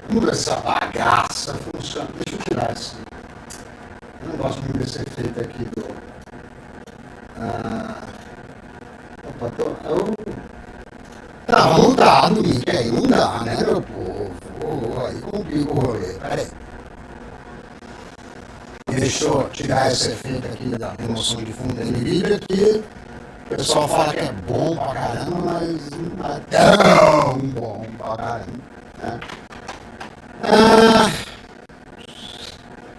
Como essa bagaça funciona? Deixa eu tirar esse. Eu não gosto muito desse efeito aqui do. Opa, tava mudado, Mickey, aí não dá, né, meu povo? Aí complica o rolê. Pera aí. Deixa eu tirar esse efeito aqui da emoção de fundo da NVIDIA aqui. O pessoal fala que é bom pra caramba, mas não é tão bom pra caramba, né?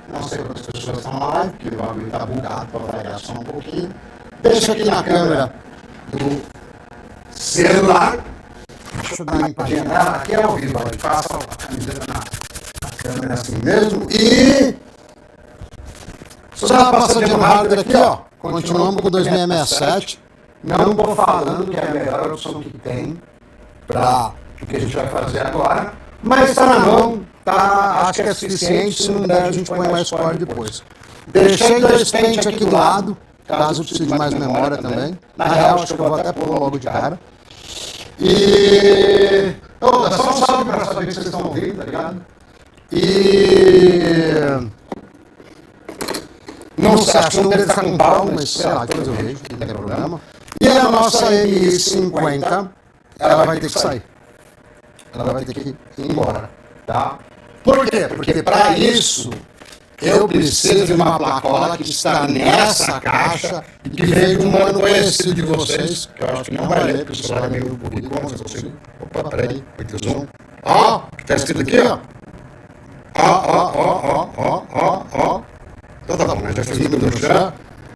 Não sei quantas pessoas estão na live, porque o bagulho está bugado para variar só um pouquinho. Deixa aqui na câmera do celular. Deixa eu dar uma limpadinha nela. Aqui é ao vivo, a gente passa a camiseta na câmera assim mesmo. E só dá uma passadinha no hardware aqui, ó. Continuamos com 2667. Não estou falando que é a melhor opção que tem para o que a gente vai fazer agora. Mas está na mão, tá, acho que é suficiente, se não der a gente põe mais core depois. Deixei 2 pentes aqui do lado, caso precise de mais memória também. Na real, acho que eu vou até pôr logo de cara. E... Oh, só um salve para saber que vocês estão ouvindo, tá ligado? E... Não sei, acho que não deve estar com pau, mas sei lá, depois eu vejo, não tem problema. E a nossa M50, ela vai ter que sair. Ela vai ter que ir embora, tá? Por quê? Porque para isso eu preciso de uma placola que está nessa caixa e que veio de um mano conhecido de vocês, que eu acho que não vai ler, porque o celular é meio bonito. Vamos ver se eu consigo. Opa, peraí, aqui o som. Ó, que tá escrito aqui, ó. Ó. Então tá bom, né? Já fiz tudo já.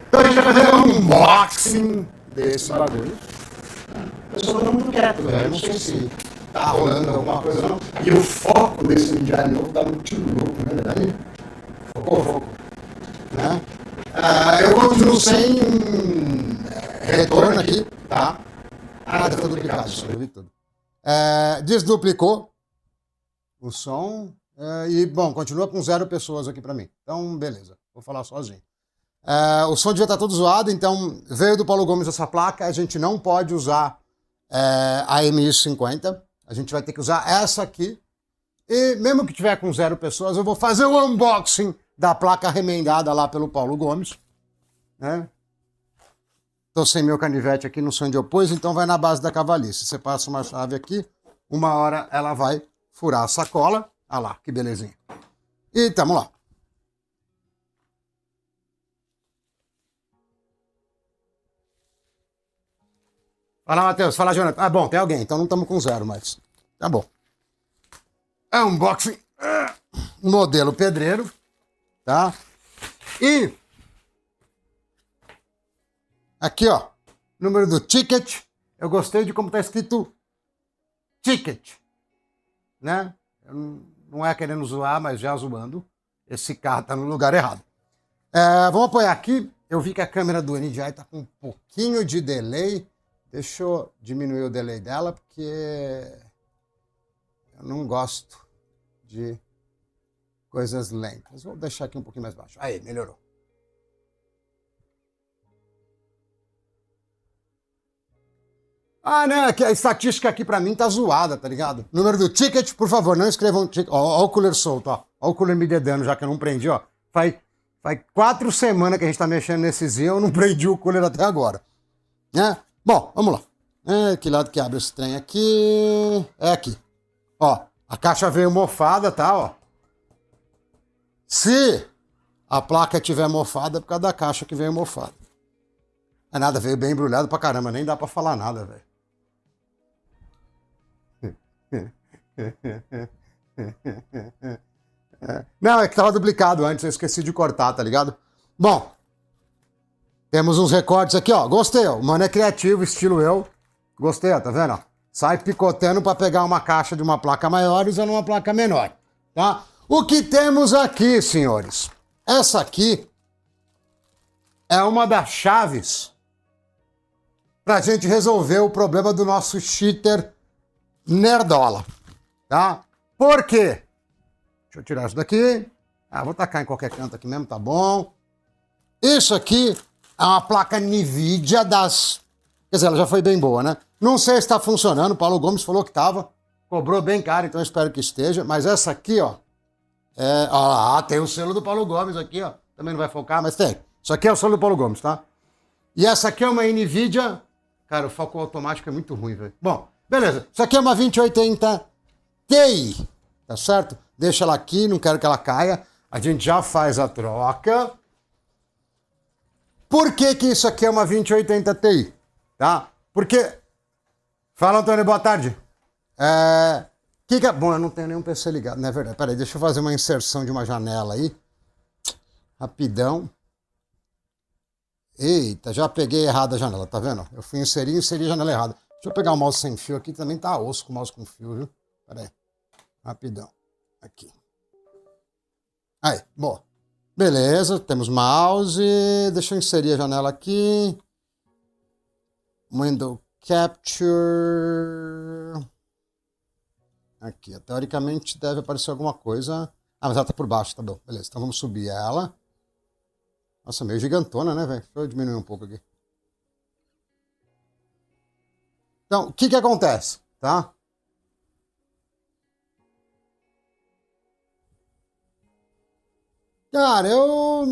Então a gente vai fazer um unboxing desse bagulho. Eu só tô muito quieto, velho. Não sei se tá rolando alguma coisa não. E o foco desse vídeo aí novo tá muito louco, né, verdade? Foco. Né? Eu continuo sem retorno aqui, tá? Tá duplicado, só eu vi tudo. Desduplicou o som e, bom, continua com 0 pessoas aqui pra mim. Então, beleza, vou falar sozinho. O som devia estar todo zoado, então veio do Paulo Gomes essa placa, a gente não pode usar a MI50. A gente vai ter que usar essa aqui. E mesmo que tiver com 0 pessoas, eu vou fazer o unboxing da placa remendada lá pelo Paulo Gomes. Né? Tô sem meu canivete aqui no som de opus, então vai na base da cavalice. Você passa uma chave aqui, uma hora ela vai furar a sacola. Olha lá, que belezinha. E tamo lá. Fala, Matheus. Fala, Jonathan. Ah, bom, tem alguém, então não estamos com 0, mas tá bom. É um unboxing modelo pedreiro, tá? E aqui, ó, número do ticket. Eu gostei de como tá escrito ticket, né? Não é querendo zoar, mas já zoando. Esse carro tá no lugar errado. Vamos apoiar aqui. Eu vi que a câmera do NDI tá com um pouquinho de delay. Deixa eu diminuir o delay dela, porque eu não gosto de coisas lentas. Vou deixar aqui um pouquinho mais baixo. Aí, melhorou. Ah, né? A estatística aqui pra mim tá zoada, tá ligado? Número do ticket, por favor, não escrevam ticket. Ó o cooler solto, ó. Ó o cooler me dedando, já que eu não prendi, ó. Faz 4 semanas que a gente tá mexendo nesses e eu não prendi o cooler até agora. Né? Bom, vamos lá. Que lado que abre esse trem aqui? É aqui. Ó, a caixa veio mofada, tá? Ó. Se a placa tiver mofada, é por causa da caixa que veio mofada. É nada, veio bem embrulhado pra caramba, nem dá pra falar nada, velho. Não, é que tava duplicado antes, eu esqueci de cortar, tá ligado? Bom, temos uns recortes aqui, ó. Gostei, ó. O mano é criativo, estilo eu. Gostei, ó, tá vendo? Ó? Sai picotando pra pegar uma caixa de uma placa maior usando uma placa menor, tá? O que temos aqui, senhores? Essa aqui é uma das chaves pra gente resolver o problema do nosso cheater nerdola, tá? Por quê? Deixa eu tirar isso daqui. Vou tacar em qualquer canto aqui mesmo, tá bom. Isso aqui é uma placa NVIDIA das... Quer dizer, ela já foi bem boa, né? Não sei se está funcionando, o Paulo Gomes falou que estava. Cobrou bem caro, então espero que esteja. Mas essa aqui, ó, tem o selo do Paulo Gomes aqui, ó. Também não vai focar, mas tem. Isso aqui é o selo do Paulo Gomes, tá? E essa aqui é uma NVIDIA. Cara, o foco automático é muito ruim, velho. Bom, beleza. Isso aqui é uma 2080 Ti, tá certo? Deixa ela aqui, não quero que ela caia. A gente já faz a troca. Por que que isso aqui é uma 2080 Ti? Tá? Porque... Fala, Antônio, boa tarde. Bom, eu não tenho nenhum PC ligado, não é verdade. Peraí, deixa eu fazer uma inserção de uma janela aí. Rapidão. Eita, já peguei errado a janela, tá vendo? Eu fui inseri a janela errada. Deixa eu pegar o mouse sem fio aqui, também tá osso com o mouse com fio, viu? Peraí. Rapidão. Aqui. Aí, bom. Beleza, temos mouse. Deixa eu inserir a janela aqui. Window Capture. Aqui, teoricamente deve aparecer alguma coisa. Ah, mas ela tá por baixo, tá bom. Beleza, então vamos subir ela. Nossa, meio gigantona, né, velho? Deixa eu diminuir um pouco aqui. Então, o que que acontece, tá? Cara, eu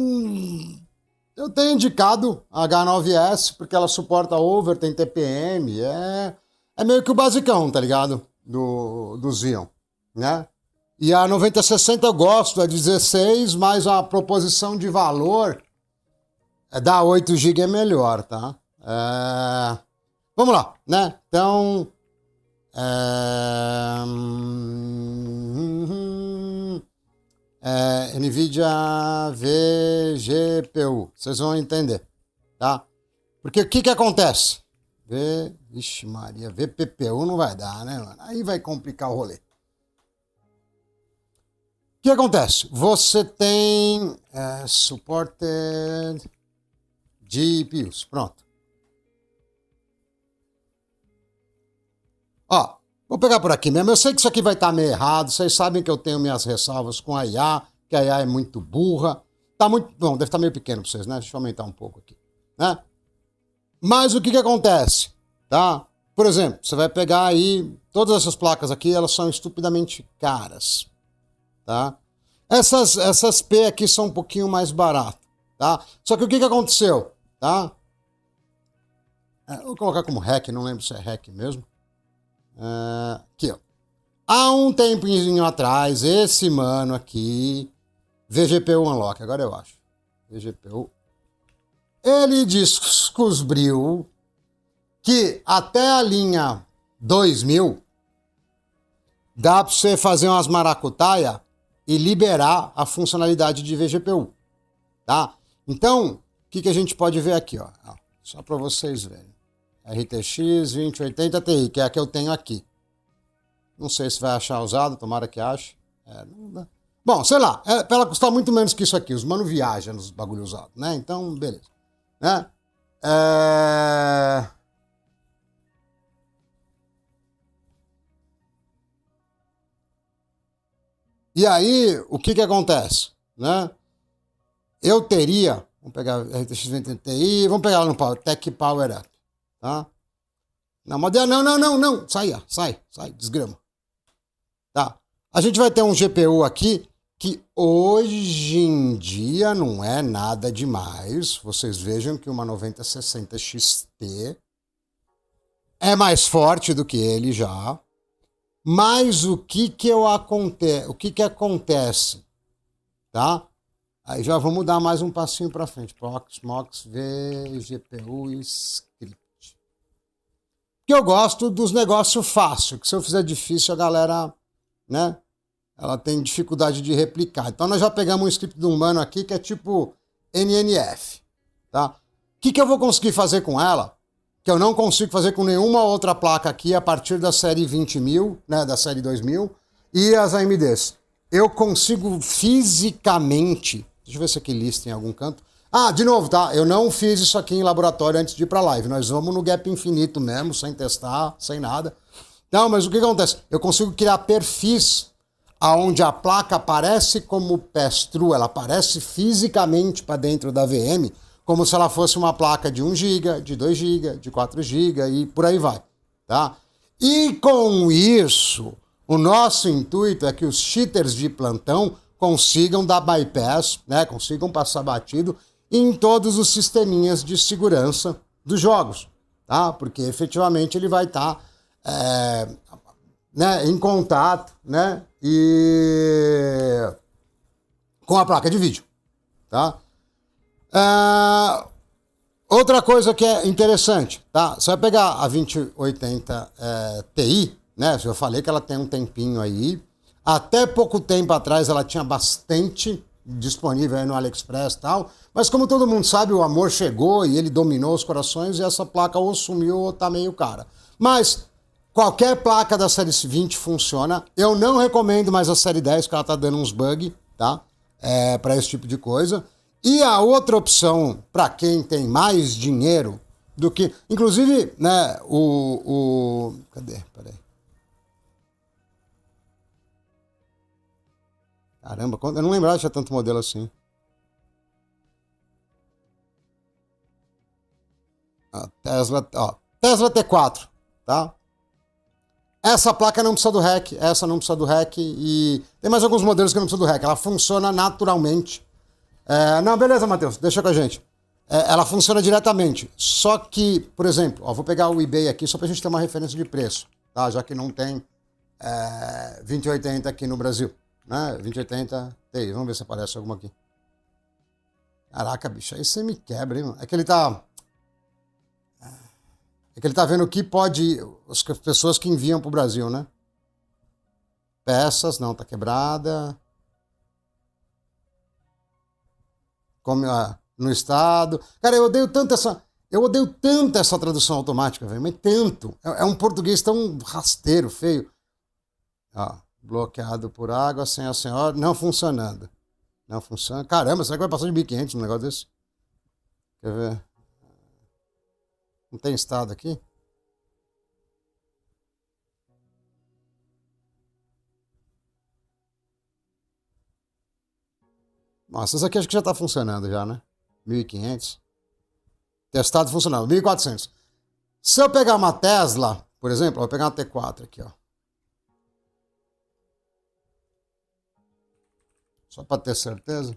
tenho indicado a H9S porque ela suporta over, tem TPM, é meio que o basicão, tá ligado? Do Xeon, né? E a 9060 eu gosto, é 16, mas a proposição de valor da 8 GB é melhor, tá? Vamos lá, né? Então... NVIDIA vGPU, vocês vão entender, tá? Porque o que que acontece? Vixe Maria, vPPU não vai dar, né, mano? Aí vai complicar o rolê. O que acontece? Você tem supported GPUs, pronto. Ó, vou pegar por aqui mesmo. Eu sei que isso aqui vai estar meio errado. Vocês sabem que eu tenho minhas ressalvas com a IA, que a IA é muito burra. Tá muito... Bom, deve estar meio pequeno para vocês, né? Deixa eu aumentar um pouco aqui, né? Mas o que que acontece, tá? Por exemplo, você vai pegar aí... Todas essas placas aqui, elas são estupidamente caras, tá? Essas P aqui são um pouquinho mais baratas, tá? Só que o que que aconteceu, tá? Vou colocar como REC, não lembro se é REC mesmo. Aqui, ó. Há um tempinho atrás, esse mano aqui, vGPU Unlock, agora eu acho. vGPU. Ele descobriu que até a linha 2000 dá para você fazer umas maracutaia e liberar a funcionalidade de vGPU, tá? Então, o que que a gente pode ver aqui, ó? Só para vocês verem. RTX 2080 Ti, que é a que eu tenho aqui. Não sei se vai achar usado, tomara que ache. Bom, sei lá, pra ela custar muito menos que isso aqui. Os mano viajam nos bagulho usados, né? Então, beleza. Né? E aí, o que que acontece? Né? Eu teria... Vamos pegar a RTX 2080 Ti, vamos pegar ela no Tech Power Up. Tá? Não, modelo, não. Sai, desgrama. Tá? A gente vai ter um GPU aqui que hoje em dia não é nada demais. Vocês vejam que uma 9060 XT é mais forte do que ele já. Mas o que que acontece? Tá? Aí já vamos dar mais um passinho para frente. Proxmox, vGPU e script. Porque eu gosto dos negócios fáceis, que se eu fizer difícil a galera, né, ela tem dificuldade de replicar. Então nós já pegamos um script de um mano aqui que é tipo NNF, tá? O que que eu vou conseguir fazer com ela, que eu não consigo fazer com nenhuma outra placa aqui a partir da série 20.000, né, da série 2000 e as AMDs. Eu consigo fisicamente, deixa eu ver se aqui lista em algum canto. De novo, tá? Eu não fiz isso aqui em laboratório antes de ir pra live. Nós vamos no gap infinito mesmo, sem testar, sem nada. Não, mas o que acontece? Eu consigo criar perfis aonde a placa aparece como pass-through, ela aparece fisicamente para dentro da VM, como se ela fosse uma placa de 1 GB, de 2 GB, de 4 GB e por aí vai, tá? E com isso, O nosso intuito é que os cheaters de plantão consigam dar bypass, né, consigam passar batido em todos os sisteminhas de segurança dos jogos, tá? Porque efetivamente ele vai estar né, em contato, né, e com a placa de vídeo, tá? Outra coisa que é interessante, tá? Você vai pegar a 2080 Ti, né? Eu falei que ela tem um tempinho aí. Até pouco tempo atrás ela tinha bastante disponível aí no AliExpress e tal. Mas como todo mundo sabe, o amor chegou e ele dominou os corações e essa placa ou sumiu ou tá meio cara. Mas qualquer placa da série 20 funciona. Eu não recomendo mais a série 10 porque ela tá dando uns bugs, tá? Para esse tipo de coisa. E a outra opção, para quem tem mais dinheiro do que... Inclusive, né, cadê? Peraí. Caramba, eu não lembrava que tinha tanto modelo assim. Tesla T4, tá? Essa placa não precisa do REC, essa não precisa do REC e tem mais alguns modelos que não precisam do REC. Ela funciona naturalmente. Não, beleza, Matheus, deixa com a gente. Ela funciona diretamente. Só que, por exemplo, vou pegar o eBay aqui só pra gente ter uma referência de preço, tá? Já que não tem 2080 aqui no Brasil, né? 2080 Ti, vamos ver se aparece alguma aqui. Caraca, bicho, aí você me quebra, hein, mano? É que ele tá vendo o que pode... As pessoas que enviam pro Brasil, né? Peças, não, tá quebrada. Como no estado. Cara, eu odeio tanto essa tradução automática, velho, mas tanto. É um português tão rasteiro, feio. Bloqueado por água, sem a senhora, não funcionando. Não funciona. Caramba, será que vai passar de 1.500 um negócio desse? Quer ver? Não tem estado aqui? Nossa, isso aqui acho que já tá funcionando já, né? 1.500. Testado funcionando. 1.400. Se eu pegar uma Tesla, por exemplo, vou pegar uma T4 aqui, ó. Só para ter certeza.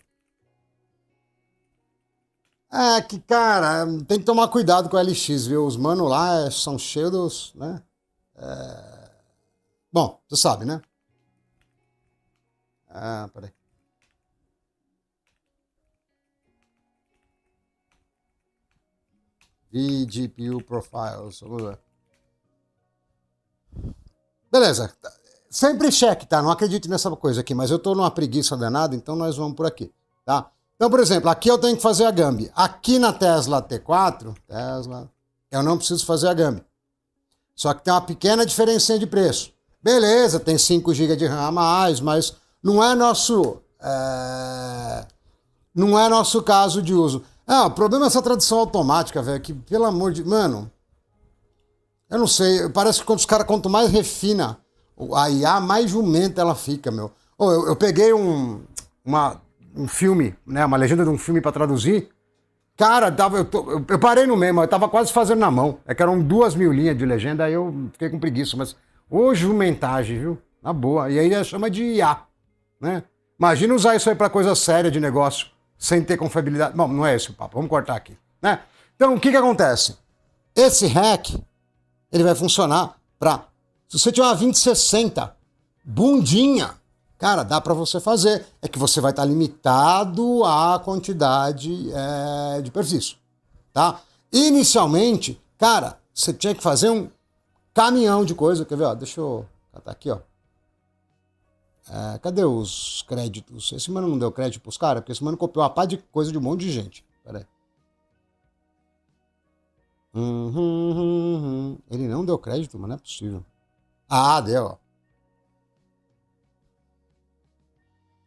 Que, cara, tem que tomar cuidado com o LX, viu? Os manos lá são cheios dos, né? Bom, você sabe, né? Peraí. vGPU Profiles. Vamos ver. Beleza. Sempre cheque, tá? Não acredite nessa coisa aqui, mas eu tô numa preguiça danada, então nós vamos por aqui, tá? Então, por exemplo, aqui eu tenho que fazer a Gambi. Aqui na Tesla T4, eu não preciso fazer a Gambi. Só que tem uma pequena diferença de preço. Beleza, tem 5 GB de RAM a mais, mas não é nosso caso de uso. O problema é essa tradução automática, velho, que pelo amor de... Mano, eu não sei, parece que quando os caras, quanto mais refina a IA, mais jumenta ela fica, meu. Eu peguei um filme, né, uma legenda de um filme pra traduzir. Cara, eu parei no meio, eu tava quase fazendo na mão. É que eram 2.000 linhas de legenda, aí eu fiquei com preguiça, mas... Ô, jumentagem, viu? Na boa. E aí chama de IA, né? Imagina usar isso aí pra coisa séria de negócio, sem ter confiabilidade. Bom, não é esse o papo, vamos cortar aqui, né? Então, o que acontece? Esse hack, ele vai funcionar pra... Se você tiver uma 2060 bundinha, cara, dá pra você fazer. É que você vai estar limitado à quantidade de perfis, tá? Inicialmente, cara, você tinha que fazer um caminhão de coisa. Quer ver? Deixa eu catar aqui, ó. Cadê os créditos? Esse mano não deu crédito pros caras? Porque esse mano copiou uma pá de coisa de um monte de gente. Pera aí. Ele não deu crédito, mas não é possível. Deu,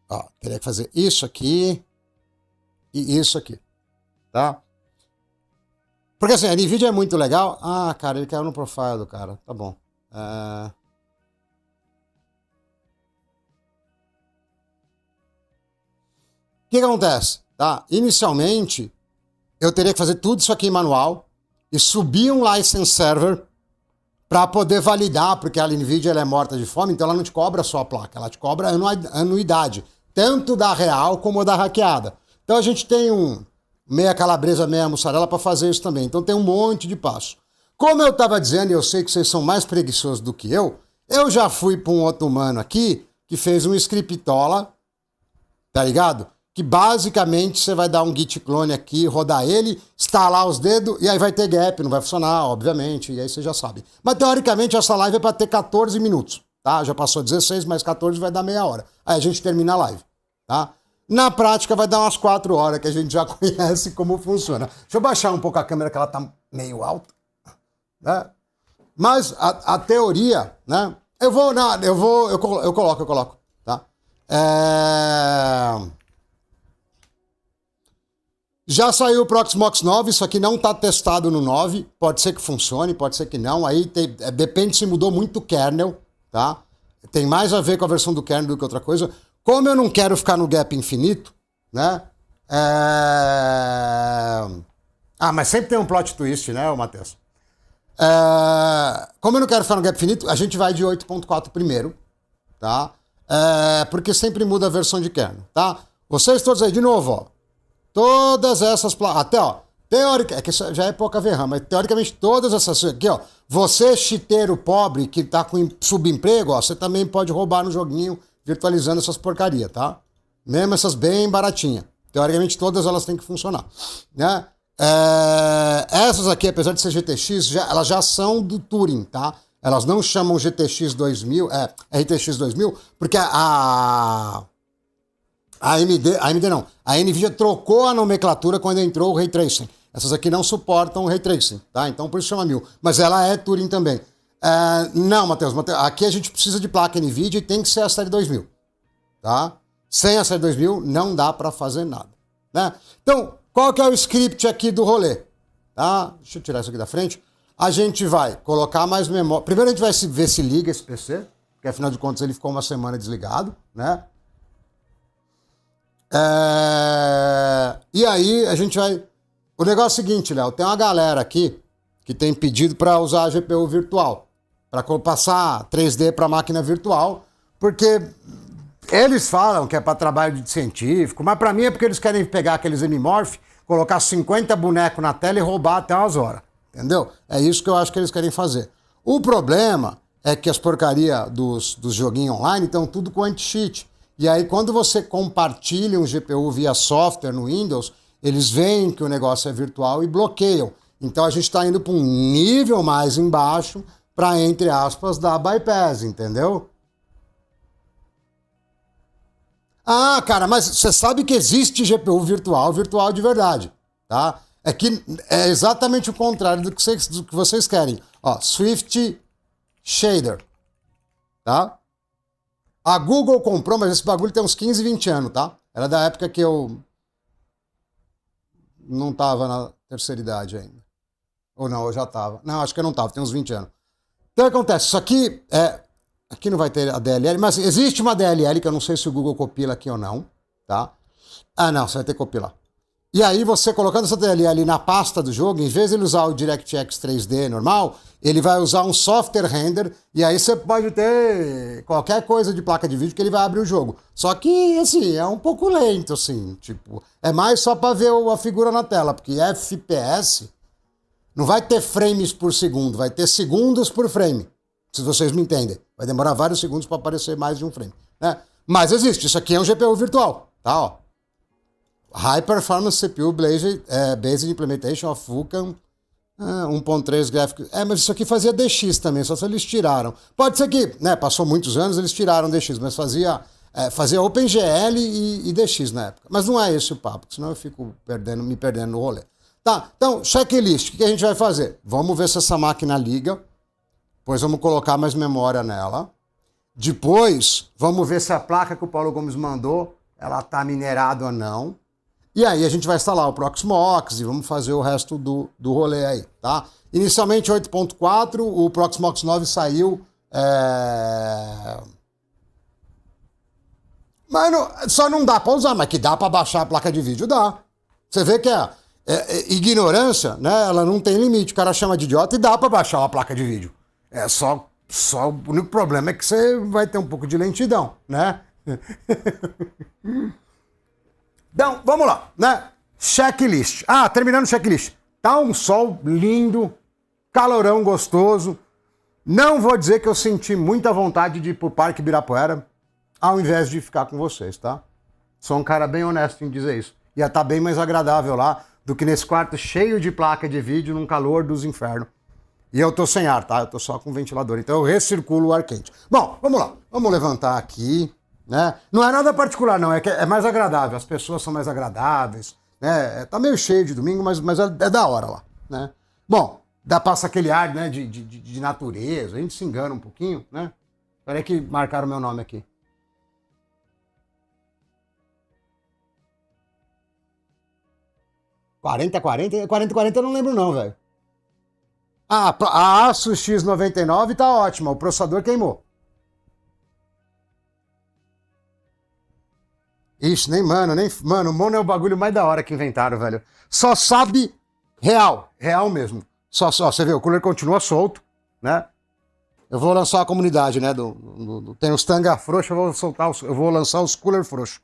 ó. Teria que fazer isso aqui e isso aqui, tá? Porque assim, a NVIDIA é muito legal. Cara, ele caiu no profile do cara. Tá bom. O que acontece? Tá? Inicialmente, eu teria que fazer tudo isso aqui em manual e subir um license server para poder validar, porque a NVIDIA ela é morta de fome, então ela não te cobra só a placa, ela te cobra anuidade, tanto da real como da hackeada. Então a gente tem um meia calabresa, meia mussarela para fazer isso também. Então tem um monte de passo. Como eu estava dizendo, e eu sei que vocês são mais preguiçosos do que eu já fui para um outro mano aqui que fez um scriptola, tá ligado? Que basicamente você vai dar um git clone aqui, rodar ele, instalar os dedos e aí vai ter gap, não vai funcionar, obviamente, e aí você já sabe. Mas teoricamente essa live é para ter 14 minutos, tá? Já passou 16, mais 14 vai dar meia hora. Aí a gente termina a live, tá? Na prática vai dar umas 4 horas, que a gente já conhece como funciona. Deixa eu baixar um pouco a câmera, que ela tá meio alta, né? Mas a teoria, né? Eu coloco, tá? Já saiu o Proxmox 9, isso aqui não está testado no 9, pode ser que funcione, pode ser que não, aí depende se mudou muito o kernel, tá? Tem mais a ver com a versão do kernel do que outra coisa. Como eu não quero ficar no gap infinito, né? Mas sempre tem um plot twist, né, Matheus? Como eu não quero ficar no gap infinito, a gente vai de 8.4 primeiro, tá? Porque sempre muda a versão de kernel, tá? Vocês todos aí, de novo, ó. Todas essas placas, até ó, teórica, é que isso já é pouca verra, mas teoricamente todas essas aqui, ó, você chiteiro pobre que tá com subemprego, ó, você também pode roubar no joguinho virtualizando essas porcaria, tá? Mesmo essas bem baratinhas. Teoricamente todas elas têm que funcionar, né? Essas aqui, apesar de ser GTX, elas já são do Turing, tá? Elas não chamam GTX 2000, RTX 2000, porque a NVIDIA trocou a nomenclatura quando entrou o Ray Tracing. Essas aqui não suportam o Ray Tracing, tá? Então por isso chama 1000. Mas ela é Turing também. Não, Matheus, aqui a gente precisa de placa NVIDIA e tem que ser a série 2000, tá? Sem a série 2000 não dá para fazer nada, né? Então, qual que é o script aqui do rolê? Tá? Deixa eu tirar isso aqui da frente. A gente vai colocar mais memória. Primeiro a gente vai ver se liga esse PC, porque afinal de contas ele ficou uma semana desligado, né? E aí a gente vai... O negócio é o seguinte, Léo, tem uma galera aqui que tem pedido para usar a GPU virtual, para passar 3D para máquina virtual, porque eles falam que é para trabalho de científico, mas para mim é porque eles querem pegar aqueles M-Morph, colocar 50 bonecos na tela e roubar até umas horas, entendeu? É isso que eu acho que eles querem fazer. O problema é que as porcarias dos joguinhos online estão tudo com anti-cheat. E aí, quando você compartilha um GPU via software no Windows, eles veem que o negócio é virtual e bloqueiam. Então, a gente está indo para um nível mais embaixo para, entre aspas, dar bypass, entendeu? Ah, cara, mas você sabe que existe GPU virtual de verdade, tá? É que é exatamente o contrário do que vocês querem. Ó, Swift Shader, tá? A Google comprou, mas esse bagulho tem uns 15, 20 anos, tá? Era da época que eu não tava na terceira idade ainda. Ou não, eu já tava. Não, acho que eu não tava, tem uns 20 anos. Então o que acontece? Isso aqui aqui não vai ter a DLL, mas existe uma DLL que eu não sei se o Google compila aqui ou não, tá? Ah, não, você vai ter que compilar. E aí você colocando essa DLL na pasta do jogo, em vez de ele usar o DirectX 3D normal, ele vai usar um software render, e aí você pode ter qualquer coisa de placa de vídeo que ele vai abrir o jogo. Só que, assim, é um pouco lento, assim, tipo, é mais só para ver a figura na tela, porque FPS não vai ter frames por segundo, vai ter segundos por frame, se vocês me entendem. Vai demorar vários segundos para aparecer mais de um frame, né? Mas existe, isso aqui é um GPU virtual, tá, ó. High Performance CPU Based Implementation of Vulkan 1.3 Graphics. Mas isso aqui fazia DX também, só se eles tiraram. Pode ser que, né, passou muitos anos, eles tiraram DX, mas fazia OpenGL e DX na época. Mas não é esse o papo, senão eu fico me perdendo no rolê. Tá, então, checklist, o que a gente vai fazer? Vamos ver se essa máquina liga, depois vamos colocar mais memória nela. Depois, vamos ver se a placa que o Paulo Gomes mandou, ela tá minerada ou não. E aí a gente vai instalar o Proxmox e vamos fazer o resto do rolê aí, tá? Inicialmente 8.4, o Proxmox 9 saiu... Mas só não dá pra usar, mas que dá pra baixar a placa de vídeo, dá. Você vê que ignorância, né? Ela não tem limite. O cara chama de idiota e dá pra baixar uma placa de vídeo. Só o único problema é que você vai ter um pouco de lentidão, né? Então, vamos lá, né? Checklist. Terminando o checklist. Tá um sol lindo, calorão gostoso. Não vou dizer que eu senti muita vontade de ir pro Parque Ibirapuera ao invés de ficar com vocês, tá? Sou um cara bem honesto em dizer isso. Ia estar bem mais agradável lá do que nesse quarto cheio de placa de vídeo num calor dos infernos. E eu tô sem ar, tá? Eu tô só com ventilador, então eu recirculo o ar quente. Bom, vamos lá. Vamos levantar aqui, né? Não é nada particular, não. É que é mais agradável. As pessoas são mais agradáveis, né? Tá meio cheio de domingo, mas é da hora lá, né? Bom, passa aquele ar, né, de natureza. A gente se engana um pouquinho, né? Peraí que marcaram meu nome aqui. Quarenta 40 eu não lembro não, velho. A Asus X99 tá ótima, o processador queimou. Ixi, Mano, o mono é o bagulho mais da hora que inventaram, velho. Só sabe real mesmo. Só, você vê, o cooler continua solto, né? Eu vou lançar a comunidade, né? Tem os tanga frouxo, eu vou lançar os cooler frouxo.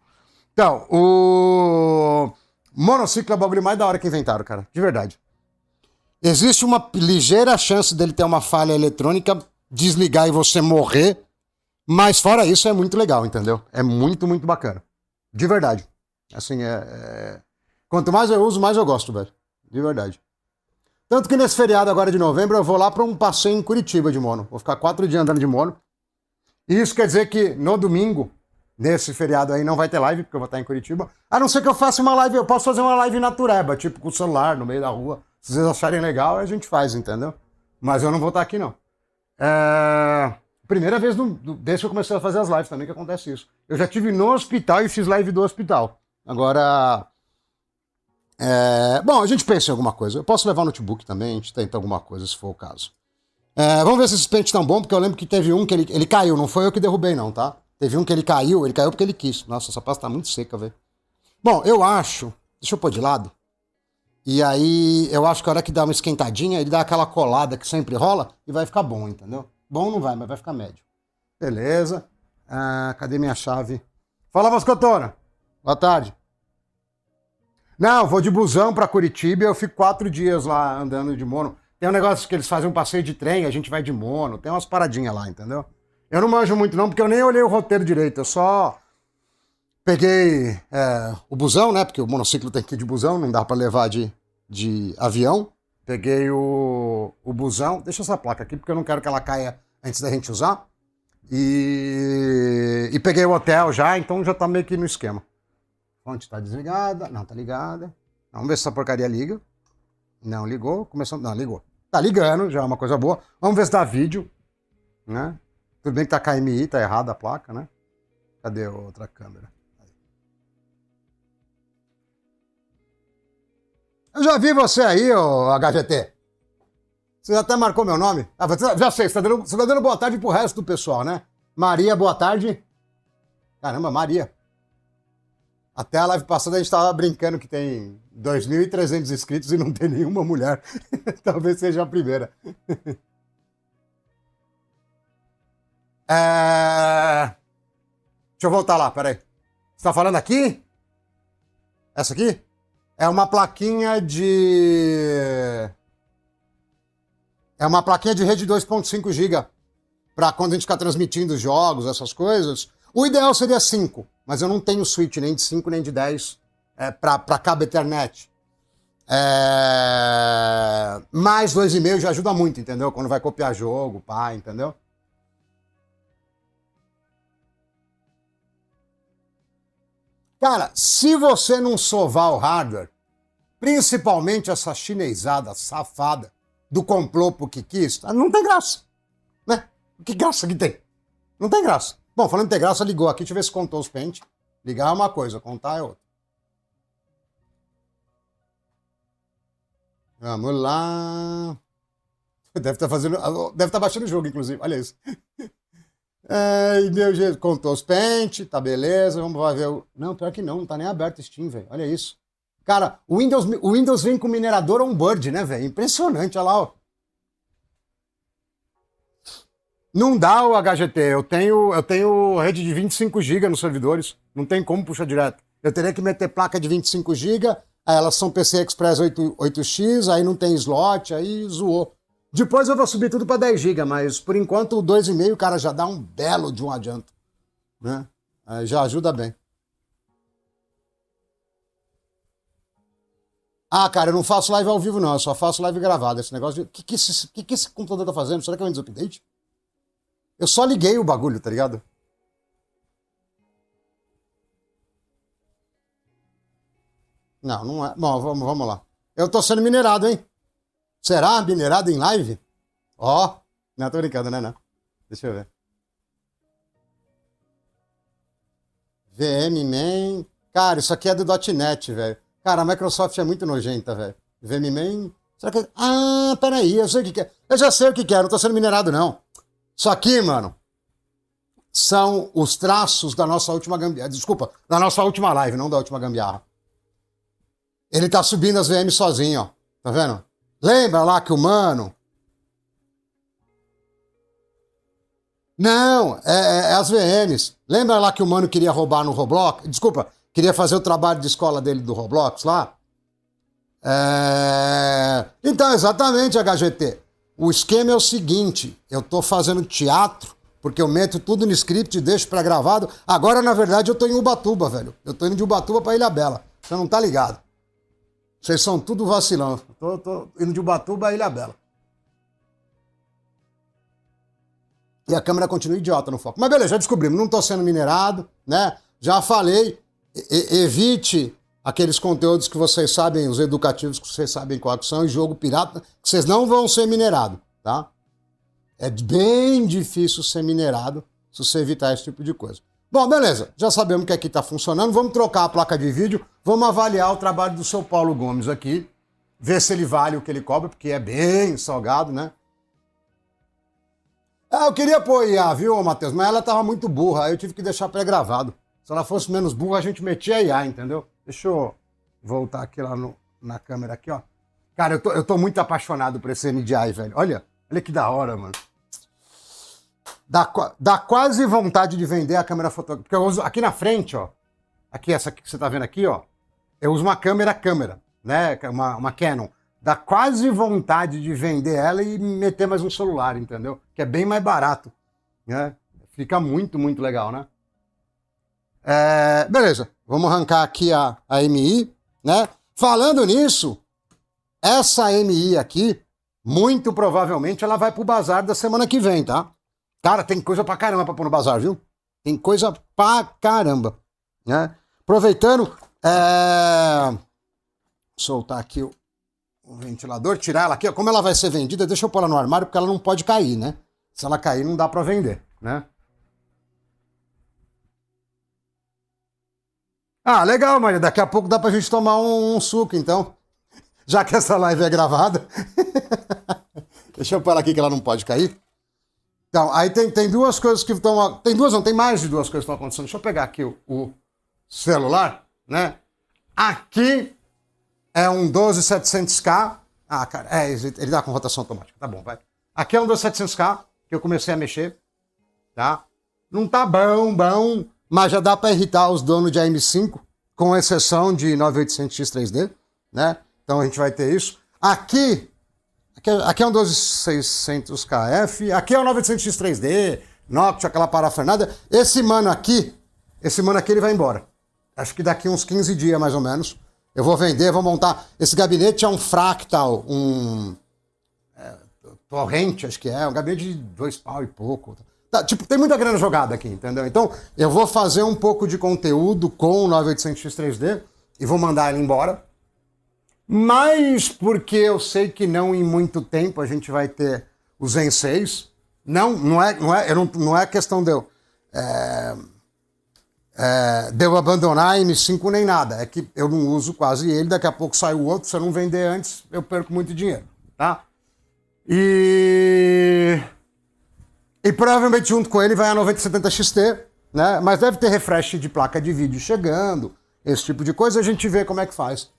Então, o monociclo é o bagulho mais da hora que inventaram, cara. De verdade. Existe uma ligeira chance dele ter uma falha eletrônica, desligar e você morrer. Mas fora isso, é muito legal, entendeu? É muito, muito bacana. De verdade. Assim, quanto mais eu uso, mais eu gosto, velho. De verdade. Tanto que nesse feriado agora de novembro, eu vou lá para um passeio em Curitiba de mono. Vou ficar 4 dias andando de mono. E isso quer dizer que no domingo, nesse feriado aí, não vai ter live, porque eu vou estar em Curitiba. A não ser que eu faça uma live, eu posso fazer uma live natureba, tipo com o celular, no meio da rua. Se vocês acharem legal, a gente faz, entendeu? Mas eu não vou estar aqui, não. Primeira vez desde que eu comecei a fazer as lives também que acontece isso. Eu já tive no hospital e fiz live do hospital. Agora... Bom, a gente pensa em alguma coisa. Eu posso levar o notebook também, a gente tenta alguma coisa, se for o caso. Vamos ver se esses pentes estão bons, porque eu lembro que teve um que ele caiu, não foi eu que derrubei não, tá? Teve um que ele caiu porque ele quis. Nossa, essa pasta tá muito seca, velho. Bom, eu acho... Deixa eu pôr de lado. E aí, eu acho que a hora que dá uma esquentadinha, ele dá aquela colada que sempre rola e vai ficar bom, entendeu? Bom não vai, mas vai ficar médio. Beleza. Cadê minha chave? Fala, Vascotona. Boa tarde. Não, vou de busão pra Curitiba e eu fico 4 dias lá andando de mono. Tem um negócio que eles fazem um passeio de trem, a gente vai de mono, tem umas paradinhas lá, entendeu? Eu não manjo muito não, porque eu nem olhei o roteiro direito, eu só peguei o busão, né, porque o monociclo tem que ir de busão, não dá pra levar de avião. Peguei o busão, deixa essa placa aqui, porque eu não quero que ela caia antes da gente usar. E peguei o hotel já, então já tá meio que no esquema. Fonte tá desligada. Não, tá ligada. Vamos ver se essa porcaria liga. Não ligou. Começou. Não, ligou. Tá ligando, já é uma coisa boa. Vamos ver se dá vídeo. Né? Tudo bem que tá KMI, tá errada a placa, né? Cadê a outra câmera? Eu já vi você aí, ô HGT. Você até marcou meu nome. Já sei, você tá dando boa tarde pro resto do pessoal, né? Maria, boa tarde. Caramba, Maria. Até a live passada a gente tava brincando que tem 2.300 inscritos e não tem nenhuma mulher. Talvez seja a primeira. Deixa eu voltar lá, peraí. Você tá falando aqui? Essa aqui? É uma plaquinha de... É uma plaquinha de rede 2.5 GB. Pra quando a gente ficar transmitindo jogos, essas coisas. O ideal seria 5. Mas eu não tenho switch nem de 5 nem de 10 pra cabo Ethernet. Mais 2,5 já ajuda muito, entendeu? Quando vai copiar jogo, pá, entendeu? Cara, se você não sovar o hardware, principalmente essa chinesada safada do complô pro que quis, não tem graça, né? Que graça que tem? Não tem graça. Bom, falando em ter graça, ligou aqui, deixa eu ver se contou os pentes. Ligar é uma coisa, contar é outra. Vamos lá. Deve estar baixando o jogo, inclusive. Olha isso. Meu jeito, contou os pentes, tá beleza. Vamos ver o... Não, pior que não tá nem aberto o Steam, velho. Olha isso. Cara, o Windows vem com minerador on-board, né, velho? Impressionante, olha lá, ó. Não dá o HGT, eu tenho rede de 25 GB nos servidores, não tem como puxar direto. Eu teria que meter placa de 25 GB, aí elas são PCI Express 8X, aí não tem slot, aí zoou. Depois eu vou subir tudo para 10 GB, mas por enquanto o 2,5, cara, já dá um belo de um adianto, né? Aí já ajuda bem. Ah, cara, eu não faço live ao vivo não, eu só faço live gravada. Esse negócio de... O que esse computador tá fazendo? Será que é um Windows Update? Eu só liguei o bagulho, tá ligado? Não, não é. Bom, vamos lá. Eu tô sendo minerado, hein? Será minerado em live? Ó, não, tô brincando, né? Não. Deixa eu ver. VMman. Cara, isso aqui é do .NET, velho. Cara, a Microsoft é muito nojenta, velho. VMman. Será que. Ah, peraí, eu sei o que é. Eu já sei o que é, não tô sendo minerado, não. Isso aqui, mano, são os traços da nossa última gambiarra. Desculpa, da nossa última live, não da última gambiarra. Ele tá subindo as VM sozinho, ó. Tá vendo? Lembra lá que o mano. Não, é as VMs. Lembra lá que o mano queria roubar no Roblox? Desculpa, queria fazer o trabalho de escola dele do Roblox lá? Então, exatamente, HGT. O esquema é o seguinte: eu tô fazendo teatro, porque eu meto tudo no script e deixo pré-gravado. Agora, na verdade, eu tô em Ubatuba, velho. Eu tô indo de Ubatuba pra Ilhabela. Você não tá ligado? Vocês são tudo vacilão. Tô indo de Ubatuba a Ilhabela. E a câmera continua idiota no foco. Mas beleza, já descobrimos. Não tô sendo minerado, né? Já falei. Evite aqueles conteúdos que vocês sabem, os educativos que vocês sabem quais são, e jogo pirata, que vocês não vão ser minerados, tá? É bem difícil ser minerado se você evitar esse tipo de coisa. Bom, beleza, já sabemos que aqui está funcionando, vamos trocar a placa de vídeo, vamos avaliar o trabalho do seu Paulo Gomes aqui, ver se ele vale o que ele cobra, porque é bem salgado, né? Ah, eu queria apoiar, viu, Matheus, mas ela estava muito burra, aí eu tive que deixar pré-gravado. Se ela fosse menos burra, a gente metia a IA, entendeu? Deixa eu voltar aqui lá na câmera aqui, ó. Cara, eu tô muito apaixonado por esse NDI, velho. Olha que da hora, mano. Dá quase vontade de vender a câmera fotográfica. Porque eu uso aqui na frente, ó. Aqui, essa aqui que você tá vendo aqui, ó. Eu uso uma câmera, né? Uma Canon. Dá quase vontade de vender ela e meter mais um celular, entendeu? Que é bem mais barato, né? Fica muito, muito legal, né? Beleza, vamos arrancar aqui a MI, né? Falando nisso, essa MI aqui, muito provavelmente ela vai pro bazar da semana que vem, tá? Cara, tem coisa pra caramba pra pôr no bazar, viu? Tem coisa pra caramba, né? Aproveitando, soltar aqui o ventilador, tirar ela aqui, ó. Como ela vai ser vendida, deixa eu pôr ela no armário, porque ela não pode cair, né? Se ela cair, não dá pra vender, né? Ah, legal, Maria. Daqui a pouco dá pra gente tomar um suco, então. Já que essa live é gravada. Deixa eu parar aqui que ela não pode cair. Então, aí tem duas coisas que estão... Tem duas, não, tem mais de duas coisas que estão acontecendo. Deixa eu pegar aqui o celular, né? Aqui é um 12700K. Ah, cara, ele dá com rotação automática. Tá bom, vai. Aqui é um 12700K, que eu comecei a mexer, tá? Não tá bom, mas já dá para irritar os donos de AM5, com exceção de 9800X3D, né? Então a gente vai ter isso. Aqui é um 12600KF, aqui é o 900X3D, Noctua, aquela parafernada. Esse mano aqui, ele vai embora. Acho que daqui uns 15 dias, mais ou menos. Eu vou vender, vou montar. Esse gabinete é um Fractal, Torrente, acho que é, um gabinete de 2 pau e pouco. Tá, tipo, tem muita grana jogada aqui, entendeu? Então, eu vou fazer um pouco de conteúdo com o 9800X3D e vou mandar ele embora. Mas porque eu sei que não em muito tempo a gente vai ter o Zen 6. Não é questão de eu abandonar a M5 nem nada. É que eu não uso quase ele, daqui a pouco sai o outro, se eu não vender antes, eu perco muito dinheiro, tá? E provavelmente junto com ele vai a 9070 XT, né? Mas deve ter refresh de placa de vídeo chegando, esse tipo de coisa, a gente vê como é que faz.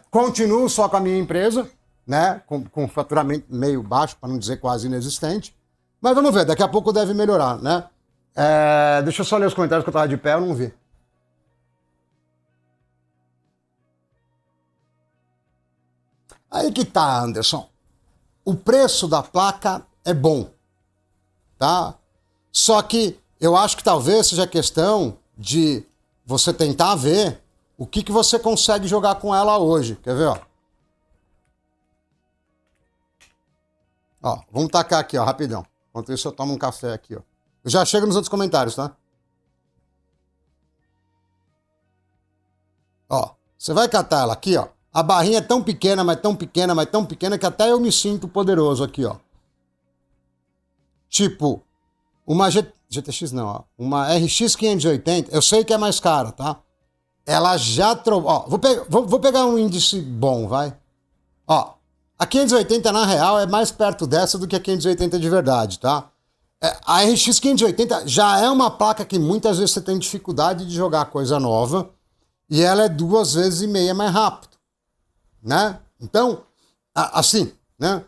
Continuo só com a minha empresa, né? Com faturamento meio baixo, para não dizer quase inexistente. Mas vamos ver, daqui a pouco deve melhorar, né? Deixa eu só ler os comentários que eu tava de pé, eu não vi. Aí que tá, Anderson. O preço da placa é bom, tá? Só que eu acho que talvez seja questão de você tentar ver o que você consegue jogar com ela hoje. Quer ver, ó? Ó, vamos tacar aqui, ó, rapidão. Enquanto isso eu tomo um café aqui, ó. Eu já chego nos outros comentários, tá? Ó, você vai catar ela aqui, ó. A barrinha é tão pequena, mas tão pequena, mas tão pequena que até eu me sinto poderoso aqui, ó. Tipo, uma GTX não, ó. Uma RX 580, eu sei que é mais cara, tá? Ela já ó, vou pegar um índice bom, vai. Ó, a 580 na real é mais perto dessa do que a 580 de verdade, tá? A RX 580 já é uma placa que muitas vezes você tem dificuldade de jogar coisa nova e ela é 2,5 vezes mais rápido, né? Então, assim, né?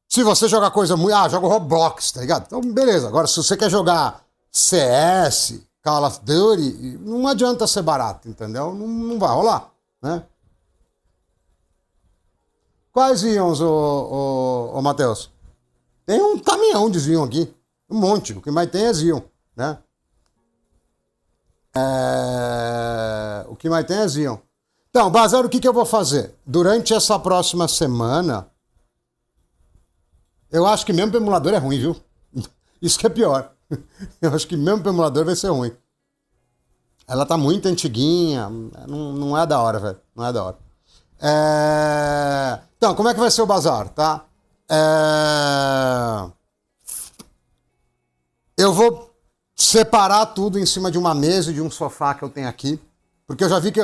Se você jogar coisa muito... joga Roblox, tá ligado? Então, beleza. Agora, se você quer jogar CS, Call of Duty, não adianta ser barato, entendeu? Não vai rolar, né? Quais íons, ô Matheus? Tem um caminhão de Zion aqui. Um monte. O que mais tem é Zion, né? O que mais tem é Zion. Então, Bazar, o que eu vou fazer? Durante essa próxima semana, eu acho que mesmo pro emulador é ruim, viu? Isso que é pior. Eu acho que mesmo pro emulador vai ser ruim. Ela tá muito antiguinha. Não é da hora, velho. Não é da hora. Então, como é que vai ser o Bazar, tá? Eu vou separar tudo em cima de uma mesa e de um sofá que eu tenho aqui. Porque eu já vi que...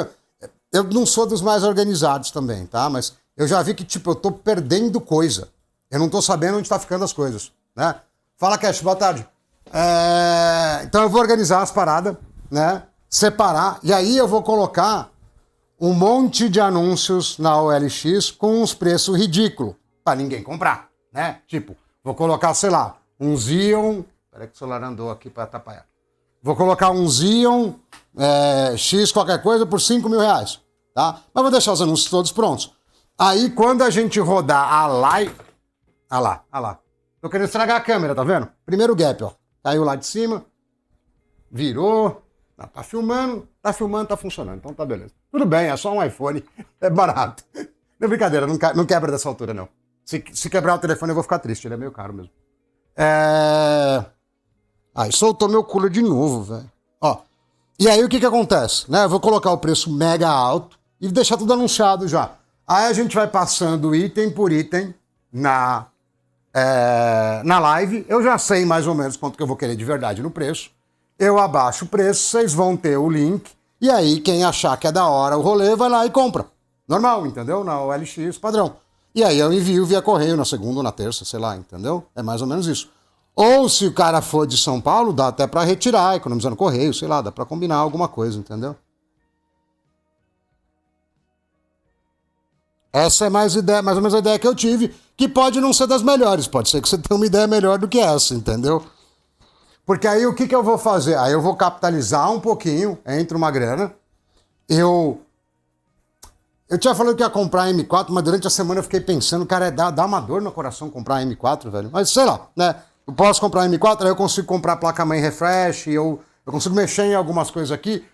Eu não sou dos mais organizados também, tá? Mas eu já vi que, tipo, eu tô perdendo coisa. Eu não tô sabendo onde tá ficando as coisas, né? Fala, Cash, boa tarde. Então eu vou organizar as paradas, né? Separar. E aí eu vou colocar um monte de anúncios na OLX com uns preços ridículos pra ninguém comprar, né? Tipo, vou colocar, sei lá, um Xeon... Peraí que o celular andou aqui pra atrapalhar. Vou colocar um Xeon X qualquer coisa por 5 mil reais, tá? Mas vou deixar os anúncios todos prontos. Aí, quando a gente rodar a live... Ah lá. Tô querendo estragar a câmera, tá vendo? Primeiro gap, ó. Caiu lá de cima, virou, tá filmando, tá funcionando, então tá beleza. Tudo bem, é só um iPhone, é barato. Não é brincadeira, não quebra dessa altura, não. Se quebrar o telefone eu vou ficar triste, ele é meio caro mesmo. Aí soltou meu cooler de novo, velho. Ó, e aí o que acontece? Né? Eu vou colocar o preço mega alto e deixar tudo anunciado já. Aí a gente vai passando item por item na live. Eu já sei mais ou menos quanto que eu vou querer de verdade no preço. Eu abaixo o preço, vocês vão ter o link. E aí quem achar que é da hora o rolê vai lá e compra. Normal, entendeu? Na OLX padrão. E aí eu envio via correio na segunda ou na terça, sei lá, entendeu? É mais ou menos isso. Ou se o cara for de São Paulo, dá até pra retirar, economizando correio, sei lá, dá pra combinar alguma coisa, entendeu? Essa é mais ou menos a ideia que eu tive, que pode não ser das melhores, pode ser que você tenha uma ideia melhor do que essa, entendeu? Porque aí o que eu vou fazer? Aí eu vou capitalizar um pouquinho, entre uma grana, eu tinha falado que ia comprar a M4, mas durante a semana eu fiquei pensando, cara, dá uma dor no coração comprar a M4, velho, mas sei lá, né? Eu posso comprar a M4, aí eu consigo comprar a placa-mãe refresh, eu consigo mexer em algumas coisas aqui.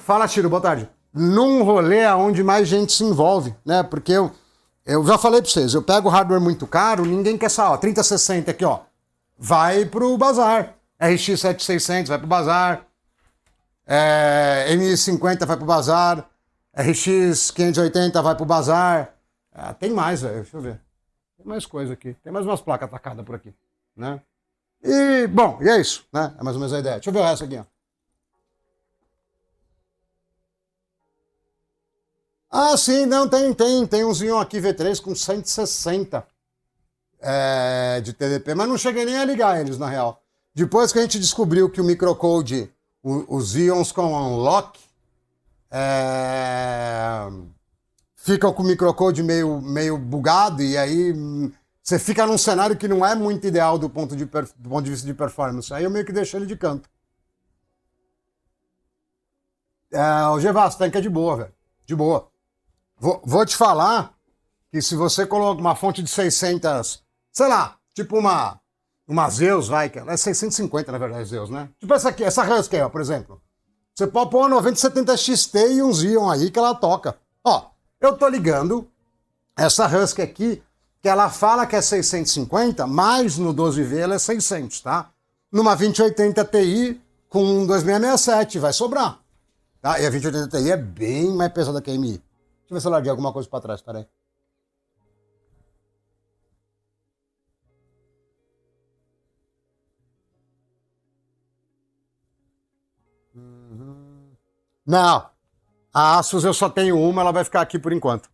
Fala, Tiro, boa tarde. Num rolê onde mais gente se envolve, né? Porque eu já falei pra vocês, eu pego hardware muito caro, ninguém quer essa, ó, 3060 aqui, ó. Vai pro bazar. RX 7600 vai pro bazar. M50 vai pro bazar. RX 580 vai pro bazar. Tem mais, velho, deixa eu ver. Tem mais coisa aqui. Tem mais umas placas atacadas por aqui, né? E, bom, e é isso, né? É mais ou menos a ideia. Deixa eu ver essa aqui, ó. Sim, não, tem um Xeon aqui V3 com 160 de TDP, mas não cheguei nem a ligar eles, na real. Depois que a gente descobriu que o microcode, os Xeons com unlock, ficam com o microcode meio bugado, e aí você fica num cenário que não é muito ideal do ponto de vista de performance. Aí eu meio que deixo ele de canto. O Gervásio, tanque é de boa, velho. De boa. Vou te falar que se você coloca uma fonte de 600, sei lá, tipo uma Zeus, vai, que é 650 na verdade, Zeus, né? Tipo essa aqui, essa Husky, ó, por exemplo. Você pode pôr uma 9070 XT e um Xeon aí que ela toca. Ó, eu tô ligando essa Husky aqui, que ela fala que é 650, mas no 12V ela é 600, tá? Numa 2080 Ti com 2667, vai sobrar. Tá? E a 2080 Ti é bem mais pesada que a MI. Deixa eu ver se eu larguei alguma coisa pra trás, peraí. Não, a Asus eu só tenho uma, ela vai ficar aqui por enquanto.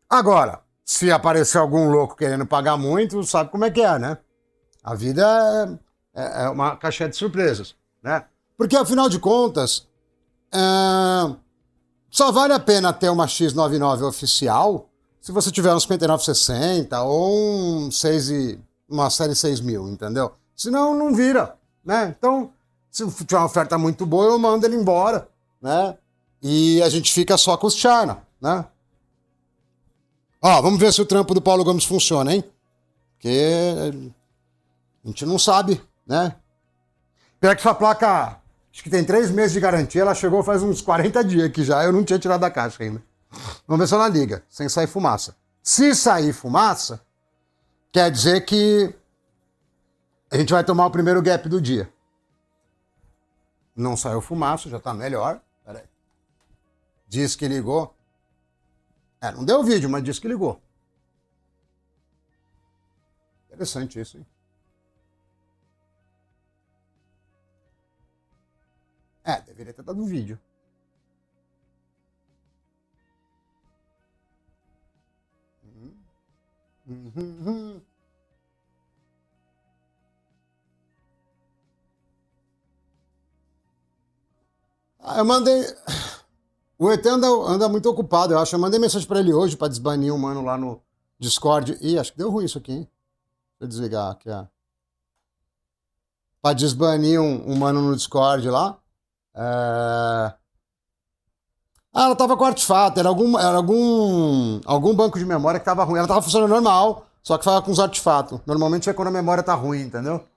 Agora, se aparecer algum louco querendo pagar muito, sabe como é que é, né? A vida é uma caixinha de surpresas, né? Porque, afinal de contas, só vale a pena ter uma X99 oficial se você tiver um 5960 ou uma série 6000, entendeu? Senão não vira, né? Então, se tiver uma oferta muito boa, eu mando ele embora, né? E a gente fica só com os China, né? Ó, vamos ver se o trampo do Paulo Gomes funciona, hein? Porque a gente não sabe, né? Pior que essa placa, acho que tem 3 meses de garantia, ela chegou faz uns 40 dias aqui já, eu não tinha tirado da caixa ainda. Vamos ver se ela liga, sem sair fumaça. Se sair fumaça, quer dizer que a gente vai tomar o primeiro gap do dia. Não saiu fumaça, já tá melhor. Pera aí. Diz que ligou. Não deu vídeo, mas disse que ligou. Interessante isso, hein? Deveria ter dado vídeo. Eu mandei. O ET anda muito ocupado, eu acho. Eu mandei mensagem pra ele hoje pra desbanir um mano lá no Discord. Ih, acho que deu ruim isso aqui, hein? Deixa eu desligar aqui, ó. Pra desbanir um mano no Discord lá. Ela tava com artefato, era algum banco de memória que tava ruim. Ela tava funcionando normal, só que tava com os artefatos. Normalmente é quando a memória tá ruim, entendeu?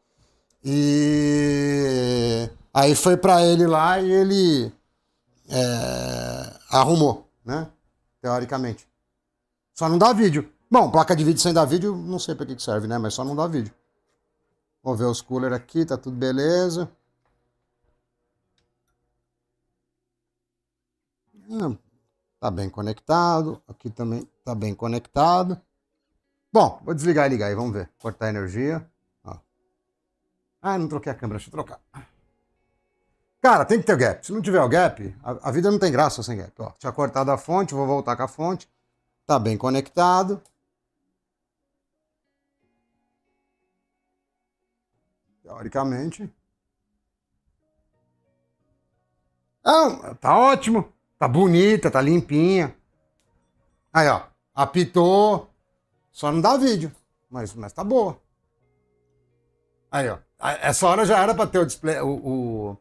E aí foi pra ele lá e ele arrumou, né? Teoricamente. Só não dá vídeo. Bom, placa de vídeo sem dar vídeo, não sei pra que serve, né? Mas só não dá vídeo. Vou ver os cooler aqui, tá tudo beleza. Tá bem conectado. Aqui também tá bem conectado. Bom, vou desligar e ligar aí, vamos ver. Cortar a energia. Ó. Não troquei a câmera, deixa eu trocar. Cara, tem que ter o gap. Se não tiver o gap, a vida não tem graça sem gap. Ó, tinha cortado a fonte, vou voltar com a fonte. Tá bem conectado. Teoricamente. Tá ótimo. Tá bonita, tá limpinha. Aí, ó. Apitou. Só não dá vídeo. Mas tá boa. Aí, ó. Essa hora já era pra ter o display, o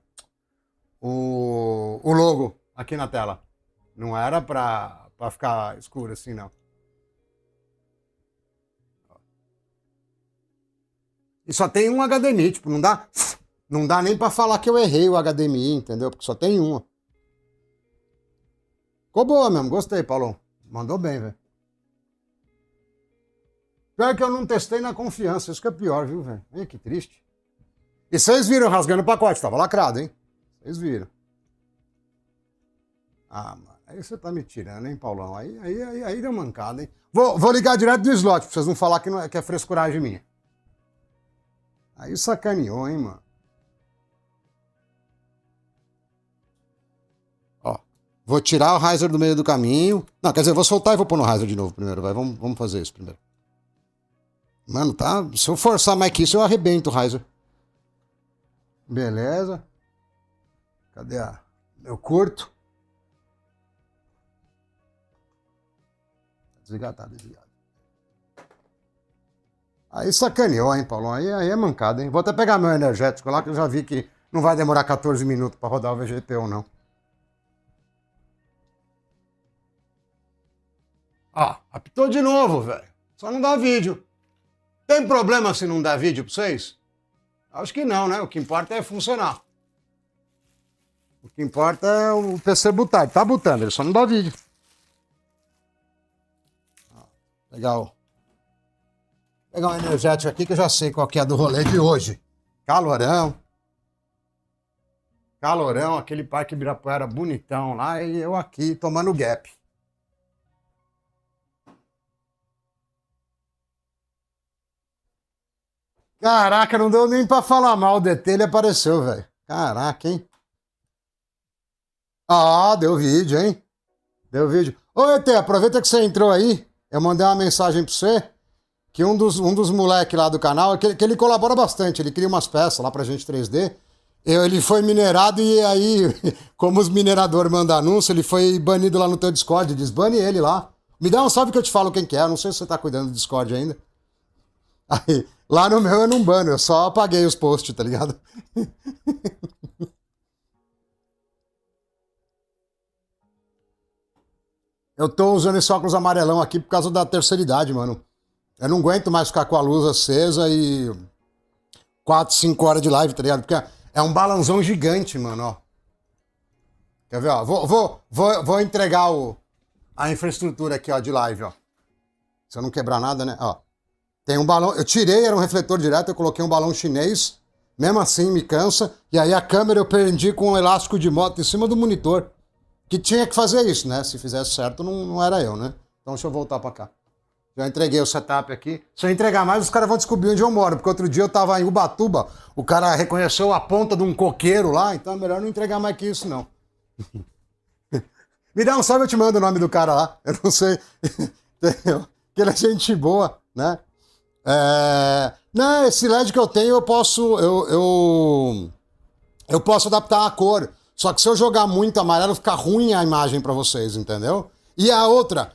logo aqui na tela. Não era pra ficar escuro assim, não. E só tem um HDMI, tipo, não dá nem pra falar que eu errei o HDMI, entendeu? Porque só tem uma. Ficou boa mesmo, gostei, Paulão. Mandou bem, velho. Pior que eu não testei na confiança, isso que é pior, viu, velho? Ai, que triste. E vocês viram rasgando o pacote, tava lacrado, hein? Vocês viram. Mano, aí você tá me tirando, hein, Paulão? Aí deu mancada, hein? Vou ligar direto do slot, pra vocês não falar que é frescuragem minha. Aí sacaneou, hein, mano? Ó, vou tirar o riser do meio do caminho. Não, quer dizer, vou soltar e vou pôr no riser de novo primeiro, vai. Vamos fazer isso primeiro. Mano, tá? Se eu forçar mais que isso, eu arrebento o riser. Beleza. Cadê eu curto? Desligado, tá desligado. Aí sacaneou, hein, Paulão? Aí é mancada, hein? Vou até pegar meu energético lá, que eu já vi que não vai demorar 14 minutos pra rodar o VGPU, não. Ó, apitou de novo, velho. Só não dá vídeo. Tem problema se não dá vídeo pra vocês? Acho que não, né? O que importa é funcionar. O que importa é o PC botar. Ele tá botando, ele só não dá vídeo. Legal. Pegar um energético aqui que eu já sei qual que é do rolê de hoje. Calorão. Calorão, aquele Parque Ibirapuera bonitão lá e eu aqui tomando gap. Caraca, não deu nem pra falar mal. O DT ele apareceu, velho. Caraca, hein? Ah, deu vídeo, hein? Deu vídeo. Ô, ET, aproveita que você entrou aí. Eu mandei uma mensagem pra você. Que um dos moleques lá do canal, que ele colabora bastante, ele cria umas peças lá pra gente 3D. Ele foi minerado e aí, como os mineradores mandam anúncio, ele foi banido lá no teu Discord. Desbane ele lá. Me dá um salve que eu te falo quem que é. Eu não sei se você tá cuidando do Discord ainda. Aí, lá no meu eu não bano, eu só apaguei os posts, tá ligado? Eu tô usando esse óculos amarelão aqui por causa da terceira idade, mano. Eu não aguento mais ficar com a luz acesa e 4, 5 horas de live, tá ligado? Porque é um balanzão gigante, mano, ó. Quer ver, ó? Vou entregar a infraestrutura aqui, ó, de live, ó. Se eu não quebrar nada, né? Ó. Tem um balão, eu tirei, era um refletor direto, eu coloquei um balão chinês, mesmo assim me cansa, e aí a câmera eu prendi com um elástico de moto em cima do monitor, que tinha que fazer isso, né? Se fizesse certo, não era eu, né? Então deixa eu voltar pra cá. Já entreguei o setup aqui. Se eu entregar mais, os caras vão descobrir onde eu moro, porque outro dia eu tava em Ubatuba, o cara reconheceu a ponta de um coqueiro lá, então é melhor não entregar mais que isso, não. Me dá um salve, eu te mando o nome do cara lá, eu não sei, entendeu? Que ele é gente boa, né? Não, esse LED que eu tenho, eu posso adaptar a cor. Só que se eu jogar muito amarelo, fica ruim a imagem pra vocês, entendeu? E a outra,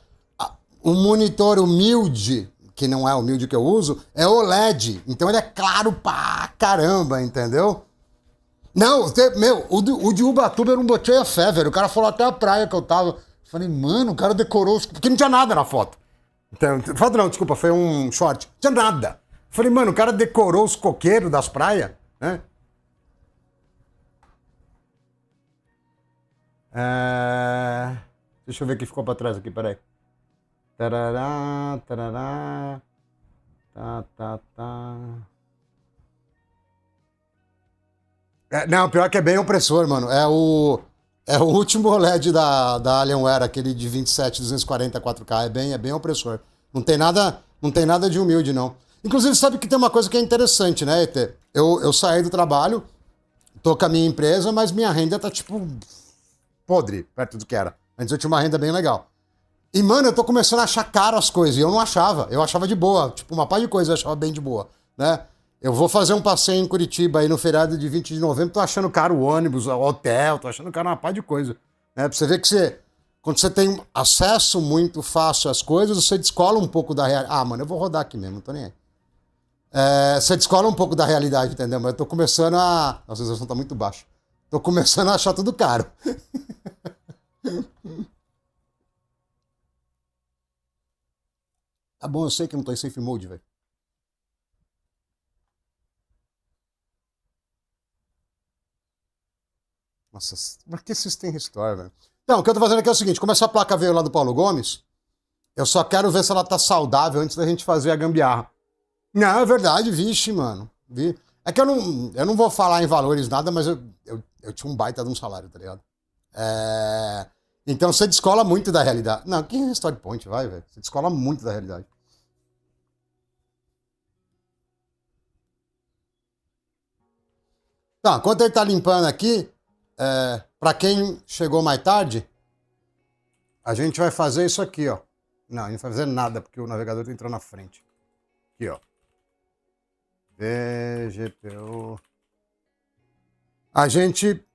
o monitor humilde, que não é humilde que eu uso, é OLED. Então ele é claro pra caramba, entendeu? Não, meu, o de Ubatuba eu não botei a fé, velho. O cara falou até a praia que eu tava. Falei, mano, o cara decorou, porque não tinha nada na foto. Então, foto não, desculpa, foi um short. Não tinha nada. Falei, mano, o cara decorou os coqueiros das praias, né? Deixa eu ver o que ficou pra trás aqui, peraí. Tarará, tarará. Tá. Não, pior que é bem opressor, mano. É o último OLED da Alienware, aquele de 27, 240, 4K. É bem opressor. Não tem nada de humilde, não. Inclusive, sabe que tem uma coisa que é interessante, né, ET? Eu saí do trabalho, tô com a minha empresa, mas minha renda tá, tipo, podre, perto do que era. Antes eu tinha uma renda bem legal. E, mano, eu tô começando a achar caro as coisas. E eu não achava. Eu achava de boa. Tipo, uma pá de coisa eu achava bem de boa, né? Eu vou fazer um passeio em Curitiba aí no feriado de 20 de novembro, tô achando caro o ônibus, o hotel, tô achando caro uma pá de coisa. Né? Pra você ver que quando você tem acesso muito fácil às coisas, você descola um pouco da realidade. Ah, mano, eu vou rodar aqui mesmo, não tô nem aí. Você descola um pouco da realidade, entendeu? Mas eu tô começando a... Nossa, a sensação tá muito baixa. Tô começando a achar tudo caro. Tá bom, eu sei que não tô em safe mode, velho. Nossa, por que System Restore, velho? Então, o que eu tô fazendo aqui é o seguinte: como essa placa veio lá do Paulo Gomes, eu só quero ver se ela tá saudável antes da gente fazer a gambiarra. Não, é verdade, vixe, mano. É que eu não vou falar em valores nada, mas eu tinha um baita de um salário, tá ligado? Então você descola muito da realidade. Não, que Restore Point, vai, velho. Você descola muito da realidade. Tá, enquanto ele tá limpando aqui, pra quem chegou mais tarde, a gente vai fazer isso aqui, ó. Não, a gente não vai fazer nada, porque o navegador entrou na frente. Aqui, ó. VGPU.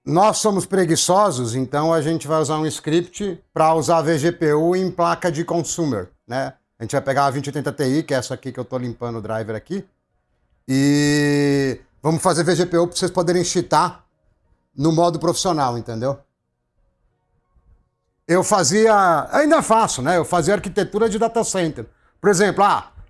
Nós somos preguiçosos, então a gente vai usar um script para usar VGPU em placa de consumer, né? A gente vai pegar a 2080 Ti, que é essa aqui que eu tô limpando o driver aqui, e vamos fazer VGPU para vocês poderem cheatar no modo profissional, entendeu? Eu fazia, ainda faço, né? Eu fazia arquitetura de data center. Por exemplo,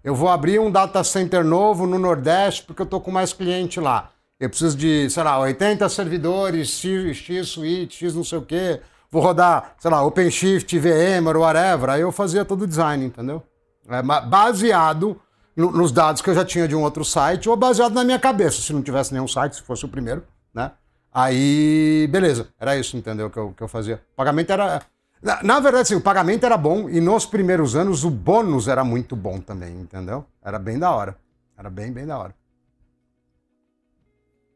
eu vou abrir um data center novo no Nordeste porque eu tô com mais cliente lá. Eu preciso de, sei lá, 80 servidores, X suite, X não sei o quê. Vou rodar, sei lá, OpenShift, VMware, whatever. Aí eu fazia todo o design, entendeu? Baseado nos dados que eu já tinha de um outro site ou baseado na minha cabeça, se não tivesse nenhum site, se fosse o primeiro, né? Aí, beleza, era isso, entendeu? Que eu fazia. O pagamento era. Na verdade, sim, o pagamento era bom e nos primeiros anos o bônus era muito bom também, entendeu? Era bem da hora. Era bem da hora.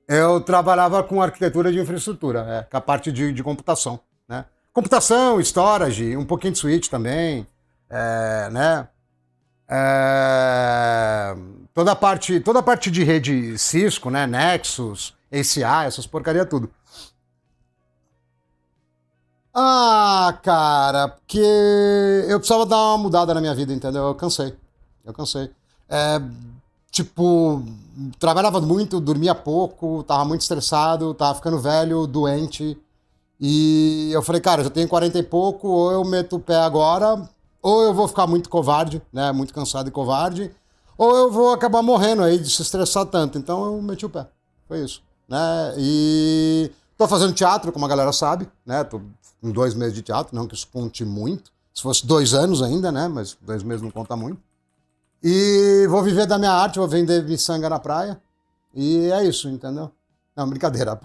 Eu trabalhava com arquitetura de infraestrutura, com a parte de computação, né? Computação, storage, um pouquinho de switch também, né? Toda a parte de rede Cisco, né? Nexus, ACI, essas porcaria tudo. Cara, porque eu precisava dar uma mudada na minha vida, entendeu? Eu cansei. Eu cansei. Tipo, trabalhava muito, dormia pouco, tava muito estressado, tava ficando velho, doente. E eu falei, cara, já tenho 40 e pouco, ou eu meto o pé agora, ou eu vou ficar muito covarde, né? Muito cansado e covarde, ou eu vou acabar morrendo aí de se estressar tanto. Então eu meti o pé. Foi isso, né? E tô fazendo teatro, como a galera sabe, né? Tô com 2 meses de teatro, não que isso conte muito. Se fosse 2 anos ainda, né? Mas 2 meses não conta muito. E vou viver da minha arte, vou vender miçanga na praia. E é isso, entendeu? Não, brincadeira.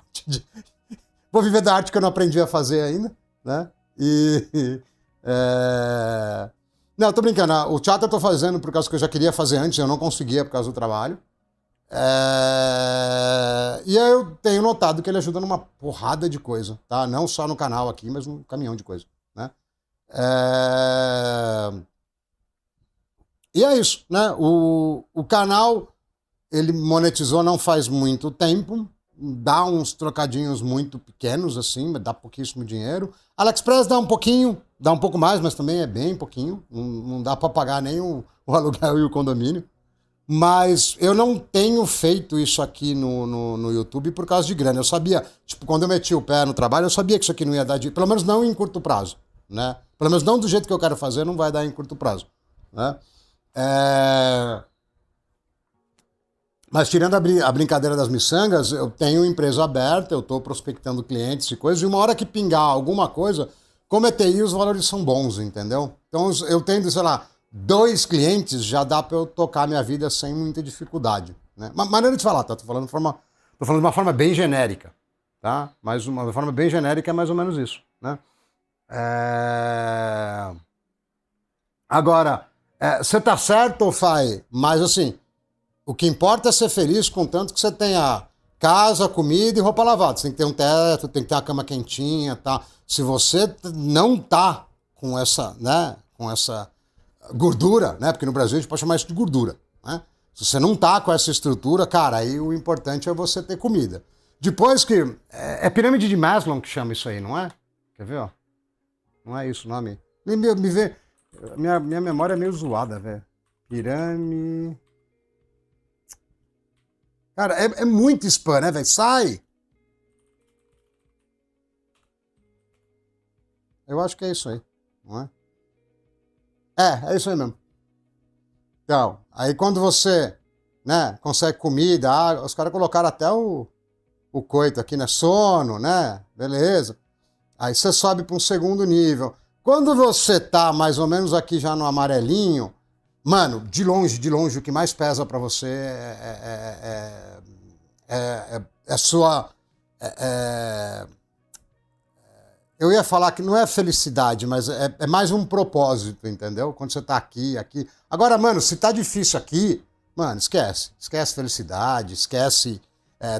Vou viver da arte que eu não aprendi a fazer ainda, né? Não, tô brincando. O teatro eu tô fazendo por causa que eu já queria fazer antes, eu não conseguia por causa do trabalho. E aí eu tenho notado que ele ajuda numa porrada de coisa, tá? Não só no canal aqui, mas num caminhão de coisa, né? E é isso, né? O canal, ele monetizou não faz muito tempo, dá uns trocadinhos muito pequenos, assim, dá pouquíssimo dinheiro. AliExpress dá um pouquinho, dá um pouco mais, mas também é bem pouquinho. Não dá para pagar nem o aluguel e o condomínio. Mas eu não tenho feito isso aqui no YouTube por causa de grana. Eu sabia, tipo, quando eu meti o pé no trabalho, eu sabia que isso aqui não ia dar de... Pelo menos não em curto prazo, né? Pelo menos não do jeito que eu quero fazer, não vai dar em curto prazo, né? Mas tirando a brincadeira das miçangas, eu tenho empresa aberta, eu estou prospectando clientes e coisas, e uma hora que pingar alguma coisa, como é TI, os valores são bons, entendeu? Então eu tendo, sei lá, 2 clientes, já dá para eu tocar minha vida sem muita dificuldade, né? Maneira de falar, tá? Tô falando de uma forma bem genérica, tá? Mas uma forma bem genérica é mais ou menos isso, né? Agora, você tá certo, Fai, mas assim, o que importa é ser feliz contanto que você tenha casa, comida e roupa lavada. Você tem que ter um teto, tem que ter uma cama quentinha, tá? Se você não tá com essa, né, com essa gordura, né? Porque no Brasil a gente pode chamar isso de gordura, né? Se você não tá com essa estrutura, cara, aí o importante é você ter comida. Depois que... É pirâmide de Maslow que chama isso aí, não é? Quer ver, ó? Não é isso o nome? Me vê... Minha memória é meio zoada, velho. Pirâmide... Cara, é muito spam, né, velho? Sai! Eu acho que é isso aí, não é? É isso aí mesmo. Então, aí quando você, né, consegue comida, água, os caras colocaram até o coito aqui, né? Sono, né? Beleza. Aí você sobe para um segundo nível. Quando você tá mais ou menos aqui já no amarelinho, mano, de longe, o que mais pesa para você é sua... eu ia falar que não é felicidade, mas é mais um propósito, entendeu? Quando você tá aqui. Agora, mano, se tá difícil aqui, mano, esquece. Esquece felicidade, esquece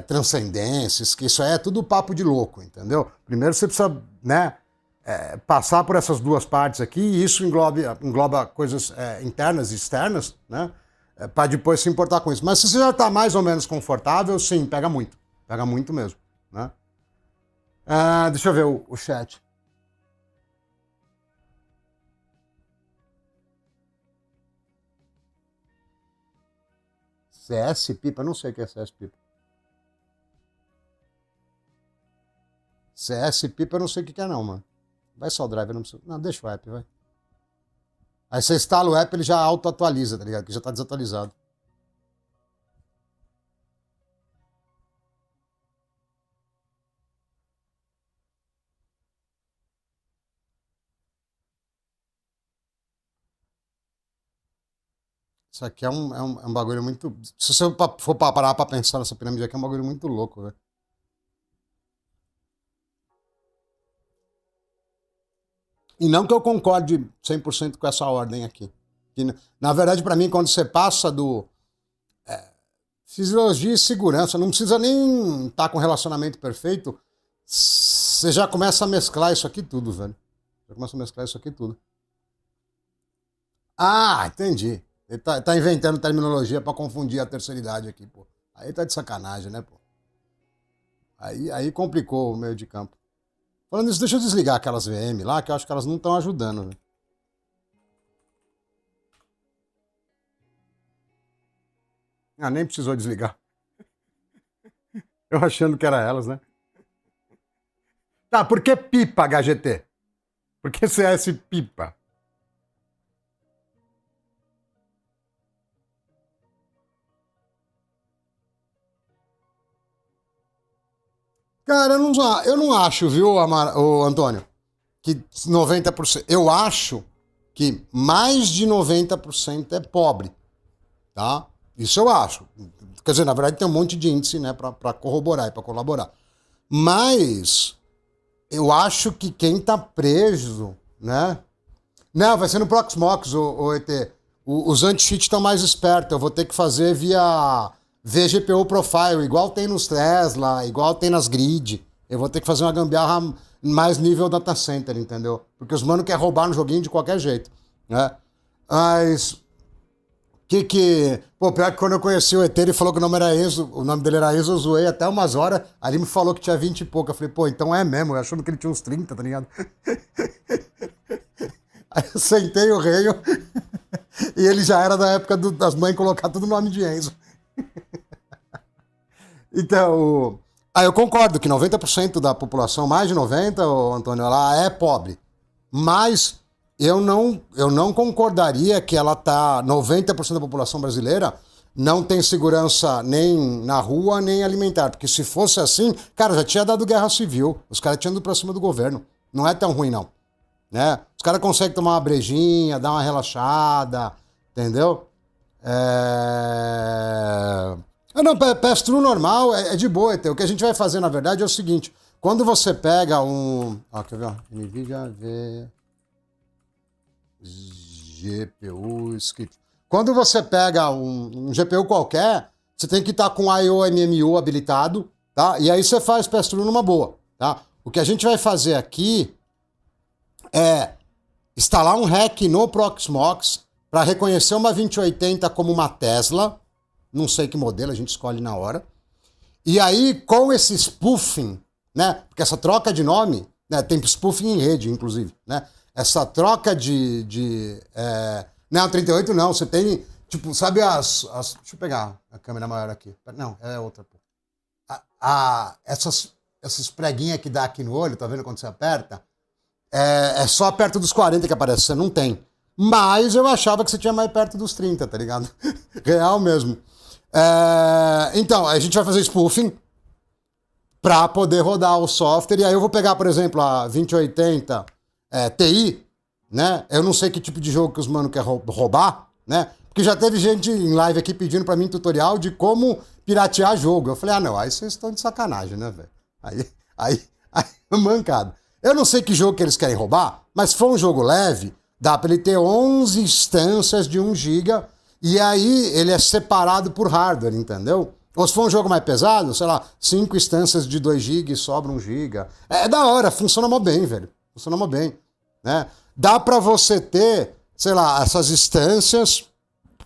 transcendência, isso aí é tudo papo de louco, entendeu? Primeiro você precisa, né, passar por essas 2 partes aqui, e isso engloba coisas internas e externas, né? Para depois se importar com isso. Mas se você já tá mais ou menos confortável, sim, pega muito mesmo, né? Deixa eu ver o chat. CS Pipa? Eu não sei o que é CS Pipa. CS Pipa eu não sei o que é não, mano. Vai só o drive, eu não preciso. Não, deixa o app, vai. Aí você instala o app, ele já auto-atualiza, tá ligado? Que já tá desatualizado. Isso aqui é um bagulho muito. Se você for parar pra pensar nessa pirâmide aqui, é um bagulho muito louco, velho. E não que eu concorde 100% com essa ordem aqui. Que, na verdade, pra mim, quando você passa do fisiologia e segurança, não precisa nem estar com relacionamento perfeito, você já começa a mesclar isso aqui tudo, velho. Já começa a mesclar isso aqui tudo. Ah, entendi. Ele tá inventando terminologia pra confundir a terceira idade aqui, pô. Aí tá de sacanagem, né, pô? Aí complicou o meio de campo. Falando isso, deixa eu desligar aquelas VM lá, que eu acho que elas não estão ajudando, velho. Ah, nem precisou desligar. Eu achando que era elas, né? Tá, por que pipa, HGT? Por que CS pipa? Cara, eu não acho, viu, Antônio, que 90%. Eu acho que mais de 90% é pobre, tá? Isso eu acho. Quer dizer, na verdade tem um monte de índice, né, pra corroborar e pra colaborar. Mas eu acho que quem tá preso, né? Não, vai ser no Proxmox, o ET. Os anti-cheat estão mais espertos. Eu vou ter que fazer via vGPU Profile, igual tem nos Tesla, igual tem nas grid. Eu vou ter que fazer uma gambiarra mais nível data center, entendeu? Porque os mano querem roubar no joguinho de qualquer jeito, né? Mas Pô, pior que quando eu conheci o ET, ele falou que o nome era Enzo, o nome dele era Enzo, eu zoei até umas horas, aí ele me falou que tinha 20 e pouco. Eu falei, pô, então é mesmo, eu achando que ele tinha uns 30, tá ligado? Aí eu sentei o reio e ele já era da época das mães colocar tudo nome de Enzo. Então, eu concordo que 90% da população, mais de 90%, ô, Antônio, ela é pobre. Mas eu não concordaria que ela tá. 90% da população brasileira não tem segurança nem na rua, nem alimentar. Porque se fosse assim, cara, já tinha dado guerra civil. Os caras tinham ido pra cima do governo. Não é tão ruim, não. Né? Os caras conseguem tomar uma brejinha, dar uma relaxada, entendeu? Não, pass-through normal é de boa. O que a gente vai fazer, na verdade, é o seguinte. Quando você pega um... Ó, quer ver? NVIDIA GPU escrito. Quando você pega um GPU qualquer, você tem que estar com IOMMU habilitado, tá? E aí você faz pass-through numa boa, tá? O que a gente vai fazer aqui é instalar um hack no Proxmox para reconhecer uma 2080 como uma Tesla. Não sei que modelo, a gente escolhe na hora. E aí, com esse spoofing, né? Porque essa troca de nome, né? Tem spoofing em rede, inclusive, né? Essa troca Não, 38 não, você tem, tipo, sabe as... Deixa eu pegar a câmera maior aqui. Não, é outra, pô. Essas preguinhas que dá aqui no olho, tá vendo quando você aperta? É só perto dos 40 que aparece, você não tem. Mas eu achava que você tinha mais perto dos 30, tá ligado? Real mesmo. Então, a gente vai fazer spoofing para poder rodar o software. E aí eu vou pegar, por exemplo, a 2080 Ti, né? Eu não sei que tipo de jogo que os mano querem roubar, né? Porque já teve gente em live aqui pedindo para mim tutorial de como piratear jogo. Eu falei, não, aí vocês estão de sacanagem, né, velho? Aí, mancado. Eu não sei que jogo que eles querem roubar, mas se for um jogo leve, dá para ele ter 11 instâncias de 1 GB e aí ele é separado por hardware, entendeu? Ou se for um jogo mais pesado, sei lá, 5 instâncias de 2 GB e sobra 1 GB. É da hora, funciona mó bem, velho. Funciona mó bem, né? Dá para você ter, sei lá, essas instâncias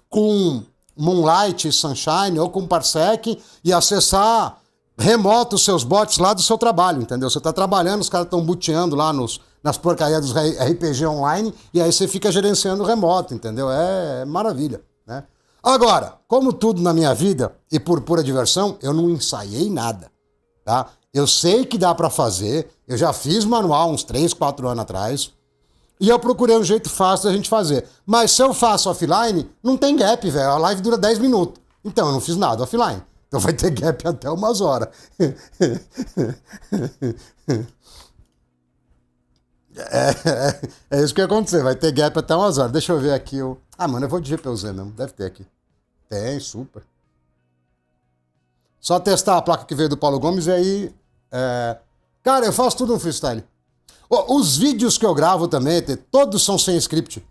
com Moonlight e Sunshine ou com Parsec e acessar remoto os seus bots lá do seu trabalho, entendeu? Você tá trabalhando, os caras estão booteando lá nas porcarias dos RPG online e aí você fica gerenciando remoto, entendeu? É maravilha, né? Agora, como tudo na minha vida, e por pura diversão, eu não ensaiei nada, tá? Eu sei que dá pra fazer, eu já fiz manual uns 3, 4 anos atrás, e eu procurei um jeito fácil da gente fazer. Mas se eu faço offline, não tem gap, velho. A live dura 10 minutos. Então eu não fiz nada offline. Então vai ter gap até umas horas. É isso que vai acontecer, vai ter gap até umas horas. Deixa eu ver aqui o. Ah, mano, eu vou de GPU-Z mesmo, deve ter aqui. Tem, super. Só testar a placa que veio do Paulo Gomes e aí. Cara, eu faço tudo no freestyle. Os vídeos que eu gravo também, todos são sem script.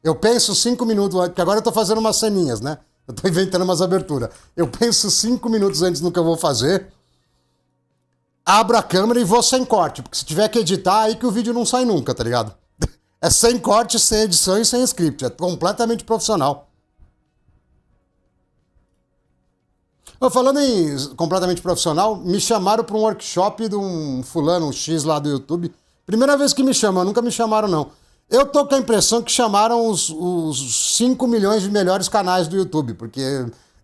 Eu penso 5 minutos antes, porque agora eu tô fazendo umas ceninhas, né? Eu tô inventando umas aberturas. Eu penso 5 minutos antes no que eu vou fazer, abro a câmera e vou sem corte, porque se tiver que editar, aí que o vídeo não sai nunca, tá ligado? É sem corte, sem edição e sem script. É completamente profissional. Falando em completamente profissional, me chamaram para um workshop de um fulano, um X lá do YouTube. Primeira vez que me chamam, nunca me chamaram, não. Eu tô com a impressão que chamaram os 5 milhões de melhores canais do YouTube, porque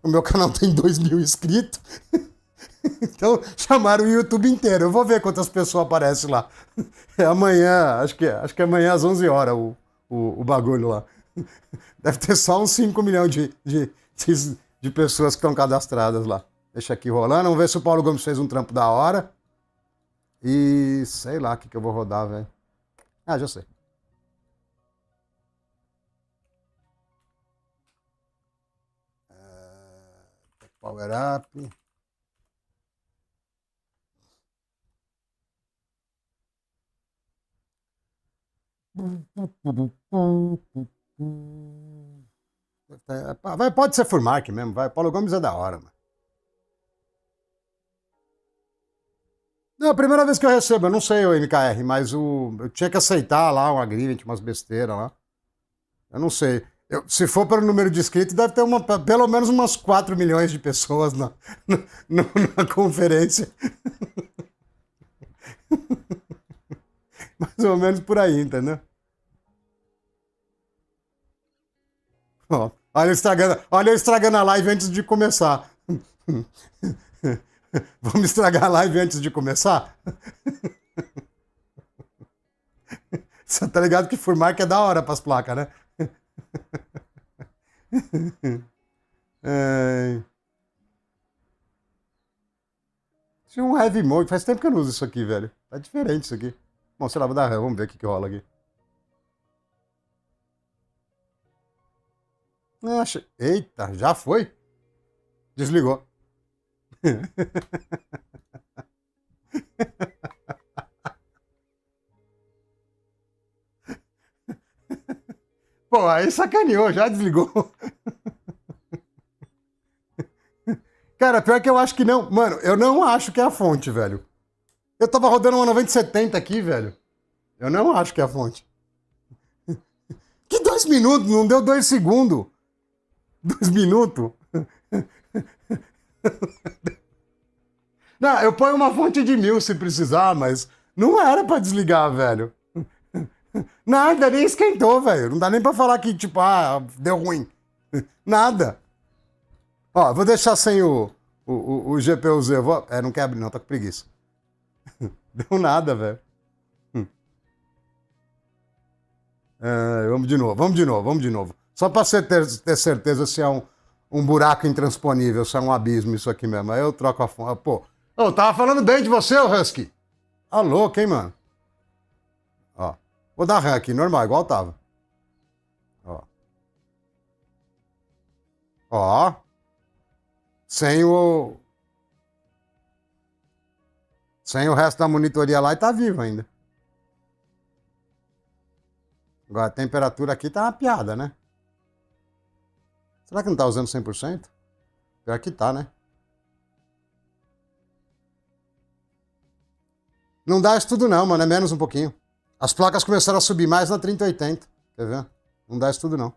o meu canal tem 2 mil inscritos. Então chamaram o YouTube inteiro. Eu vou ver quantas pessoas aparecem lá. É amanhã, acho que é amanhã às 11 horas o bagulho lá. Deve ter só uns 5 milhões de pessoas que estão cadastradas lá. Deixa aqui rolando. Vamos ver se o Paulo Gomes fez um trampo da hora. E sei lá o que eu vou rodar, velho. Ah, já sei. Power Up. Pode ser Furmark mesmo, vai. Paulo Gomes é da hora, mano. Não, a primeira vez que eu recebo, eu não sei o MKR, mas eu tinha que aceitar lá um agreement, umas besteiras lá. Eu não sei. Se for pelo número de inscritos, deve ter pelo menos umas 4 milhões de pessoas na conferência. Mais ou menos por aí, entendeu? Ó, olha eu estragando a live antes de começar. Vamos estragar a live antes de começar? Você tá ligado que Furmark é da hora pras placas, né? Tinha um Heavy Mode. Faz tempo que eu não uso isso aqui, velho. Tá diferente isso aqui. Bom, sei lá, vou dar ré. Vamos ver o que rola aqui. Eita, já foi? Desligou. Pô, aí sacaneou, já desligou. Cara, pior que eu acho que não. Mano, eu não acho que é a fonte, velho. Eu tava rodando uma 9070 aqui, velho. Eu não acho que é a fonte. Que 2 minutos? Não deu 2 segundos. 2 minutos? Não, eu ponho uma fonte de 1000 se precisar, mas não era pra desligar, velho. Nada, nem esquentou, velho. Não dá nem pra falar que, tipo, deu ruim. Nada. Ó, vou deixar sem o GPU-Z. Não quer abrir, não, tá com preguiça. Deu nada, velho. Vamos de novo. Só pra você ter certeza se é um buraco intransponível, se é um abismo isso aqui mesmo. Aí eu troco a fonte. Pô, eu tava falando bem de você, ô Husky. Ah, louco, hein, mano? Ó, vou dar ré aqui, normal, igual tava. Ó. Ó. Sem o resto da monitoria lá e tá vivo ainda. Agora a temperatura aqui tá uma piada, né? Será que não tá usando 100%? Pior que tá, né? Não dá isso tudo não, mano. É menos um pouquinho. As placas começaram a subir mais na 3080. Quer ver? Não dá isso tudo não.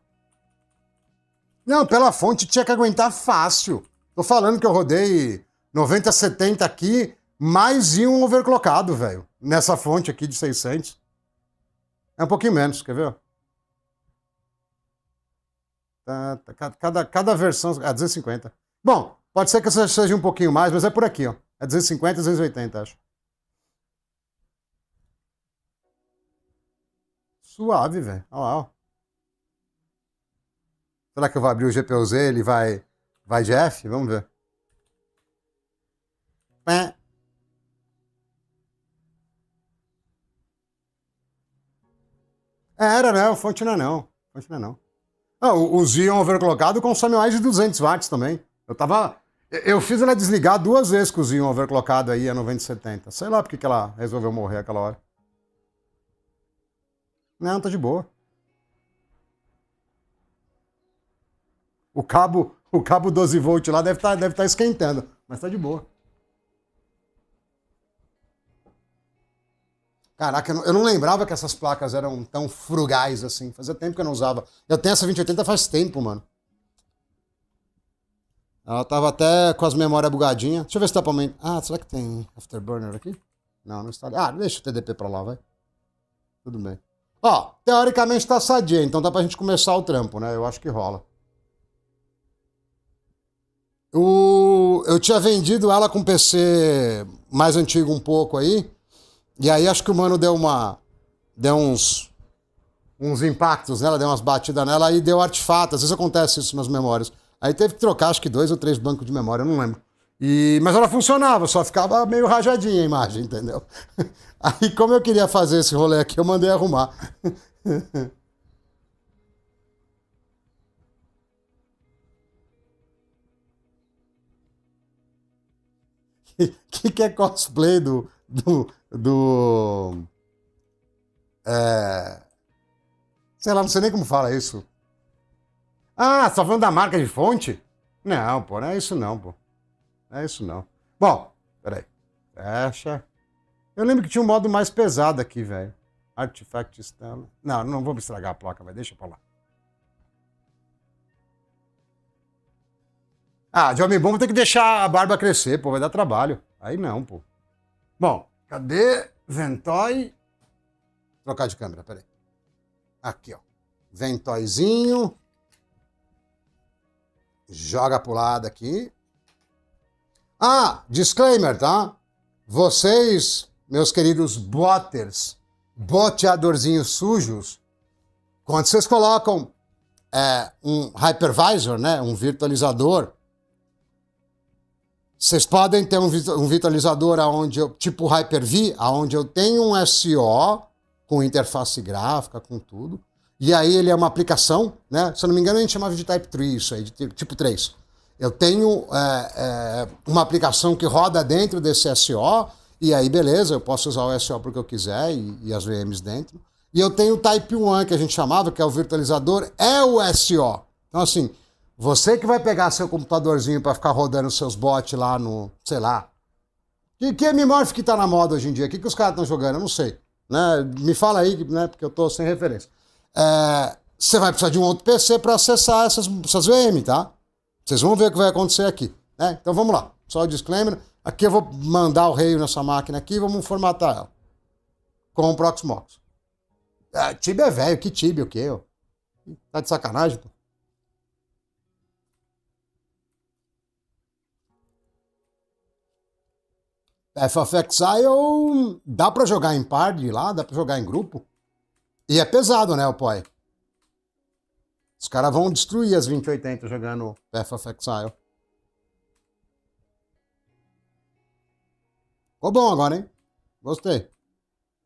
Não, pela fonte tinha que aguentar fácil. Tô falando que eu rodei 9070 aqui, mais um overclockado, velho. Nessa fonte aqui de 600. É um pouquinho menos, quer ver? Cada versão é 250. Bom, pode ser que seja um pouquinho mais, mas é por aqui, ó. É 250 e 280, acho. Suave, velho. Olha lá, ó. Será que eu vou abrir o GPU-Z e ele vai de F? Vamos ver. É. Era, não. Fonte não é não. Fonte não é não. Ah, o Xeon overclockado consome mais de 200 watts também. Eu fiz ela desligar 2 vezes com o Xeon overclockado aí a 9070. Sei lá porque que ela resolveu morrer aquela hora. Não, tá de boa. O cabo 12 volt lá deve tá esquentando, mas tá de boa. Caraca, eu não lembrava que essas placas eram tão frugais assim. Fazia tempo que eu não usava. Eu tenho essa 2080 faz tempo, mano. Ela tava até com as memórias bugadinhas. Deixa eu ver se dá pra aumentar. Ah, será que tem Afterburner aqui? Não, não está. Ah, deixa o TDP pra lá, vai. Tudo bem. Ó, teoricamente tá sadia, então dá pra gente começar o trampo, né? Eu acho que rola. Eu tinha vendido ela com PC mais antigo um pouco aí. E aí acho que o mano deu uns impactos nela, deu umas batidas nela e deu artefato. Às vezes acontece isso nas memórias. Aí teve que trocar, acho que 2 ou 3 bancos de memória, eu não lembro. Mas ela funcionava, só ficava meio rajadinha a imagem, entendeu? Aí, como eu queria fazer esse rolê aqui, eu mandei arrumar. Que é cosplay do é, sei lá, não sei nem como fala isso. Ah, você tá falando da marca de fonte? Não, pô, não é isso não, pô. Não é isso não. Bom, peraí. Fecha. Eu lembro que tinha um modo mais pesado aqui, velho. Artifact Stella. Não, não vou me estragar a placa, vai. Deixa pra lá. Ah, de homem bom vou ter que deixar a barba crescer, pô. Vai dar trabalho. Aí não, pô. Bom, cadê Ventoy? Trocar de câmera, peraí. Aqui, ó. Ventoyzinho. Joga pro lado aqui. Ah, disclaimer, tá? Vocês, meus queridos botters, boteadorzinhos sujos, quando vocês colocam um hypervisor, né, um virtualizador, vocês podem ter um virtualizador tipo Hyper-V, onde eu tenho um SO com interface gráfica, com tudo, e aí ele é uma aplicação, né? Se eu não me engano, a gente chamava de Type 3 isso aí, de tipo 3. Eu tenho uma aplicação que roda dentro desse SO, e aí beleza, eu posso usar o SO porque eu quiser, e as VMs dentro. E eu tenho o Type 1, que a gente chamava, que é o virtualizador, é o SO. Então assim, você que vai pegar seu computadorzinho para ficar rodando seus bots lá no, sei lá. Que MMorph que tá na moda hoje em dia? O que os caras estão jogando? Eu não sei. Né? Me fala aí, né? Porque eu tô sem referência. Você vai precisar de um outro PC para acessar essas VM, tá? Vocês vão ver o que vai acontecer aqui. Né? Então vamos lá. Só o disclaimer. Aqui eu vou mandar o reio nessa máquina aqui e vamos formatar ela. Com o Proxmox. Tibia é velho. Que Tibia o quê? Tá de sacanagem, pô? Path of Exile dá pra jogar em party lá, dá pra jogar em grupo. E é pesado, né, o Poi? Os caras vão destruir as 2080 jogando Path of Exile. Ficou bom agora, hein? Gostei.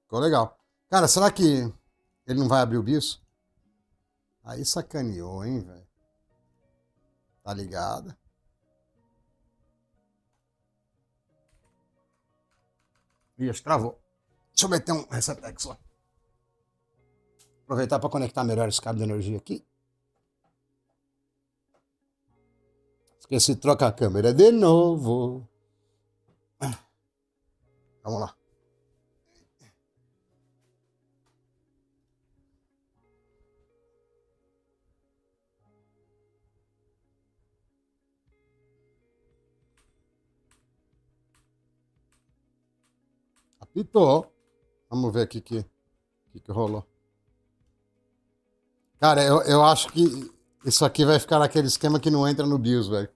Ficou legal. Cara, será que ele não vai abrir o BIOS? Aí sacaneou, hein, velho? Tá ligado? Ih, acho que travou. Deixa eu meter um resetex só. Aproveitar para conectar melhor esse cabo de energia aqui. Esqueci de trocar a câmera de novo. Vamos lá. Apitou. Vamos ver aqui que rolou. Cara, eu acho que Isso aqui vai ficar naquele esquema que não entra no BIOS, velho.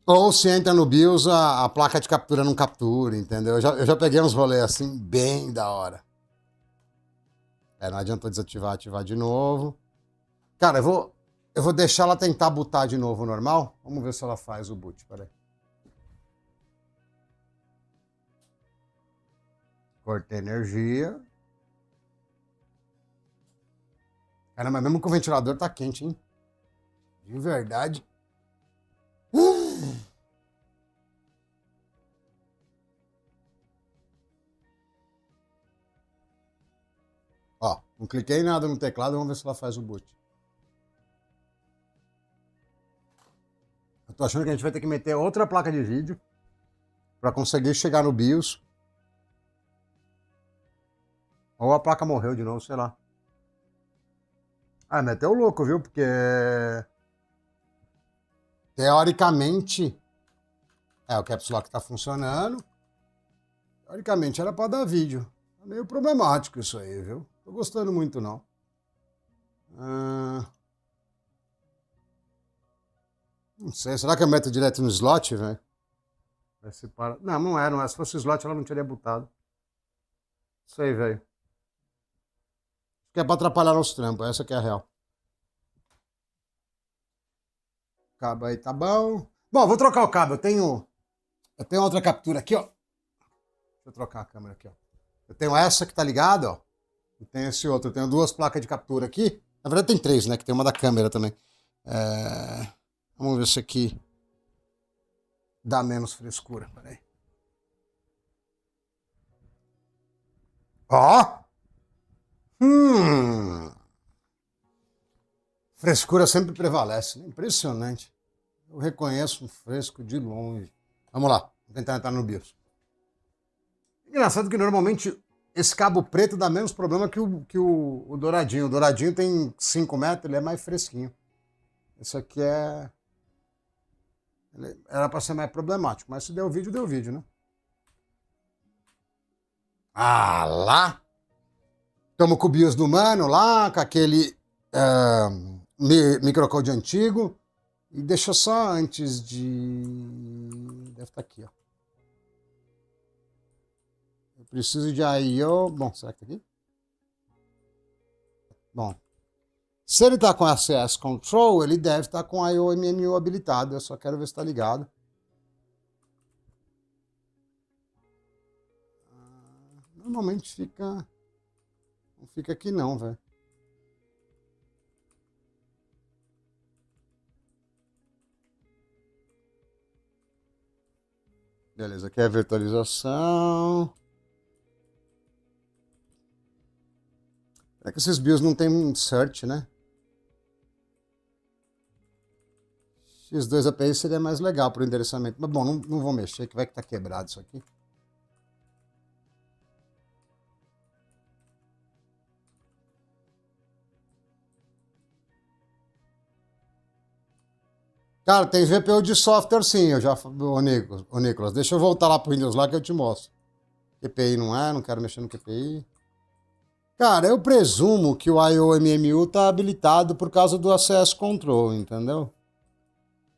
Ou se entra no BIOS, a placa de captura não captura, entendeu? Eu já peguei uns rolês assim, bem da hora. Não adianta desativar, ativar de novo. Cara, eu vou deixar ela tentar bootar de novo normal. Vamos ver se ela faz o boot, peraí. Cortei energia. Caramba, mesmo que o ventilador tá quente, hein? De verdade. Ó, não cliquei em nada no teclado, vamos ver se ela faz o boot. Eu tô achando que a gente vai ter que meter outra placa de vídeo para conseguir chegar no BIOS. Ou a placa morreu de novo, sei lá. Ah, meteu o louco, viu? Porque teoricamente o caps lock tá funcionando. Teoricamente era para dar vídeo. É meio problemático isso aí, viu? Tô gostando muito não. Não sei, será que eu meto direto no slot, velho? Vai se para... Não é. Se fosse o slot, ela não teria botado. Isso aí, velho. Acho que é pra atrapalhar nosso trampo, essa que é a real. O cabo aí tá bom. Bom, vou trocar o cabo. Eu tenho outra captura aqui, ó. Deixa eu trocar a câmera aqui, ó. Eu tenho essa que tá ligada, ó. E tem esse outro. Eu tenho duas placas de captura aqui. Na verdade tem três, né? Que tem uma da câmera também. Vamos ver se aqui dá menos frescura. Peraí. Ó! Frescura sempre prevalece. Né? Impressionante. Eu reconheço um fresco de longe. Vamos lá. Vou tentar entrar no BIOS. Engraçado que normalmente esse cabo preto dá menos problema que o douradinho. O douradinho tem 5 metros, ele é mais fresquinho. Esse aqui era para ser mais problemático, mas se deu vídeo, né? Ah, lá! Estamos com o BIOS do mano lá, com aquele microcode antigo. E deixa eu só antes de... Deve estar aqui, ó. Eu preciso de I/O... Bom, será que tá aqui? Bom, se ele está com Access Control, ele deve estar com I/O MMU habilitado. Eu só quero ver se está ligado. Normalmente fica... Não fica aqui não, velho. Beleza, aqui é a virtualização. É que esses BIOS não tem search, né? X2 API seria mais legal para o endereçamento. Mas bom, não vou mexer, que vai que tá quebrado isso aqui. Cara, tem GPU de software sim, eu já... Ô Nicolas, deixa eu voltar lá pro Windows lá que eu te mostro. QPI não quero mexer no QPI. Cara, eu presumo que o I/O MMU tá habilitado por causa do Access Control, entendeu?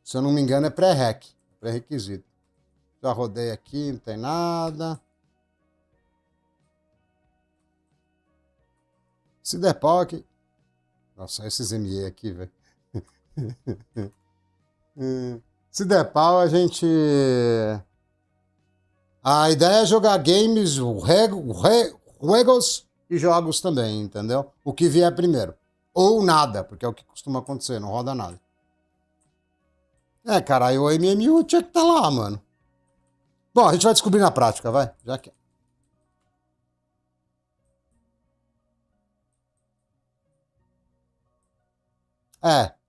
Se eu não me engano é pré-req, pré-requisito. Já rodei aqui, não tem nada. Se der pau aqui... Nossa, esses ME aqui, velho. Se der pau, a gente... A ideia é jogar games, juegos e jogos também, entendeu? O que vier primeiro. Ou nada, porque é o que costuma acontecer, não roda nada. Cara, aí o MMU tinha que estar lá, mano. Bom, a gente vai descobrir na prática, vai. Já que...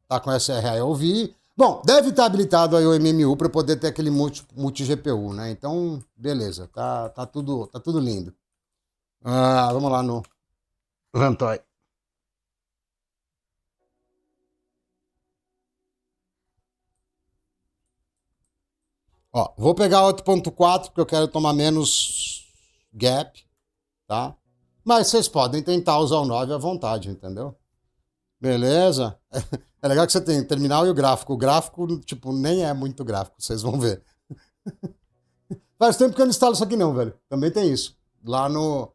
Tá com SRA, eu ouvi. Bom, deve estar habilitado aí o MMU para poder ter aquele multi-GPU, né? Então, beleza, tá tudo lindo. Vamos lá no Rantoy. Ó, vou pegar 8.4 porque eu quero tomar menos gap, tá? Mas vocês podem tentar usar o 9 à vontade, entendeu? Beleza? É legal que você tem o terminal e o gráfico. O gráfico, tipo, nem é muito gráfico, vocês vão ver. Faz tempo que eu não instalo isso aqui não, velho. Também tem isso. Lá no...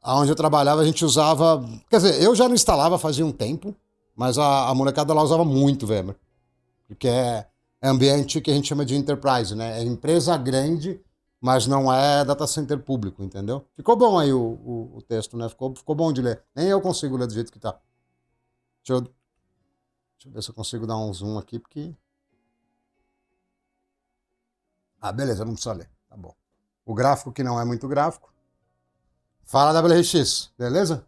Onde eu trabalhava, a gente usava... Quer dizer, eu já não instalava fazia um tempo, mas a molecada lá usava muito, velho. Porque é ambiente que a gente chama de enterprise, né? É empresa grande, mas não é data center público, entendeu? Ficou bom aí o texto, né? Ficou bom de ler. Nem eu consigo ler do jeito que tá. Deixa eu ver se eu consigo dar um zoom aqui, porque... Ah, beleza, não precisa ler. Tá bom. O gráfico que não é muito gráfico. Fala WRX, beleza?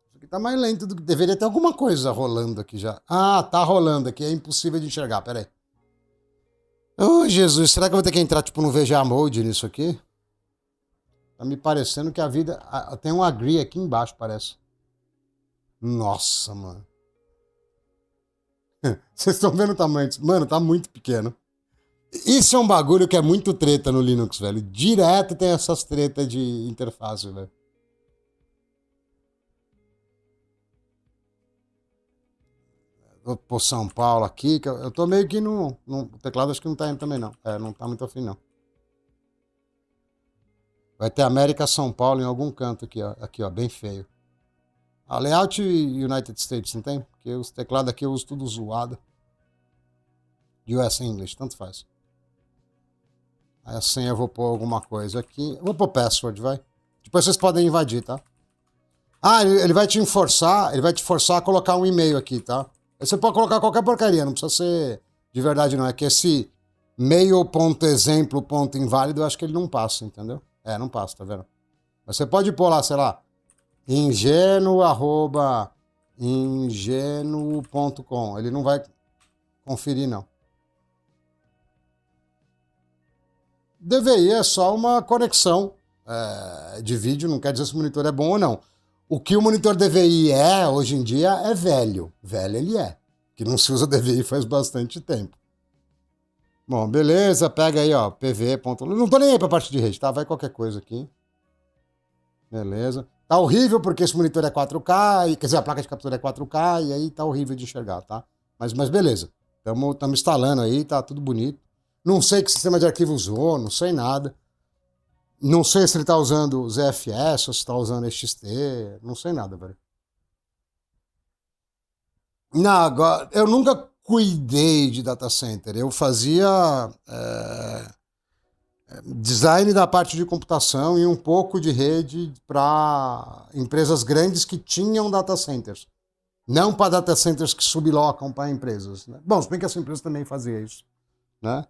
Isso aqui tá mais lento do que... Deveria ter alguma coisa rolando aqui já. Ah, tá rolando aqui. É impossível de enxergar, peraí. Oh, Jesus, será que eu vou ter que entrar tipo no VGA Mode nisso aqui? Tá me parecendo que a vida... Tem um agree aqui embaixo, parece. Nossa, mano. Vocês estão vendo o tamanho disso? Mano, tá muito pequeno. Isso é um bagulho que é muito treta no Linux, velho. Direto tem essas tretas de interface, velho. Vou pôr São Paulo aqui, que eu tô meio que no... O teclado acho que não tá indo também, não. É, não tá muito afim, não. Vai ter América São Paulo em algum canto aqui, ó. Aqui, ó, bem feio. A layout United States, não tem? Porque os teclados aqui eu uso tudo zoado. US English, tanto faz. Aí a senha eu vou pôr alguma coisa aqui. Eu vou pôr password, vai. Depois vocês podem invadir, tá? Ah, ele vai te forçar, ele vai te forçar a colocar um e-mail aqui, tá? Aí você pode colocar qualquer porcaria, não precisa ser de verdade não. É que esse mail.exemplo.inválido eu acho que ele não passa, entendeu? É, não passa, tá vendo? Mas você pode pôr lá, sei lá, ingênuo.com. Ele não vai conferir, não. DVI é só uma conexão de vídeo, não quer dizer se o monitor é bom ou não. O que o monitor DVI é, hoje em dia, é velho. Velho ele é. Que não se usa DVI faz bastante tempo. Bom, beleza, pega aí, ó, pv. Não tô nem aí pra parte de rede, tá? Vai qualquer coisa aqui. Beleza. Tá horrível porque esse monitor é 4K, quer dizer, a placa de captura é 4K, e aí tá horrível de enxergar, tá? Mas beleza. Estamos instalando aí, tá tudo bonito. Não sei que sistema de arquivo usou, não sei nada. Não sei se ele tá usando ZFS ou se tá usando XT, não sei nada, velho. Não, agora, eu nunca cuidei de data center. Eu fazia design da parte de computação e um pouco de rede para empresas grandes que tinham data centers. Não para data centers que sublocam para empresas. Né? Bom, se bem que essa empresa também fazia isso. Né?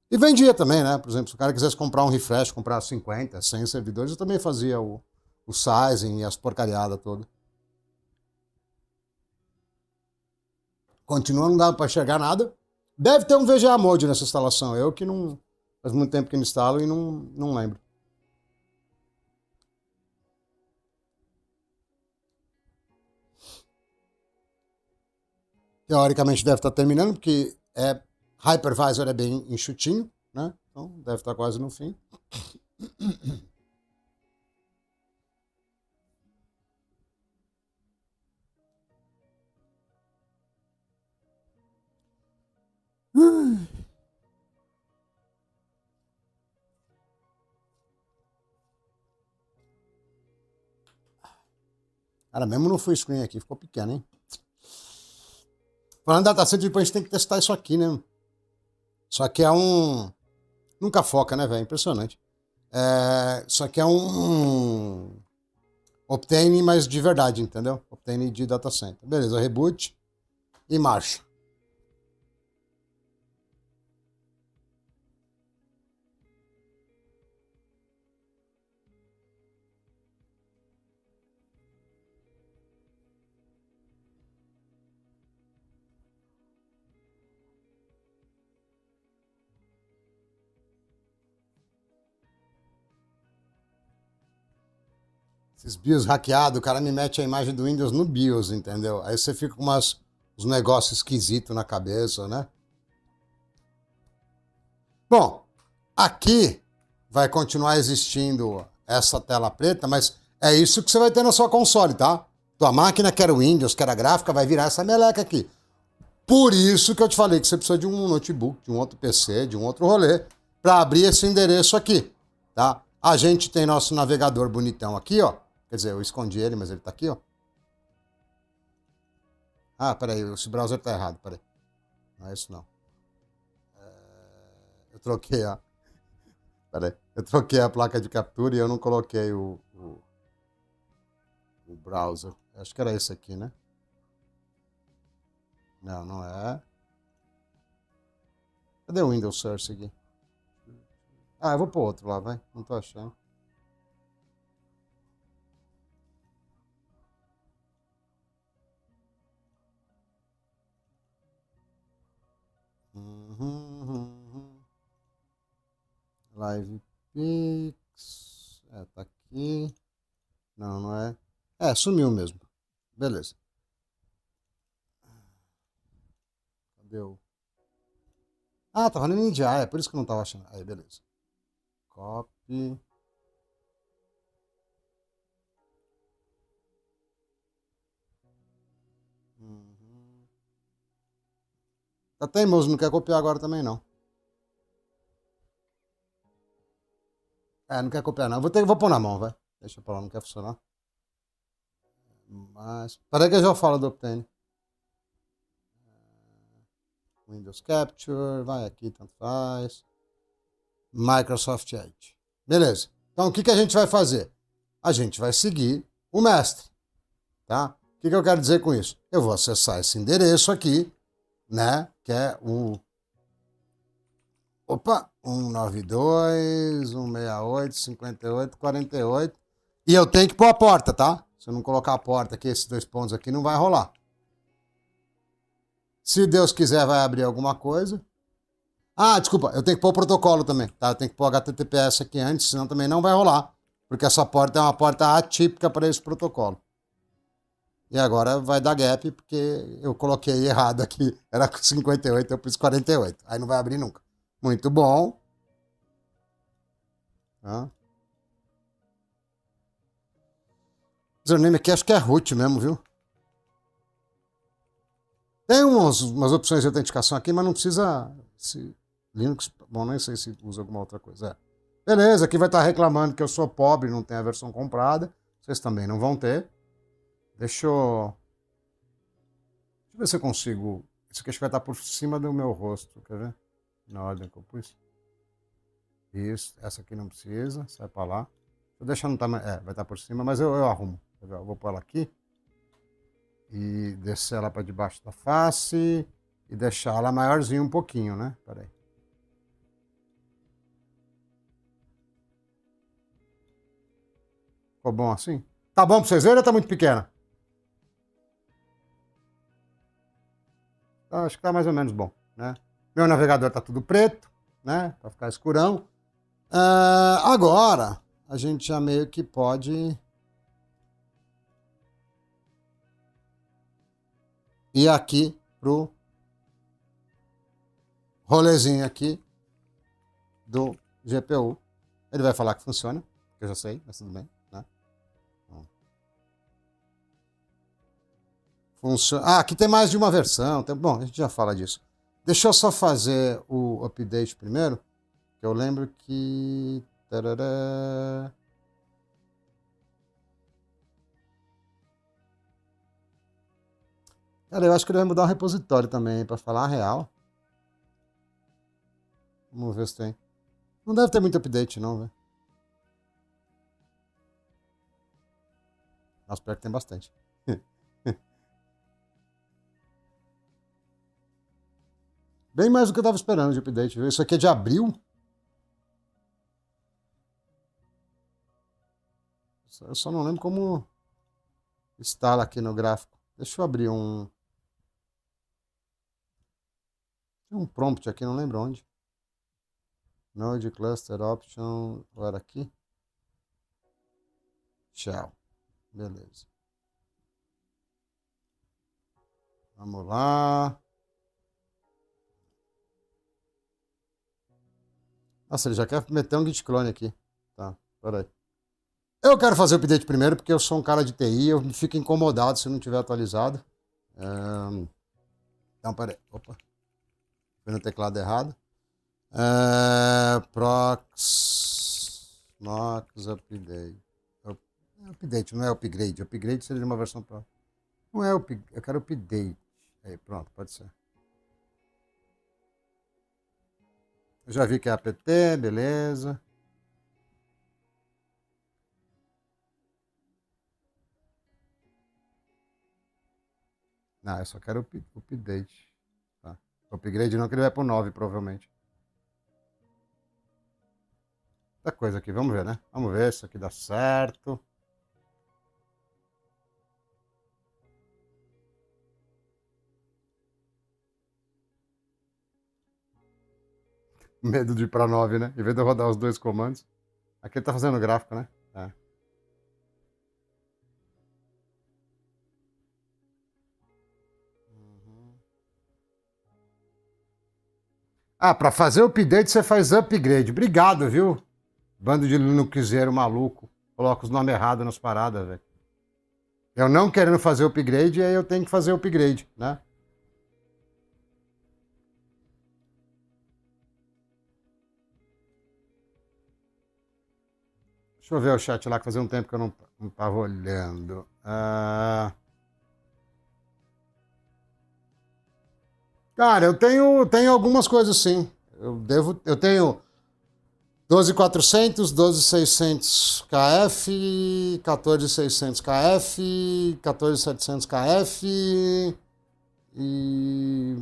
E vendia também, né? Por exemplo, se o cara quisesse comprar um refresh, comprar 50, 100 servidores, eu também fazia o sizing e as porcariadas todas. Continua, não dá para enxergar nada. Deve ter um VGA Mode nessa instalação. Eu que não... Faz muito tempo que não instalo e não lembro. Teoricamente deve estar terminando, porque hypervisor é bem enxutinho, né? Então deve estar quase no fim. Cara, mesmo no full screen aqui, ficou pequeno, hein? Falando em datacenter, depois a gente tem que testar isso aqui, né? Só que é um... Nunca foca, né, velho? Impressionante. Só que é um... Optane, mas de verdade, entendeu? Optane de datacenter. Beleza, reboot e marcha. Esses BIOS hackeados, o cara me mete a imagem do Windows no BIOS, entendeu? Aí você fica com uns negócios esquisitos na cabeça, né? Bom, aqui vai continuar existindo essa tela preta, mas é isso que você vai ter na sua console, tá? Tua máquina, que era o Windows, que era a gráfica, vai virar essa meleca aqui. Por isso que eu te falei que você precisa de um notebook, de um outro PC, de um outro rolê, para abrir esse endereço aqui, tá? A gente tem nosso navegador bonitão aqui, ó. Quer dizer, eu escondi ele, mas ele tá aqui, ó. Ah, peraí, esse browser tá errado, peraí. Não é isso, não. Eu troquei a... Peraí. Eu troquei a placa de captura e eu não coloquei o browser. Acho que era esse aqui, né? Não, não é. Cadê o Windows Source aqui? Ah, eu vou pro outro lá, vai. Não tô achando. Live Pix. É, tá aqui. Não, não é. É, sumiu mesmo. Beleza. Cadê o... Ah, tava no NDI, é por isso que eu não tava achando. Aí, beleza. Copy. Tá teimoso, não quer copiar agora também, não. É, não quer copiar, não. Vou pôr na mão, vai. Deixa eu pôr lá, não quer funcionar. Mas... Peraí que eu já falo do Optane. Windows Capture, vai aqui, tanto faz. Microsoft Edge. Beleza. Então, o que a gente vai fazer? A gente vai seguir o mestre, tá? O que eu quero dizer com isso? Eu vou acessar esse endereço aqui, né? Que é o... Opa! 192, 168, 58, 48. E eu tenho que pôr a porta, tá? Se eu não colocar a porta aqui, esses dois pontos aqui, não vai rolar. Se Deus quiser, vai abrir alguma coisa. Ah, desculpa, eu tenho que pôr o protocolo também, tá? Eu tenho que pôr HTTPS aqui antes, senão também não vai rolar. Porque essa porta é uma porta atípica para esse protocolo. E agora vai dar gap, porque eu coloquei errado aqui. Era 58, eu pus 48. Aí não vai abrir nunca. Muito bom. Tá? Username aqui acho que é root mesmo, viu? Tem umas opções de autenticação aqui, mas não precisa... Linux, bom, nem sei se usa alguma outra coisa. Beleza, aqui vai estar reclamando que eu sou pobre, não tenho a versão comprada. Vocês também não vão ter. Deixa eu ver se eu consigo... Isso aqui acho que vai estar por cima do meu rosto, quer ver? Na ordem que eu pus. Isso, essa aqui não precisa, sai pra lá. Vou deixar no tamanho... vai estar por cima, mas eu arrumo. Eu vou pôr ela aqui. E descer ela para debaixo da face. E deixar ela maiorzinha um pouquinho, né? Pera aí. Ficou bom assim? Tá bom pra vocês verem ou tá muito pequena? Acho que tá mais ou menos bom, né? Meu navegador tá tudo preto, né? Pra ficar escurão. Agora, a gente já meio que pode ir aqui pro rolezinho aqui do GPU. Ele vai falar que funciona, que eu já sei, mas tudo bem, né? Funciona. Ah, aqui tem mais de uma versão. Bom, a gente já fala disso. Deixa eu só fazer o update primeiro, que eu lembro que... Tarará. Cara, eu acho que ele vai mudar o repositório também, para falar a real. Vamos ver se tem. Não deve ter muito update, não, velho. Nossa, pior que tem bastante. Bem mais do que eu tava esperando de update, viu? Isso aqui é de abril? Eu só não lembro como instala aqui no gráfico. Deixa eu abrir um... Tem um prompt aqui, não lembro onde. Node Cluster Option. Agora aqui. Tchau. Beleza. Vamos lá. Nossa, ele já quer meter um git clone aqui. Tá, peraí. Eu quero fazer o update primeiro, porque eu sou um cara de TI, eu fico incomodado se não tiver atualizado. Então, peraí. Opa. Foi no teclado errado. Prox update. Update, não é upgrade. Upgrade seria uma versão para. Não é upgrade, eu quero update. Aí, pronto, pode ser. Eu já vi que é apt, beleza. Não, eu só quero update. Tá. Upgrade não, que ele vai pro 9, provavelmente. Outra coisa aqui, vamos ver, né? Vamos ver se isso aqui dá certo. Medo de ir pra 9, né? Em vez de eu rodar os dois comandos. Aqui ele tá fazendo gráfico, né? É. Ah, pra fazer o update você faz upgrade. Obrigado, viu? Bando de Linuxeiro maluco. Coloca os nomes errados nas paradas, velho. Eu não querendo fazer upgrade, aí eu tenho que fazer upgrade, né? Deixa eu ver o chat lá, que fazia um tempo que eu não tava olhando. Cara, eu tenho algumas coisas sim. Eu tenho 12400, 12600 KF, 14600 KF, 14700 KF e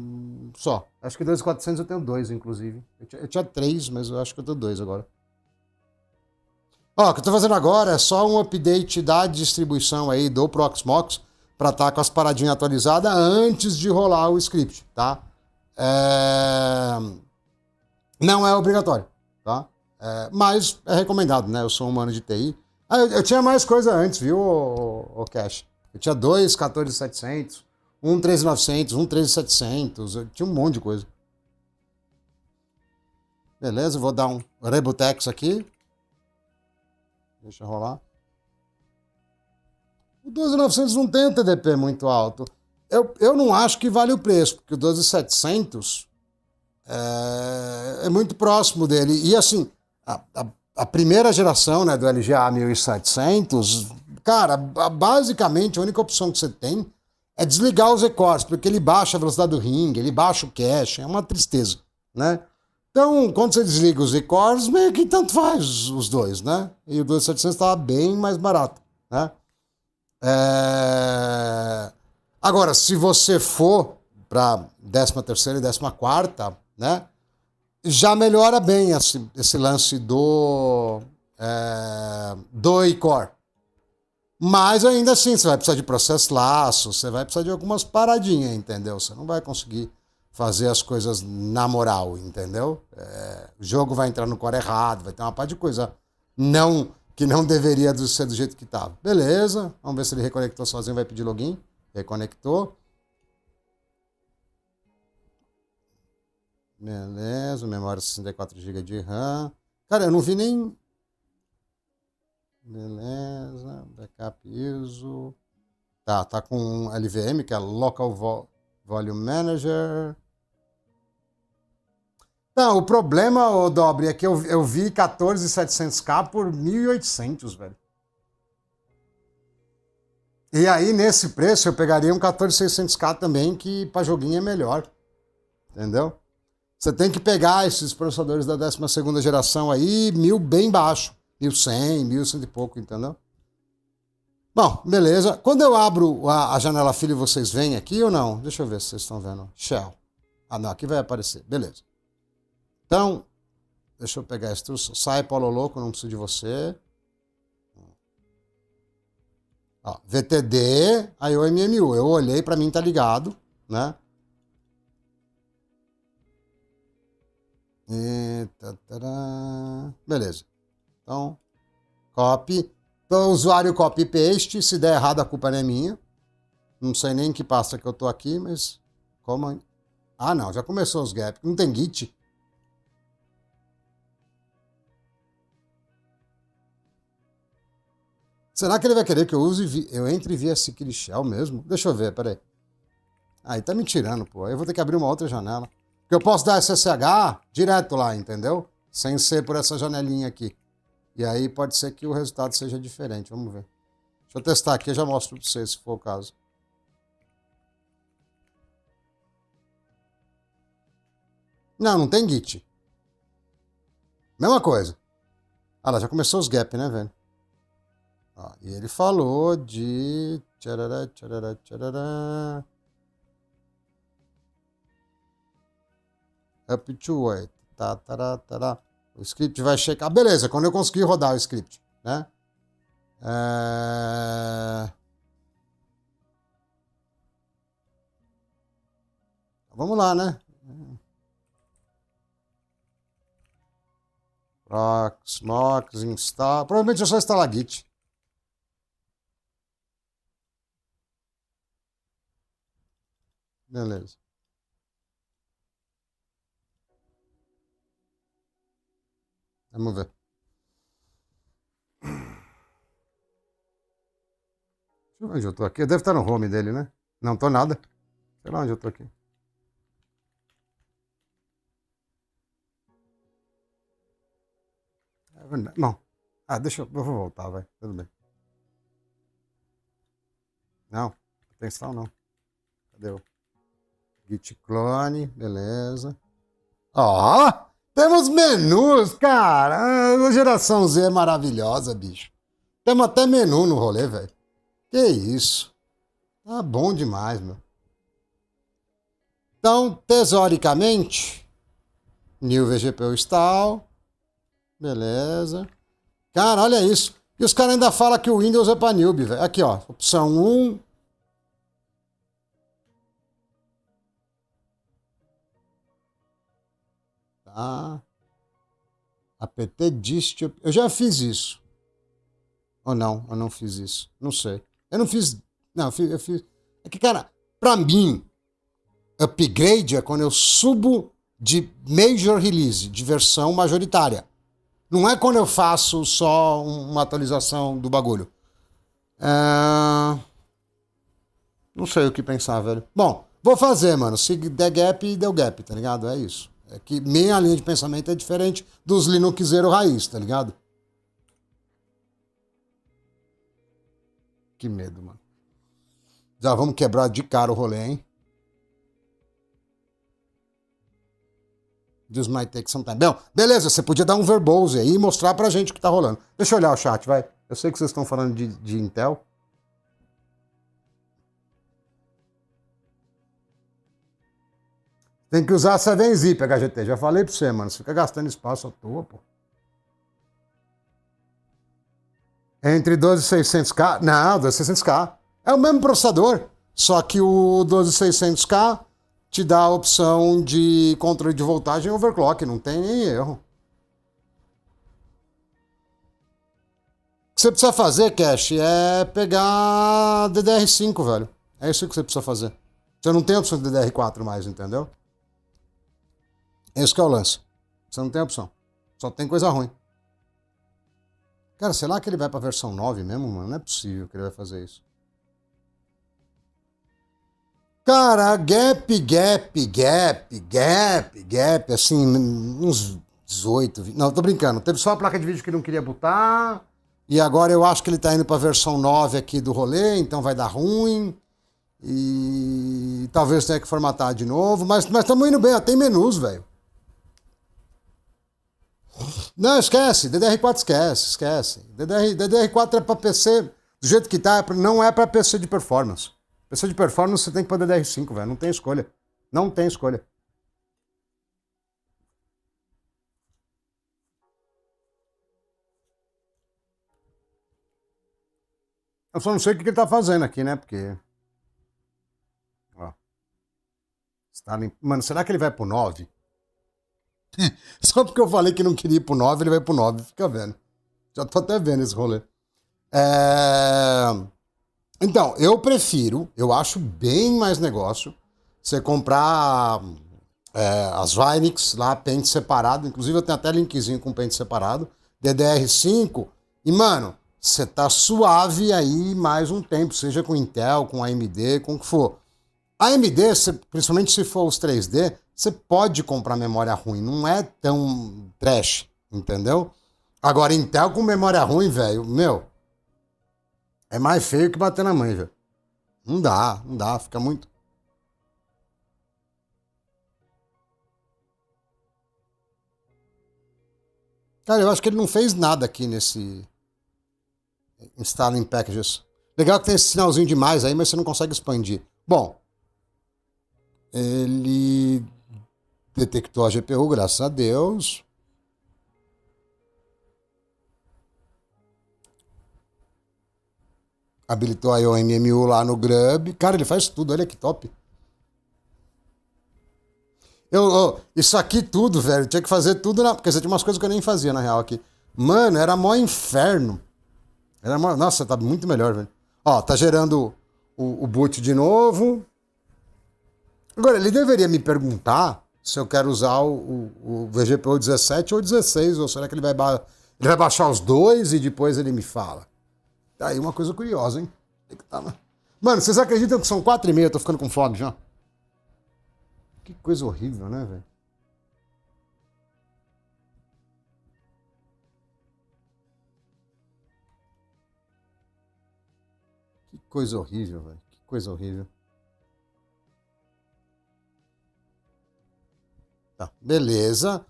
só. Acho que 12400 eu tenho dois, inclusive. Eu tinha três, mas eu acho que eu tenho dois agora. Ó, o que eu tô fazendo agora é só um update da distribuição aí do Proxmox para estar com as paradinhas atualizadas antes de rolar o script, tá? Não é obrigatório, tá? Mas é recomendado, né? Eu sou um humano de TI. Eu tinha mais coisa antes, viu, o Cash? Eu tinha dois 14700, um 13900, um 13700, eu tinha um monte de coisa. Beleza, vou dar um Rebutex aqui. Deixa rolar. O 12900 não tem um TDP muito alto. Eu não acho que vale o preço, porque o 12700 é muito próximo dele. E assim, a primeira geração, né, do LGA 1700, cara, basicamente a única opção que você tem é desligar os E-cores, porque ele baixa a velocidade do ring, ele baixa o cache, é uma tristeza, né? Então, quando você desliga os E-cores, meio que tanto faz os dois, né? E o 2700 estava bem mais barato, né? Agora, se você for para 13ª e 14ª, né? Já melhora bem esse lance do E-core. Mas ainda assim, você vai precisar de processo laço, você vai precisar de algumas paradinhas, entendeu? Você não vai conseguir fazer as coisas na moral, entendeu? O jogo vai entrar no core errado, vai ter uma parte de coisa que não deveria ser do jeito que estava. Beleza, vamos ver se ele reconectou sozinho, vai pedir login. Reconectou. Beleza, memória 64 GB de RAM. Cara, eu não vi nem... Beleza, backup ISO. Tá com LVM, que é Local Volume Manager. Não, o problema, ô Dobre, é que eu vi 14700K por 1.800, velho. E aí, nesse preço, eu pegaria um 14600K também, que pra joguinho é melhor. Entendeu? Você tem que pegar esses processadores da 12ª geração aí, 1000 bem baixo. 1100, 1100 e pouco, entendeu? Bom, beleza. Quando eu abro a janela filho, vocês veem aqui ou não? Deixa eu ver se vocês estão vendo. Shell. Ah, não, aqui vai aparecer. Beleza. Então, deixa eu pegar a instrução. Sai, Paulo Louco, não preciso de você. Ó, VTD, aí o MMU. Eu olhei, pra mim tá ligado, né? Beleza. Então, copy. Então, usuário copy paste. Se der errado, a culpa não é minha. Não sei nem em que pasta que eu tô aqui, mas... Como... Ah, não. Já começou os gaps. Não tem Git. Será que ele vai querer que eu entre via Secret Shell mesmo? Deixa eu ver, peraí. Aí tá me tirando, pô. Aí eu vou ter que abrir uma outra janela. Porque eu posso dar SSH direto lá, entendeu? Sem ser por essa janelinha aqui. E aí pode ser que o resultado seja diferente. Vamos ver. Deixa eu testar aqui, eu já mostro pra vocês, se for o caso. Não tem Git. Mesma coisa. Ah lá, já começou os gap, né, velho? Ó, e ele falou de... Tcharará, tcharará, tcharará. Up to 8. Tá, tará, tará. O script vai checar. Beleza, quando eu conseguir rodar o script, né? Vamos lá, né? Prox, mox, install. Provavelmente é só instalar Git. Beleza. Vamos ver. Deixa eu ver onde eu tô aqui. Eu devo estar no home dele, né? Não tô nada. Sei lá onde eu tô aqui. É verdade. Não. Ah, deixa eu vou voltar, vai. Tudo bem. Não. Atenção, não. Cadê o Git clone? Beleza. Ó! Temos menus, cara. A geração Z é maravilhosa, bicho. Temos até menu no rolê, velho. Que isso. Tá bom demais, meu. Então, teoricamente, new VGP install. Beleza. Cara, olha isso. E os caras ainda falam que o Windows é pra newbie, velho. Aqui, ó. Opção 1. Tá. apt dist. Eu já fiz isso. Ou não? Eu não fiz isso. Não sei. Eu não fiz. Não, eu fiz. É que, cara, pra mim, upgrade é quando eu subo de major release, de versão majoritária. Não é quando eu faço só uma atualização do bagulho. Não sei o que pensar, velho. Bom, vou fazer, mano. Se der gap, deu gap, tá ligado? É isso. É que minha linha de pensamento é diferente dos Linuxeiro raiz, tá ligado? Que medo, mano. Já vamos quebrar de cara o rolê, hein? This might take some time. Bom, beleza, você podia dar um verbose aí e mostrar pra gente o que tá rolando. Deixa eu olhar o chat, vai. Eu sei que vocês estão falando de Intel. Tem que usar 7-zip, HGT. Já falei pra você, mano. Você fica gastando espaço à toa, pô. Entre 12600K? Não, 12600K. É o mesmo processador. Só que o 12600K te dá a opção de controle de voltagem e overclock. Não tem nem erro. O que você precisa fazer, Cash, é pegar DDR5, velho. É isso que você precisa fazer. Você não tem a opção de DDR4 mais, entendeu? Esse que é o lance. Você não tem opção. Só tem coisa ruim. Cara, será que ele vai pra versão 9 mesmo, mano? Não é possível que ele vai fazer isso. Cara, gap, assim, uns 18, 20. Não, tô brincando. Teve só a placa de vídeo que não queria botar. E agora eu acho que ele tá indo pra versão 9 aqui do rolê, então vai dar ruim. E talvez tenha que formatar de novo. Mas estamos indo bem, tem menus, velho. Não, esquece. DDR4 esquece. DDR4 é pra PC, do jeito que tá, não é pra PC de performance. PC de performance você tem que pôr DDR5, velho. Não tem escolha. Não tem escolha. Eu só não sei o que ele tá fazendo aqui, né? Porque. Ó. Mano, será que ele vai pro 9? Só porque eu falei que não queria ir pro 9, ele vai pro 9. Fica vendo. Já tô até vendo esse rolê. Então, eu acho bem mais negócio você comprar as Vinix lá, pente separado. Inclusive eu tenho até linkzinho com pente separado. DDR5. E, mano, você tá suave aí mais um tempo, seja com Intel, com AMD, com o que for. A AMD, principalmente se for os 3D, você pode comprar memória ruim, não é tão trash, entendeu? Agora, Intel com memória ruim, velho, meu, é mais feio que bater na mãe, velho. Não dá, fica muito. Cara, eu acho que ele não fez nada aqui nesse Installing Packages. Legal que tem esse sinalzinho de mais aí, mas você não consegue expandir. Bom, ele detectou a GPU, graças a Deus. Habilitou aí o MMU lá no Grub. Cara, ele faz tudo, olha que top. Isso aqui tudo, velho, tinha que fazer tudo na. Porque você tinha umas coisas que eu nem fazia, na real, aqui. Mano, era mó inferno. Nossa, tá muito melhor, velho. Ó, tá gerando o boot de novo. Agora, ele deveria me perguntar se eu quero usar o VGPU 17 ou 16, ou será que ele vai baixar os dois e depois ele me fala? Tá aí uma coisa curiosa, hein? Mano, vocês acreditam que são 4h30, eu tô ficando com fome já? Que coisa horrível, né, velho? Que coisa horrível, velho. Que coisa horrível. Tá, beleza.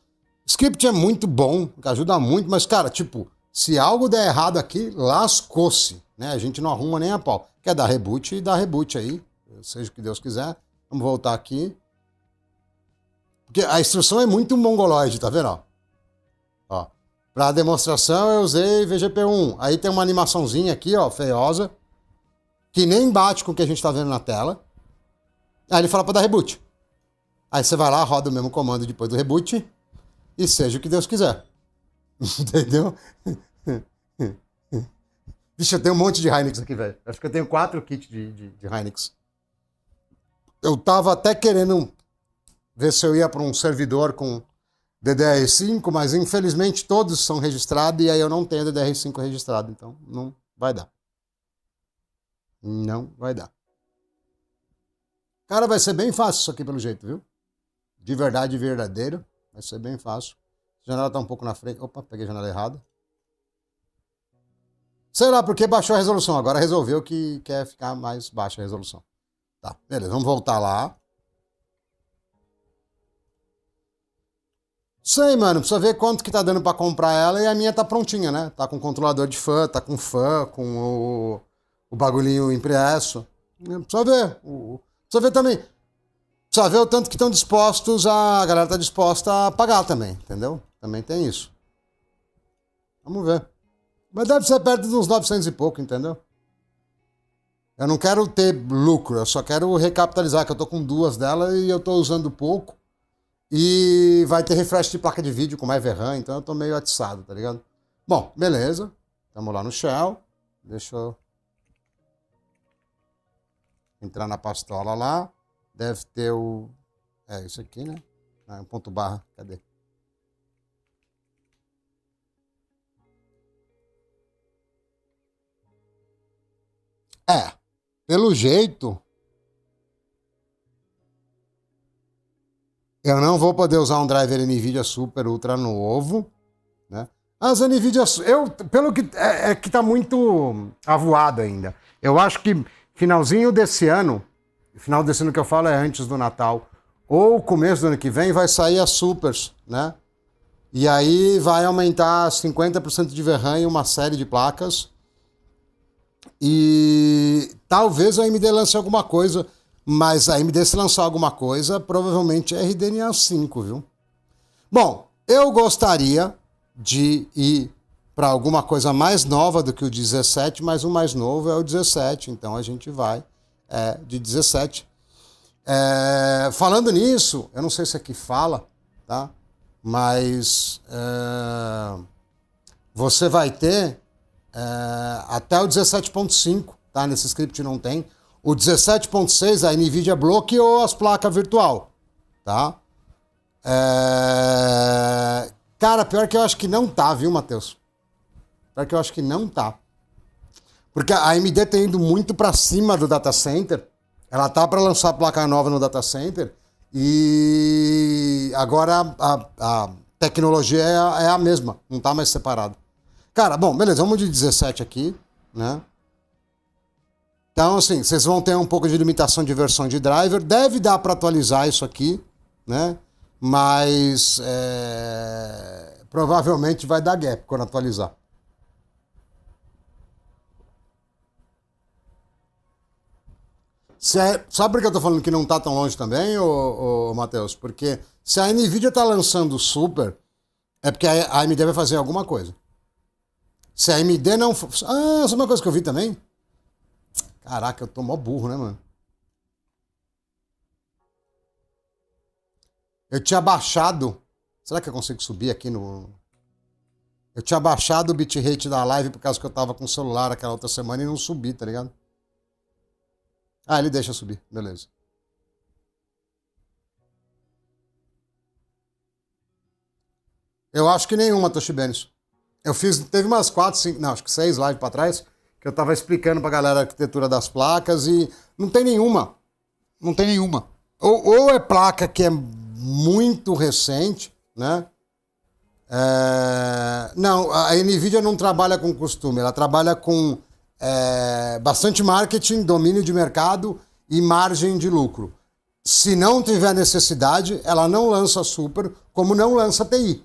Script é muito bom, ajuda muito, mas, cara, tipo, se algo der errado aqui, lascou-se, né? A gente não arruma nem a pau. Quer dar reboot e dá reboot aí, seja o que Deus quiser. Vamos voltar aqui. Porque a instrução é muito mongoloide, tá vendo? Ó. Para demonstração eu usei VGP1. Aí tem uma animaçãozinha aqui, ó, feiosa, que nem bate com o que a gente tá vendo na tela. Aí ele fala para dar reboot. Aí você vai lá, roda o mesmo comando depois do reboot e seja o que Deus quiser. Entendeu? Vixe, eu tenho um monte de Hynix aqui, velho. Acho que eu tenho 4 kits de Hynix. Eu tava até querendo ver se eu ia para um servidor com DDR5, mas infelizmente todos são registrados e aí eu não tenho DDR5 registrado, então não vai dar. Não vai dar. Cara, vai ser bem fácil isso aqui pelo jeito, viu? De verdade verdadeiro. Vai ser bem fácil. A janela tá um pouco na frente. Opa, peguei a janela errada. Sei lá porque baixou a resolução. Agora resolveu que quer ficar mais baixa a resolução. Tá, beleza. Vamos voltar lá. Sei, mano. Precisa ver quanto que tá dando pra comprar ela e a minha tá prontinha, né? Tá com controlador de fã, com o bagulhinho impresso. Precisa ver. Precisa ver também. Precisa ver o tanto que estão dispostos a galera tá disposta a pagar também, entendeu? Também tem isso. Vamos ver. Mas deve ser perto de uns 900 e pouco, entendeu? Eu não quero ter lucro, eu só quero recapitalizar, que eu tô com 2 dela e eu tô usando pouco. E vai ter refresh de placa de vídeo com mais VRAM, então eu tô meio atiçado, tá ligado? Bom, beleza. Tamo lá no Shell. Deixa eu entrar na pastola lá. Deve ter o... É isso aqui, né? Ah, um ponto barra. Cadê? É. Pelo jeito... Eu não vou poder usar um driver NVIDIA Super Ultra novo, né? As NVIDIA... pelo que... É que tá muito avoado ainda. Eu acho que finalzinho desse ano... Final desse ano que eu falo é antes do Natal. Ou começo do ano que vem vai sair as Supers, né? E aí vai aumentar 50% de VRAM em uma série de placas. E talvez a AMD lance alguma coisa, mas a AMD se lançar alguma coisa, provavelmente é RDNA 5, viu? Bom, eu gostaria de ir para alguma coisa mais nova do que o 17, mas o mais novo é o 17, então a gente vai de 17. Falando nisso, eu não sei se aqui fala, tá? Mas você vai ter até o 17.5, tá? Nesse script não tem. O 17.6 a NVIDIA bloqueou as placas virtual, tá? Cara, pior que eu acho que não tá, viu, Matheus? Pior que eu acho que não tá. Porque a AMD tem ido muito para cima do data center. Ela tá para lançar placa nova no data center e agora a tecnologia é a mesma, não tá mais separado. Cara, bom, beleza, vamos de 17 aqui, né? Então, assim, vocês vão ter um pouco de limitação de versão de driver. Deve dar para atualizar isso aqui, né? Mas provavelmente vai dar gap quando atualizar. Sabe por que eu tô falando que não tá tão longe também, ô Matheus? Porque se a NVIDIA tá lançando o Super, é porque a AMD vai fazer alguma coisa. Se a AMD não... Ah, sabe uma coisa que eu vi também? Caraca, eu tô mó burro, né, mano? Eu tinha baixado... Será que eu consigo subir aqui no... Eu tinha baixado o bitrate da live por causa que eu tava com o celular aquela outra semana e não subi, tá ligado? Ah, ele deixa subir, beleza. Eu acho que nenhuma, Toshibenis. Eu fiz, teve umas 4, 5, não, acho que 6 lives pra trás, que eu tava explicando pra galera a arquitetura das placas e não tem nenhuma. Não tem nenhuma. Ou é placa que é muito recente, né? Não, a NVIDIA não trabalha com costume, ela trabalha com bastante marketing, domínio de mercado e margem de lucro. Se não tiver necessidade, ela não lança super, como não lança TI.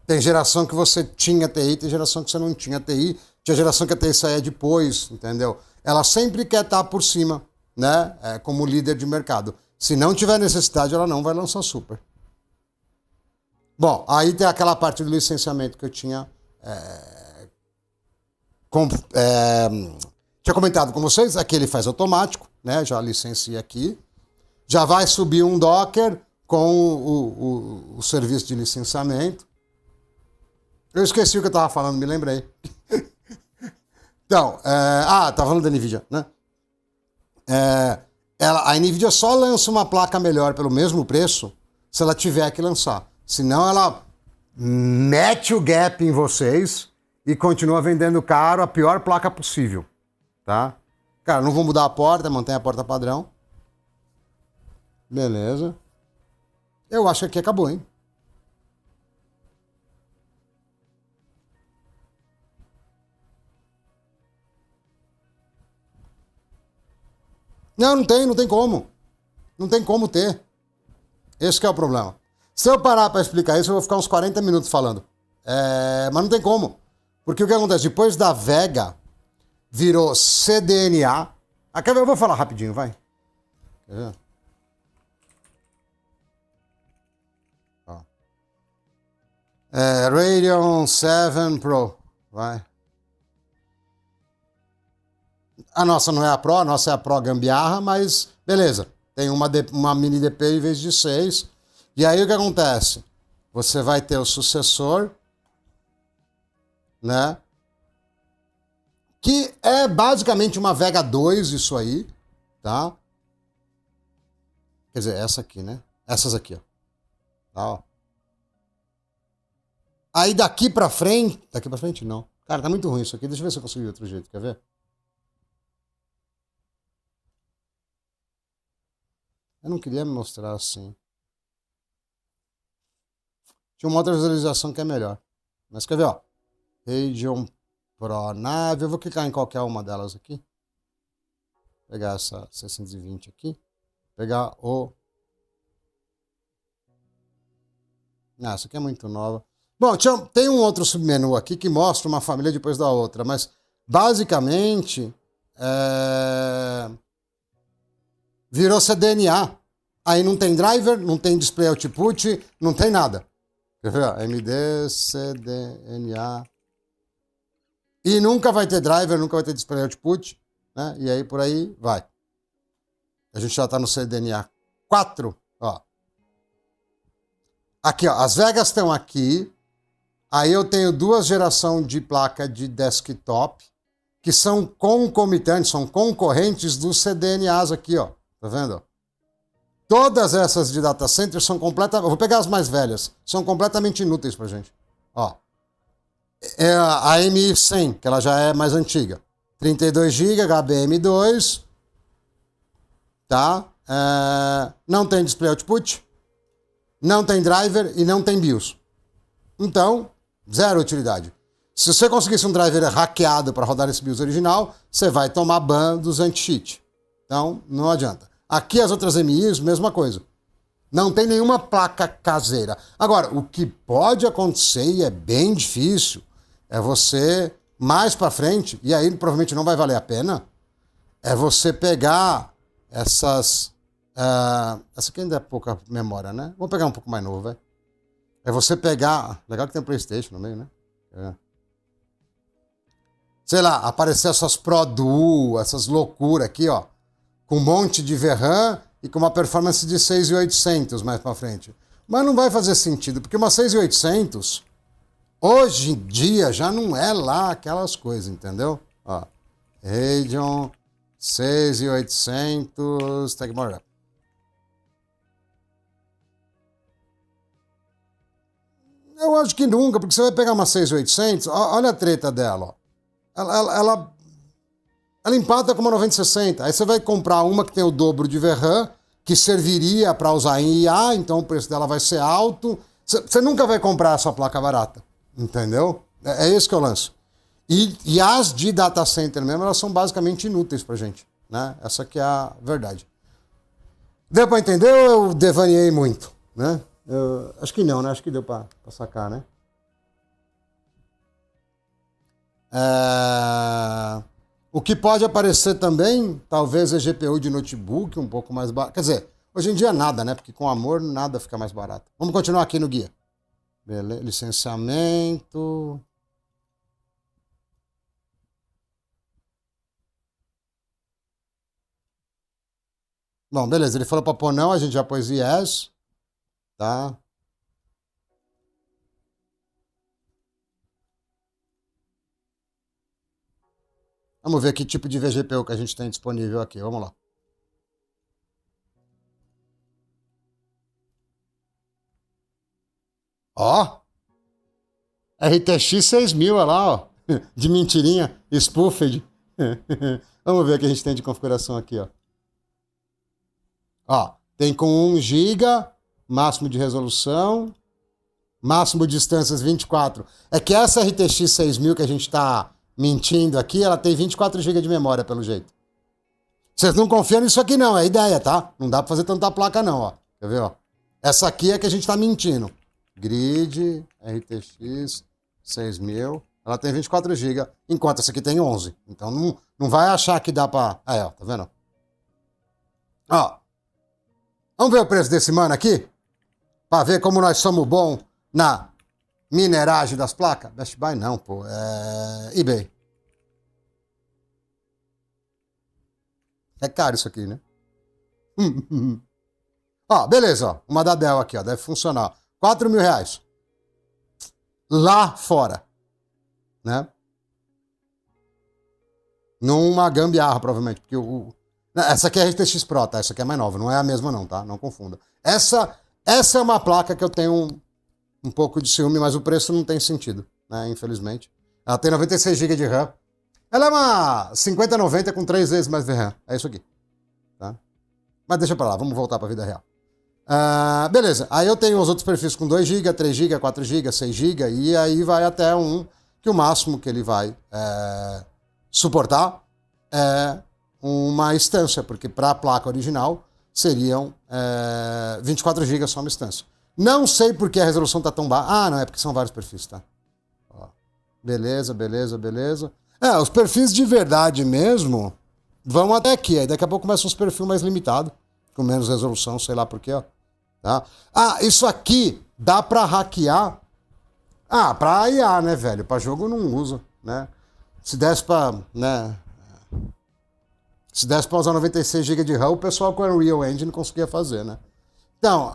Tem geração que você tinha TI, tem geração que você não tinha TI, tinha geração que a TI saía depois, entendeu? Ela sempre quer estar por cima, né? Como líder de mercado. Se não tiver necessidade, ela não vai lançar super. Bom, aí tem aquela parte do licenciamento que eu tinha tinha comentado com vocês. Aqui ele faz automático, né? Já licencia aqui. Já vai subir um Docker com o serviço de licenciamento. Eu esqueci o que eu estava falando, me lembrei. Então, tá falando da NVIDIA, né? A NVIDIA só lança uma placa melhor pelo mesmo preço se ela tiver que lançar. Senão ela mete o gap em vocês e continua vendendo caro a pior placa possível, tá? Cara, não vou mudar a porta, mantém a porta padrão. Beleza. Eu acho que aqui acabou, hein? Não tem como. Não tem como ter. Esse que é o problema. Se eu parar para explicar isso, eu vou ficar uns 40 minutos falando. Mas não tem como. Porque o que acontece? Depois da Vega, virou CDNA. Aqui eu vou falar rapidinho, vai. Quer ver? Radeon 7 Pro. Vai. A nossa não é a Pro, a nossa é a Pro Gambiarra, mas beleza. Tem uma mini DP em vez de 6. E aí o que acontece? Você vai ter o sucessor, né? Que é basicamente uma Vega 2 isso aí, tá? Quer dizer, essa aqui, né? Essas aqui, ó. Tá, ó. Aí daqui pra frente não. Cara, tá muito ruim isso aqui. Deixa eu ver se eu consigo de outro jeito, quer ver? Eu não queria me mostrar assim. Tinha uma outra visualização que é melhor. Mas quer ver, ó? Radeon Pro Nave. Eu vou clicar em qualquer uma delas aqui. Pegar essa 620 aqui. Pegar o... essa aqui é muito nova. Bom, tem um outro submenu aqui que mostra uma família depois da outra. Mas, basicamente... virou CDNA. Aí não tem driver, não tem display output, não tem nada. Quer ver? AMD, CDNA. E nunca vai ter driver, nunca vai ter display output, né? E aí por aí vai. A gente já está no CDNA 4, ó. Aqui, ó, as Vegas estão aqui. Aí eu tenho 2 gerações de placa de desktop que são concomitantes, são concorrentes dos CDNAs aqui, ó. Tá vendo? Todas essas de data center são completamente... Vou pegar as mais velhas. São completamente inúteis pra gente. Ó. É a AMI100, que ela já é mais antiga. 32 GB, HBM2, tá? Não tem display output, não tem driver e não tem BIOS. Então, zero utilidade. Se você conseguisse um driver hackeado para rodar esse BIOS original, você vai tomar ban dos anti-cheat. Então, não adianta. Aqui as outras MIs, mesma coisa. Não tem nenhuma placa caseira. Agora, o que pode acontecer, e é bem difícil, é você, mais para frente, e aí provavelmente não vai valer a pena, é você pegar essas... essa aqui ainda é pouca memória, né? Vamos pegar um pouco mais novo, velho. É você pegar... Legal que tem um PlayStation no meio, né? Sei lá, aparecer essas Pro Duo, essas loucuras aqui, ó. Com um monte de VRAM e com uma performance de 6.800 mais pra frente. Mas não vai fazer sentido, porque uma 6.800, hoje em dia, já não é lá aquelas coisas, entendeu? Ó, Radeon 6.800, Tecmora. Eu acho que nunca, porque você vai pegar uma 6.800, olha a treta dela, ó. Ela empata com uma 9060. Aí você vai comprar uma que tem o dobro de VRAM, que serviria para usar em IA, então o preço dela vai ser alto. Você nunca vai comprar essa placa barata, entendeu? É esse que eu lanço. E as de data center mesmo, elas são basicamente inúteis pra gente, né? Essa que é a verdade. Deu para entender ou eu devaneei muito, né? Acho que não, né? Acho que deu para sacar, né? O que pode aparecer também, talvez é GPU de notebook um pouco mais barato. Quer dizer, hoje em dia nada, né? Porque com amor nada fica mais barato. Vamos continuar aqui no guia. Beleza, licenciamento. Bom, beleza, ele falou para pôr não, a gente já pôs yes, tá? Vamos ver que tipo de vGPU que a gente tem disponível aqui. Vamos lá. Ó! RTX 6000, olha lá, ó. De mentirinha, spoofed. Vamos ver o que a gente tem de configuração aqui, ó. Ó, tem com 1 GB, máximo de resolução, máximo de instâncias 24. É que essa RTX 6000 que a gente tá mentindo aqui, ela tem 24 GB de memória, pelo jeito. Vocês não confiam nisso aqui não, é ideia, tá? Não dá pra fazer tanta placa não, ó. Quer ver, ó? Essa aqui é que a gente tá mentindo. Grid, RTX 6000, ela tem 24 GB, enquanto essa aqui tem 11. Então não vai achar que dá pra... Aí, ó, tá vendo? Ó, vamos ver o preço desse mano aqui? Pra ver como nós somos bons na mineragem das placas? Best Buy não, pô. eBay. É caro isso aqui, né? Ó, beleza, ó. Uma da Dell aqui, ó. Deve funcionar. R$4.000. Lá fora. Né? Numa gambiarra, provavelmente. Porque essa aqui é a RTX Pro, tá? Essa aqui é mais nova. Não é a mesma não, tá? Não confunda. Essa é uma placa que eu tenho um pouco de ciúme, mas o preço não tem sentido, né? Infelizmente. Ela tem 96 GB de RAM. Ela é uma 5090 com 3 vezes mais VRAM. É isso aqui. Tá? Mas deixa pra lá, vamos voltar pra vida real. Beleza, aí eu tenho os outros perfis com 2 GB, 3 GB, 4 GB, 6 GB, e aí vai até um, que o máximo que ele vai suportar é uma instância, porque para a placa original seriam 24 GB só uma instância. Não sei por que a resolução tá tão baixa. Ah, não, é porque são vários perfis, tá? Ó, beleza, beleza, beleza. Os perfis de verdade mesmo vão até aqui. Aí daqui a pouco começam os perfis mais limitados, com menos resolução, sei lá por quê, ó. Tá? Isso aqui dá pra hackear. Pra IA, né, velho? Pra jogo não usa, né? Se desse pra, né... Se desse pra usar 96 GB de RAM, o pessoal com a Unreal Engine conseguia fazer, né? Então,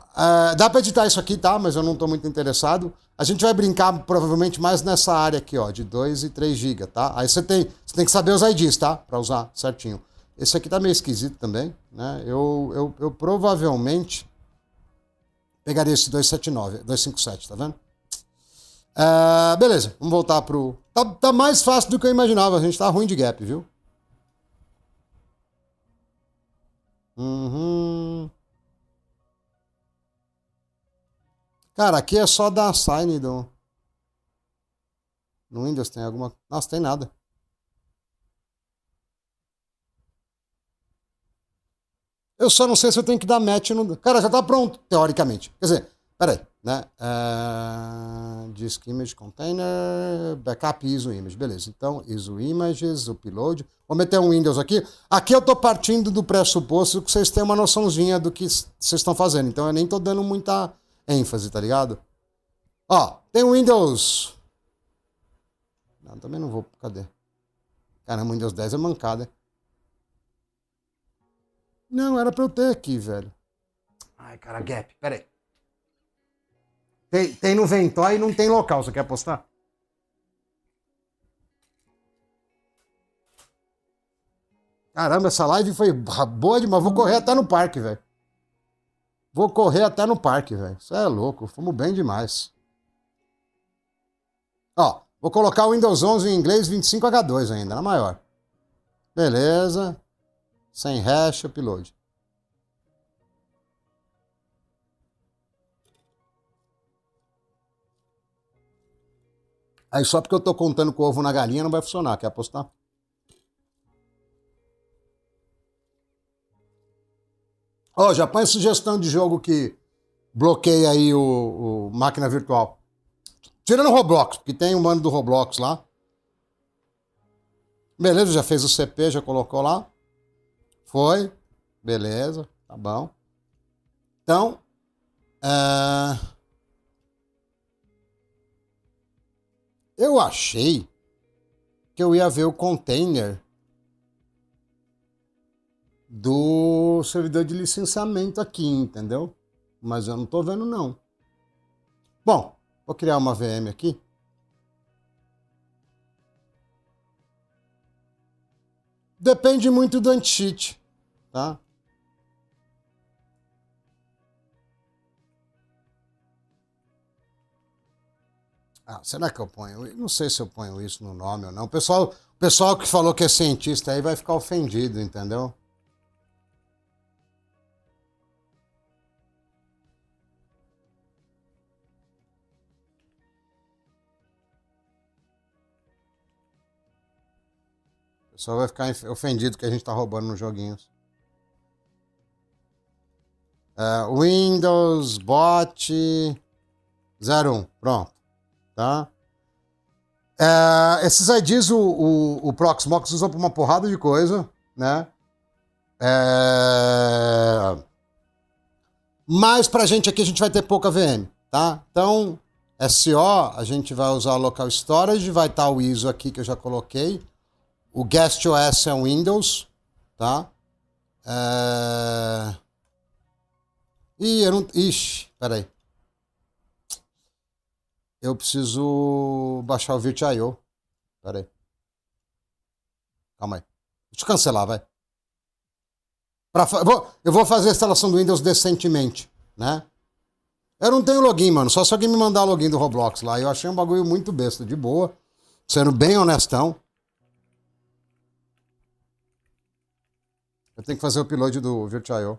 dá pra editar isso aqui, tá? Mas eu não tô muito interessado. A gente vai brincar provavelmente mais nessa área aqui, ó, de 2 e 3 GB, tá? Aí você tem que saber os IDs, tá? Pra usar certinho. Esse aqui tá meio esquisito também, né? Eu provavelmente pegaria esse 257, tá vendo? Beleza, vamos voltar pro... Tá mais fácil do que eu imaginava. A gente tá ruim de gap, viu? Uhum. Cara, aqui é só dar sign no Windows. Tem alguma... Nossa, tem nada. Eu só não sei se eu tenho que dar match no... Cara, já tá pronto, teoricamente. Quer dizer, peraí, né? Disk Image Container, Backup ISO Image. Beleza, então ISO Images, Upload. Vou meter um Windows aqui. Aqui eu tô partindo do pressuposto que vocês têm uma noçãozinha do que vocês estão fazendo. Então eu nem tô dando muita ênfase, tá ligado? Ó, tem o Windows... Não, também não vou... Cadê? Caramba, o Windows 10 é mancada. Não, era pra eu ter aqui, velho. Ai, cara, gap. Pera aí. Tem no Ventoy e não tem local. Você quer apostar? Caramba, essa live foi boa demais. Vou correr até no parque, velho. Vou correr até no parque, velho. Isso é louco. Fomos bem demais. Ó, vou colocar o Windows 11 em inglês 25H2 ainda, na maior. Beleza. Sem hash, upload. Aí só porque eu tô contando com o ovo na galinha não vai funcionar. Quer apostar? Ó, já põe sugestão de jogo que bloqueia aí o máquina virtual. Tirando o Roblox, porque tem um mano do Roblox lá. Beleza, já fez o CP, já colocou lá. Foi. Beleza, tá bom. Então, eu achei que eu ia ver o container do servidor de licenciamento aqui, entendeu? Mas eu não tô vendo, não. Bom, vou criar uma VM aqui. Depende muito do anti-cheat, tá? Ah, será que eu ponho? Não sei se eu ponho isso no nome ou não. O pessoal que falou que é cientista aí vai ficar ofendido, entendeu? O pessoal vai ficar ofendido que a gente tá roubando nos joguinhos. Windows Bot 01. Pronto. Tá? Esses IDs o Proxmox usa para uma porrada de coisa, né? Mas pra gente aqui a gente vai ter pouca VM, tá? Então, SO, a gente vai usar o local storage, vai estar o ISO aqui que eu já coloquei. O Guest OS é um Windows, tá? Eu não... Ixi, peraí. Eu preciso baixar o Virt.io. Peraí. Calma aí. Deixa eu cancelar, vai. Eu vou fazer a instalação do Windows decentemente, né? Eu não tenho login, mano. Só se alguém me mandar o login do Roblox lá. Eu achei um bagulho muito besta, de boa. Sendo bem honestão. Eu tenho que fazer o upload do Virt.io.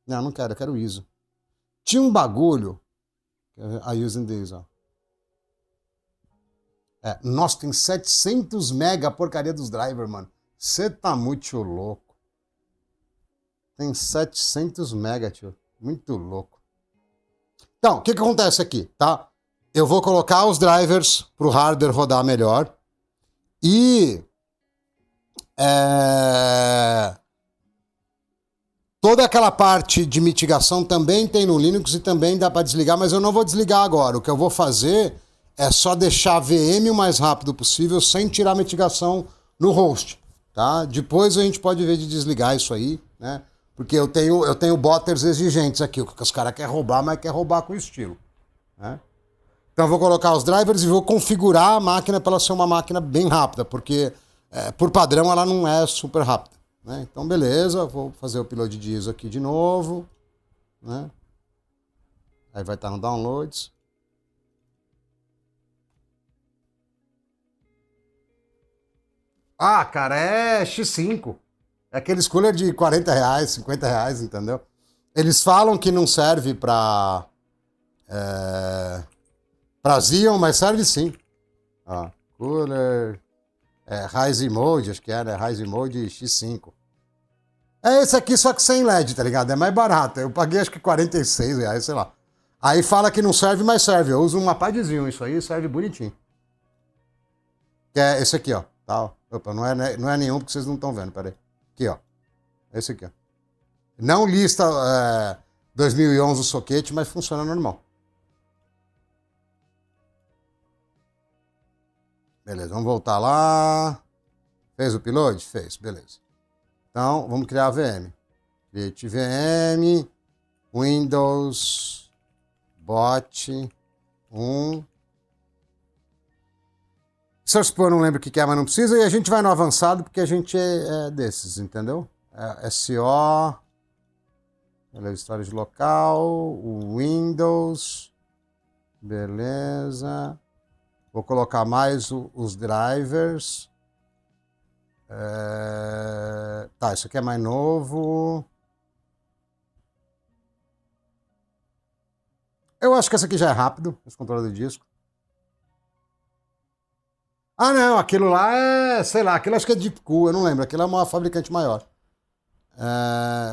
Não quero. Eu quero o ISO. Tinha um bagulho. I using this, ó. Nossa, tem 700 mega a porcaria dos drivers, mano. Você tá muito louco. Tem 700 mega, tio. Muito louco. Então, o que acontece aqui, tá? Eu vou colocar os drivers pro hardware rodar melhor. E... toda aquela parte de mitigação também tem no Linux e também dá para desligar, mas eu não vou desligar agora. O que eu vou fazer é só deixar a VM o mais rápido possível sem tirar a mitigação no host, tá? Depois a gente pode ver de desligar isso aí, né? Porque eu tenho botters exigentes aqui, o que os caras querem roubar, mas quer roubar com estilo, né? Então eu vou colocar os drivers e vou configurar a máquina para ela ser uma máquina bem rápida, porque por padrão ela não é super rápida, né? Então beleza, vou fazer o upload de ISO aqui de novo, né? Aí vai estar no downloads. Ah, cara, é X5. É aqueles cooler de R$ 40, R$ 50, entendeu? Eles falam que não serve pra Xeon, mas serve sim. Ó, cooler. Rise Mode, acho que era, Rise Mode X5. É esse aqui, só que sem LED, tá ligado? É mais barato. Eu paguei acho que R$ 46, sei lá. Aí fala que não serve, mas serve. Eu uso um padzinho, isso aí serve bonitinho. Que é esse aqui, ó. Tá, ó. Opa, não é nenhum porque vocês não estão vendo, peraí. Aqui, ó. Esse aqui, ó. Não lista 2011 o soquete, mas funciona normal. Beleza, vamos voltar lá. Fez o upload? Fez, beleza. Então, vamos criar a VM. Create VM, Windows, bot, 1. SourcePool eu não lembro o que é, mas não precisa. E a gente vai no avançado porque a gente é desses, entendeu? SO, beleza, storage local, o Windows, beleza. Vou colocar mais os drivers. Tá, isso aqui é mais novo. Eu acho que esse aqui já é rápido, esse controle de disco. Ah, não, aquilo lá é, sei lá, aquilo acho que é Deepcool, eu não lembro, aquilo é uma fabricante maior.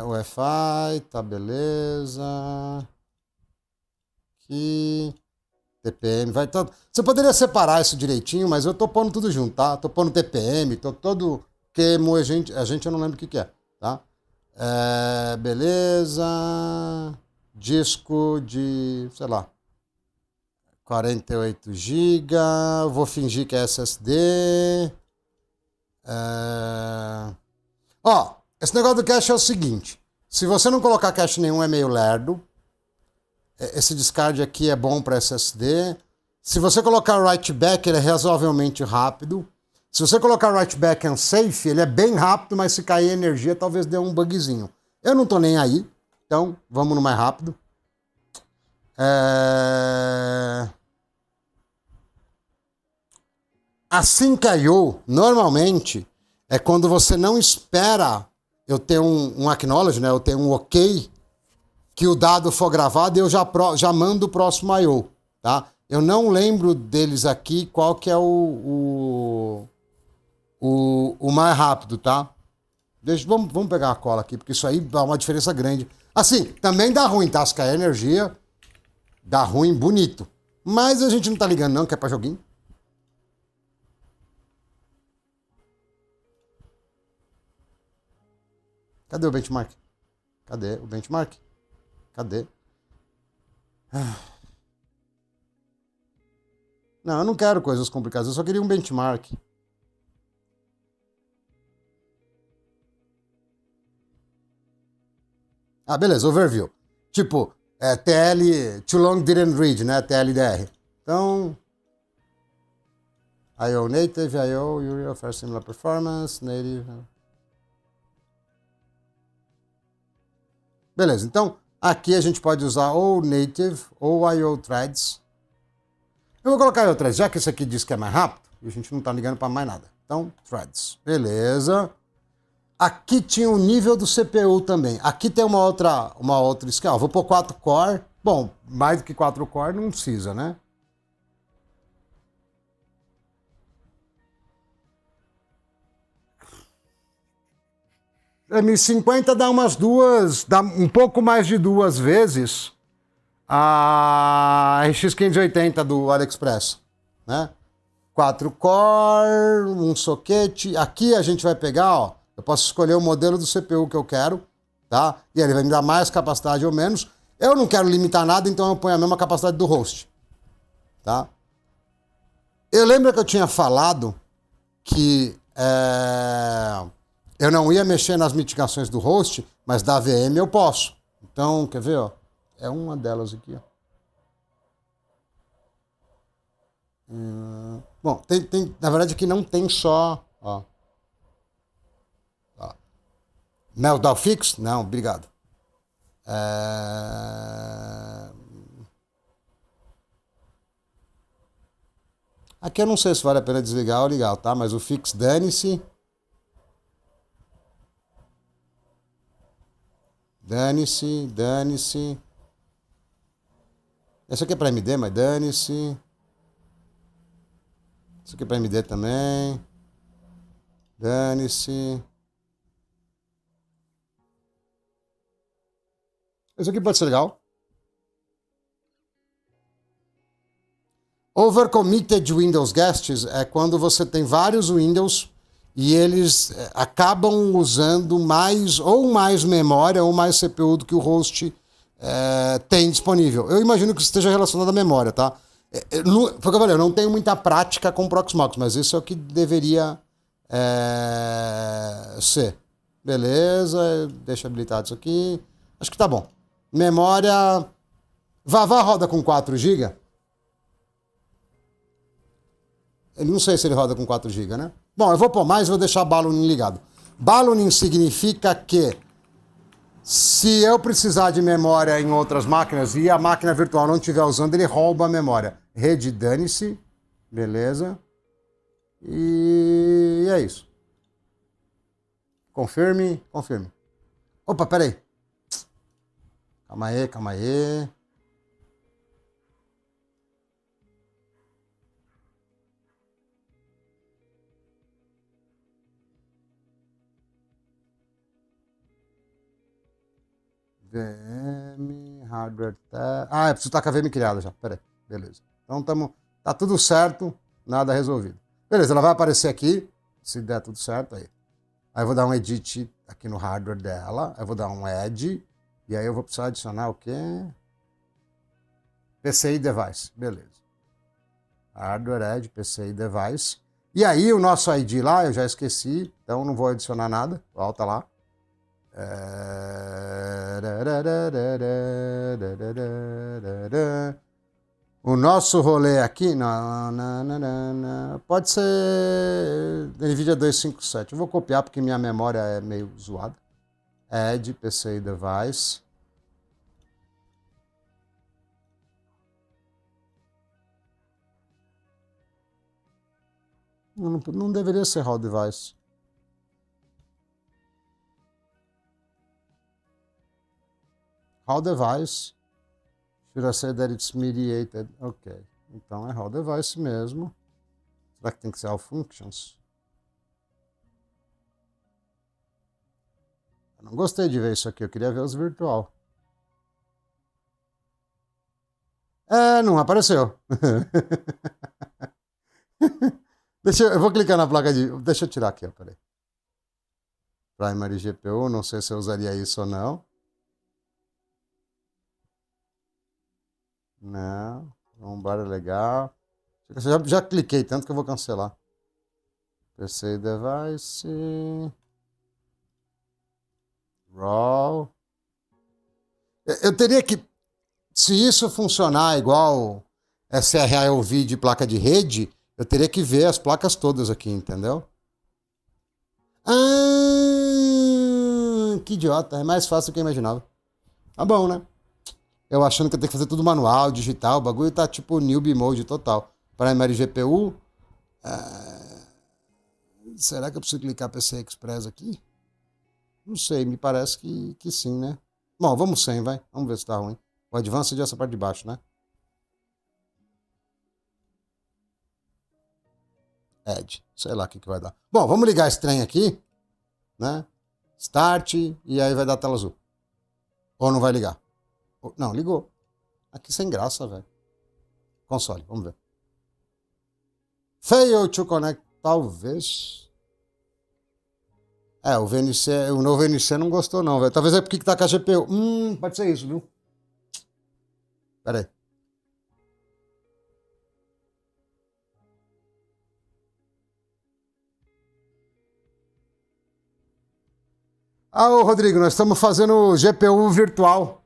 Wi-Fi, tá, beleza. Aqui. TPM, vai todo. Você poderia separar isso direitinho, mas eu tô pondo tudo junto, tá? Tô pondo TPM, tô todo. Queimo, a gente eu não lembro o que é, tá? Beleza. Disco de, sei lá, 48 GB. Vou fingir que é SSD. Ó, esse negócio do cache é o seguinte. Se você não colocar cache nenhum, é meio lerdo. Esse discard aqui é bom para SSD. Se você colocar write back, ele é razoavelmente rápido. Se você colocar write back unsafe, ele é bem rápido, mas se cair energia, talvez dê um bugzinho. Eu não tô nem aí, então vamos no mais rápido. Assim caiu, normalmente, é quando você não espera eu ter um acknowledge, né? Eu ter um ok que o dado for gravado e eu já mando o próximo I.O., tá? Eu não lembro deles aqui qual que é o mais rápido, tá? Vamos pegar a cola aqui, porque isso aí dá uma diferença grande. Assim, também dá ruim, tá? Se cair energia, dá ruim bonito. Mas a gente não tá ligando não, que é pra joguinho. Cadê o benchmark? Cadê o benchmark? Cadê? Não, eu não quero coisas complicadas, eu só queria um benchmark. Ah, beleza, overview. Tipo, TL, too long didn't read, né? TLDR. Então, I/O native, I/O, URI offers similar performance, native. Beleza, então aqui a gente pode usar ou native ou I/O threads. Eu vou colocar I/O threads, já que esse aqui diz que é mais rápido, e a gente não tá ligando para mais nada. Então, threads. Beleza. Aqui tinha o nível do CPU também. Aqui tem uma outra escala. Vou pôr 4 core. Bom, mais do que 4 core não precisa, né? M50 dá umas duas, dá um pouco mais de 2 vezes a RX 580 do AliExpress, né? 4 core, um soquete. Aqui a gente vai pegar, ó, eu posso escolher o modelo do CPU que eu quero, tá? E ele vai me dar mais capacidade ou menos. Eu não quero limitar nada, então eu ponho a mesma capacidade do host, tá? Eu lembro que eu tinha falado que eu não ia mexer nas mitigações do host, mas da VM eu posso. Então, quer ver, ó? É uma delas aqui, ó. Bom, na verdade aqui não tem só, ó. Meltdown Fix? Não, obrigado. Aqui eu não sei se vale a pena desligar ou ligar, tá? Mas o Fix, dane-se. Dane-se, dane-se. Esse aqui é para AMD, mas dane-se. Isso aqui é para AMD também. Dane-se. Isso aqui pode ser legal. Overcommitted Windows Guests é quando você tem vários Windows e eles acabam usando mais memória ou mais CPU do que o host tem disponível. Eu imagino que isso esteja relacionado à memória, tá? Foi o que eu falei, eu não tenho muita prática com Proxmox, mas isso é o que deveria ser. Beleza, deixa habilitado isso aqui. Acho que tá bom. Memória. Vavá roda com 4 GB? Ele não sei se ele roda com 4 GB, né? Bom, eu vou pôr mais e vou deixar ballooning ligado. Ballooning significa que se eu precisar de memória em outras máquinas e a máquina virtual não estiver usando, ele rouba a memória. Rede dane-se. Beleza. E é isso. Confirme, confirme. Opa, peraí. Calma aí, calma aí. VM, hardware test. Ah, eu preciso estar com a VM criada já. Peraí, beleza. Então tá tudo certo, nada resolvido. Beleza, ela vai aparecer aqui, se der tudo certo aí. Aí eu vou dar um edit aqui no hardware dela, aí eu vou dar um add, e aí eu vou precisar adicionar o quê? PCI device, beleza. Hardware add, PCI device. E aí o nosso ID lá, eu já esqueci, então não vou adicionar nada, volta lá. O nosso rolê aqui pode ser NVIDIA 257. Eu vou copiar porque minha memória é meio zoada. Add PCI device. Não deveria ser raw device. Raw device. Should I say that it's mediated? Ok. Então é raw device mesmo. Será que tem que ser all functions? Eu não gostei de ver isso aqui. Eu queria ver os virtual. Não apareceu. Eu vou clicar na placa de... Deixa eu tirar aqui, ó, peraí. Primary GPU, não sei se eu usaria isso ou não. Não, lombar é legal. Já cliquei tanto que eu vou cancelar. PC device. RAW. Eu teria que... Se isso funcionar igual SRAOV de placa de rede, eu teria que ver as placas todas aqui, entendeu? Que idiota. É mais fácil do que eu imaginava. Tá bom, né? Eu achando que eu tenho que fazer tudo manual, digital, o bagulho tá tipo newbie mode total. Primary GPU. Será que eu preciso clicar PC Express aqui? Não sei, me parece que sim, né? Bom, vamos sem, vai. Vamos ver se tá ruim. O Advanced é essa parte de baixo, né? Add. Sei lá o que vai dar. Bom, vamos ligar esse trem aqui, né? Start e aí vai dar a tela azul. Ou não vai ligar? Não, ligou. Aqui sem graça, velho. Console, vamos ver. Fail to connect, talvez. O VNC, o novo VNC não gostou não, velho. Talvez é porque tá com a GPU. Pode ser isso, viu? Pera aí. Ô Rodrigo, nós estamos fazendo GPU virtual.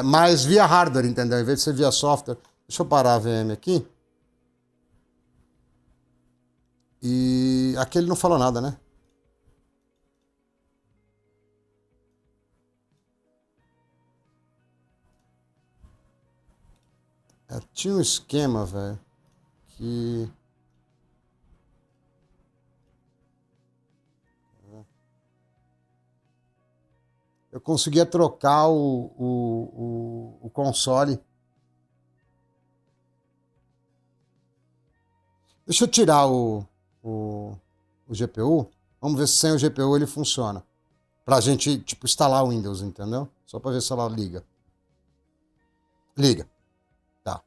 Mas via hardware, entendeu? Em vez de ser via software. Deixa eu parar a VM aqui. E aqui ele não falou nada, né? Tinha um esquema, velho, que... eu conseguia trocar o console. Deixa eu tirar o GPU. Vamos ver se sem o GPU ele funciona. Pra gente, tipo, instalar o Windows, entendeu? Só pra ver se ela liga. Liga. Tá.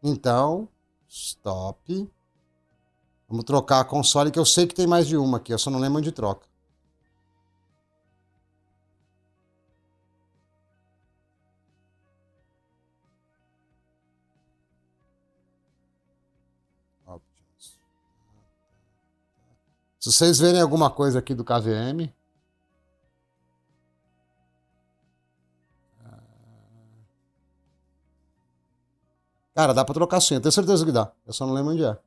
Então, stop. Vamos trocar a console, que eu sei que tem mais de uma aqui. Eu só não lembro onde troca. Options. Se vocês verem alguma coisa aqui do KVM... Cara, dá pra trocar sim, eu tenho certeza que dá. Eu só não lembro onde é.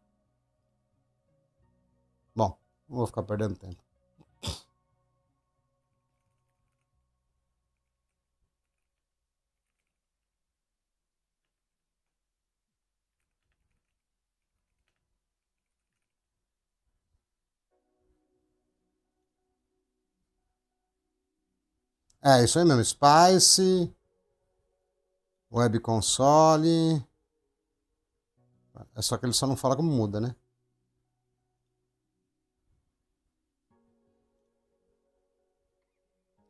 Bom, não vou ficar perdendo tempo. É, isso aí mesmo. Spice, Web Console. É só que ele só não fala como muda, né?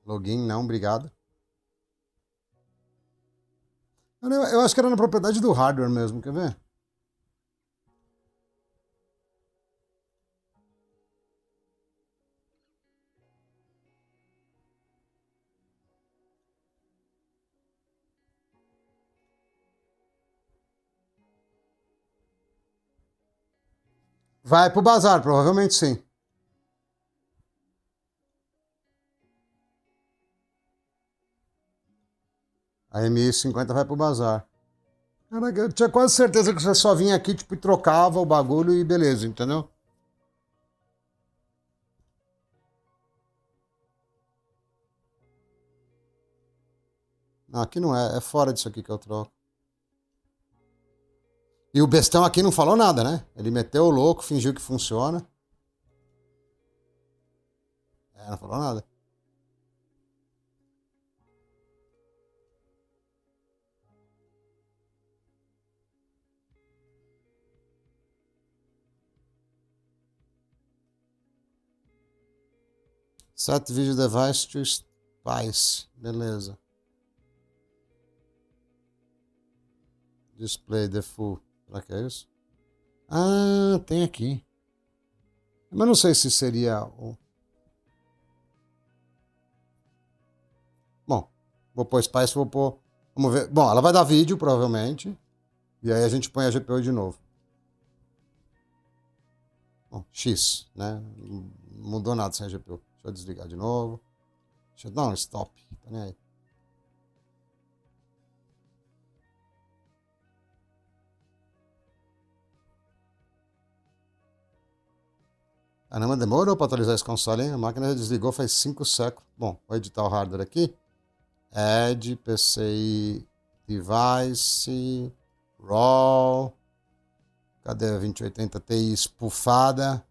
Login, não, obrigado. Eu acho que era na propriedade do hardware mesmo, quer ver? Vai pro bazar, provavelmente sim. A MI50 vai pro bazar. Caraca, eu tinha quase certeza que você só vinha aqui, tipo, e trocava o bagulho e beleza, entendeu? Não, aqui não é, é fora disso aqui que eu troco. E o bestão aqui não falou nada, né? Ele meteu o louco, fingiu que funciona. É, não falou nada. Set video device to Spice. Beleza. Display default. Será que é isso? Ah, tem aqui. Mas não sei se seria o... Bom, vou pôr Spice, vou pôr... Vamos ver. Bom, ela vai dar vídeo, provavelmente. E aí a gente põe a GPU de novo. Bom, X, né? Não mudou nada sem a GPU. Deixa eu desligar de novo. Deixa eu dar um stop. Tá nem aí. Caramba, demorou para atualizar esse console, hein? A máquina já desligou faz 5 séculos. Bom, vou editar o hardware aqui. Add, PCI, Device, RAW. Cadê a 2080 Ti espufada?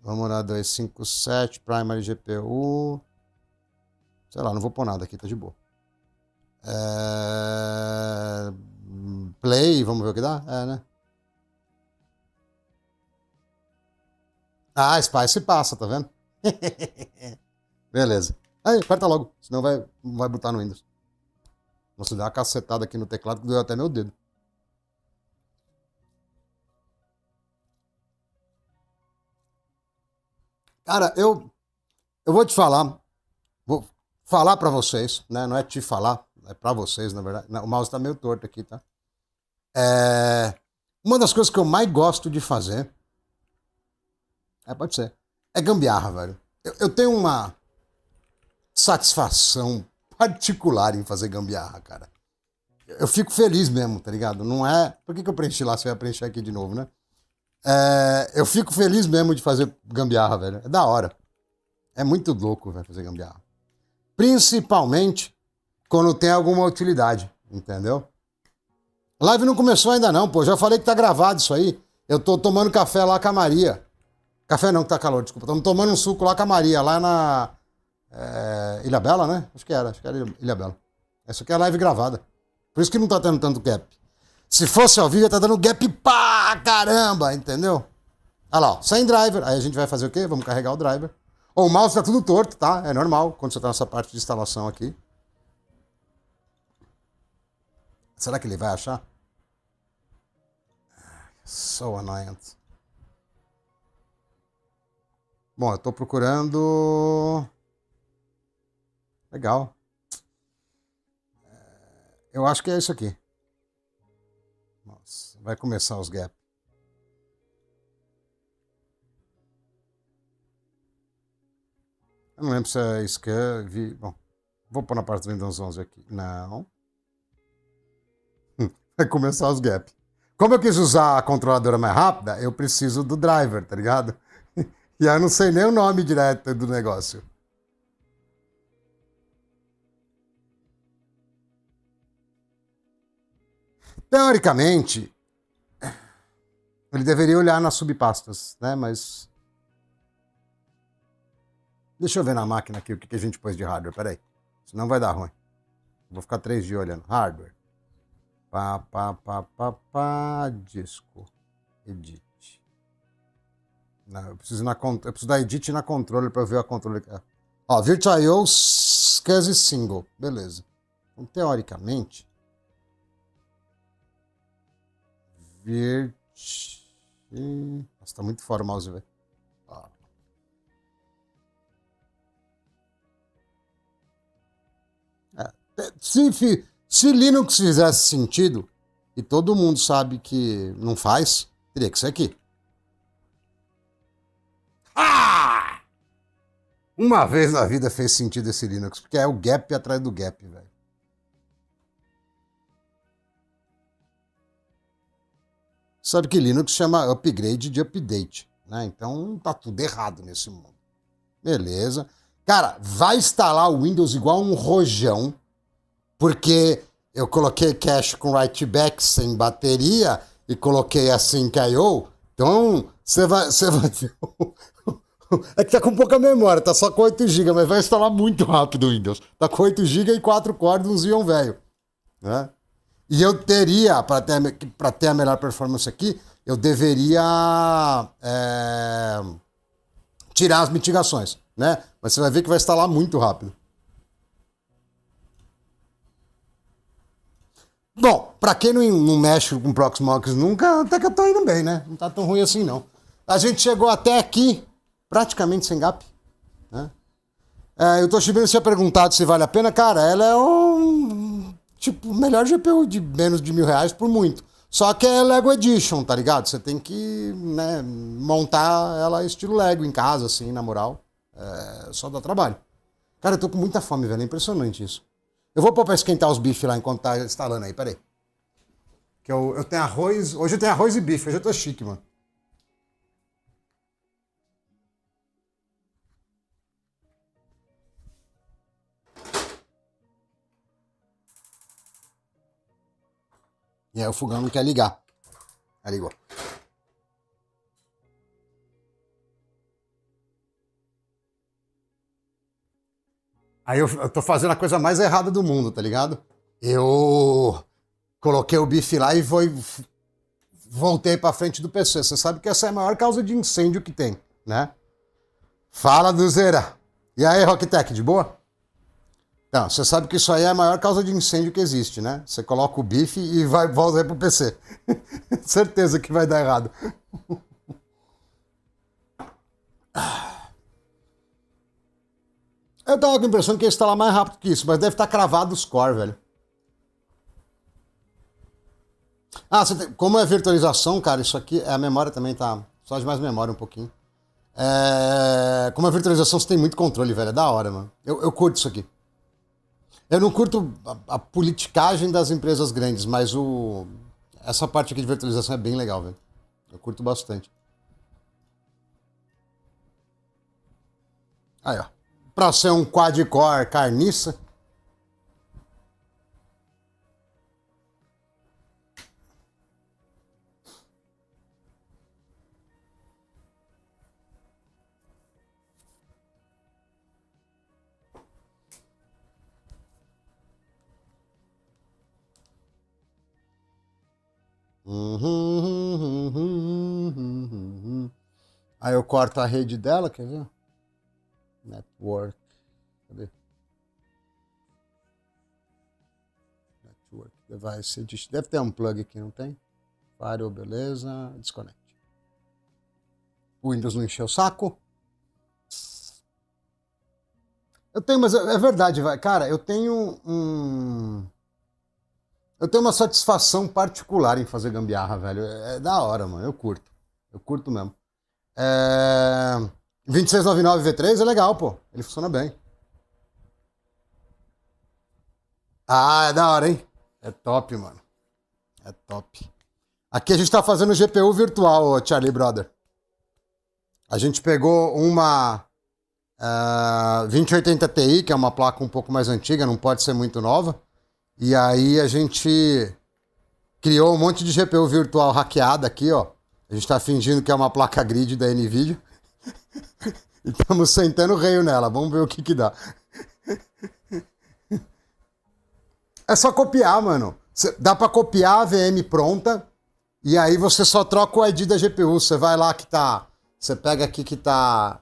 Vamos lá, 257, Primary GPU. Sei lá, não vou pôr nada aqui, tá de boa. Play, vamos ver o que dá? É, né? Ah, Spice passa, tá vendo? Beleza. Aí, aperta logo, senão não vai botar no Windows. Você dá uma cacetada aqui no teclado que doeu até meu dedo. Cara, eu vou te falar, vou falar pra vocês, né? Não é te falar, é pra vocês, na verdade. Não, o mouse tá meio torto aqui, tá? É... Uma das coisas que eu mais gosto de fazer, pode ser, é gambiarra, velho. Eu tenho uma satisfação particular em fazer gambiarra, cara. Eu fico feliz mesmo, tá ligado? Não é. Por que eu preenchi lá? Você vai preencher aqui de novo, né? Eu fico feliz mesmo de fazer gambiarra, velho. É da hora. É muito louco, velho, fazer gambiarra. Principalmente quando tem alguma utilidade, entendeu? Live não começou ainda não, pô. Já falei que tá gravado isso aí. Eu tô tomando café lá com a Maria. Café não, que tá calor, desculpa. Estamos tomando um suco lá com a Maria, lá Ilhabela, né? Acho que era Ilhabela. Essa aqui é a live gravada. Por isso que não tá tendo tanto gap. Se fosse ao vivo, ia tá dando gap pra caramba, entendeu? Olha lá, ó, sem driver. Aí a gente vai fazer o quê? Vamos carregar o driver. O mouse tá tudo torto, tá? É normal quando você tá nessa parte de instalação aqui. Será que ele vai achar? So annoying. Bom, eu tô procurando... Legal. Eu acho que é isso aqui. Nossa, vai começar os gaps. Eu não lembro se é isso que eu vi. Bom, vou pôr na parte do Windows 11 aqui. Não. Vai começar os gaps. Como eu quis usar a controladora mais rápida, eu preciso do driver, tá ligado? E aí eu não sei nem o nome direto do negócio. Teoricamente, ele deveria olhar nas subpastas, né? Mas... Deixa eu ver na máquina aqui o que a gente pôs de hardware, peraí. Senão vai dar ruim. Vou ficar 3 dias olhando. Hardware. Disco. Edit. Não, eu preciso da edit na controller para ver a controller. Ó, Virtual SCSI Single. Beleza. Então, teoricamente... Nossa, tá muito fora o mouse, velho. Se Linux fizesse sentido, e todo mundo sabe que não faz, teria que ser aqui. Ah! Uma vez na vida fez sentido esse Linux, porque é o gap atrás do gap, velho. Sabe que Linux chama upgrade de update, né? Então tá tudo errado nesse mundo. Beleza. Cara, vai instalar o Windows igual um rojão, porque eu coloquei cache com write back sem bateria e coloquei a Sync I/O. Então, você vai ver. É que tá com pouca memória, tá só com 8 GB, mas vai instalar muito rápido o Windows. Tá com 8 GB e 4 cores, um Xeon velho. Né? E eu teria, para ter a melhor performance aqui, eu deveria tirar as mitigações, né? Mas você vai ver que vai instalar muito rápido. Bom, para quem não mexe com Proxmox nunca, até que eu tô indo bem, né? Não tá tão ruim assim, não. A gente chegou até aqui praticamente sem gap, né? Eu tô Toshibana tinha perguntado se vale a pena. Cara, ela é tipo, melhor GPU de menos de R$ 1.000 por muito. Só que é Lego Edition, tá ligado? Você tem que, né, montar ela estilo Lego em casa, assim, na moral. Só dá trabalho. Cara, eu tô com muita fome, velho. É impressionante isso. Eu vou pôr pra esquentar os bifes lá enquanto tá instalando aí, peraí. Que eu tenho arroz. Hoje eu tenho arroz e bife, hoje eu tô chique, mano. E aí o fogão não quer ligar. Aí ligou. Aí eu tô fazendo a coisa mais errada do mundo, tá ligado? Eu coloquei o bife lá e voltei pra frente do PC. Você sabe que essa é a maior causa de incêndio que tem, né? Fala do Zera. E aí, Rocktech, de boa? Não, você sabe que isso aí é a maior causa de incêndio que existe, né? Você coloca o bife e volta aí pro PC. Certeza que vai dar errado. Eu tava com a impressão que ia instalar mais rápido que isso, mas deve estar cravado os core, velho. Como é virtualização, cara, isso aqui, a memória também tá. Só de mais memória um pouquinho. Como é virtualização, você tem muito controle, velho. É da hora, mano. Eu curto isso aqui. Eu não curto a politicagem das empresas grandes, mas essa parte aqui de virtualização é bem legal, velho. Eu curto bastante. Aí, ó. Pra ser um quad-core carniça. Aí eu corto a rede dela, quer ver? Network. Cadê? Network Device. Deve ter um plug aqui, não tem? Firewall, beleza. Desconect. O Windows não encheu o saco. Eu tenho, mas é verdade, cara, eu tenho uma satisfação particular em fazer gambiarra, velho. É da hora, mano. Eu curto. Eu curto mesmo. 2699 V3 é legal, pô. Ele funciona bem. Ah, é da hora, hein? É top, mano. É top. Aqui a gente tá fazendo GPU virtual, Charlie Brother. A gente pegou uma 2080 Ti, que é uma placa um pouco mais antiga, não pode ser muito nova. E aí a gente criou um monte de GPU virtual hackeada aqui, ó. A gente tá fingindo que é uma placa grid da NVIDIA. E estamos sentando o reio nela. Vamos ver o que dá. É só copiar, mano. Dá pra copiar a VM pronta. E aí você só troca o ID da GPU. Você vai lá que tá... Você pega aqui que tá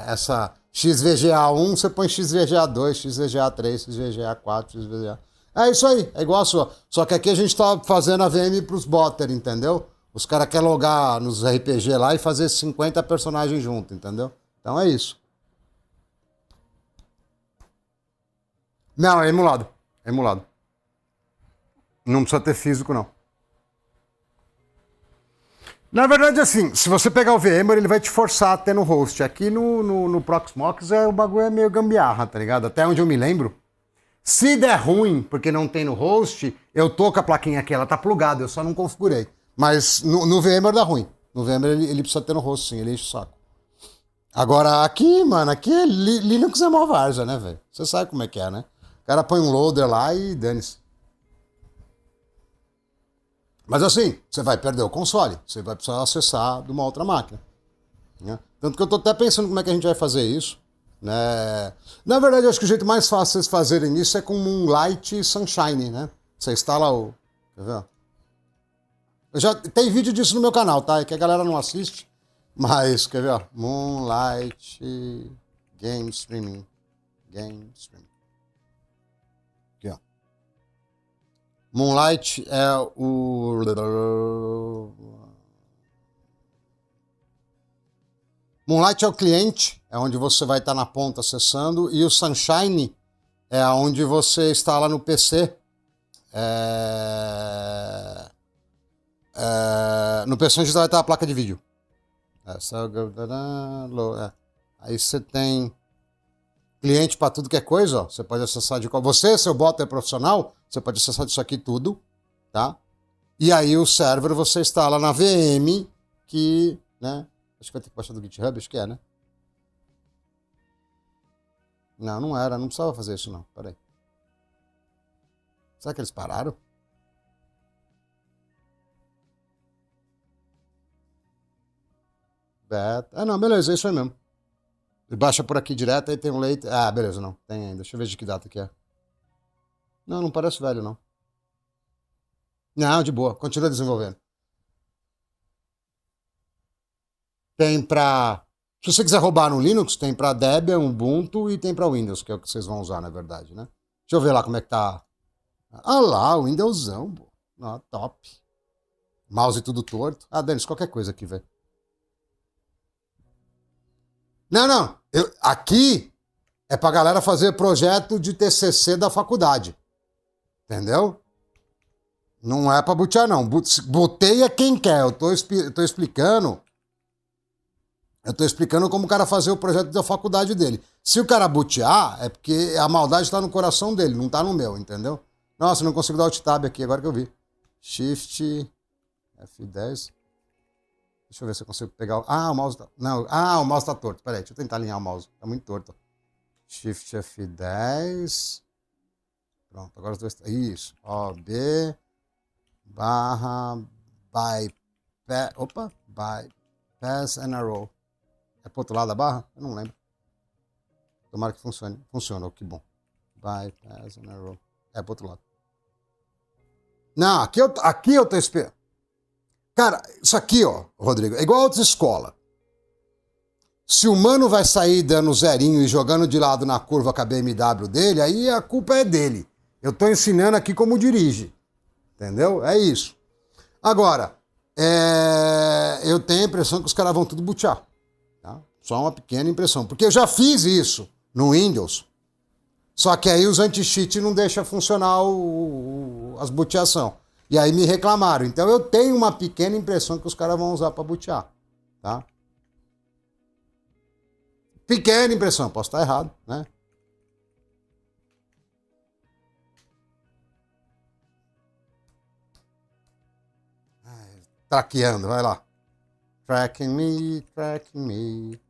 essa XVGA1, você põe XVGA2, XVGA3, XVGA4, XVGA... É isso aí, é igual a sua. Só que aqui a gente tá fazendo a VM pros botter, entendeu? Os caras querem logar nos RPG lá e fazer 50 personagens junto, entendeu? Então é isso. Não, é emulado. É emulado. Não precisa ter físico, não. Na verdade, assim, se você pegar o VMware, ele vai te forçar a ter no host. Aqui no Proxmox o bagulho é meio gambiarra, tá ligado? Até onde eu me lembro. Se der ruim, porque não tem no host, eu tô com a plaquinha aqui, ela tá plugada, eu só não configurei. Mas no VMware dá ruim. No VMware ele precisa ter no host, sim, ele enche o saco. Agora, aqui, mano, aqui é Linux é mó várzea, né, velho? Você sabe como é que é, né? O cara põe um loader lá e dane-se. Mas assim, você vai perder o console. Você vai precisar acessar de uma outra máquina. Né? Tanto que eu tô até pensando como é que a gente vai fazer isso. Né? Na verdade, eu acho que o jeito mais fácil de vocês fazerem isso é com Moonlight e Sunshine, né? Você instala o... Quer ver? Tem vídeo disso no meu canal, tá? É que a galera não assiste. Mas, quer ver? Moonlight Game Streaming. Game Streaming. Aqui, ó. Moonlight é o... Moonlight é o cliente, é onde você vai estar na ponta acessando, e o Sunshine é onde você instala no PC. No PC onde vai estar a placa de vídeo. Aí você tem cliente para tudo que é coisa, ó. Você pode acessar de qual. Você, seu bot é profissional, você pode acessar disso aqui tudo, tá? E aí o server você instala na VM, que, né? Acho que vai ter que baixar do GitHub, acho que é, né? Não, não era, não precisava fazer isso não, peraí. Será que eles pararam? Beta. Ah, não, beleza, é isso aí mesmo. Ele baixa por aqui direto, aí tem um leite. Ah, beleza, não, tem ainda. Deixa eu ver de que data que é. Não, não parece velho, não. Não, de boa, continua desenvolvendo. Tem pra... Se você quiser roubar no Linux, tem pra Debian, Ubuntu e tem pra Windows, que é o que vocês vão usar, na verdade, né? Deixa eu ver lá como é que tá. Ah lá, o Windowsão, pô. Ah, top. Mouse tudo torto. Ah, Denis, qualquer coisa aqui, velho. Não. Aqui é pra galera fazer projeto de TCC da faculdade. Entendeu? Não é pra botear, não. Boteia quem quer. Eu tô explicando. Eu tô explicando como o cara fazer o projeto da faculdade dele. Se o cara botear, é porque a maldade tá no coração dele, não tá no meu, entendeu? Nossa, não consigo dar alt tab aqui, agora que eu vi. Shift F10. Deixa eu ver se eu consigo pegar. Ah, o mouse tá. Não, o mouse tá torto. Peraí, deixa eu tentar alinhar o mouse. Tá muito torto. Shift F10. Pronto, agora os dois. Isso. OB barra bypass. Opa, bypass and arrow. É pro outro lado da barra? Eu não lembro. Tomara que funcione. Funcionou, que bom. Bypass and arrow. É pro outro lado. Não, aqui eu tô esperando. Cara, isso aqui, ó, Rodrigo, é igual a outra escola. Se o mano vai sair dando zerinho e jogando de lado na curva com a BMW dele, aí a culpa é dele. Eu tô ensinando aqui como dirige. Entendeu? É isso. Agora, eu tenho a impressão que os caras vão tudo butear. Tá? Só uma pequena impressão. Porque eu já fiz isso no Windows. Só que aí os anti-cheat não deixam funcionar as buteação. E aí me reclamaram. Então eu tenho uma pequena impressão que os caras vão usar para butear. Tá? Pequena impressão, posso estar errado, né? Traqueando, vai lá. Tracking me, tracking me.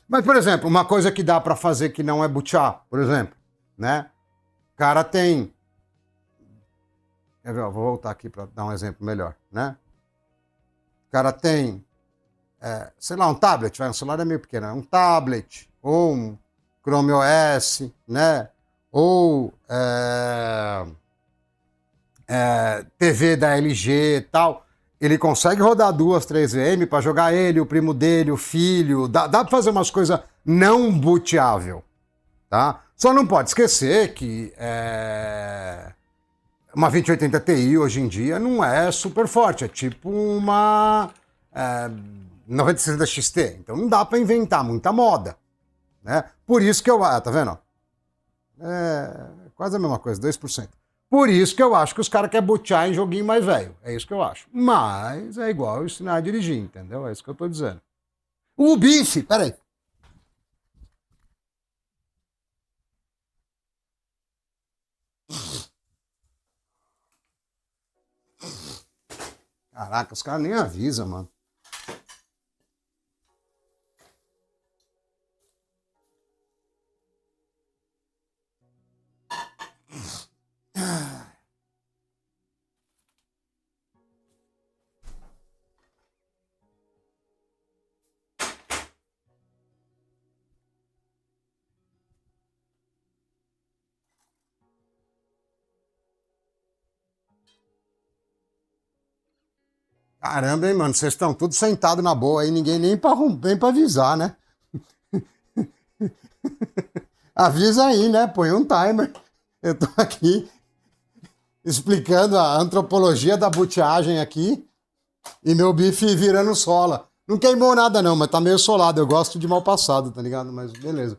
Mas, por exemplo, uma coisa que dá para fazer que não é butear, por exemplo, né? O cara tem... Eu vou voltar aqui para dar um exemplo melhor, né? O cara tem, sei lá, um tablet, um celular é meio pequeno, um tablet, ou um Chrome OS, né? Ou TV da LG e tal. Ele consegue rodar 2, 3 VM para jogar ele, o primo dele, o filho. Dá para fazer umas coisas não booteável, tá? Só não pode esquecer que uma 2080 Ti hoje em dia não é super forte, é tipo uma 9060 XT. Então não dá para inventar muita moda, né? Por isso que eu... tá vendo? É quase a mesma coisa, 2%. Por isso que eu acho que os caras querem botear em joguinho mais velho. É isso que eu acho. Mas é igual eu ensinar a dirigir, entendeu? É isso que eu tô dizendo. O bife, peraí. Caraca, os caras nem avisam, mano. Caramba, hein, mano? Vocês estão todos sentados na boa aí, ninguém nem pra avisar, né? Avisa aí, né? Põe um timer. Eu tô aqui explicando a antropologia da buteagem aqui e meu bife virando sola. Não queimou nada não, mas tá meio solado. Eu gosto de mal passado, tá ligado? Mas beleza.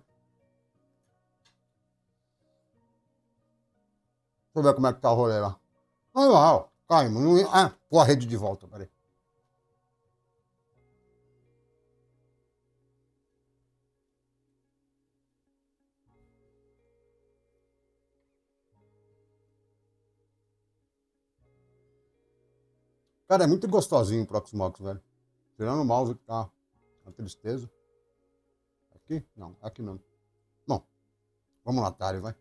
Deixa eu ver como é que tá o rolê lá. Ah, uau. Caímos. Pô a rede de volta, peraí. Cara, é muito gostosinho o Proxmox, velho. Tirando o mouse que tá uma tristeza. Aqui? Não, aqui não. Bom, vamos no Atari, vai.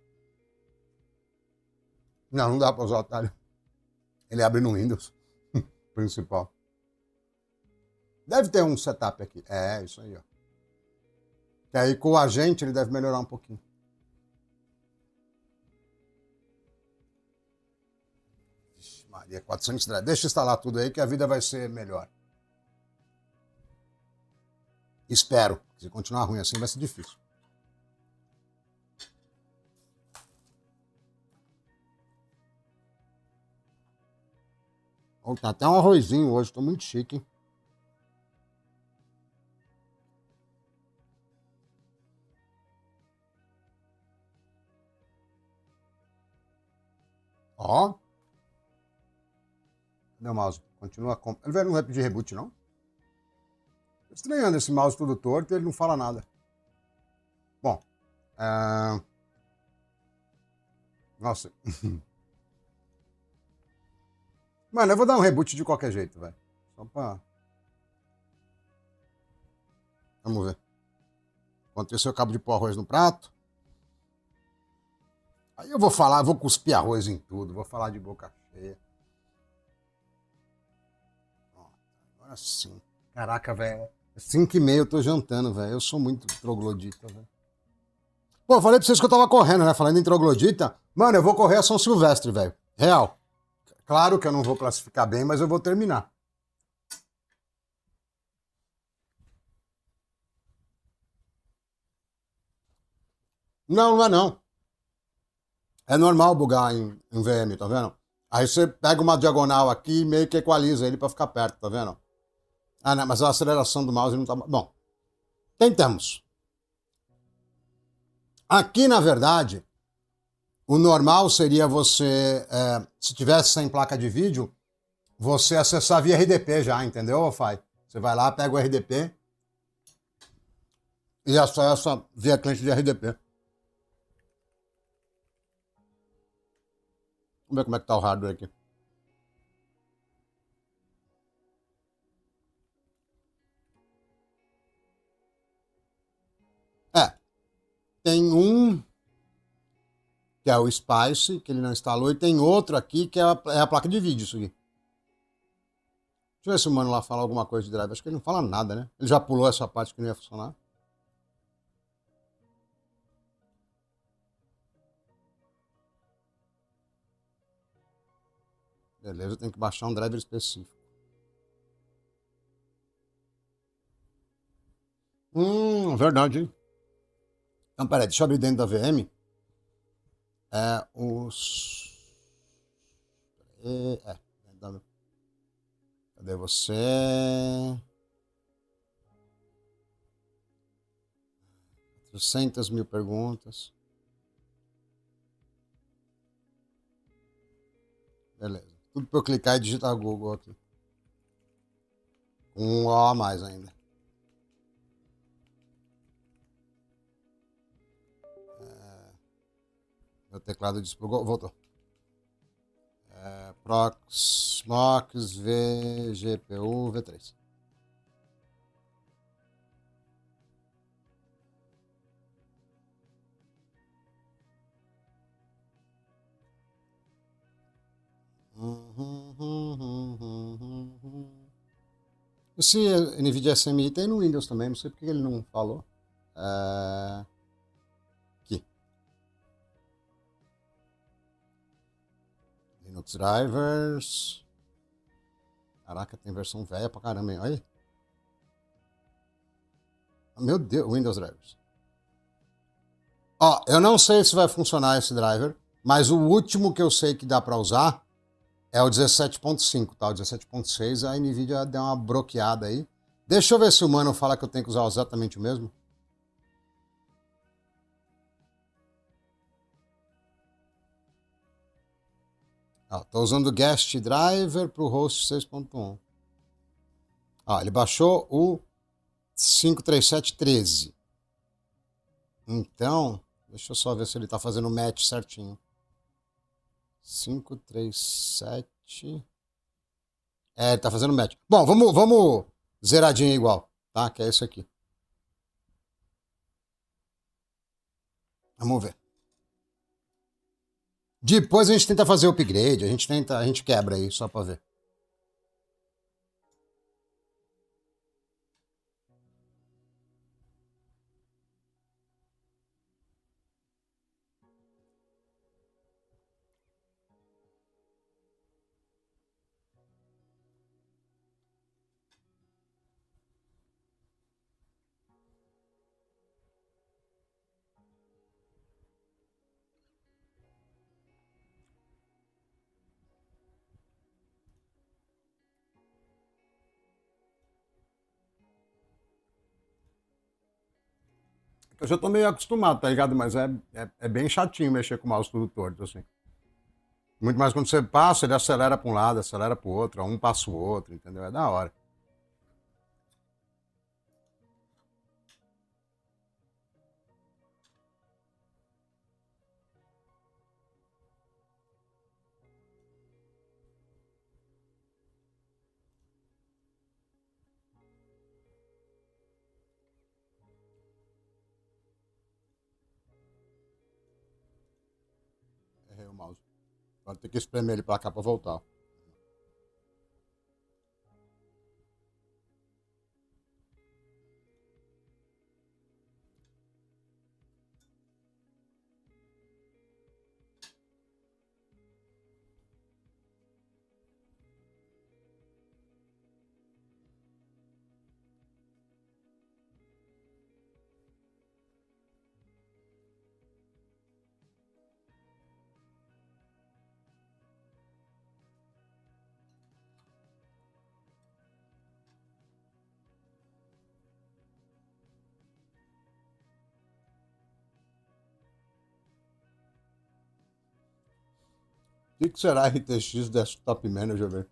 Não, não dá pra usar o Atari. Ele abre no Windows principal. Deve ter um setup aqui. É, isso aí, ó. Que aí com o agente ele deve melhorar um pouquinho. Vixe, Maria, 410. Deixa eu instalar tudo aí que a vida vai ser melhor. Espero. Se continuar ruim assim vai ser difícil. Oh, tá até um arrozinho hoje, tô muito chique, hein? Ó. Cadê o mouse? Continua com. Ele não vai pedir reboot, não? Tô estranhando esse mouse todo torto e ele não fala nada. Bom. Nossa. Mano, eu vou dar um reboot de qualquer jeito, velho. Só pra. Vamos ver. Enquanto isso, eu acabo de pôr arroz no prato. Aí eu vou falar, vou cuspir arroz em tudo, vou falar de boca cheia. Agora sim. Caraca, velho. 5h30 eu tô jantando, velho. Eu sou muito troglodita, velho. Pô, eu falei pra vocês que eu tava correndo, né? Falando em troglodita. Mano, eu vou correr a São Silvestre, velho. Real. Claro que eu não vou classificar bem, mas eu vou terminar. Não, não é não. É normal bugar em VM, tá vendo? Aí você pega uma diagonal aqui e meio que equaliza ele pra ficar perto, tá vendo? Ah, não, mas a aceleração do mouse não tá... Bom, tentamos. Aqui, na verdade, o normal seria você, se tivesse sem placa de vídeo, você acessar via RDP já, entendeu, Fai? Você vai lá, pega o RDP e acessa via cliente de RDP. Vamos ver como é que tá o hardware aqui. É, tem um que é o Spice, que ele não instalou, e tem outro aqui que é a placa de vídeo, isso aqui. Deixa eu ver se o mano lá fala alguma coisa de drive. Acho que ele não fala nada, né? Ele já pulou essa parte que não ia funcionar. Beleza, tem que baixar um driver específico. Verdade, hein? Então, peraí, deixa eu abrir dentro da VM. Os... Cadê você? 300 mil perguntas. Beleza. Tudo pra eu clicar e digitar Google aqui. Um O a mais ainda. Meu teclado desplugou. Voltou. Proxmox VGPU V3. Esse NVIDIA SMI tem no Windows também, não sei porque ele não falou. Aqui. Linux Drivers. Caraca, tem versão velha pra caramba, hein? Olha aí. Meu Deus, Windows Drivers. Ó, eu não sei se vai funcionar esse driver, mas o último que eu sei que dá pra usar é o 17.5, tá? O 17.6 a NVIDIA deu uma bloqueada aí. Deixa eu ver se o mano fala que eu tenho que usar exatamente o mesmo. Ó, tô usando o Guest Driver pro host 6.1. Ó, ele baixou o 53713. Então, deixa eu só ver se ele tá fazendo o match certinho. 537. Ele tá fazendo match. Bom, vamos zeradinho igual, tá? Que é isso aqui. Vamos ver. Depois a gente tenta fazer o upgrade, a gente quebra aí, só pra ver. Eu já tô meio acostumado, tá ligado? Mas é bem chatinho mexer com o mouse tudo torto, assim. Muito mais quando você passa, ele acelera pra um lado, acelera pro outro, um passa o outro, entendeu? É da hora. Errei o mouse. Agora tem que espremer ele pra cá pra voltar. O que será RTX Desktop Manager, velho?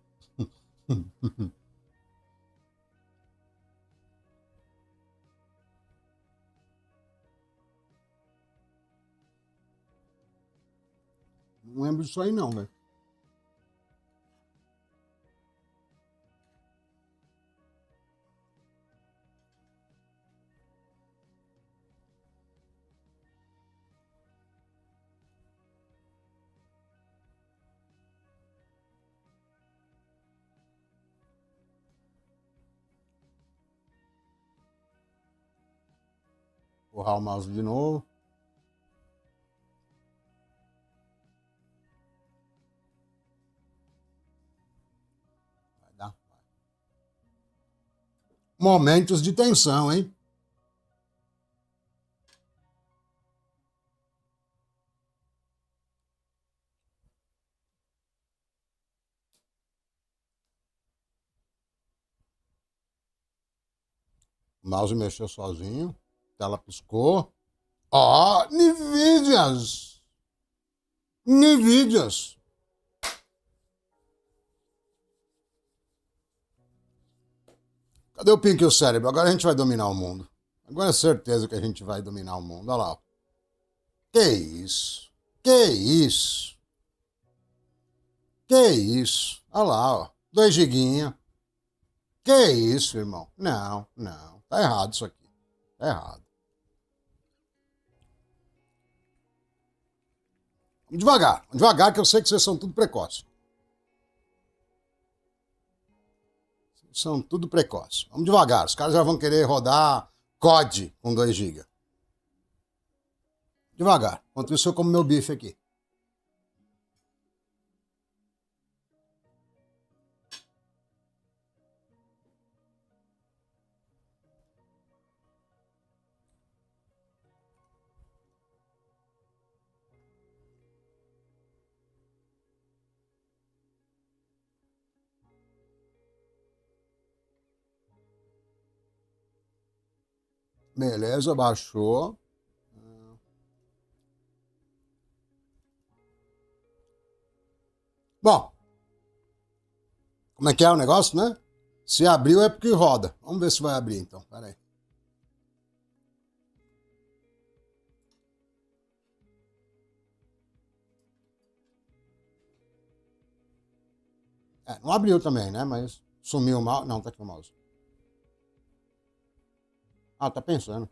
Não lembro disso aí não, velho. Empurrar o mouse de novo. Vai dar. Momentos de tensão, hein? O mouse mexeu sozinho. Tela piscou. Ó, Nvidias! Nvidias! Cadê o Pink e o cérebro? Agora a gente vai dominar o mundo. Agora é certeza que a gente vai dominar o mundo. Olha lá. Que isso? Que isso? Que isso? Olha lá, ó. 2 giguinha. Que isso, irmão? Não, não. Tá errado isso aqui. Tá errado. Vamos devagar. Vamos devagar, que eu sei que vocês são tudo precoces. São tudo precoces. Vamos devagar. Os caras já vão querer rodar COD com 2 GB. Devagar. Enquanto isso, eu como meu bife aqui. Beleza, baixou. Bom, como é que é o negócio, né? Se abriu é porque roda. Vamos ver se vai abrir então. Pera aí. É, não abriu também, né? Mas sumiu o mouse. Não, tá aqui o mouse. Ah, tá pensando.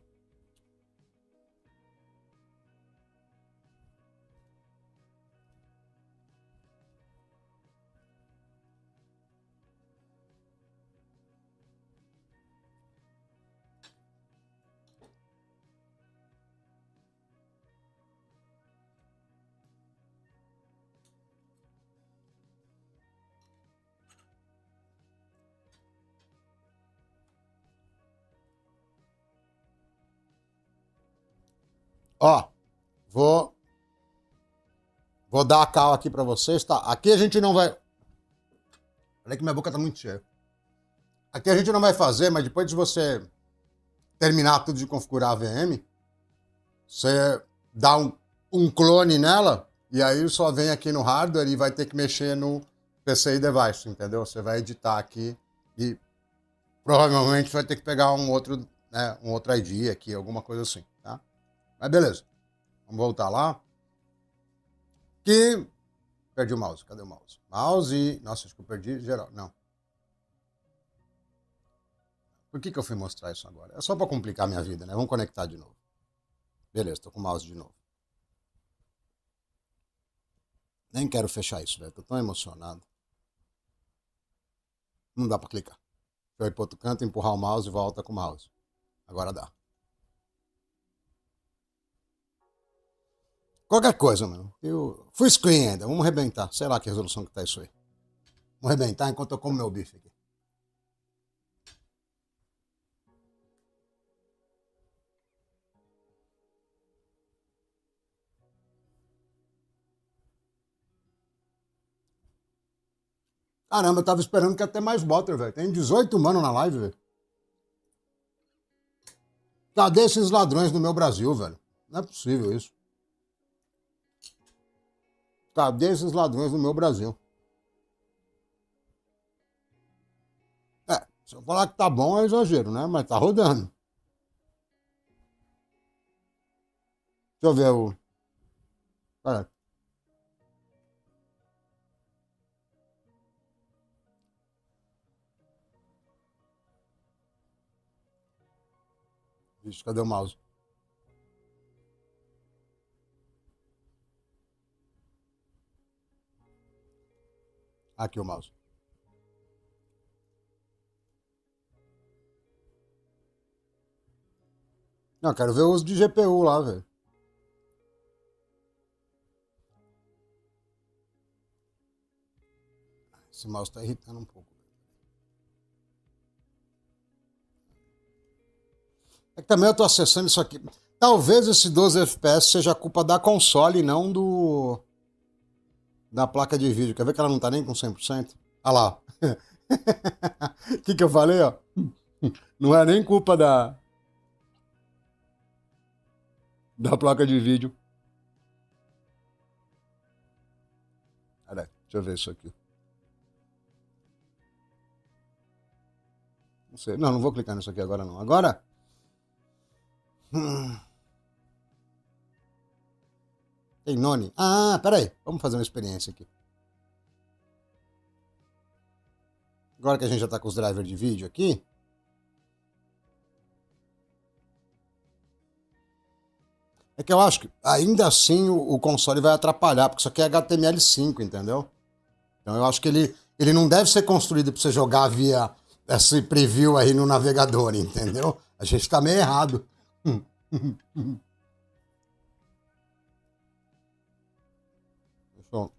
Ó, vou, vou dar a cal aqui pra vocês, tá? Aqui a gente não vai... Olha que minha boca tá muito cheia. Aqui a gente não vai fazer, mas depois de você terminar tudo de configurar a VM, você dá um clone nela e aí só vem aqui no hardware e vai ter que mexer no PC e device, entendeu? Você vai editar aqui e provavelmente vai ter que pegar um outro, né, um outro ID aqui, alguma coisa assim, tá? Mas beleza. Vamos voltar lá. Que perdi o mouse. Cadê o mouse? Mouse. Nossa, acho que eu perdi geral. Não. Por que eu fui mostrar isso agora? É só para complicar a minha vida, né? Vamos conectar de novo. Beleza, tô com o mouse de novo. Nem quero fechar isso, velho. Tô tão emocionado. Não dá para clicar. Deixa eu ir pro outro canto, empurrar o mouse e volta com o mouse. Agora dá. Qualquer coisa, mano. Eu fui screen ainda. Vamos arrebentar. Sei lá que resolução que tá isso aí. Vamos arrebentar enquanto eu como meu bife aqui. Caramba, eu tava esperando que ia ter mais botter, velho. Tem 18 mano na live, velho. Cadê esses ladrões no meu Brasil, velho? Não é possível isso. Cadê esses ladrões no meu Brasil? É, se eu falar que tá bom é exagero, né? Mas tá rodando. Deixa eu ver o. Pera, vixe, cadê o mouse? Aqui o mouse. Não, quero ver o uso de GPU lá, velho. Esse mouse tá irritando um pouco. É que também eu tô acessando isso aqui. Talvez esse 12 FPS seja culpa da console e não da placa de vídeo. Quer ver que ela não tá nem com 100%? Ah lá. O que eu falei, ó? Não é nem culpa da placa de vídeo. Peraí, deixa eu ver isso aqui. Não sei. Não, não vou clicar nisso aqui agora, não. Agora. Hum, tem Noni. Ah, peraí. Vamos fazer uma experiência aqui. Agora que a gente já tá com os drivers de vídeo aqui. É que eu acho que ainda assim o console vai atrapalhar, porque isso aqui é HTML5, entendeu? Então eu acho que ele não deve ser construído para você jogar via esse preview aí no navegador, entendeu? A gente tá meio errado. Deixa eu...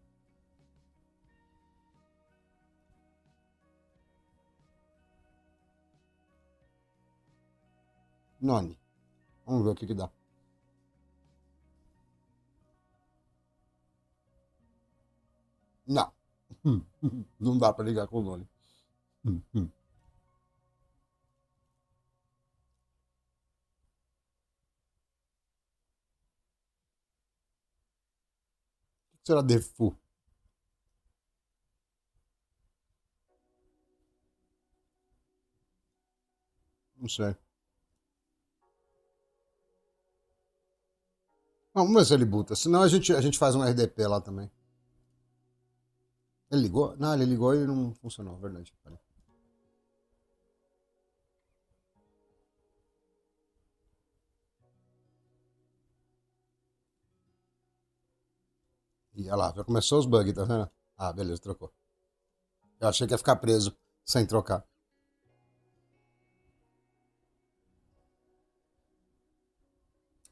Noni. Vamos ver o que que dá. Não. Não dá para ligar com o Noni. O que será default? Não sei. Não, vamos ver se ele buta. Senão a gente faz um RDP lá também. Ele ligou? Não, ele ligou e não funcionou, verdade. Peraí. E olha lá, já começou os bugs, tá vendo? Ah, beleza, trocou. Eu achei que ia ficar preso sem trocar.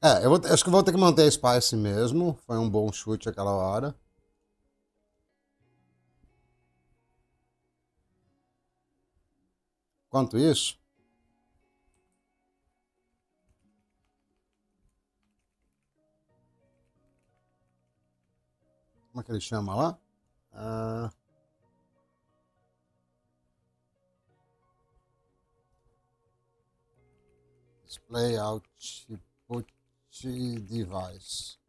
É, acho que eu vou ter que manter a Spice mesmo. Foi um bom chute aquela hora. Quanto isso, como é que ele chama lá? Ah, display output device.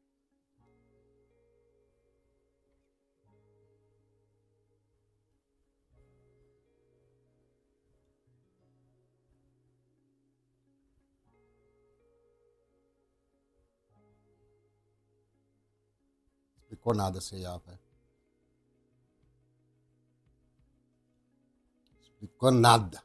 Explicou nada esse IA, velho. Explicou nada.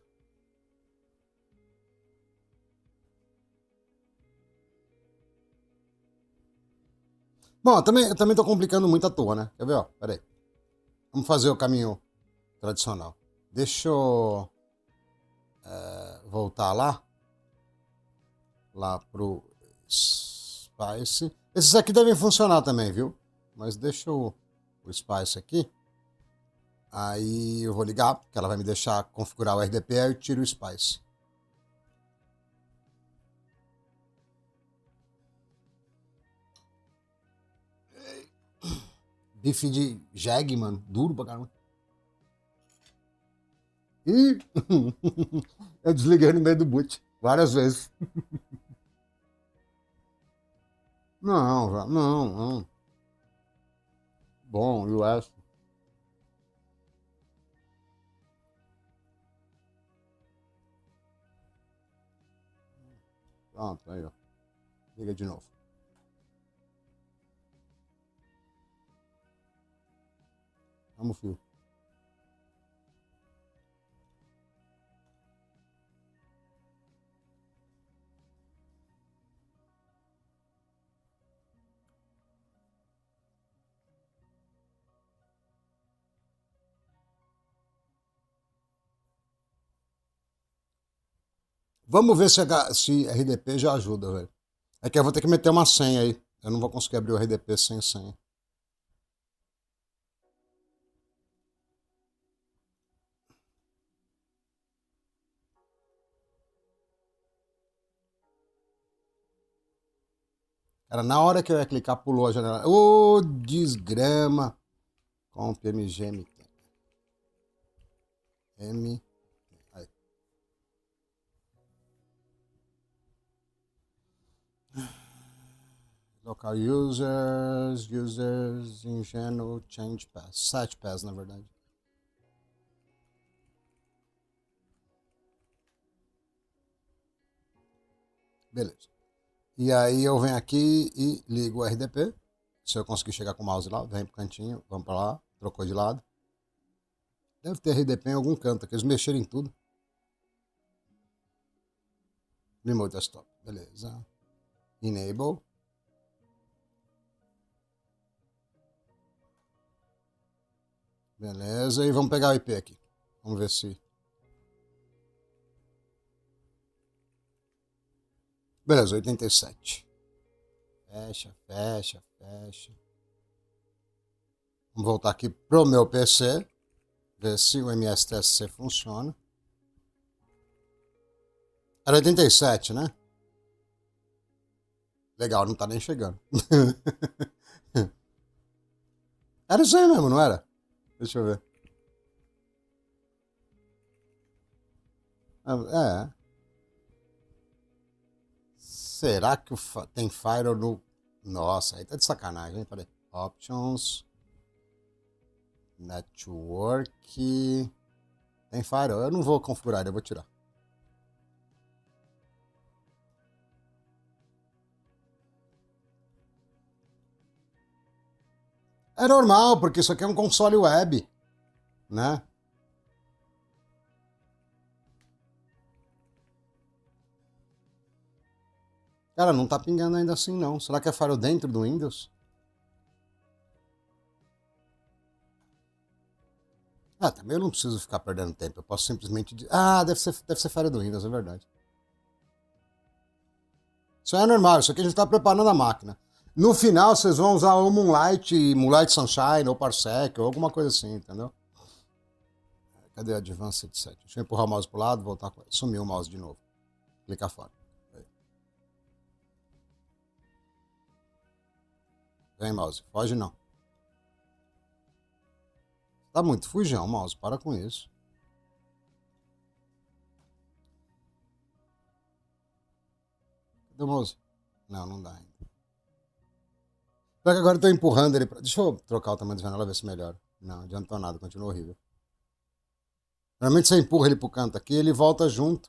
Bom, eu também tô complicando muito à toa, né? Quer ver, ó? Pera aí. Vamos fazer o caminho tradicional. Deixa eu voltar lá pro Spice. Esses aqui devem funcionar também, viu? Mas deixa o Spice aqui. Aí eu vou ligar, porque ela vai me deixar configurar o RDP, aí eu tiro o Spice. Bife de jegue, mano. Duro pra caramba. Ih! Eu desliguei no meio do boot. Várias vezes. Não, não, não. Bom, US. Pronto, aí, ó. Liga de novo. Vamos, fio. Vamos ver se RDP já ajuda, velho. É que eu vou ter que meter uma senha aí. Eu não vou conseguir abrir o RDP sem senha. Cara, na hora que eu ia clicar, pulou a janela. Ô, desgrama. Comp MGMT. M. Aí. Local users, ingênuo, change pass. 7 pass, na verdade. Beleza. E aí eu venho aqui e ligo o RDP. Se eu conseguir chegar com o mouse lá, vem pro cantinho, vamos pra lá, trocou de lado. Deve ter RDP em algum canto, que eles mexeram em tudo. Remote desktop, beleza. Enable. Beleza, e vamos pegar o IP aqui. Vamos ver se... Beleza, 87. Fecha, fecha, fecha. Vamos voltar aqui pro meu PC. Ver se o MSTSC funciona. Era 87, né? Legal, não tá nem chegando. Era isso aí mesmo, não era? Deixa eu ver. É. Será que tem Firewall no... Nossa, aí tá de sacanagem, hein? Peraí. Options. Network. Tem Firewall. Eu não vou configurar, eu vou tirar. É normal, porque isso aqui é um console web, né? Cara, não tá pingando ainda assim, não. Será que é Firewall dentro do Windows? Ah, também eu não preciso ficar perdendo tempo. Eu posso simplesmente... Ah, deve ser Firewall do Windows, é verdade. Isso é normal, isso aqui a gente tá preparando a máquina. No final, vocês vão usar o Moonlight Sunshine, ou Parsec, ou alguma coisa assim, entendeu? Cadê o Advanced Set? Deixa eu empurrar o mouse pro lado, voltar com ele. Sumiu o mouse de novo. Clicar fora. Vem, mouse. Foge não. Tá muito fujão, mouse. Para com isso. Cadê o mouse? Não, não dá ainda. Só que agora eu tô empurrando ele pra... Deixa eu trocar o tamanho da janela, ver se melhora. Não, adiantou nada, continua horrível. Normalmente você empurra ele pro canto aqui, ele volta junto.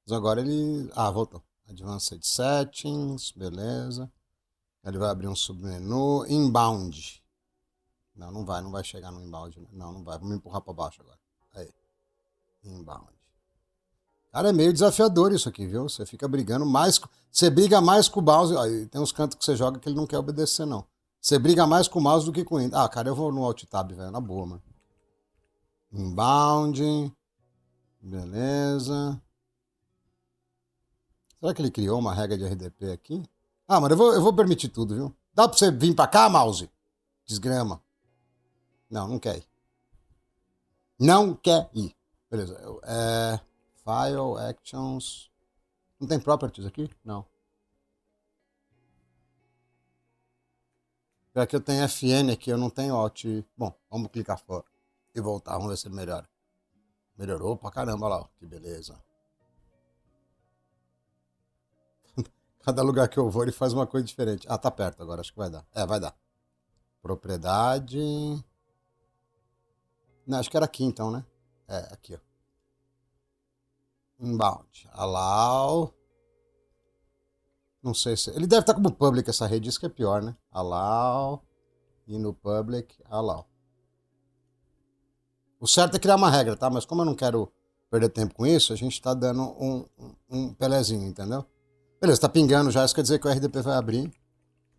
Mas agora ele... Ah, voltou. Advanced Settings, beleza. Ele vai abrir um submenu. Inbound. Não, não vai chegar no inbound. Não, não vai. Vamos empurrar pra baixo agora. Aí. Inbound. Cara, é meio desafiador isso aqui, viu? Você fica brigando mais. Você briga mais com o mouse. Aí tem uns cantos que você joga que ele não quer obedecer, não. Você briga mais com o mouse do que com o Windows. Ah, cara, eu vou no Alt Tab, velho. Na boa, mano. Inbound. Beleza. Será que ele criou uma regra de RDP aqui? Ah, mano, eu vou permitir tudo, viu? Dá pra você vir pra cá, mouse? Desgrama. Não, não quer ir. Não quer ir. Beleza. File, Actions. Não tem Properties aqui? Não. Já que eu tenho FN aqui, eu não tenho Alt. Bom, vamos clicar fora e voltar. Vamos ver se ele melhora. Melhorou pra caramba lá, ó. Que beleza. Cada lugar que eu vou, ele faz uma coisa diferente. Ah, tá perto agora, acho que vai dar. É, vai dar. Propriedade. Não, acho que era aqui então, né? É, aqui, ó. Inbound. Allow. Não sei se. Ele deve estar como public essa rede, isso que é pior, né? Allow. E no public, allow. O certo é criar uma regra, tá? Mas como eu não quero perder tempo com isso, a gente tá dando um pelezinho, entendeu? Beleza, tá pingando já, isso quer dizer que o RDP vai abrir.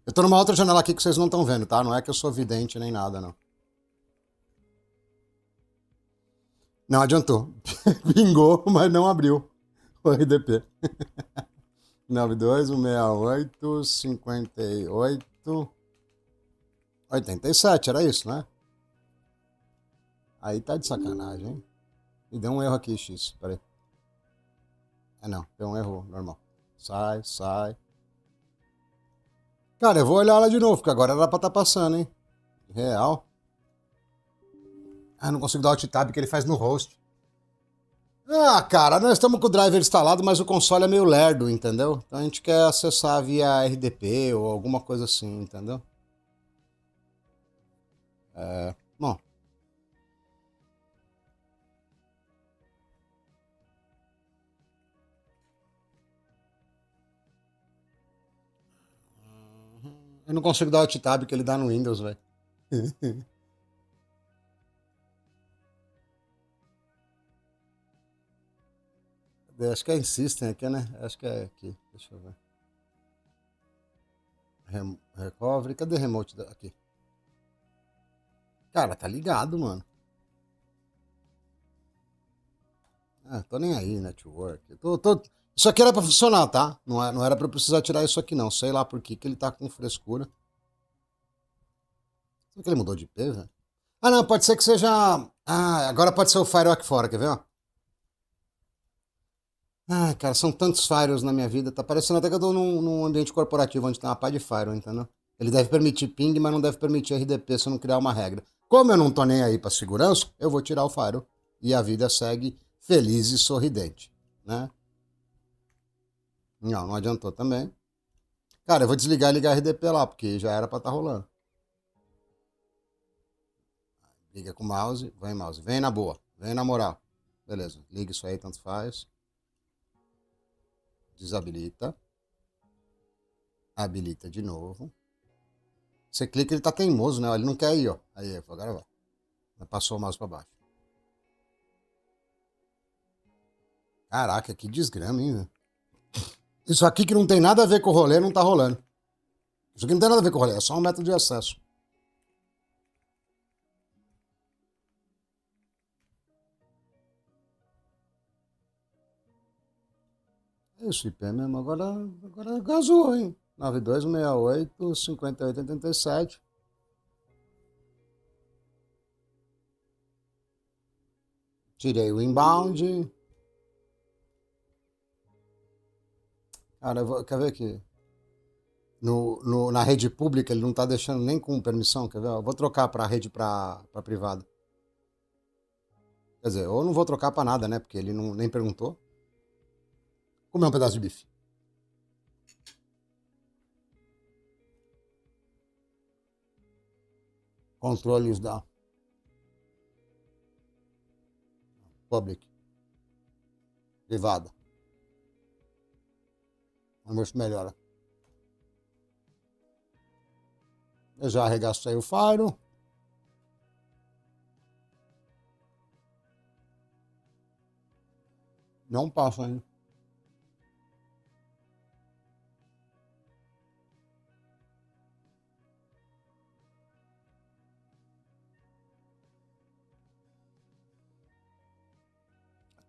Eu tô numa outra janela aqui que vocês não estão vendo, tá? Não é que eu sou vidente nem nada, não. Não adiantou. Pingou, mas não abriu o RDP. 92, 168, 58, 87, era isso, né? Aí tá de sacanagem, hein? E deu um erro aqui, X. Peraí. É não, deu um erro normal. Sai, sai. Cara, eu vou olhar ela de novo, porque agora era pra estar passando, hein? Real. Ah, não consigo dar alt tab que ele faz no host. Ah, cara, nós estamos com o driver instalado, mas o console é meio lerdo, entendeu? Então a gente quer acessar via RDP ou alguma coisa assim, entendeu? Bom. Eu não consigo dar alt tab que ele dá no Windows, velho. Acho que é Insystem aqui, né? Acho que é aqui. Deixa eu ver. Recovery. Cadê remote? Aqui. Cara, tá ligado, mano. Ah, tô nem aí, network. Isso aqui era pra funcionar, tá? Não era pra eu precisar tirar isso aqui, não. Sei lá por que ele tá com frescura. Será que ele mudou de IP, velho? Ah, não, pode ser que seja. Ah, agora pode ser o Firewall aqui fora, quer ver, ó? Ah, cara, são tantos firewalls na minha vida. Tá parecendo até que eu tô num ambiente corporativo onde tem uma pá de firewall, entendeu? Ele deve permitir ping, mas não deve permitir RDP se eu não criar uma regra. Como eu não tô nem aí pra segurança, eu vou tirar o firewall. E a vida segue feliz e sorridente, né? Não, não adiantou também. Cara, eu vou desligar e ligar RDP lá, porque já era pra estar rolando. Liga com o mouse, vem mouse. Vem na boa, vem na moral. Beleza, liga isso aí, tanto faz. Desabilita. Habilita de novo. Você clica, ele tá teimoso, né? Ele não quer ir, ó. Aí, agora vai. Passou o mouse pra baixo. Caraca, que desgrama, hein, velho? Isso aqui que não tem nada a ver com o rolê, não tá rolando. Isso aqui não tem nada a ver com o rolê, é só um método de acesso. É isso, IP mesmo. Agora gasou, hein? 9268 5887. Tirei o inbound. Cara, quer ver aqui? Na rede pública ele não tá deixando nem com permissão, quer ver? Eu vou trocar pra rede pra privada. Quer dizer, eu não vou trocar pra nada, né? Porque ele não, nem perguntou. Comer um pedaço de bife. Controles da public, privada. Vamos ver se melhora. Eu já arregacei o faro. Não passa ainda.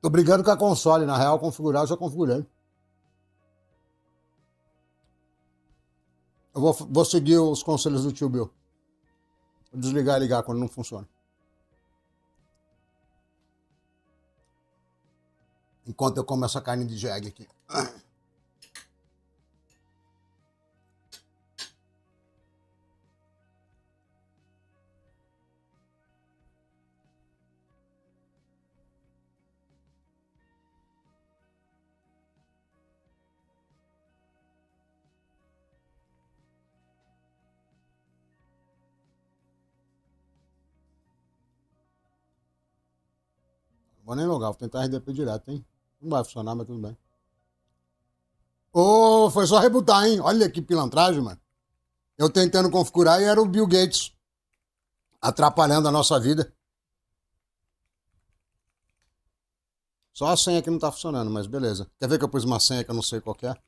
Tô brigando com a console. Na real, configurar, eu já configurei. Eu vou seguir os conselhos do tio Bill. Vou desligar e ligar quando não funciona. Enquanto eu como essa carne de jegue aqui. Vou nem logar, vou tentar RDP direto, hein? Não vai funcionar, mas tudo bem. Ô, foi só rebootar, hein? Olha que pilantragem, mano. Eu tentando configurar e era o Bill Gates atrapalhando a nossa vida. Só a senha que não tá funcionando, mas beleza. Quer ver que eu pus uma senha que eu não sei qual que é?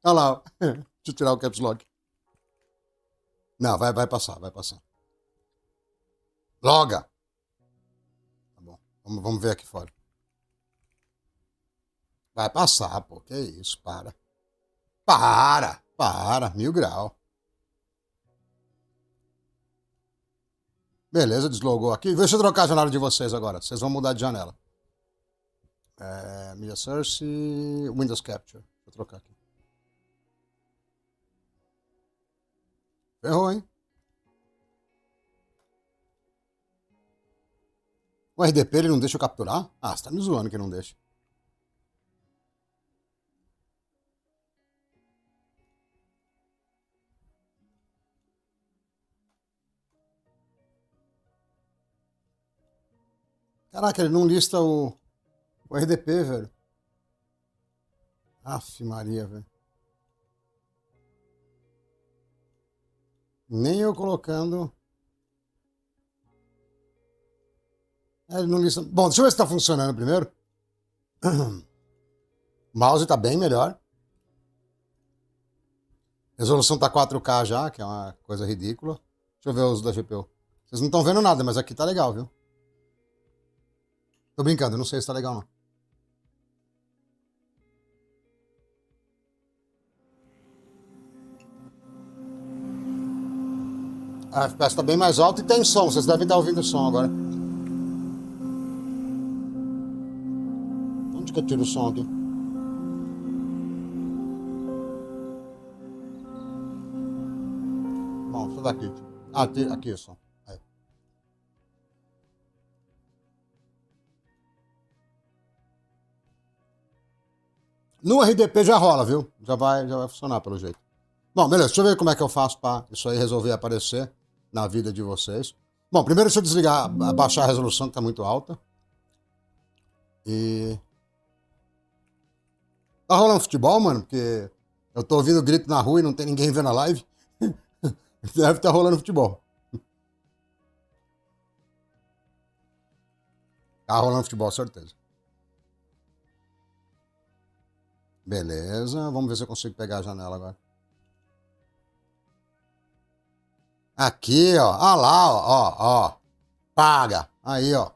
Olha lá, ó. Deixa eu tirar o caps lock. Não, vai passar, vai passar. Loga! Tá bom, vamos ver aqui fora. Vai passar, pô, que isso, para. Para, 1000 graus. Beleza, deslogou aqui. Deixa eu trocar a janela de vocês agora. Vocês vão mudar de janela. Media Source, Windows Capture. Deixa eu trocar aqui. Ferrou, hein? O RDP ele não deixa eu capturar? Ah, você tá me zoando que não deixa. Caraca, ele não lista o RDP, velho. Aff, Maria, velho. Nem eu colocando. Ele não lista. Bom, deixa eu ver se tá funcionando primeiro. O mouse tá bem melhor. Resolução tá 4K já, que é uma coisa ridícula. Deixa eu ver os da GPU. Vocês não estão vendo nada, mas aqui tá legal, viu? Tô brincando, não sei se tá legal não. A FPS tá bem mais alta e tem som, vocês devem estar ouvindo o som agora. Onde que eu tiro o som aqui? Bom, isso daqui. Ah, aqui o som. Aí. No RDP já rola, viu? Já vai funcionar pelo jeito. Bom, beleza, deixa eu ver como é que eu faço para isso aí resolver aparecer na vida de vocês. Bom, primeiro deixa eu desligar, abaixar a resolução que tá muito alta. E... Tá rolando futebol, mano? Porque eu tô ouvindo grito na rua e não tem ninguém vendo a live. Deve estar rolando futebol. Tá rolando futebol, certeza. Beleza, vamos ver se eu consigo pegar a janela agora. Aqui, ó. Ah lá, ó. Paga. Aí, ó.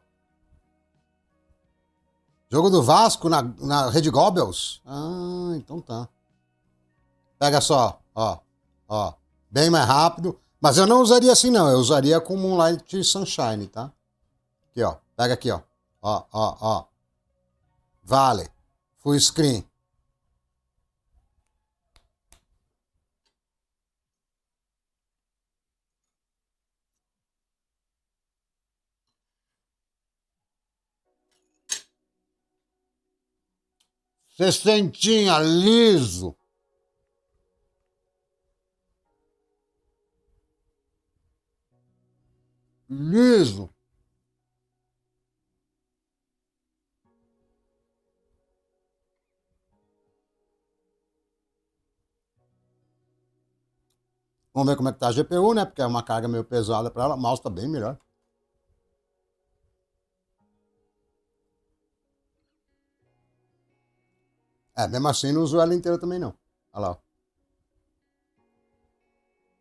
Jogo do Vasco na Rede Goebbels? Ah, então tá. Pega só, ó. Bem mais rápido. Mas eu não usaria assim, não. Eu usaria com Moonlight Sunshine, tá? Aqui, ó. Pega aqui, ó. Ó. Vale. Full screen. Sessentinha, liso. Liso. Vamos ver como é que tá a GPU, né? Porque é uma carga meio pesada para ela. O mouse tá bem melhor. Mesmo assim não uso ela inteira também não. Olha lá, ó.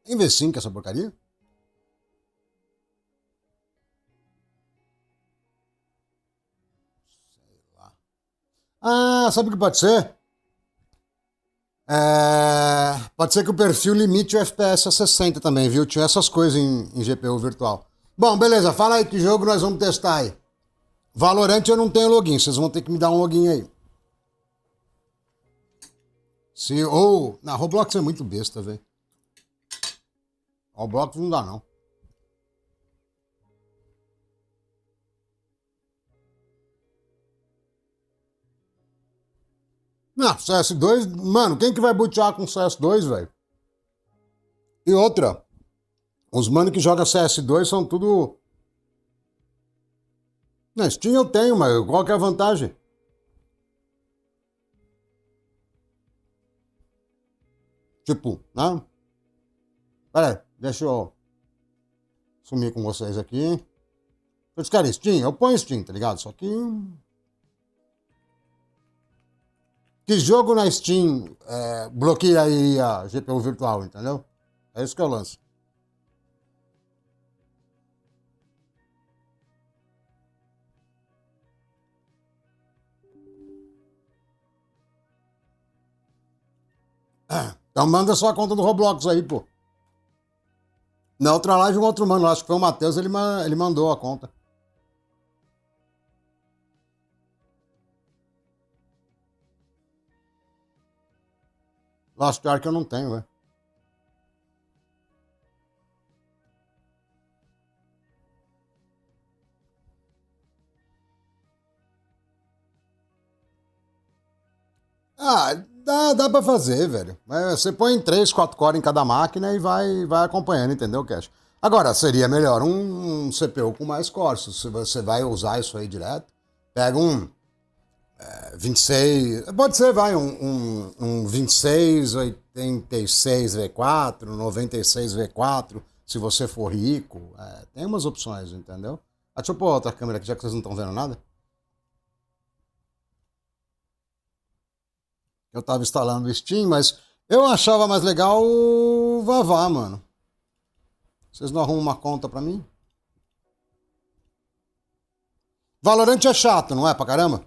Tem V5 essa porcaria? Sei lá. Ah, sabe o que pode ser? Pode ser que o perfil limite o FPS a 60 também, viu? Tinha essas coisas em GPU virtual. Bom, beleza. Fala aí que jogo nós vamos testar aí. Valorant eu não tenho login. Vocês vão ter que me dar um login aí. Na Roblox é muito besta, velho. Roblox não dá, não. Não, CS2, mano, quem que vai botear com CS2, velho? E outra, os mano que jogam CS2 são tudo Na Steam eu tenho, mas qual que é a vantagem? Tipo, né? Pera aí, deixa eu sumir com vocês aqui. Vocês querem Steam? Eu ponho Steam, tá ligado? Só que... Que jogo na Steam bloqueia aí a GPU virtual, entendeu? É isso que eu lanço. Então manda sua conta do Roblox aí, pô. Na outra live, um outro mano, acho que foi o Matheus, ele mandou a conta. Lost Ark eu não tenho, velho. Ah, dá pra fazer, velho. Mas você põe 3, 4 core em cada máquina e vai acompanhando, entendeu, Cash? Agora, seria melhor um CPU com mais cores. Se você vai usar isso aí direto, pega um 26. Pode ser, vai, um 26, 86 V4, 96 V4, se você for rico. Tem umas opções, entendeu? Deixa eu pôr outra câmera aqui, já que vocês não estão vendo nada. Eu tava instalando o Steam, mas eu achava mais legal o Vavá, mano. Vocês não arrumam uma conta pra mim? Valorant é chato, não é pra caramba?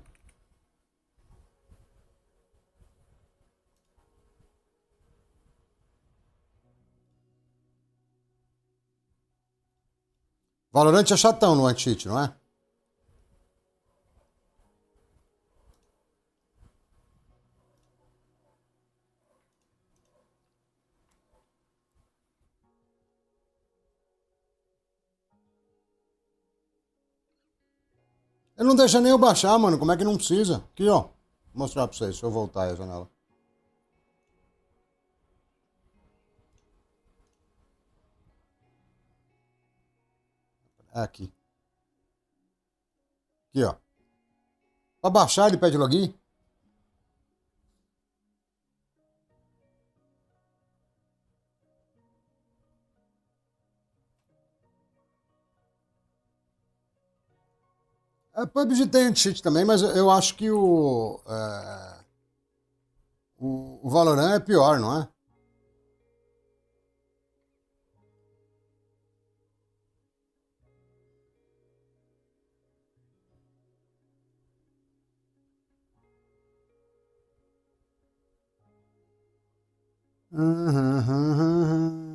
Valorant é chatão no anti-cheat, não é? Ele não deixa nem eu baixar, mano. Como é que não precisa? Aqui, ó. Vou mostrar pra vocês. Deixa eu voltar aí a janela. É aqui. Aqui, ó. Pra baixar, ele pede login. PUBG tem anti-cheat também, mas eu acho que o Valorant é pior, não é? Uhum.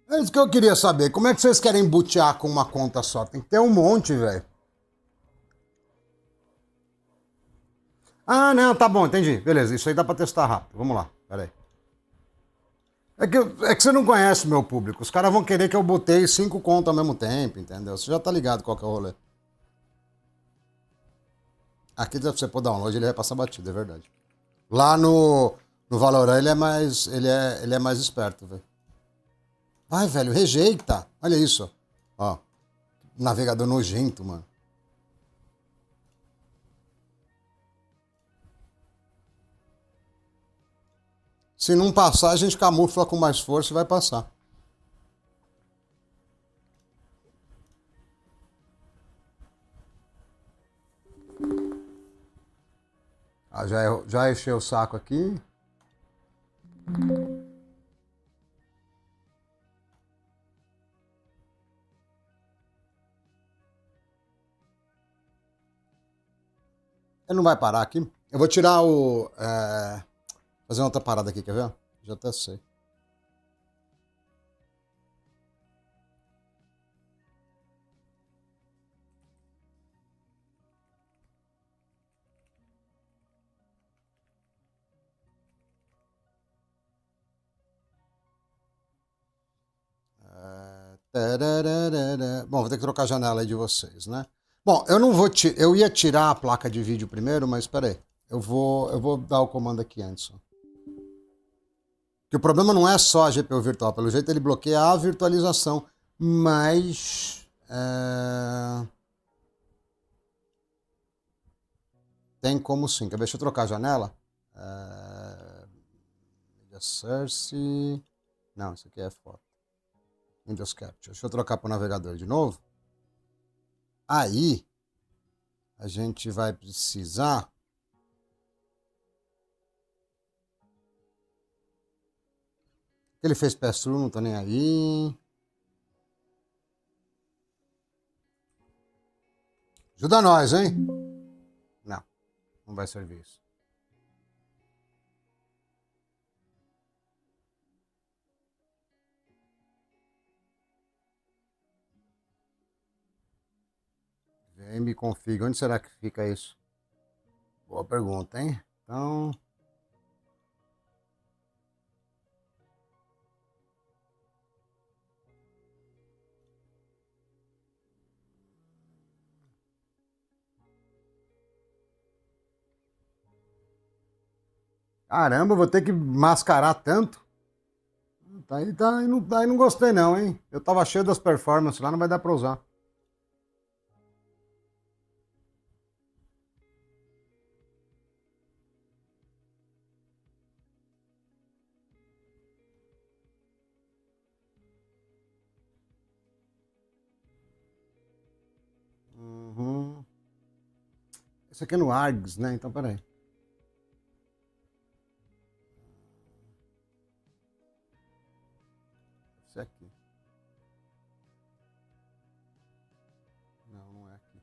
É isso que eu queria saber. Como é que vocês querem bootear com uma conta só? Tem que ter um monte, velho. Ah, não, tá bom, entendi. Beleza, isso aí dá pra testar rápido. Vamos lá, peraí. É que você não conhece o meu público. Os caras vão querer que eu botei 5 contas ao mesmo tempo, entendeu? Você já tá ligado qual que é o rolê. Aqui deve ser por download, ele vai passar batida, é verdade. Lá no Valorant ele é mais esperto, velho. Vai, velho, rejeita. Olha isso. Ó, navegador nojento, mano. Se não passar, a gente camufla com mais força e vai passar. Já encheu o saco aqui. Ele não vai parar aqui. Eu vou tirar fazer uma outra parada aqui, quer ver? Já até sei. Bom, vou ter que trocar a janela aí de vocês, né? Bom, eu não vou eu ia tirar a placa de vídeo primeiro, mas espera aí. Eu vou dar o comando aqui antes. Que o problema não é só a GPU virtual, pelo jeito ele bloqueia a virtualização. Mas tem como sim. Quer ver? Deixa eu trocar a janela. Media Source. Não, isso aqui é foto. Windows Capture. Deixa eu trocar para o navegador de novo. Aí a gente vai precisar. Ele fez pass-through, não tô nem aí. Ajuda nós, hein? Não, não vai servir isso. VM config, onde será que fica isso? Boa pergunta, hein? Então. Caramba, vou ter que mascarar tanto. Aí não gostei não, hein? Eu tava cheio das performances lá, não vai dar pra usar. Uhum. Esse aqui é no ARGS, né? Então, peraí. Esse aqui. Não, não é aqui.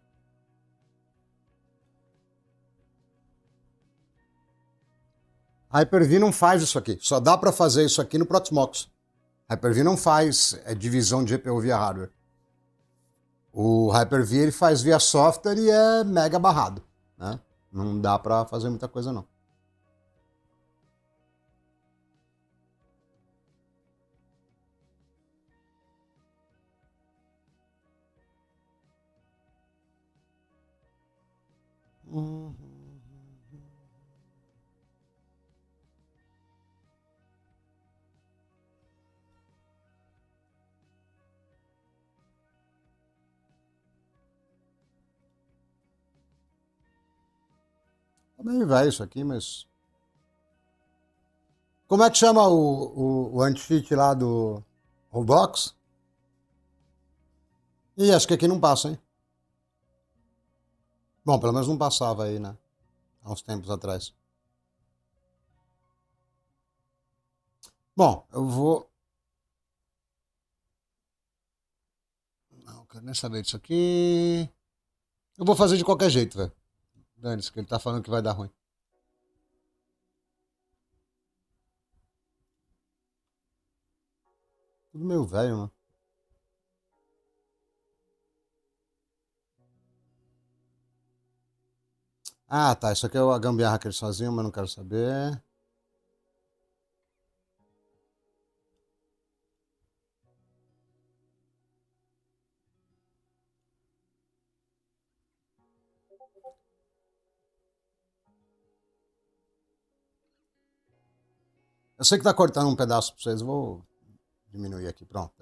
Hyper-V não faz isso aqui. Só dá pra fazer isso aqui no Proxmox. Hyper-V não faz divisão de GPU via hardware. O Hyper-V ele faz via software e é mega barrado, né? Não dá pra fazer muita coisa não. Uhum. Tá meio velho isso aqui, mas... Como é que chama o anti-cheat lá do Roblox? Ih, acho que aqui não passa, hein? Bom, pelo menos não passava aí, né? Há uns tempos atrás. Bom, eu vou... Não, quero nem saber disso aqui. Eu vou fazer de qualquer jeito, velho. Dane-se, que ele tá falando que vai dar ruim. Tudo meio velho, mano. Ah, tá. Isso aqui é a gambiarra que eles faziam, mas não quero saber. Eu sei que tá cortando um pedaço pra vocês. Vou diminuir aqui. Pronto.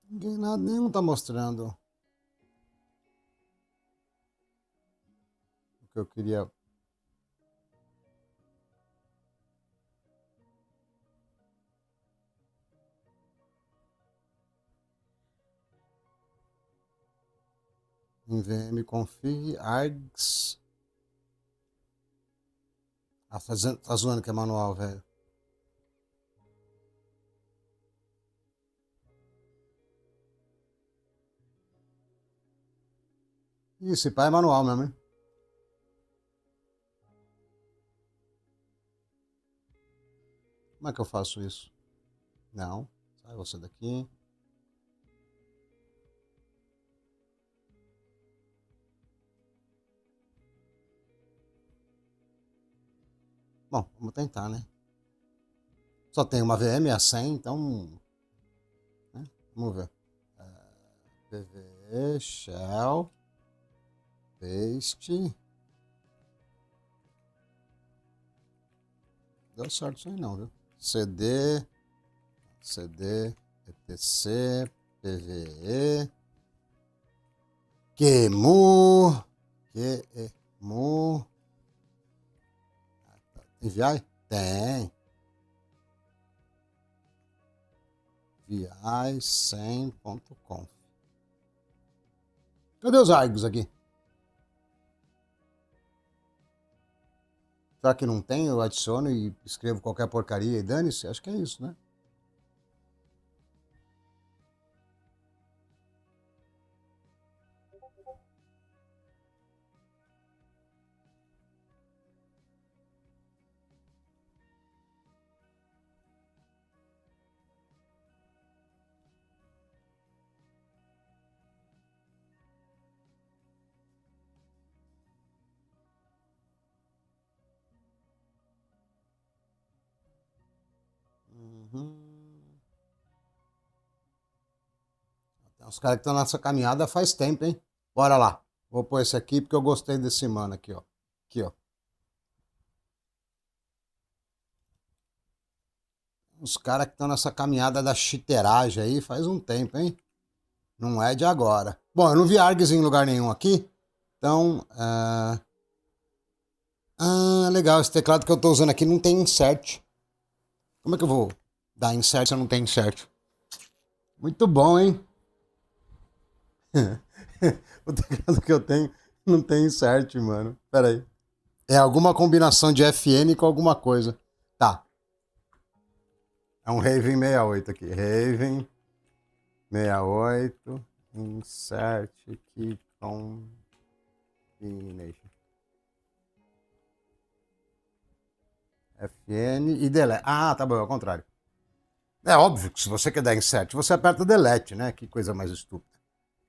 Ninguém, nada, nenhum tá mostrando o que eu queria. NVM config args. Ah, tá zoando que é manual, velho. Ih, esse pai é manual mesmo, hein? Como é que eu faço isso? Não. Sai você daqui. Bom, vamos tentar, né? Só tem uma VM a 100, então. Né? Vamos ver. PV, shell, paste. Deu certo isso aí não, viu? CD, etc, PVE, QEMU, QEMU. Tem VI? Tem. VI100.conf. Cadê os argos aqui? Será que não tem? Eu adiciono e escrevo qualquer porcaria e dane-se? Acho que é isso, né? Uhum. Tem uns caras que estão nessa caminhada faz tempo, hein? Bora lá. Vou pôr esse aqui porque eu gostei desse mano aqui, ó. Aqui, ó. Os caras que estão nessa caminhada da chiteragem aí faz um tempo, hein? Não é de agora. Bom, eu não vi args em lugar nenhum aqui. Então, legal. Esse teclado que eu tô usando aqui não tem insert. Como é que eu vou dar insert se eu não tenho insert? Muito bom, hein? O teclado que eu tenho não tem insert, mano. Pera aí. É alguma combinação de FN com alguma coisa. Tá. É um Raven 68 aqui. Raven 68. Insert key combination. FN e delete. Ah, tá bom, é ao contrário. É óbvio que se você quer dar insert, você aperta delete, né? Que coisa mais estúpida.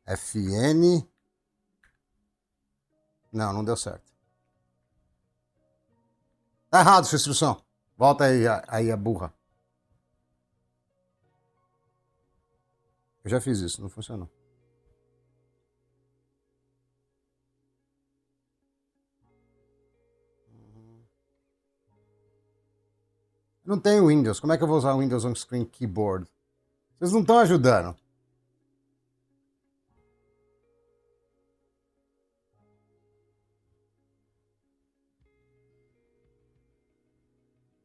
FN. Não, não deu certo. Tá errado sua instrução. Volta aí a burra. Eu já fiz isso, não funcionou. Não tenho Windows. Como é que eu vou usar o Windows On Screen Keyboard? Vocês não estão ajudando.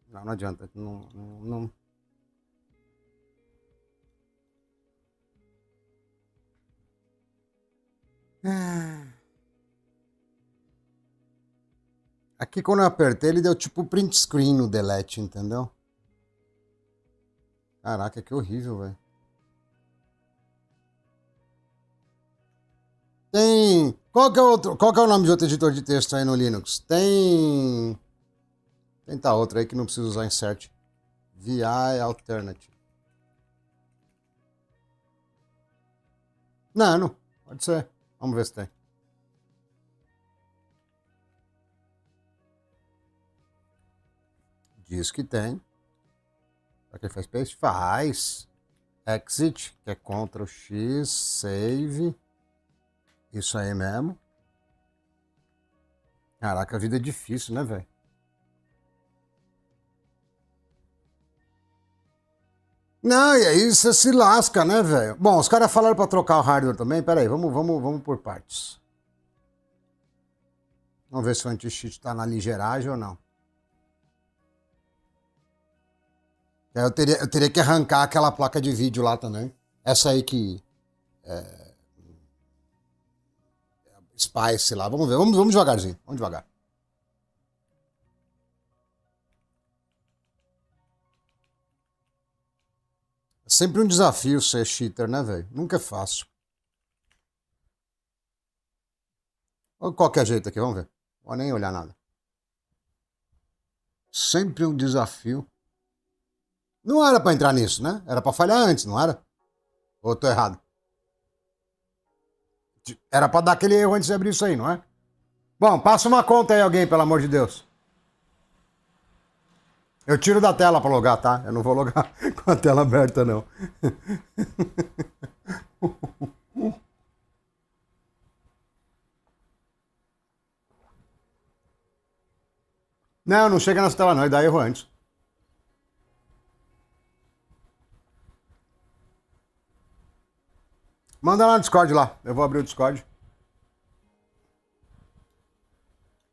Não, não adianta. Não. Aqui quando eu apertei, ele deu tipo print screen no delete, entendeu? Caraca, que horrível, velho. Tem. Qual que é qual que é o nome de outro editor de texto aí no Linux? Tem. Tenta outro aí que não precisa usar insert. VI Alternative. Não. Pode ser. Vamos ver se tem. Diz que tem. Pra que faz paste? Faz. Exit, que é Ctrl X, save. Isso aí mesmo. Caraca, a vida é difícil, né, velho? Não, e aí você se lasca, né, velho? Bom, os caras falaram pra trocar o hardware também. Pera aí, vamos por partes. Vamos ver se o anti-cheat tá na ligeiragem ou não. Eu teria que arrancar aquela placa de vídeo lá também. Essa aí que. Spice lá. Vamos ver. Vamos devagarzinho. Vamos devagar. É sempre um desafio ser cheater, né, velho? Nunca é fácil. Ou qualquer jeito aqui, vamos ver. Não vou nem olhar nada. Sempre um desafio. Não era pra entrar nisso, né? Era pra falhar antes, não era? Ou eu tô errado? Era pra dar aquele erro antes de abrir isso aí, não é? Bom, passa uma conta aí, alguém, pelo amor de Deus. Eu tiro da tela pra logar, tá? Eu não vou logar com a tela aberta, não. Não chega nessa tela, não. E dá erro antes. Manda lá no Discord lá. Eu vou abrir o Discord.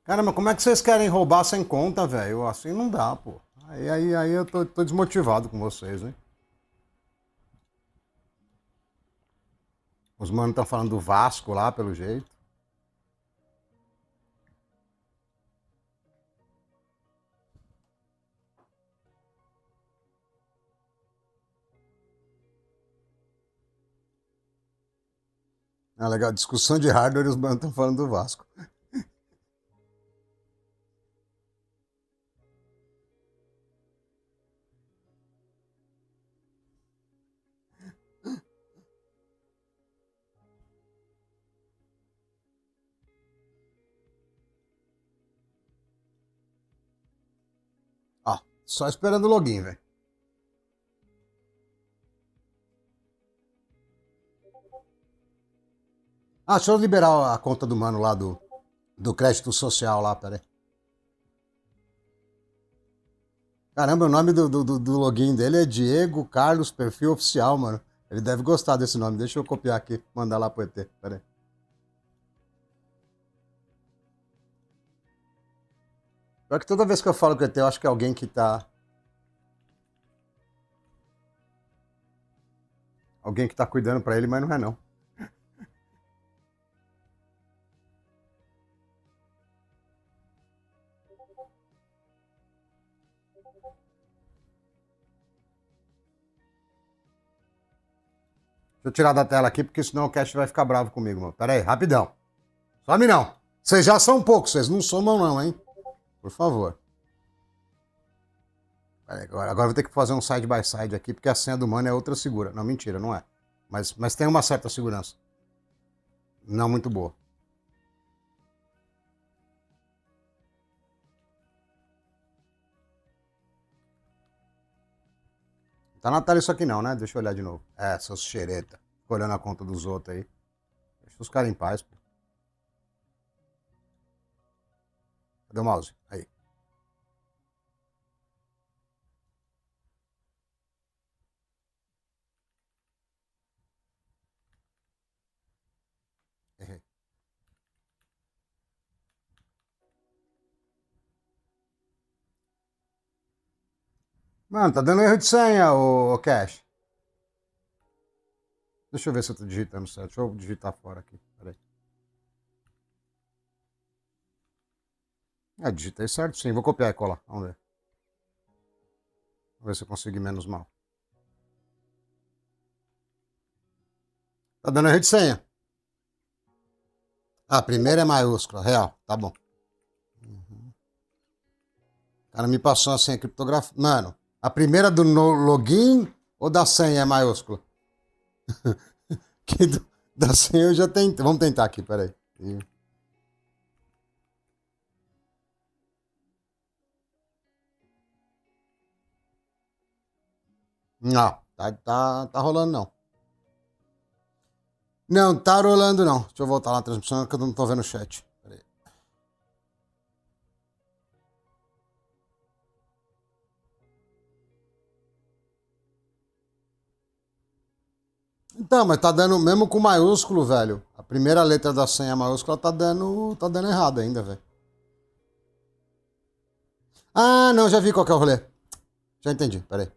Caramba, como é que vocês querem roubar sem conta, velho? Assim não dá, pô. Aí eu tô desmotivado com vocês, hein? Os manos estão falando do Vasco lá, pelo jeito. Ah, legal. Discussão de hardware e os manos estão falando do Vasco. Ó, só esperando o login, velho. Ah, deixa eu liberar a conta do mano lá do crédito social lá, peraí. Caramba, o nome do login dele é Diego Carlos Perfil Oficial, mano. Ele deve gostar desse nome. Deixa eu copiar aqui, mandar lá pro ET. Peraí. Pior que toda vez que eu falo com o ET, eu acho que é alguém que tá. Alguém que tá cuidando pra ele, mas não é não. Deixa eu tirar da tela aqui, porque senão o Cash vai ficar bravo comigo, mano. Pera aí, rapidão. Some não. Vocês já são poucos, vocês não somam não, hein? Por favor. Pera aí, agora eu vou ter que fazer um side by side aqui, porque a senha do mano é outra segura. Não, mentira, não é. Mas tem uma certa segurança. Não muito boa. Tá na tela isso aqui não, né? Deixa eu olhar de novo. É, seus xereta. Fica olhando a conta dos outros aí. Deixa os caras em paz, pô. Cadê o mouse? Aí. Errei. Mano, tá dando erro de senha, ô Cash. Deixa eu ver se eu tô digitando certo. Deixa eu digitar fora aqui. Peraí. É, digitei certo sim. Vou copiar e colar. Vamos ver. Vamos ver se eu consigo ir menos mal. Tá dando erro de senha. Ah, a primeira é maiúscula. Real. Tá bom. O cara me passou a senha criptográfica. Mano, a primeira do login ou da senha é maiúscula? Que da senha eu já tentei. Vamos tentar aqui, peraí. Não, tá rolando não. Não, tá rolando não. Deixa eu voltar lá na transmissão que eu não tô vendo o chat. Peraí. Então, mas tá dando, mesmo com maiúsculo, velho. A primeira letra da senha maiúscula tá dando errado ainda, velho. Ah, não, já vi qual que é o rolê. Já entendi, peraí.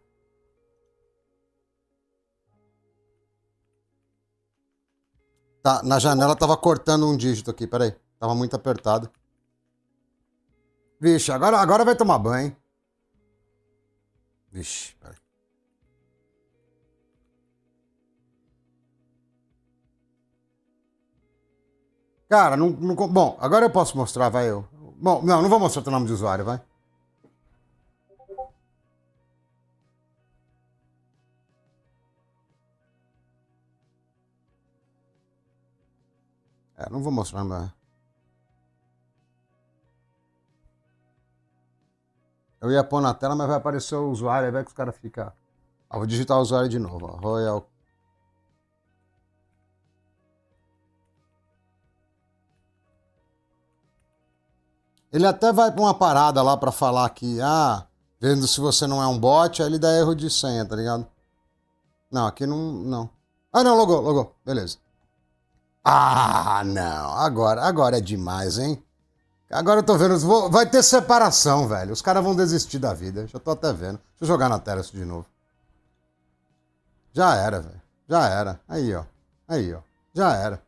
Tá, na janela tava cortando um dígito aqui, peraí. Tava muito apertado. Vixe, agora vai tomar banho, hein? Vixe, peraí. Cara, bom, agora eu posso mostrar, vai eu. Bom, não vou mostrar teu nome de usuário, vai. É, não vou mostrar, mas... Eu ia pôr na tela, mas vai aparecer o usuário, aí vai que os caras ficam... Ah, vou digitar o usuário de novo, ó. Royal... Ele até vai pra uma parada lá pra falar que, vendo se você não é um bot, aí ele dá erro de senha, tá ligado? Não, aqui não. Ah, não, logou, logou. Beleza. Ah, não. Agora é demais, hein? Agora eu tô vendo. Vai ter separação, velho. Os caras vão desistir da vida. Já tô até vendo. Deixa eu jogar na tela isso de novo. Já era, velho. Já era. Aí, ó. Aí, ó. Já era.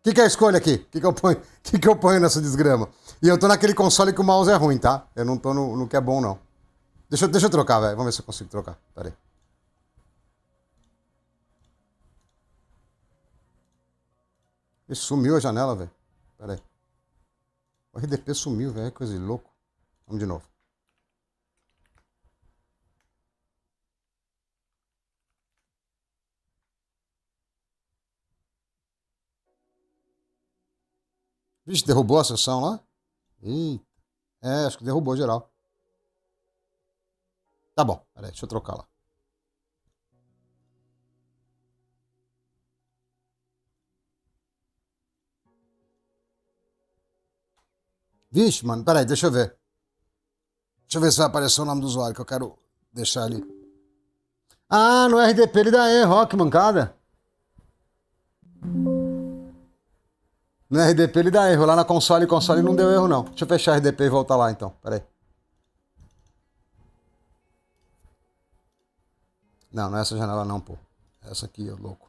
Que é a escolha aqui? Que eu ponho? Que eu ponho nessa desgrama? E eu tô naquele console que o mouse é ruim, tá? Eu não tô no que é bom, não. Deixa eu trocar, velho. Vamos ver se eu consigo trocar. Pera aí. Ih, sumiu a janela, velho. Pera aí. O RDP sumiu, velho. Coisa de louco. Vamos de novo. Vixe, derrubou a sessão lá? Ih. É, acho que derrubou geral. Tá bom. Pera aí, deixa eu trocar lá. Vixe, mano. Pera aí, deixa eu ver. Deixa eu ver se vai aparecer o nome do usuário que eu quero deixar ali. Ah, no RDP ele dá erro, ó, que mancada. No RDP ele dá erro. Lá na console não deu erro, não. Deixa eu fechar o RDP e voltar lá, então. Pera aí. Não, não é essa janela não, pô. É essa aqui, ó, louco.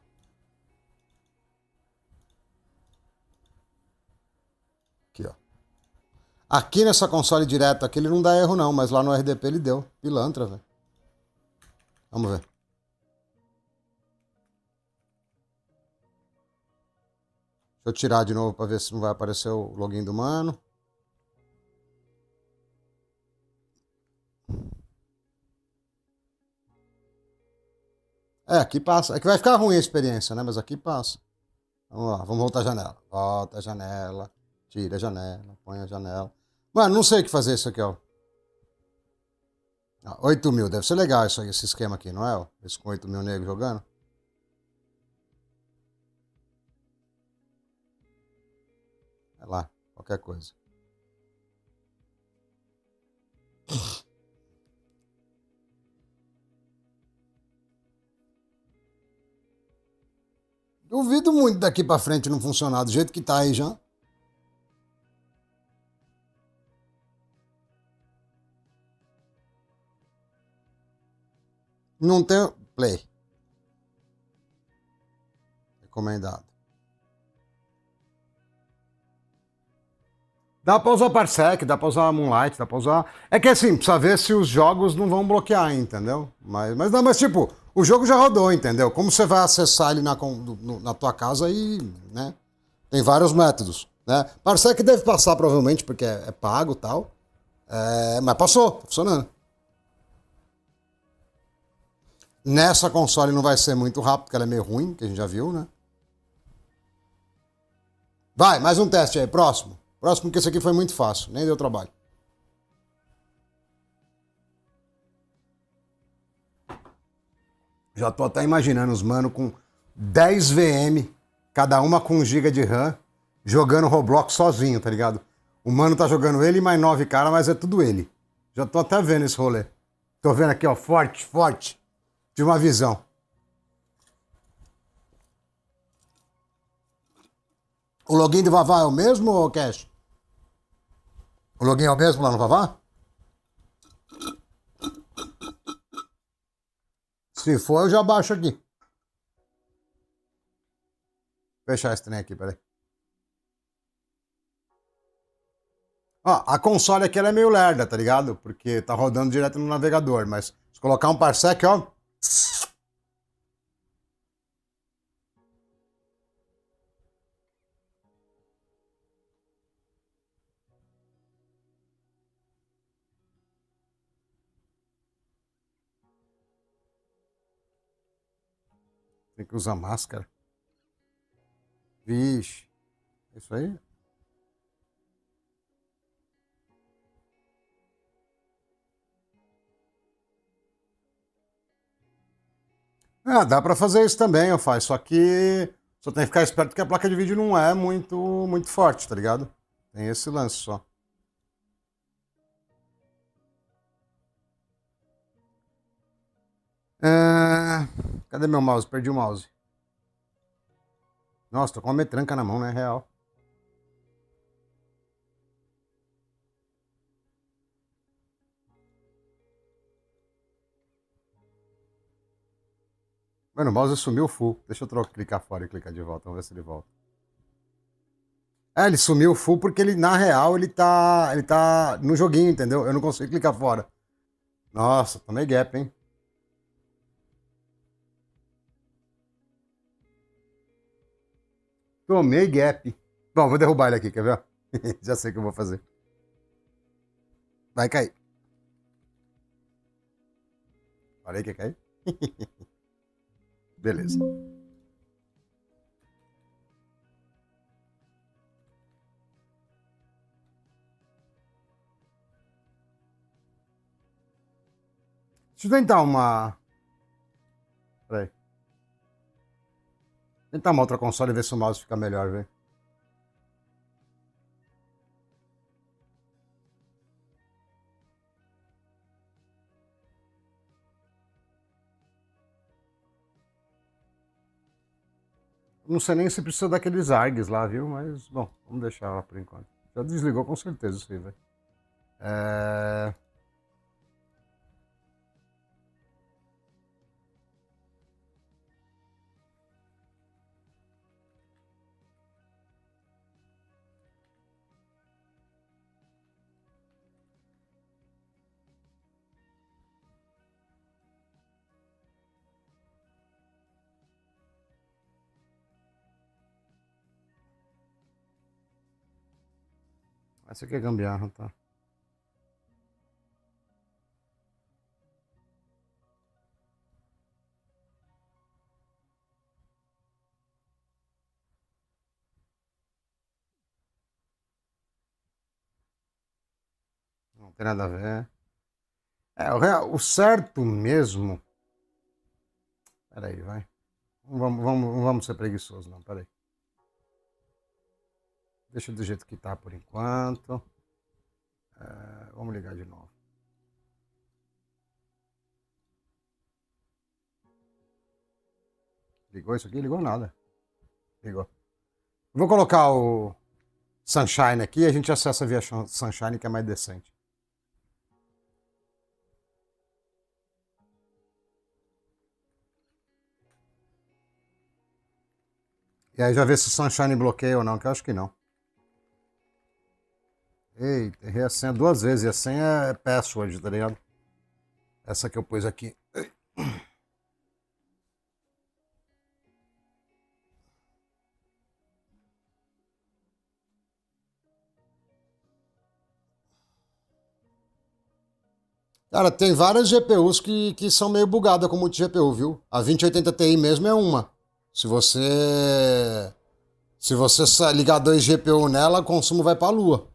Aqui, ó. Aqui nessa console direto aqui ele não dá erro, não. Mas lá no RDP ele deu. Pilantra, velho. Vamos ver. Deixa eu tirar de novo pra ver se não vai aparecer o login do mano. É, aqui passa. É que vai ficar ruim a experiência, né? Mas aqui passa. Vamos lá, vamos voltar à janela. Volta a janela. Tira a janela. Põe a janela. Mano, não sei o que fazer isso aqui, ó. 8 mil, deve ser legal isso aí, esse esquema aqui, não é? Ó? Esse com 8 mil negros jogando. É lá, qualquer coisa. Duvido muito daqui pra frente não funcionar do jeito que tá aí já. Não tem play. Recomendado. Dá pra usar Parsec, dá pra usar Moonlight, dá pra usar. É que assim, precisa ver se os jogos não vão bloquear, entendeu? Mas tipo, o jogo já rodou, entendeu? Como você vai acessar ele na tua casa e, né? Tem vários métodos, né? Parsec deve passar provavelmente porque é pago e tal. É, mas passou, tá funcionando. Nessa console não vai ser muito rápido, porque ela é meio ruim, que a gente já viu, né? Vai, mais um teste aí, próximo. Próximo, porque esse aqui foi muito fácil, nem deu trabalho. Já tô até imaginando os mano com 10 VM, cada uma com 1 GB de RAM, jogando Roblox sozinho, tá ligado? O mano tá jogando ele e mais 9 caras, mas é tudo ele. Já tô até vendo esse rolê. Tô vendo aqui, ó, forte, forte. De uma visão. O login do Vavá é o mesmo, ou Cash? O login é o mesmo lá no Vavá? Se for, eu já baixo aqui. Vou fechar esse trem aqui, peraí. Ó, a console aqui ela é meio lerda, tá ligado? Porque tá rodando direto no navegador, mas se colocar um parsec, ó. Tem que usar máscara. Vixe. Isso aí? Ah, dá pra fazer isso também, eu faço. Só que só tem que ficar esperto que a placa de vídeo não é muito forte, tá ligado? Tem esse lance só. É... Cadê Cadê meu mouse? Perdi o mouse. Nossa, tô com uma metranca na mão, né? Real. Mano, o mouse sumiu full. Deixa eu clicar fora e clicar de volta. Vamos ver se ele volta. É, ele sumiu full porque ele, na real, ele tá no joguinho, entendeu? Eu não consigo clicar fora. Nossa, tomei gap, hein? Tomei gap. Bom, vou derrubar ele aqui, quer ver? Já sei o que eu vou fazer. Vai cair. Falei que ia cair? Beleza. Deixa eu tentar uma. Peraí. Tentar uma outra console e ver se o mouse fica melhor, velho. Não sei nem se precisa daqueles ARGs lá, viu? Mas, bom, vamos deixar lá por enquanto. Já desligou com certeza isso aí, velho. É... Essa aqui é gambiarra, tá? Não tem nada a ver. O certo mesmo. Peraí, vai. Não vamos ser preguiçosos, não. Peraí. Deixa do jeito que tá por enquanto. Vamos ligar de novo. Ligou isso aqui? Ligou nada. Ligou. Vou colocar o Sunshine aqui e a gente acessa via Sunshine, que é mais decente. E aí já vê se o Sunshine bloqueia ou não, que eu acho que não. Eita, errei a senha duas vezes. E a senha é password, tá ligado? Essa que eu pus aqui. Cara, tem várias GPUs que são meio bugadas com muito GPU, viu? A 2080 Ti mesmo é uma. Se você. Se você ligar dois GPU nela, o consumo vai pra lua.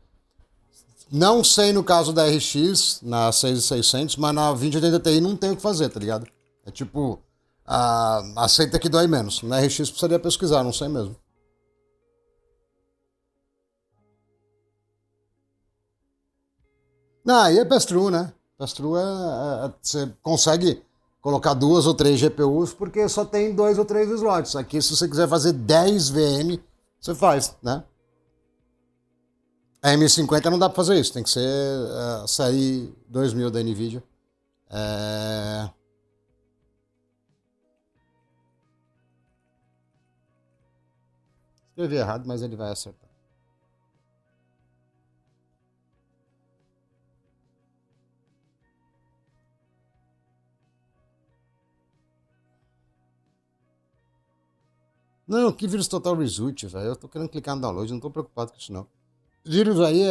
Não sei no caso da RX, na 6600, mas na 2080 Ti não tem o que fazer, tá ligado? É tipo, aceita que dói menos. Na RX precisaria pesquisar, não sei mesmo. Não, aí é pass-through, né? Pass-through você consegue colocar duas ou três GPUs porque só tem dois ou três slots. Aqui, se você quiser fazer 10 VM, você faz, né? A M50 não dá pra fazer isso, tem que ser série 2000 da NVIDIA. É... Escrevi errado, mas ele vai acertar. Não, que vírus Total Result, velho? Eu tô querendo clicar no download, não tô preocupado com isso, não. Vírus aí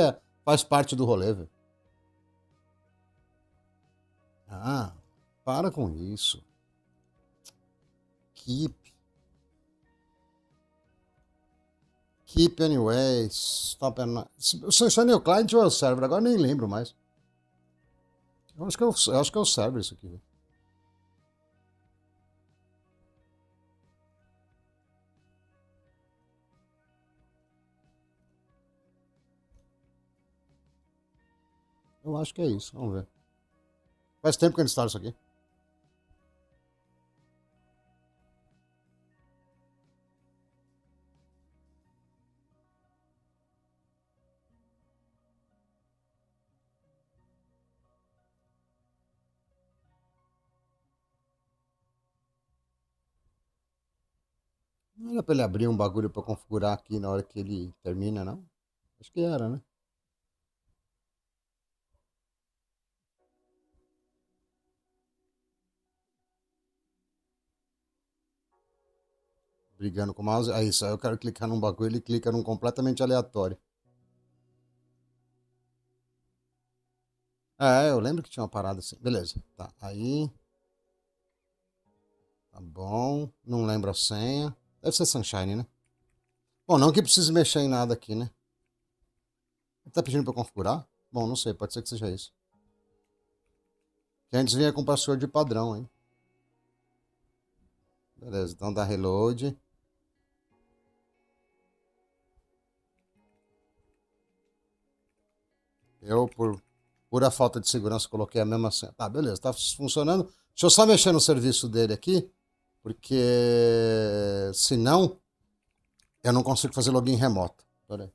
faz parte do rolê, velho. Ah, para com isso. Keep. Keep anyway. Stop and... O Sunshine é o client ou é o server? Agora nem lembro mais. Eu acho que é o server isso aqui, velho. Eu acho que é isso. Vamos ver. Faz tempo que eu instalo isso aqui. Não era pra ele abrir um bagulho pra configurar aqui na hora que ele termina, não? Acho que era, né? Brigando com o mouse. É isso, aí eu quero clicar num bagulho, ele clica num completamente aleatório. É, eu lembro que tinha uma parada assim. Beleza, tá. Aí. Tá bom. Não lembro a senha. Deve ser Sunshine, né? Bom, não que precise mexer em nada aqui, né? Ele tá pedindo pra eu configurar? Bom, não sei, pode ser que seja isso. Que antes vinha com password de padrão, hein? Beleza, então dá reload. Eu, por pura falta de segurança, coloquei a mesma senha. Tá, beleza, tá funcionando. Deixa eu só mexer no serviço dele aqui, porque senão eu não consigo fazer login remoto. Pera aí.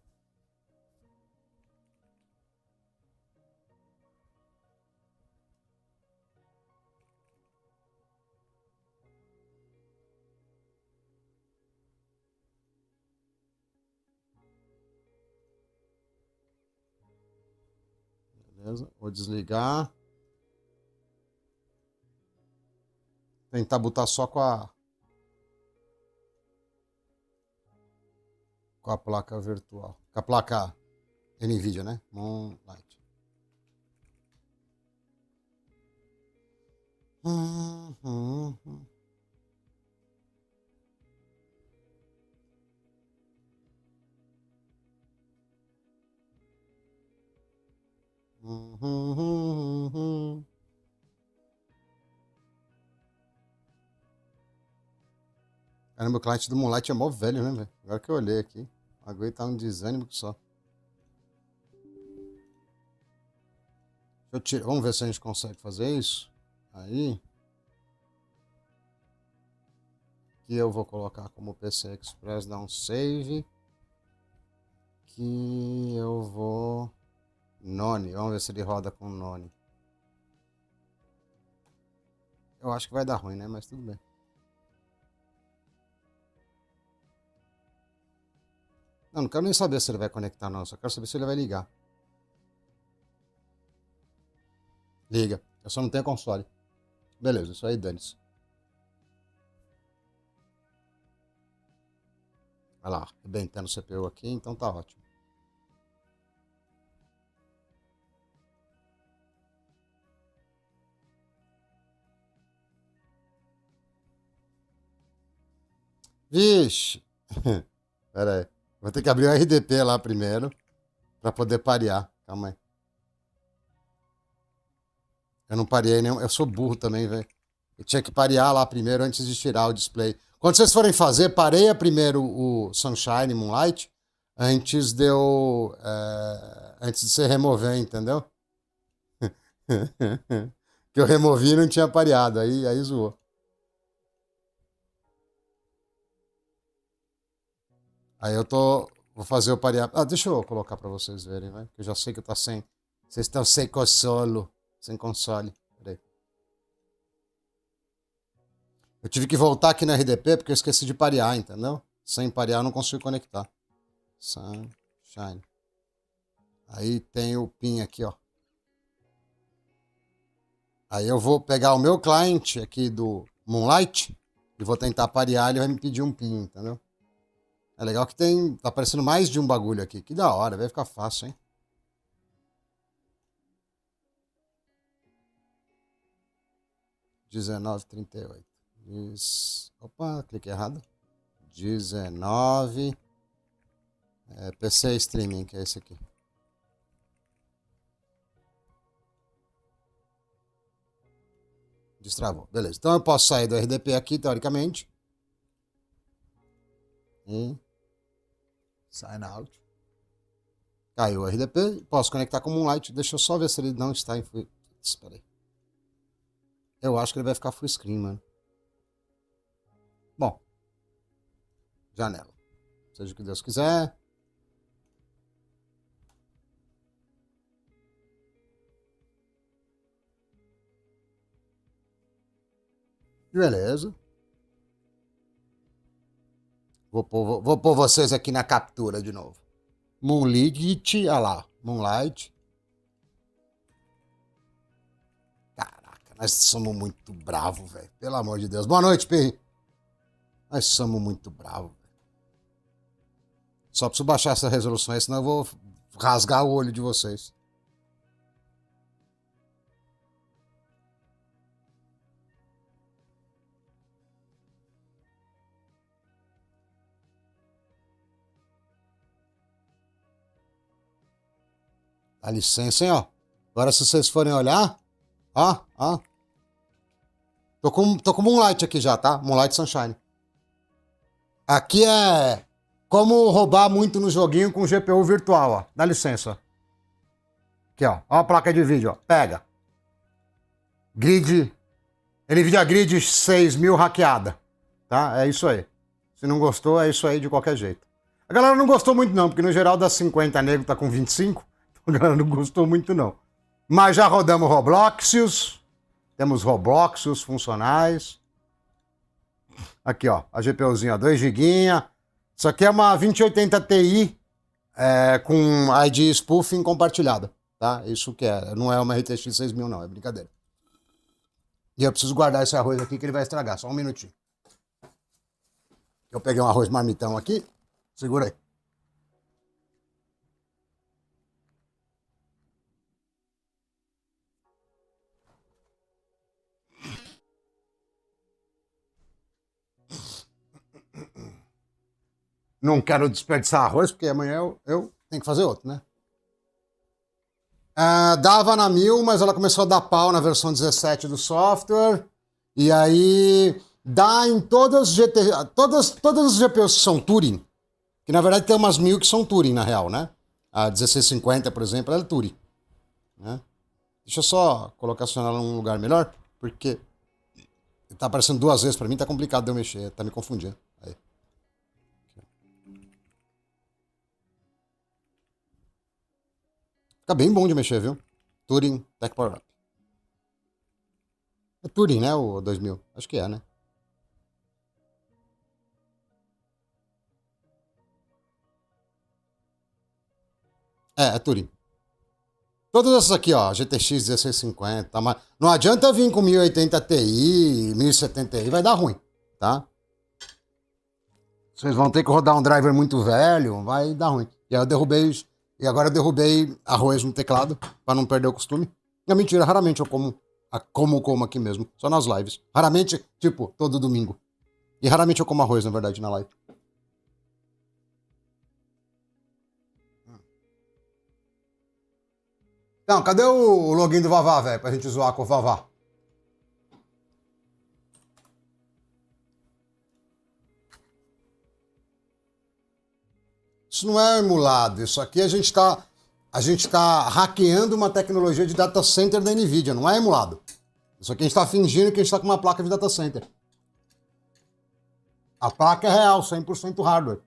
Beleza, vou desligar. Tentar botar só com a placa virtual. Com a placa NVIDIA, né? Moonlight. Hum, hum, hum. Hum, hum, hum, hum. Caramba, o cliente do Moonlight é mó velho, né, velho? Agora que eu olhei aqui. Agora tá um desânimo que só. Vamos ver se a gente consegue fazer isso. Aí. Que eu vou colocar como PC Express, dar um save. Que eu vou. None. Vamos ver se ele roda com None. Eu acho que vai dar ruim, né? Mas tudo bem. Não quero nem saber se ele vai conectar, não. Só quero saber se ele vai ligar. Liga. Eu só não tenho console. Beleza, isso aí, dane-se. Vai lá, arrebentando o CPU aqui, então tá ótimo. Vixe! Pera aí. Vou ter que abrir o RDP lá primeiro pra poder parear. Calma aí. Eu não parei nenhum. Eu sou burro também, velho. Eu tinha que parear lá primeiro antes de tirar o display. Quando vocês forem fazer, pareia primeiro o Sunshine Moonlight antes de eu. Antes de você remover, entendeu? Que eu removi e não tinha pareado. Aí zoou. Aí eu tô. Vou fazer o parear. Ah, deixa eu colocar pra vocês verem, vai. Que eu já sei que tá sem. Vocês estão sem console. Sem console. Peraí. Eu tive que voltar aqui na RDP porque eu esqueci de parear, entendeu? Sem parear eu não consigo conectar. Sunshine. Aí tem o PIN aqui, ó. Aí eu vou pegar o meu cliente aqui do Moonlight e vou tentar parear, ele vai me pedir um PIN, entendeu? É legal que tem. Tá aparecendo mais de um bagulho aqui. Que da hora, vai ficar fácil, hein? 19:38. Opa, cliquei errado. 19. PC Streaming, que é esse aqui. Destravou. Beleza. Então eu posso sair do RDP aqui, teoricamente. E sign out. Caiu o RDP. Posso conectar com o Moonlight. Deixa eu só ver se ele não está em. Espera aí. Eu acho que ele vai ficar full screen, mano. Bom, janela. Seja o que Deus quiser. Beleza. Vou pôr vocês aqui na captura de novo. Moonlight, olha lá. Moonlight. Caraca, nós somos muito bravos, velho. Pelo amor de Deus. Boa noite, Pi. Nós somos muito bravos. Só preciso baixar essa resolução aí, senão eu vou rasgar o olho de vocês. Dá licença, hein, ó. Agora, se vocês forem olhar, ó. Tô com Moonlight aqui já, tá? Moonlight Sunshine. Aqui é como roubar muito no joguinho com GPU virtual, ó. Dá licença. Aqui, ó. Ó a placa de vídeo, ó. Pega. Grid. NVIDIA Grid 6000 hackeada. Tá? É isso aí. Se não gostou, é isso aí de qualquer jeito. A galera não gostou muito não, porque no geral das 50 nego tá com 25. A galera não gostou muito não. Mas já rodamos Robloxios. Temos Robloxios funcionais. Aqui, ó. A GPUzinha, 2 GB. Isso aqui é uma 2080 Ti com ID spoofing compartilhada. Tá? Isso que é. Não é uma RTX 6000 não, é brincadeira. E eu preciso guardar esse arroz aqui que ele vai estragar. Só um minutinho. Eu peguei um arroz marmitão aqui. Segura aí. Não quero desperdiçar arroz, porque amanhã eu tenho que fazer outro, né? Dava na 1000, mas ela começou a dar pau na versão 17 do software. E aí dá em todas as GPUs que são Turing. Que na verdade tem umas 1000 que são Turing, na real, né? A 1650, por exemplo, ela é Turing. Né? Deixa eu só colocar ela num lugar melhor, porque tá aparecendo 2 vezes pra mim, tá complicado de eu mexer, tá me confundindo. Aí. Fica bem bom de mexer, viu? Turing Tech Power Up. É Turing, né, o 2000? Acho que é, né? É Turing. Todas essas aqui, ó, GTX 1650, mas não adianta vir com 1080 Ti, 1070 Ti, vai dar ruim, tá? Vocês vão ter que rodar um driver muito velho, vai dar ruim. E agora eu derrubei arroz no teclado, pra não perder o costume. É mentira, raramente eu como aqui mesmo, só nas lives. Raramente, tipo, todo domingo. E raramente eu como arroz, na verdade, na live. Não, cadê o login do Vavá, velho, pra gente zoar com o Vavá? Isso não é emulado, isso aqui a gente tá hackeando uma tecnologia de data center da NVIDIA, não é emulado. Isso aqui a gente está fingindo que a gente está com uma placa de data center. A placa é real, 100% hardware.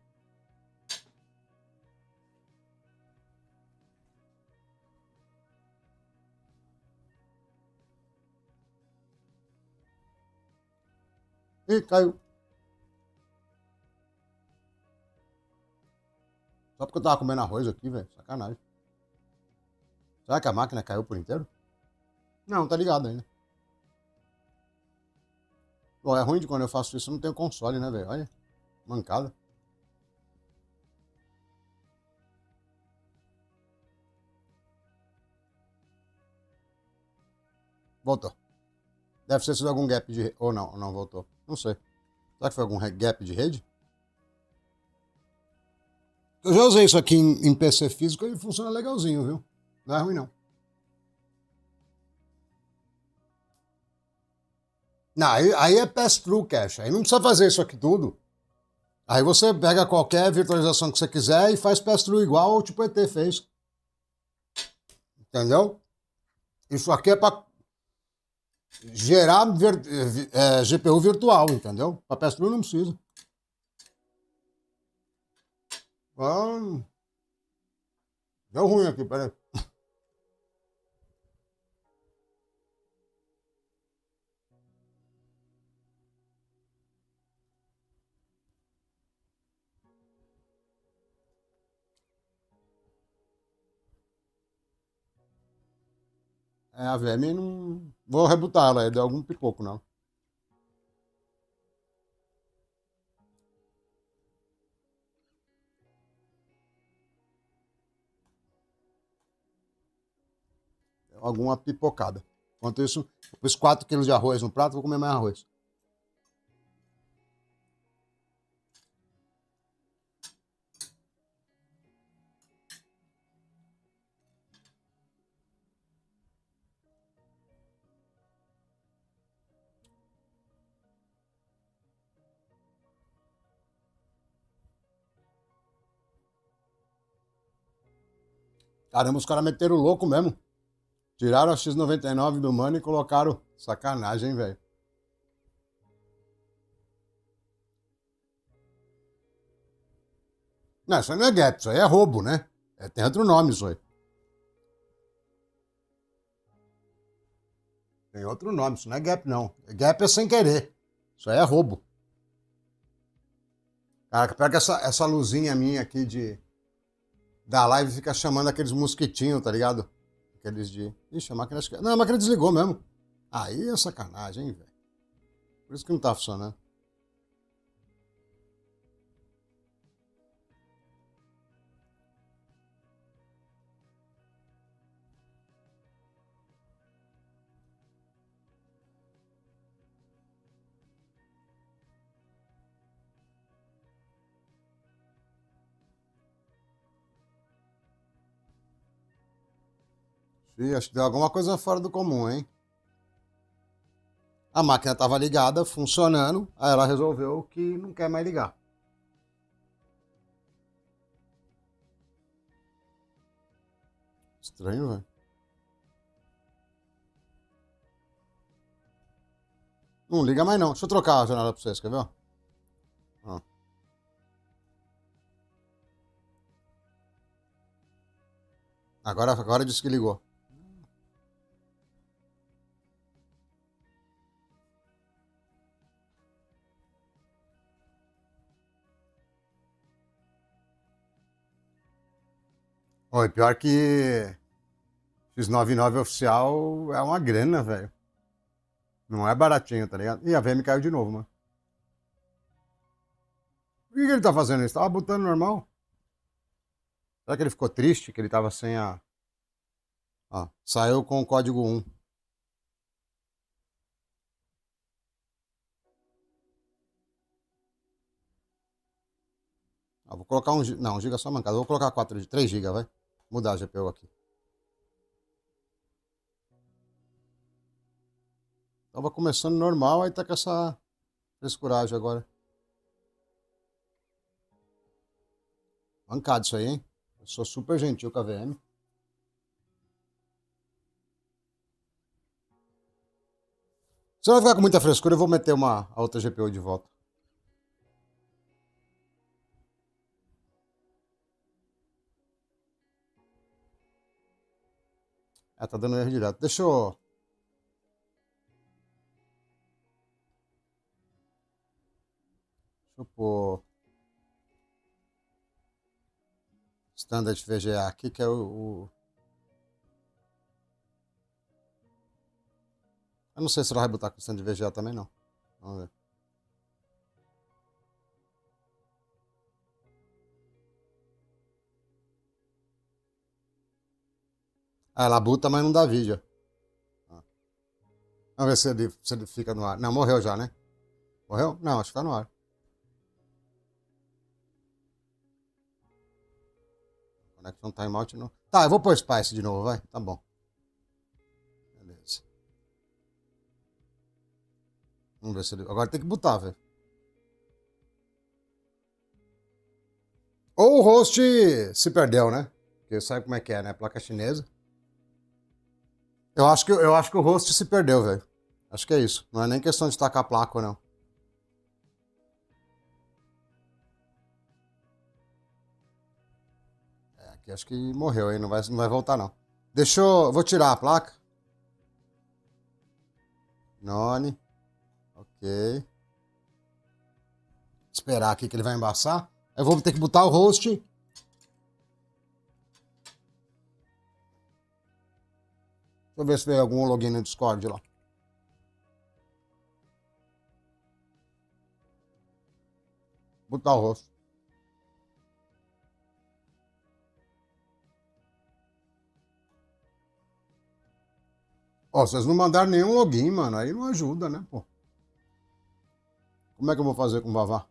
Ih, caiu. Só porque eu tava comendo arroz aqui, velho. Sacanagem. Será que a máquina caiu por inteiro? Não, tá ligado ainda. Bom, é ruim de quando eu faço isso, eu não tenho console, né, velho? Olha, mancada. Voltou. Deve ter sido algum gap de... Ou não voltou. Não sei. Será que foi algum gap de rede? Eu já usei isso aqui em PC físico e funciona legalzinho, viu? Não é ruim, não. Não, aí é pass-through cache. Aí não precisa fazer isso aqui tudo. Aí você pega qualquer virtualização que você quiser e faz pass-through igual o tipo ET fez. Entendeu? Isso aqui é para gerar GPU virtual, entendeu? Para pass-through não precisa. Ah, deu ruim aqui, peraí. É, a VM não. Vou rebutar ela, deu algum pipoco, não. Deu alguma pipocada. Enquanto isso, eu pus 4 quilos de arroz no prato, vou comer mais arroz. Caramba, os caras meteram o louco mesmo. Tiraram a X99 do mano e colocaram. Sacanagem, velho. Não, isso aí não é gap, isso aí é roubo, né? É, tem outro nome isso aí. Tem outro nome, isso não é gap, não. Gap é sem querer. Isso aí é roubo. Cara, pega essa luzinha minha aqui da live e fica chamando aqueles mosquitinhos, tá ligado? Aqueles de. Ixi, a máquina. Não, a máquina desligou mesmo. Aí é sacanagem, hein, velho. Por isso que não tá funcionando. Ih, acho que deu alguma coisa fora do comum, hein? A máquina tava ligada, funcionando, aí ela resolveu que não quer mais ligar. Estranho, velho. Não liga mais não. Deixa eu trocar a janela pra vocês, quer ver? Ó. Agora disse que ligou. Oi, pior que X99 oficial é uma grana, velho. Não é baratinho, tá ligado? E a VM caiu de novo, mano. Por que ele tá fazendo isso? Tava botando normal. Será que ele ficou triste que ele tava sem a. Ó, saiu com o código 1. Ah, vou colocar um. Não, 1 GB só mancado. Vou colocar 3 GB, vai. Mudar a GPU aqui. Tava começando normal, aí tá com essa frescuragem agora. Mancado isso aí, hein? Eu sou super gentil com a VM. Se eu não ficar com muita frescura, eu vou meter a outra GPU de volta. É, tá dando erro direto. Deixa eu pôr Standard VGA aqui, que é Eu não sei se ela vai botar com Standard VGA também, não. Vamos ver. Ah, ela buta, mas não dá vídeo. Ah. Vamos ver se ele fica no ar. Não, morreu já, né? Morreu? Não, acho que tá no ar. Connection timeout não. Tá, eu vou pôr Spice de novo, vai. Tá bom. Beleza. Vamos ver se ele. Agora tem que botar, velho. Ou o host se perdeu, né? Porque sabe como é que é, né? Placa chinesa. Eu acho que o host se perdeu, velho. Acho que é isso. Não é nem questão de tacar a placa ou não. É, aqui acho que morreu, hein? Não vai voltar, não. Vou tirar a placa. None. Ok. Esperar aqui que ele vai embaçar. Eu vou ter que botar o host. Deixa eu ver se tem algum login no Discord lá. Botar o rosto. Ó, vocês não mandaram nenhum login, mano. Aí não ajuda, né, pô? Como é que eu vou fazer com o Vavá?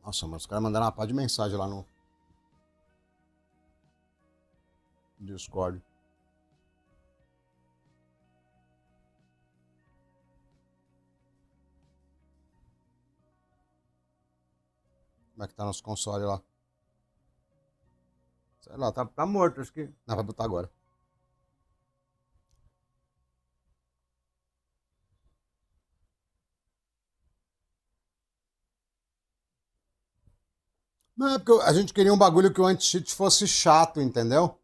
Nossa, mas os caras mandaram uma pá de mensagem lá no Discord. Como é que tá nosso console lá? Sei lá, tá morto, acho que. Não, vai botar agora. Não, é porque a gente queria um bagulho que o anti-cheat fosse chato, entendeu?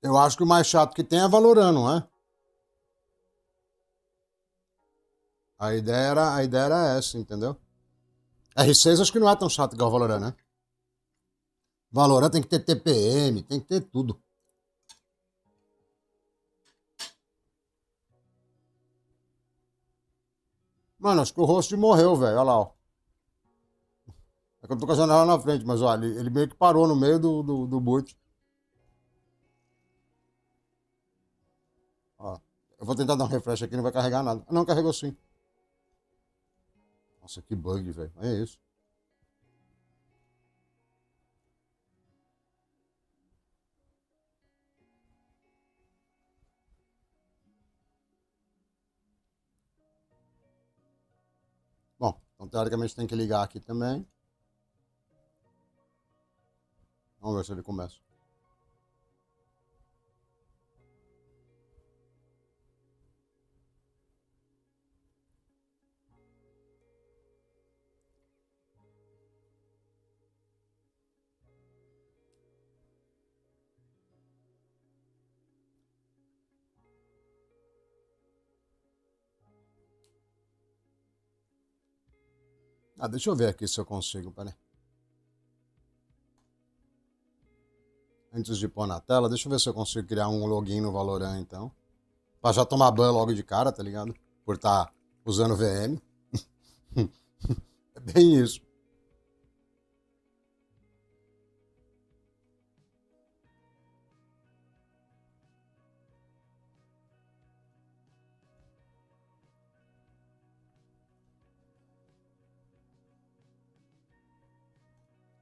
Eu acho que o mais chato que tem é Valorant, não é? A ideia era essa, entendeu? R6 acho que não é tão chato igual o Valorant, né? Valorant tem que ter TPM, tem que ter tudo. Mano, acho que o host morreu, velho. Olha lá, ó. É que eu tô com a janela na frente, mas olha, ele meio que parou no meio do boot. Ó, eu vou tentar dar um refresh aqui, não vai carregar nada. Ah, não, carregou sim. Nossa, que bug, velho. É isso. Bom, então teoricamente tem que ligar aqui também. Vamos ver se ele começa. Ah, deixa eu ver aqui se eu consigo, peraí. Antes de pôr na tela, deixa eu ver se eu consigo criar um login no Valorant, então. Pra já tomar ban logo de cara, tá ligado? Por estar usando VM. É bem isso.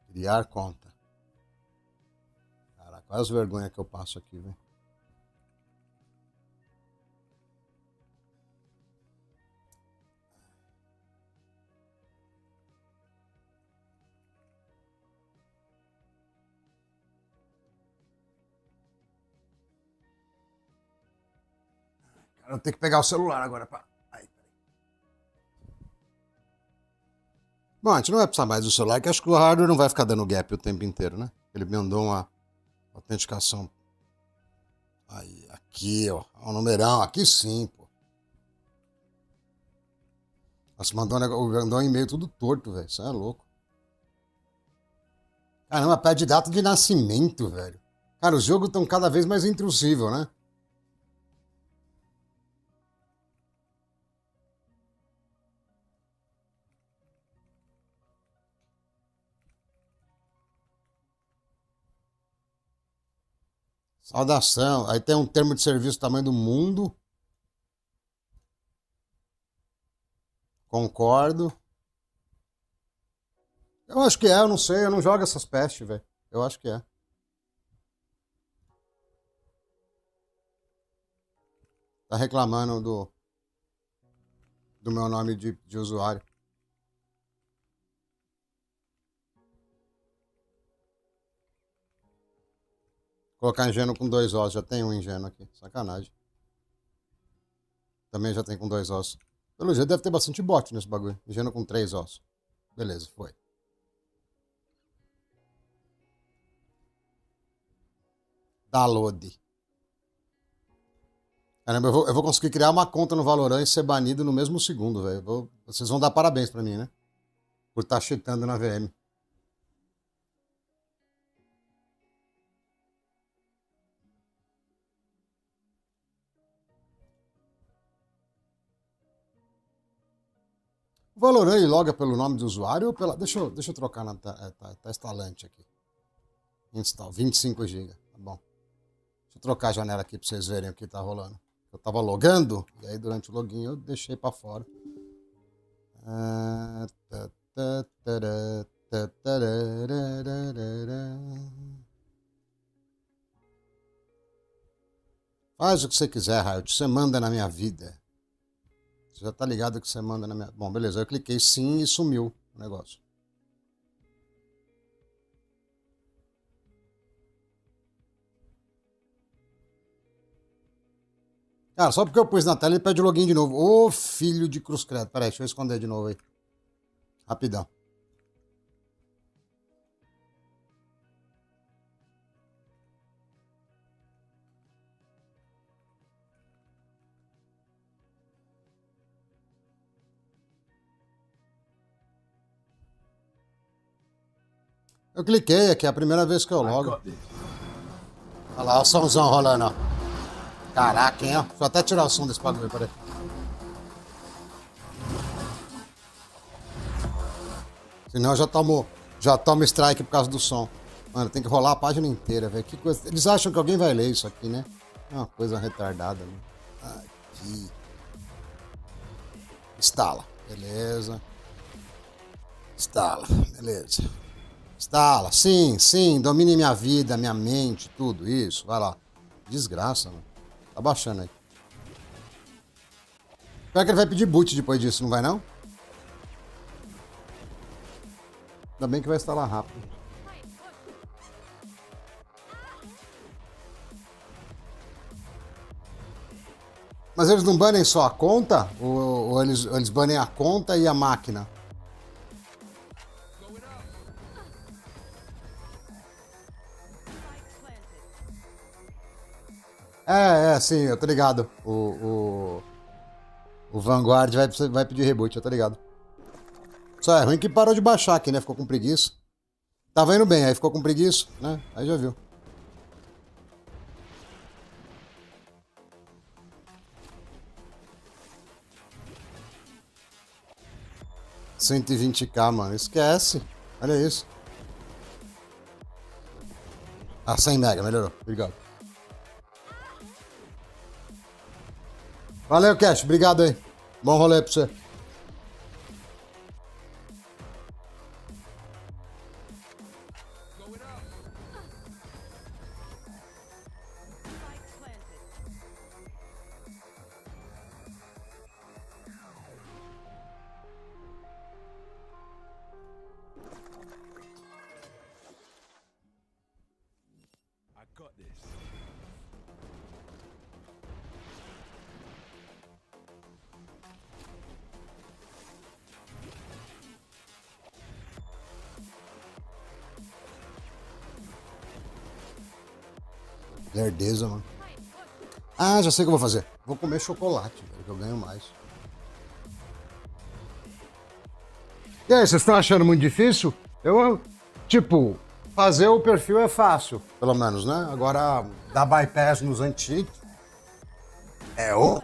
Criar conta. Caraca, olha as vergonhas que eu passo aqui, velho. Cara, eu tenho que pegar o celular agora, pá. Aí, peraí. Bom, a gente não vai precisar mais do celular, que acho que o hardware não vai ficar dando gap o tempo inteiro, né? Ele me mandou uma autenticação. Aí, aqui, ó. O numerão, aqui sim, pô. Nossa, mandou um e-mail tudo torto, velho. Isso é louco. Caramba, pede data de nascimento, velho. Cara, os jogos estão cada vez mais intrusivos, né? Saudação. Aí tem um termo de serviço do tamanho do mundo. Concordo. Eu acho que é, eu não sei, eu não jogo essas pestes, velho. Eu acho que é. Tá reclamando do meu nome de usuário. Colocar ingênuo com dois ossos. Já tem um ingênuo aqui. Sacanagem. Também já tem com dois ossos. Pelo jeito deve ter bastante bot nesse bagulho. Ingênuo com três ossos. Beleza, foi. Download. Caramba, eu vou conseguir criar uma conta no Valorant e ser banido no mesmo segundo, velho. Vocês vão dar parabéns pra mim, né? Por estar cheatando na VM. Valorant ele loga pelo nome do usuário ou pela... Deixa eu trocar na... Tá instalante aqui. Install, 25 GB. Tá bom. Deixa eu trocar a janela aqui pra vocês verem o que tá rolando. Eu tava logando, e aí durante o login eu deixei pra fora. Faz o que você quiser, Riot. Você manda na minha vida. Você já tá ligado que você manda na minha... Bom, beleza. Eu cliquei sim e sumiu o negócio. Cara, só porque eu pus na tela ele pede login de novo. Ô, filho de cruz credo. Peraí, deixa eu esconder de novo aí. Rapidão. Eu cliquei aqui, é a primeira vez que eu logo. Olha lá, o somzão rolando, ó. Caraca, hein, ó. Deixa eu até tirar o som desse bagulho, peraí. Senão eu já tomo strike por causa do som. Mano, tem que rolar a página inteira, velho. Que coisa... Eles acham que alguém vai ler isso aqui, né? É uma coisa retardada, né? Aqui. Instala. Beleza. Instala. Beleza. Instala. Sim, sim. Domine minha vida, minha mente, tudo isso. Vai lá. Desgraça, mano. Tá baixando aí. Pior que ele vai pedir boot depois disso, não vai não? Ainda bem que vai instalar rápido. Mas eles não banem só a conta? Ou eles banem a conta e a máquina? Sim, eu tô ligado. O Vanguard vai pedir reboot, eu tô ligado. Só é ruim que parou de baixar aqui, né? Ficou com preguiça. Tava indo bem, aí ficou com preguiça, né? Aí já viu. $120k, mano. Esquece. Olha isso. Ah, 100 mega, melhorou. Obrigado. Valeu, Cash. Obrigado aí. Bom rolê pra você. Lerdeza, mano. Ah, já sei o que eu vou fazer. Vou comer chocolate, velho, que eu ganho mais. E aí, vocês estão achando muito difícil? Tipo, fazer o perfil é fácil, pelo menos, né? Agora, dar bypass nos antigos é o...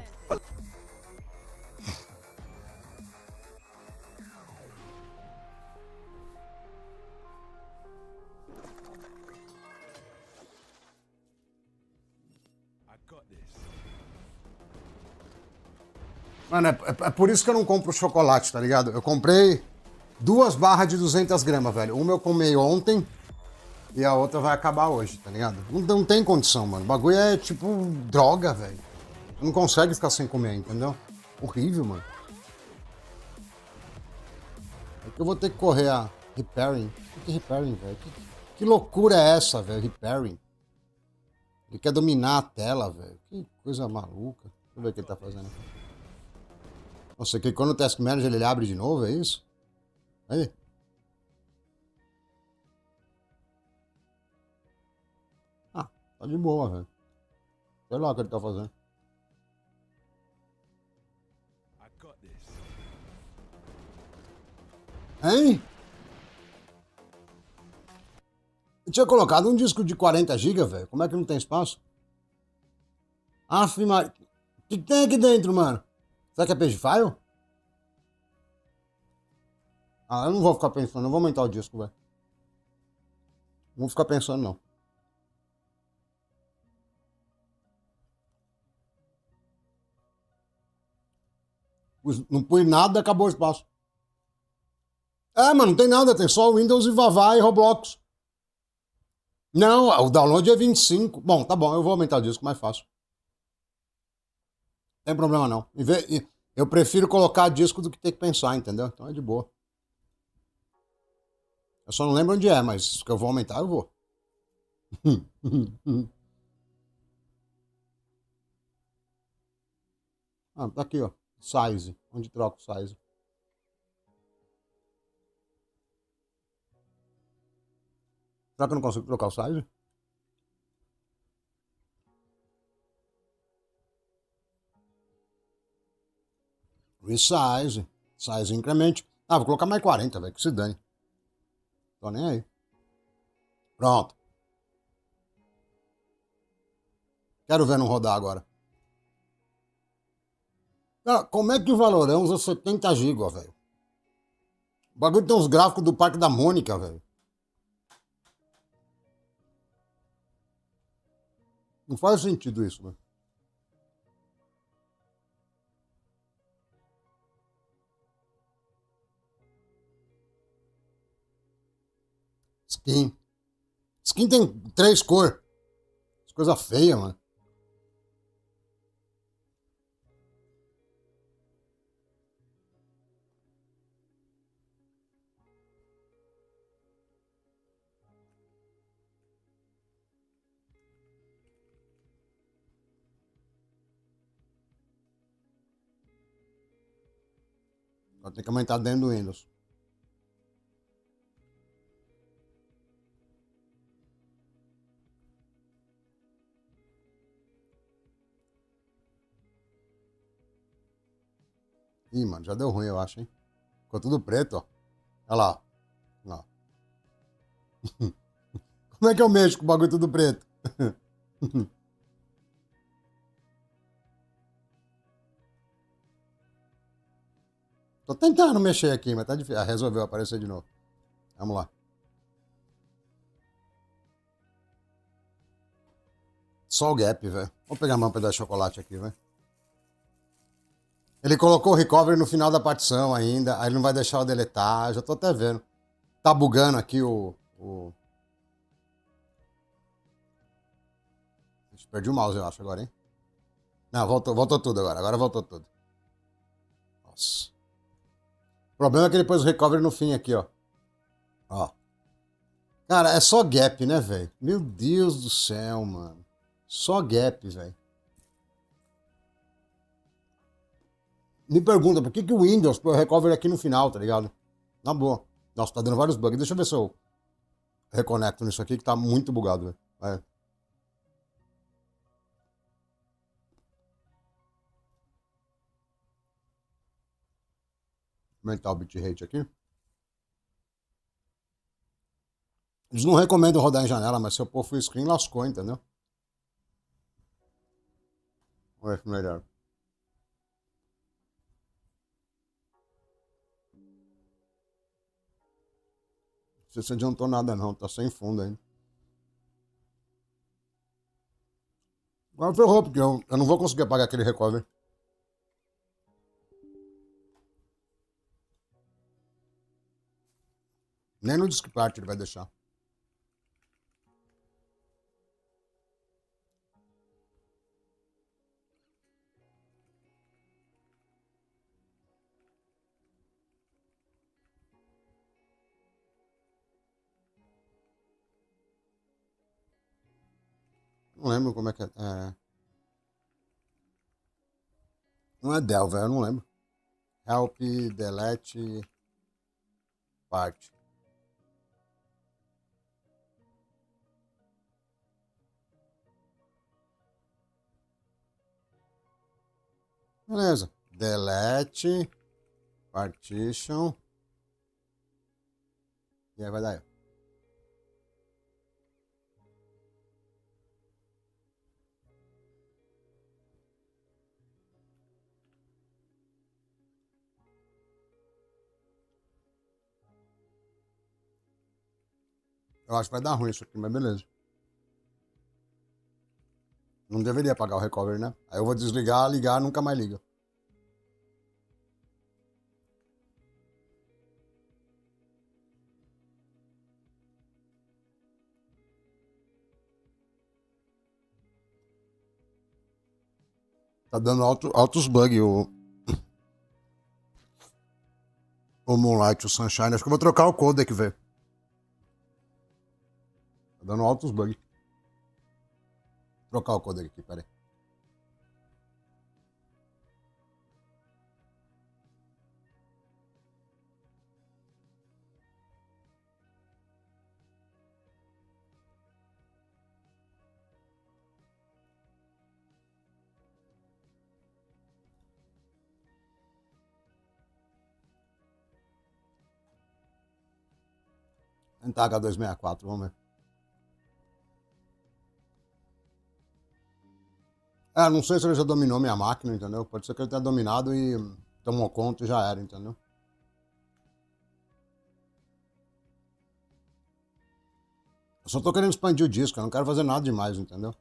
Mano, é por isso que eu não compro chocolate, tá ligado? Eu comprei 2 barras de 200 gramas, velho. Uma eu comi ontem e a outra vai acabar hoje, tá ligado? Não tem condição, mano. O bagulho é tipo droga, velho. Não consegue ficar sem comer, entendeu? Horrível, mano. É que eu vou ter que correr a repairing. O que é repairing, velho? Que loucura é essa, velho? Repairing. Ele quer dominar a tela, velho. Que coisa maluca. Deixa eu ver o que ele tá fazendo aqui. Nossa, que quando o Task Manager ele abre de novo, é isso? Aí. Ah, tá de boa, velho. Sei lá o que ele tá fazendo. Hein? Eu tinha colocado um disco de 40 GB, velho. Como é que não tem espaço? Aff, Maria. O que tem aqui dentro, mano? Será que é page file? Ah, eu não vou ficar pensando, não vou aumentar o disco, velho. Não vou ficar pensando, não. Não pus nada, acabou o espaço. É, mas não tem nada, tem só Windows e Vavá e Roblox. Não, o download é 25. Bom, tá bom, eu vou aumentar o disco, mais fácil. Não tem problema não. Eu prefiro colocar disco do que ter que pensar, entendeu? Então é de boa. Eu só não lembro onde é, mas que eu vou aumentar, eu vou. Ah, tá aqui, ó. Size. Onde troca o size? Será que eu não consigo trocar o size? Resize. Size incremente. Ah, vou colocar mais 40, velho. Que se dane. Tô nem aí. Pronto. Quero ver não rodar agora. Cara, como é que o Valorão usa 70 GB, velho? O bagulho tem uns gráficos do Parque da Mônica, velho. Não faz sentido isso, velho. Skin. Skin tem 3 cores. Coisa feia, mano. Vai ter que aumentar dentro do Windows. Ih, mano, já deu ruim, eu acho, hein? Ficou tudo preto, ó. Olha lá. Ó. Como é que eu mexo com o bagulho tudo preto? Tô tentando mexer aqui, mas tá difícil. Ah, resolveu aparecer de novo. Vamos lá. Só o gap, velho. Vou pegar mais um pedaço de chocolate aqui, velho. Ele colocou o recovery no final da partição ainda. Aí ele não vai deixar eu deletar. Já tô até vendo. Tá bugando aqui o... Ixi, perdi o mouse, eu acho, agora, hein? Não, voltou tudo agora. Agora voltou tudo. Nossa. O problema é que ele pôs o recovery no fim aqui, ó. Ó. Cara, é só gap, né, velho? Meu Deus do céu, mano. Só gap, velho. Me pergunta, por que, que o Windows põe o recovery aqui no final, tá ligado? Na boa. Nossa, tá dando vários bugs. Deixa eu ver se eu reconecto nisso aqui, que tá muito bugado, velho. Vai. Aumentar o bitrate aqui. Eles não recomendam rodar em janela, mas se eu pôr full screen, lascou, entendeu? Olha que melhor. Não sei se adiantou nada, não. Tá sem fundo ainda. Agora ferrou, porque eu não vou conseguir apagar aquele recovery. Nem no disk part ele vai deixar. Não lembro como é que é. Não é del, velho. Eu não lembro. Help, delete, part. Beleza. Delete, partition. E aí vai dar. Eu acho que vai dar ruim isso aqui, mas beleza. Não deveria apagar o recovery, né? Aí eu vou desligar, ligar, nunca mais liga. Tá dando altos bugs o Moonlight, o Sunshine. Acho que eu vou trocar o codec, velho. Tá dando altos bugs. Vou trocar o codec aqui, peraí. Tentar H264, vamos ver. Não sei se ele já dominou minha máquina, entendeu? Pode ser que ele tenha dominado e tomou conta e já era, entendeu? Eu só tô querendo expandir o disco, eu não quero fazer nada demais, entendeu?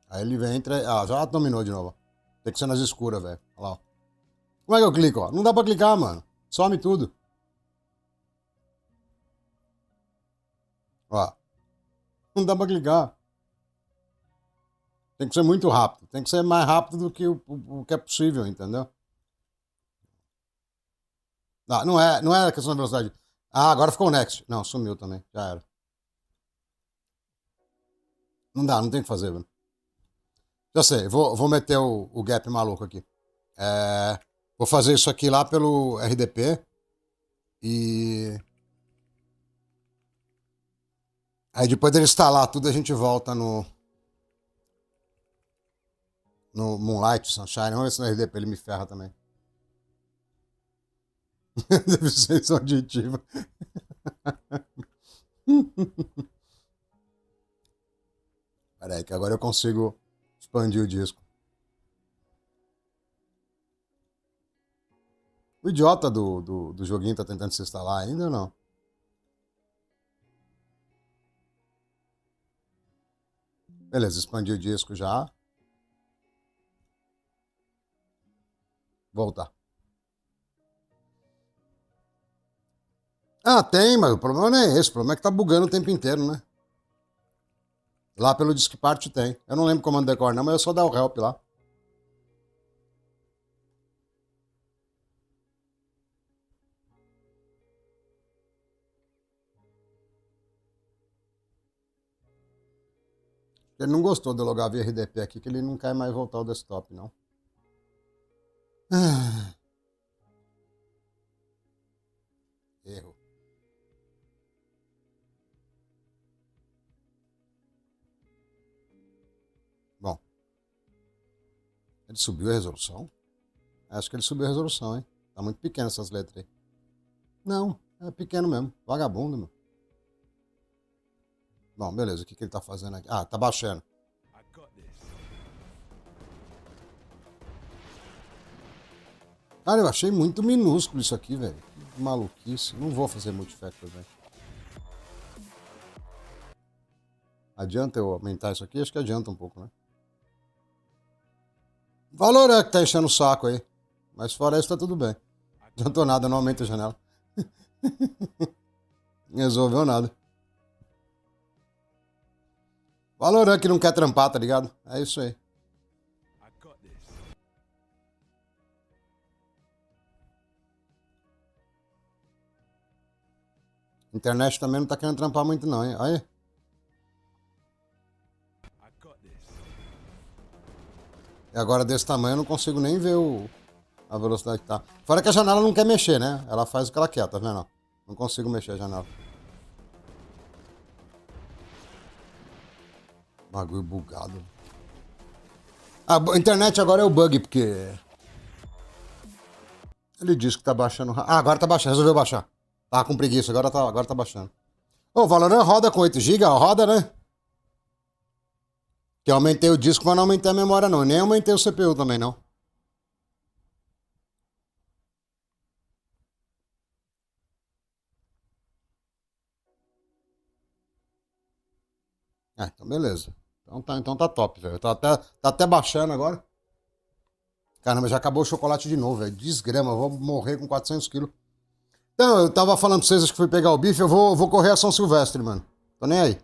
Aí ele vem, entra. Já dominou de novo. Tem que ser nas escuras, velho. Olha lá, ó. Como é que eu clico, ó? Não dá pra clicar, mano. Some tudo. Ó. Não dá pra clicar. Tem que ser muito rápido. Tem que ser mais rápido do que o que é possível, entendeu? Não é questão de velocidade. Agora ficou o next. Não, sumiu também. Já era. Não dá, não tem o que fazer, velho. Já sei, vou meter o gap maluco aqui. Vou fazer isso aqui lá pelo RDP. E. Aí depois dele instalar tudo, a gente volta no Moonlight, Sunshine. Vamos ver se no RDP ele me ferra também. Deficiência auditiva. Peraí, que agora eu consigo expandir o disco. O idiota do joguinho tá tentando se instalar ainda ou não? Beleza, expandi o disco já. Voltar. Tem, mas o problema não é esse. O problema é que tá bugando o tempo inteiro, né? Lá pelo Disk Part tem. Eu não lembro o comando decor não, mas eu só dar o help lá. Ele não gostou de eu logar via RDP aqui, que ele não quer mais voltar ao desktop, não. Ah, erro. Bom, ele subiu a resolução? Acho que ele subiu a resolução, hein? Tá muito pequena essas letras aí. Não, é pequeno mesmo. Vagabundo, meu. Bom, beleza. O que ele tá fazendo aqui? Tá baixando. Cara, eu achei muito minúsculo isso aqui, velho. Que maluquice. Não vou fazer multifactor, velho. Adianta eu aumentar isso aqui? Acho que adianta um pouco, né? Valor é que tá enchendo o saco aí. Mas fora isso, tá tudo bem. Não adiantou nada, não aumenta a janela. Resolveu nada. Valor é que não quer trampar, tá ligado? É isso aí. Internet também não tá querendo trampar muito não, hein? Aí. E agora desse tamanho eu não consigo nem ver a velocidade que tá. Fora que a janela não quer mexer, né? Ela faz o que ela quer, tá vendo? Não consigo mexer a janela. Bagulho bugado. A internet agora é o bug, porque ele disse que tá baixando. Agora tá baixando, resolveu baixar. Tava com preguiça, agora tá baixando. O Valorant roda com 8 GB, roda, né? Que eu aumentei o disco, mas não aumentei a memória, não. Nem aumentei o CPU também, não. Então beleza. Então tá top, velho. Tá até baixando agora. Caramba, já acabou o chocolate de novo, velho. Desgrama, eu vou morrer com 400 quilos. Então, eu tava falando pra vocês, acho que fui pegar o bife, eu vou correr a São Silvestre, mano. Tô nem aí.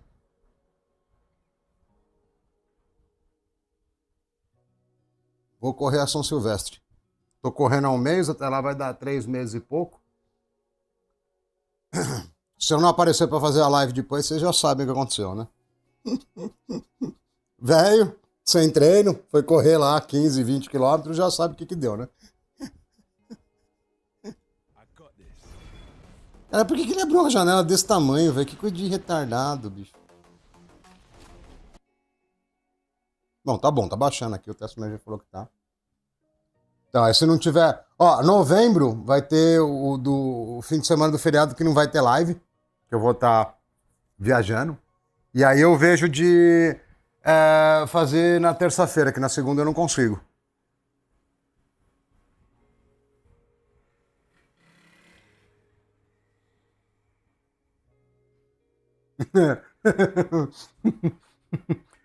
Vou correr a São Silvestre. Tô correndo há um mês, até lá vai dar 3 meses e pouco. Se eu não aparecer pra fazer a live depois, vocês já sabem o que aconteceu, né? Velho, sem treino, foi correr lá 15, 20 quilômetros, já sabe o que deu, né? Cara, por que ele abriu uma janela desse tamanho, velho? Que coisa de retardado, bicho. Bom, tá baixando aqui, o teste médio falou que tá. Então, aí se não tiver... Ó, novembro vai ter o fim de semana do feriado que não vai ter live, que eu vou estar viajando. E aí eu vejo de fazer na terça-feira, que na segunda eu não consigo.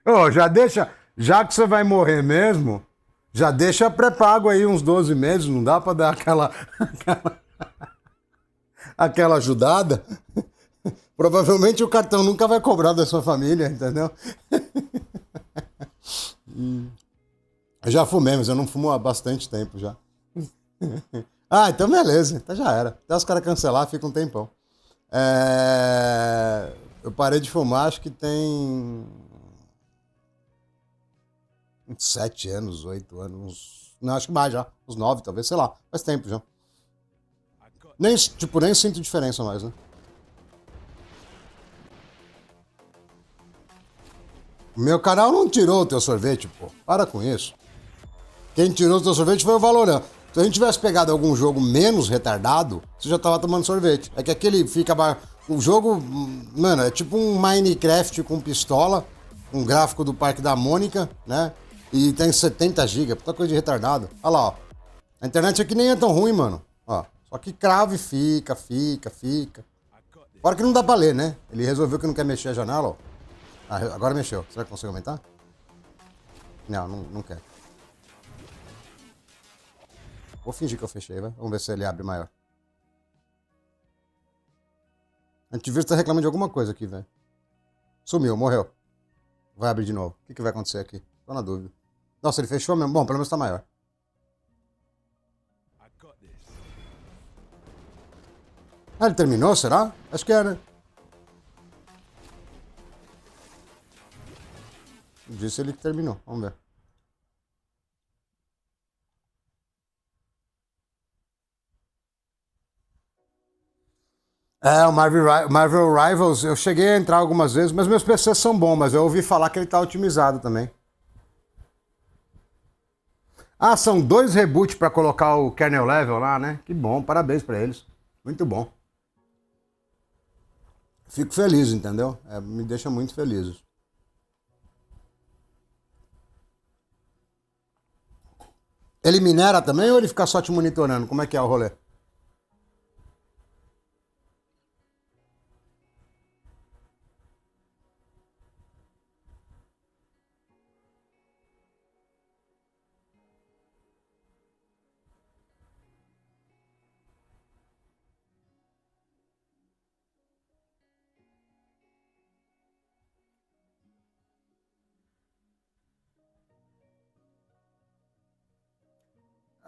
Ô, já que você vai morrer mesmo, já deixa pré-pago aí uns 12 meses, não dá pra dar aquela ajudada? Provavelmente o cartão nunca vai cobrar da sua família, entendeu? Eu já fumei, mas eu não fumo há bastante tempo já. Ah, então beleza, então já era. Até os caras cancelar, fica um tempão. Eu parei de fumar, acho que tem uns 7 anos, 8 anos. Não, acho que mais já. Uns 9, talvez, sei lá. Faz tempo já. Nem sinto diferença mais, né? Meu canal não tirou o teu sorvete, pô. Para com isso. Quem tirou o teu sorvete foi o Valorant. Se a gente tivesse pegado algum jogo menos retardado, você já tava tomando sorvete. É que aquele fica... O jogo, mano, é tipo um Minecraft com pistola, um gráfico do Parque da Mônica, né? E tem 70 GB, puta coisa de retardado. Olha lá, ó. A internet aqui nem é tão ruim, mano. Ó, só que crava e fica. Fora que não dá pra ler, né? Ele resolveu que não quer mexer a janela, ó. Ah, agora mexeu. Será que consigo aumentar? Não quer. Vou fingir que eu fechei, vai. Vamos ver se ele abre maior. A antivírus tá reclamando de alguma coisa aqui, velho. Sumiu, morreu. Vai abrir de novo. O que vai acontecer aqui? Tô na dúvida. Nossa, ele fechou mesmo? Bom, pelo menos tá maior. Ah, ele terminou, será? Acho que é, né? Disse ele que terminou. Vamos ver. O Marvel Rivals, eu cheguei a entrar algumas vezes, mas meus PCs são bons, mas eu ouvi falar que ele tá otimizado também. Ah, são 2 reboots pra colocar o kernel level lá, né? Que bom, parabéns pra eles. Muito bom. Fico feliz, entendeu? Me deixa muito feliz. Ele minera também ou ele fica só te monitorando? Como é que é o rolê?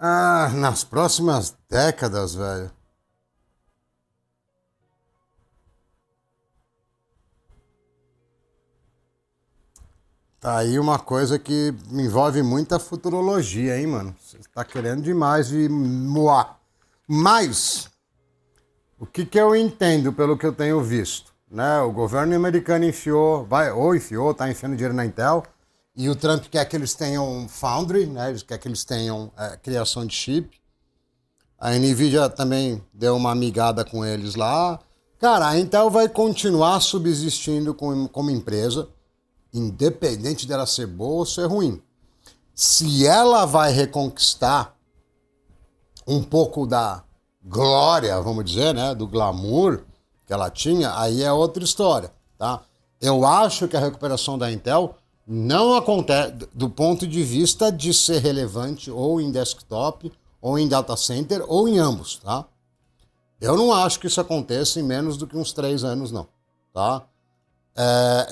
Ah, nas próximas décadas, velho. Tá aí uma coisa que envolve muita futurologia, hein, mano? Você tá querendo demais de moar. Mas, o que eu entendo pelo que eu tenho visto, né? O governo americano tá enfiando dinheiro na Intel, e o Trump quer que eles tenham foundry, né? Ele quer que eles tenham criação de chip. A Nvidia também deu uma amigada com eles lá. Cara, a Intel vai continuar subsistindo como empresa, independente dela ser boa ou ser ruim. Se ela vai reconquistar um pouco da glória, vamos dizer, né, do glamour que ela tinha, aí é outra história, tá? Eu acho que a recuperação da Intel não acontece do ponto de vista de ser relevante ou em desktop, ou em data center, ou em ambos, tá? Eu não acho que isso aconteça em menos do que uns 3 anos, não, tá?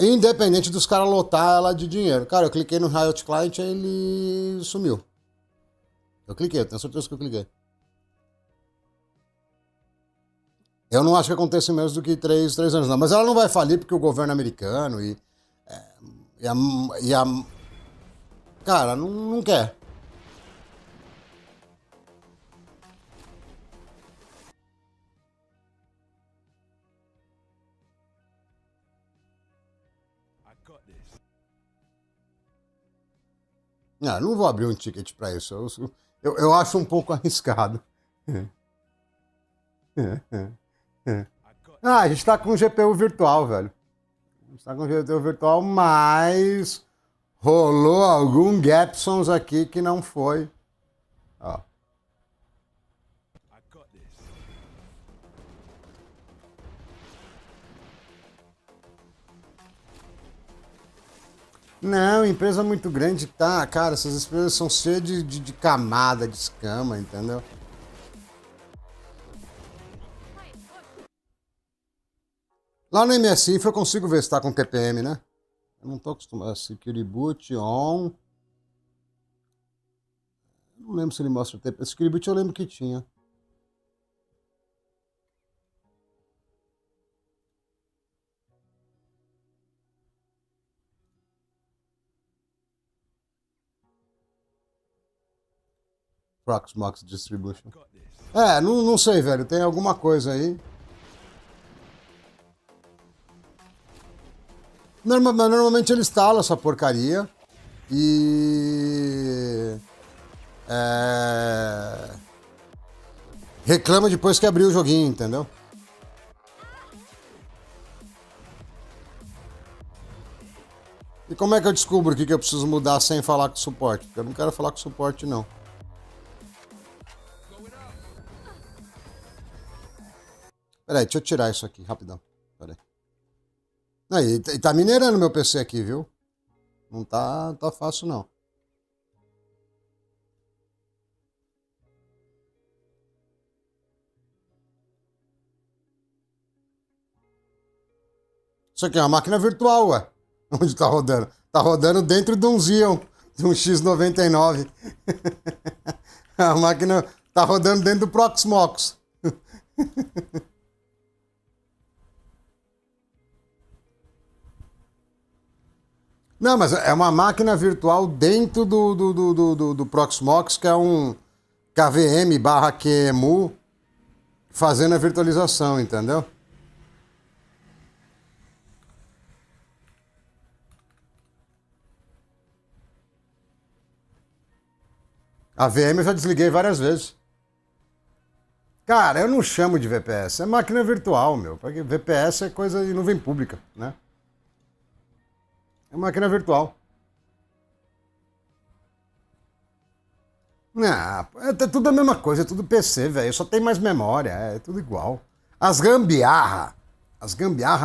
Independente dos caras lotar ela de dinheiro. Cara, eu cliquei no Riot Client e ele sumiu. Eu cliquei, eu tenho certeza que eu cliquei. Eu não acho que aconteça em menos do que 3 anos, não. Mas ela não vai falir porque o governo americano e a, e a. Cara, não quer. Não vou abrir um ticket pra isso. Eu acho um pouco arriscado. A gente tá com GPU virtual, velho. A gente tá com GPU virtual, mas rolou algum Gapsons aqui que não foi. Ó. Não, empresa muito grande, tá? Cara, essas empresas são cheias de camada, de escama, entendeu? Lá no MSIF eu consigo ver se tá com TPM, né? Eu não tô acostumado. Security boot on. Não lembro se ele mostra o TPM. Security boot eu lembro que tinha. Proxmox Distribution. Não sei, velho. Tem alguma coisa aí. Normalmente ele instala essa porcaria e. Reclama depois que abriu o joguinho, entendeu? E como é que eu descubro o que eu preciso mudar sem falar com o suporte? Porque eu não quero falar com o suporte, não. Peraí, deixa eu tirar isso aqui, rapidão. Peraí. E tá minerando meu PC aqui, viu? Não tá fácil, não. Isso aqui é uma máquina virtual, ué. Onde tá rodando? Tá rodando dentro de um Xeon, de um X99. A máquina tá rodando dentro do Proxmox. Não, mas é uma máquina virtual dentro do Proxmox, que é um KVM/QEMU fazendo a virtualização, entendeu? A VM eu já desliguei várias vezes. Cara, eu não chamo de VPS, é máquina virtual, meu. Porque VPS é coisa de nuvem pública, né? É máquina virtual. É tudo a mesma coisa, é tudo PC, velho. Só tem mais memória, é tudo igual. As gambiarras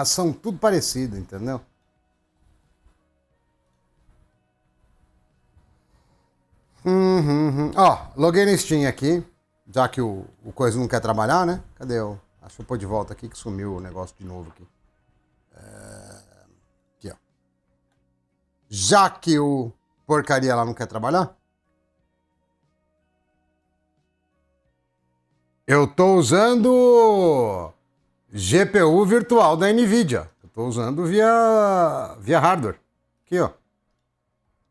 são tudo parecido, entendeu? Ó, loguei no Steam aqui, já que o coisa não quer trabalhar, né? Cadê o... Deixa eu pôr de volta aqui que sumiu o negócio de novo aqui. Aqui, ó. Já que o porcaria lá não quer trabalhar, eu tô usando GPU virtual da NVIDIA. Eu tô usando via hardware. Aqui, ó.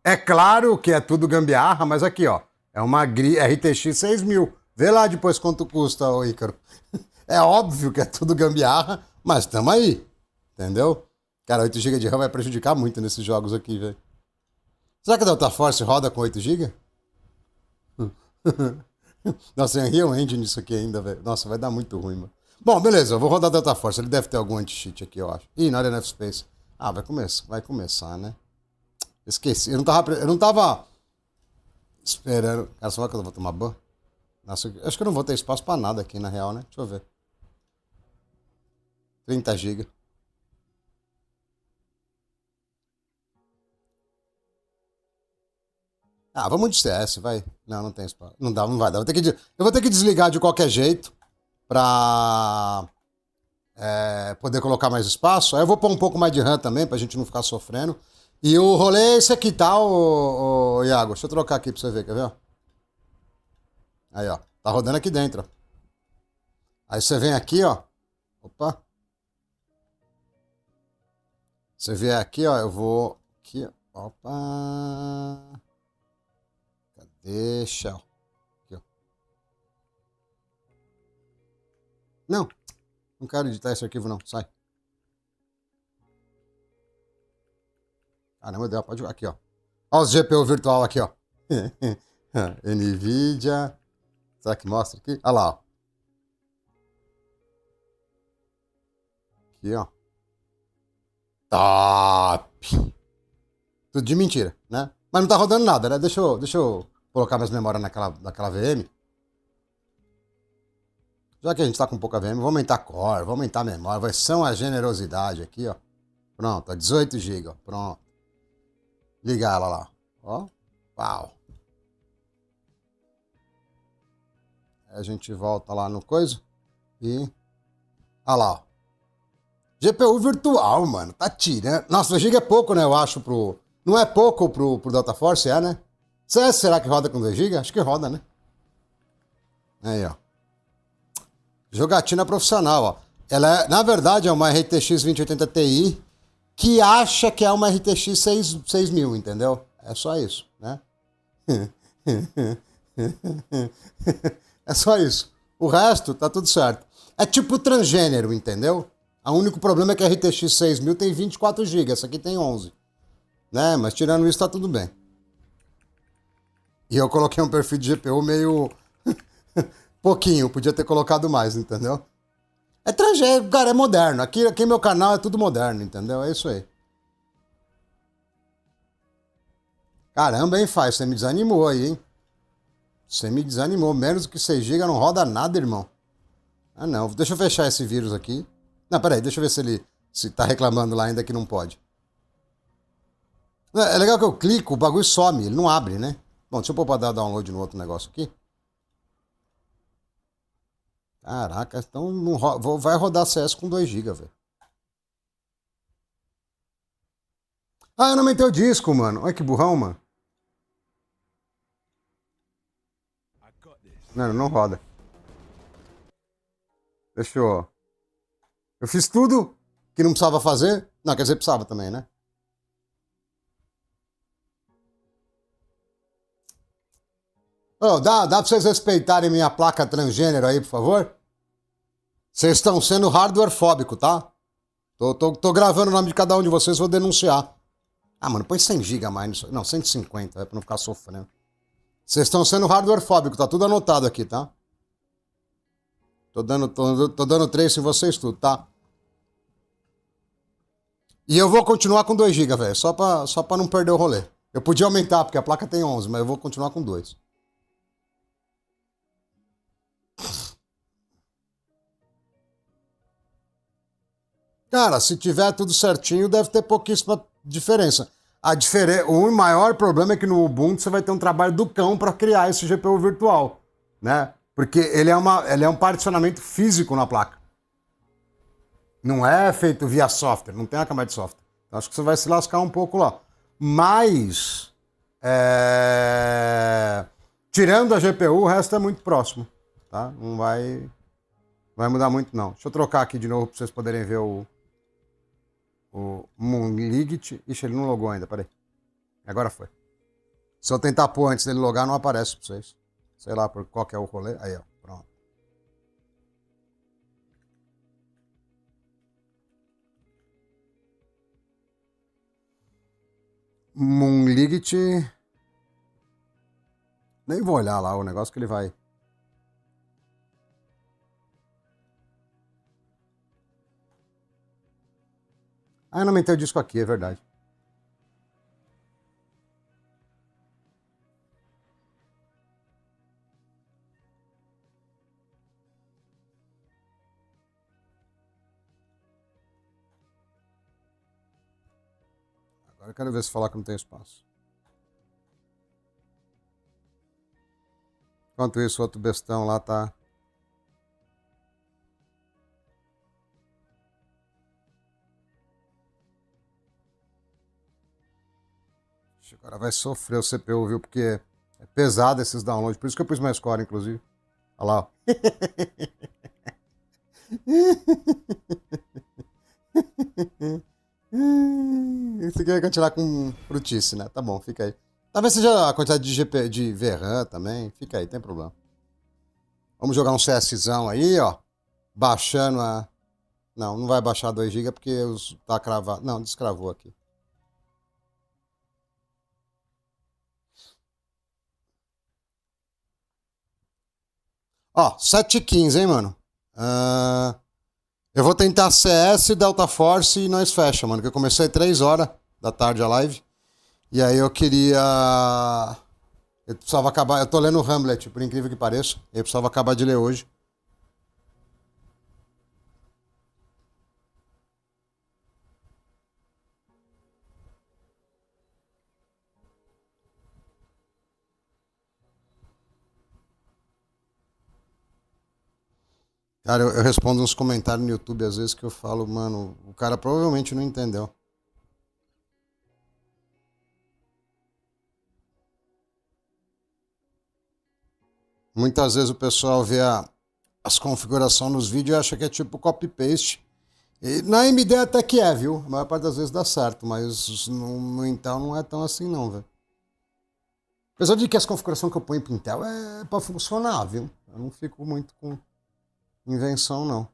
É claro que é tudo gambiarra, mas aqui, ó. É uma RTX 6000. Vê lá depois quanto custa, ô Ícaro. É óbvio que é tudo gambiarra, mas tamo aí. Entendeu? Cara, 8 GB de RAM vai prejudicar muito nesses jogos aqui, velho. Será que a Delta Force roda com 8 GB? Nossa, tem Unreal Engine isso aqui ainda, velho. Nossa, vai dar muito ruim, mano. Bom, beleza, eu vou rodar Delta Force. Ele deve ter algum anti-cheat aqui, eu acho. Ih, Not Enough Space. Vai começar, né? Esqueci. Eu não tava esperando. Cara, só que eu vou tomar ban? Nossa, acho que eu não vou ter espaço pra nada aqui, na real, né? Deixa eu ver. 30 GB. Ah, vamos de CS, vai. Não, não tem espaço. Não dá, não vai dar. Eu vou ter que desligar de qualquer jeito pra poder colocar mais espaço. Aí eu vou pôr um pouco mais de RAM também, pra gente não ficar sofrendo. E o rolê é esse aqui, tá, ô Iago? Deixa eu trocar aqui pra você ver, quer ver? Aí, ó. Tá rodando aqui dentro, ó. Aí você vem aqui, ó. Opa. Você vier aqui, ó. Eu vou aqui, ó. Opa. Cadê? Shell. Aqui, ó. Não. Não quero editar esse arquivo, não. Sai. Caramba, deu. Pode jogar aqui, ó. Olha os GPU virtual aqui, ó. NVIDIA. Será que mostra aqui? Olha lá, ó. Aqui, ó. Top! Tudo de mentira, né? Mas não tá rodando nada, né? Deixa eu colocar minhas memórias naquela VM. Já que a gente tá com pouca VM, vou aumentar a core, vou aumentar a memória. Vai ser uma generosidade aqui, ó. Pronto, ó, 18 GB, ó. Pronto. Ligar ela lá. Ó. Uau. Aí a gente volta lá no coisa e... Olha lá, ó. GPU virtual, mano. Tá tirando. Nossa, 2 GB é pouco, né? Eu acho pro... Não é pouco pro Delta Force, é, né? Será que roda com 2 GB? Acho que roda, né? Aí, ó. Jogatina profissional, ó. Ela é, na verdade, é uma RTX 2080 Ti que acha que é uma RTX 6000, entendeu? É só isso, né? É só isso. O resto tá tudo certo. É tipo transgênero, entendeu? O único problema é que a RTX 6000 tem 24 GB, essa aqui tem 11. Né? Mas tirando isso, tá tudo bem. E eu coloquei um perfil de GPU meio... pouquinho, podia ter colocado mais, entendeu? É transgênero, cara, é moderno. Aqui meu canal é tudo moderno, entendeu? É isso aí. Caramba, hein, Faz? Você me desanimou aí, hein? Você me desanimou. Menos do que 6 GB não roda nada, irmão. Ah, não. Deixa eu fechar esse vírus aqui. Não, peraí, deixa eu ver se ele se tá reclamando lá ainda que não pode. É legal que eu clico, o bagulho some, ele não abre, né? Bom, deixa eu pôr pra dar download no outro negócio aqui. Caraca, então não vai rodar CS com 2 GB, velho. Ah, eu não aumentei o disco, mano. Olha que burrão, mano. Não, não roda. Deixa eu... Eu fiz tudo que não precisava fazer. Não, quer dizer, precisava também, né? Oh, dá pra vocês respeitarem minha placa transgênero aí, por favor? Vocês estão sendo hardware fóbico, tá? Tô gravando o nome de cada um de vocês, vou denunciar. Ah, mano, põe 100 GB a mais nisso. Não, 150, pra não ficar sofrendo. Vocês estão sendo hardware fóbico, tá tudo anotado aqui, tá? Tô dando trace em vocês tudo, tá? E eu vou continuar com 2 GB, velho, só pra não perder o rolê. Eu podia aumentar, porque a placa tem 11, mas eu vou continuar com 2. Cara, se tiver tudo certinho, deve ter pouquíssima diferença. O maior problema é que no Ubuntu você vai ter um trabalho do cão para criar esse GPU virtual, né? Porque ele é um particionamento físico na placa. Não é feito via software, não tem a camada de software. Então, acho que você vai se lascar um pouco lá. Mas, tirando a GPU, o resto é muito próximo, tá? Não vai mudar muito, não. Deixa eu trocar aqui de novo para vocês poderem ver o Moonlight. Ixi, ele não logou ainda, peraí. Agora foi. Se eu tentar pôr antes dele logar, não aparece pra vocês. Sei lá por qual que é o rolê. Aí, ó. Pronto. Moonlight. Nem vou olhar lá o negócio que ele vai. Ah, eu não aumentei o disco aqui, é verdade. Agora eu quero ver se falar que não tem espaço. Enquanto isso, o outro bestão lá tá. O cara vai sofrer o CPU, viu? Porque é pesado esses downloads. Por isso que eu pus mais core, inclusive. Olha lá, ó. Isso aqui vai continuar com frutice, né? Tá bom, fica aí. Talvez seja a quantidade de GP, de VRAM também. Fica aí, tem problema. Vamos jogar um CSzão aí, ó. Baixando a. Não, não vai baixar 2 GB porque tá cravado. Não, descravou aqui. Ó, 7h15, hein, mano? Eu vou tentar CS, Delta Force e nós fecha, mano. Que eu comecei 3 horas da tarde a live. E aí eu queria. Eu precisava acabar. Eu tô lendo o Hamlet, por incrível que pareça. Eu precisava acabar de ler hoje. Cara, eu respondo uns comentários no YouTube às vezes que eu falo, mano, o cara provavelmente não entendeu. Muitas vezes o pessoal vê as configurações nos vídeos e acha que é tipo copy-paste. E na AMD até que é, viu? A maior parte das vezes dá certo, mas no Intel não é tão assim não, velho. Apesar de que as configurações que eu ponho pro Intel é pra funcionar, viu? Eu não fico muito com invenção, não.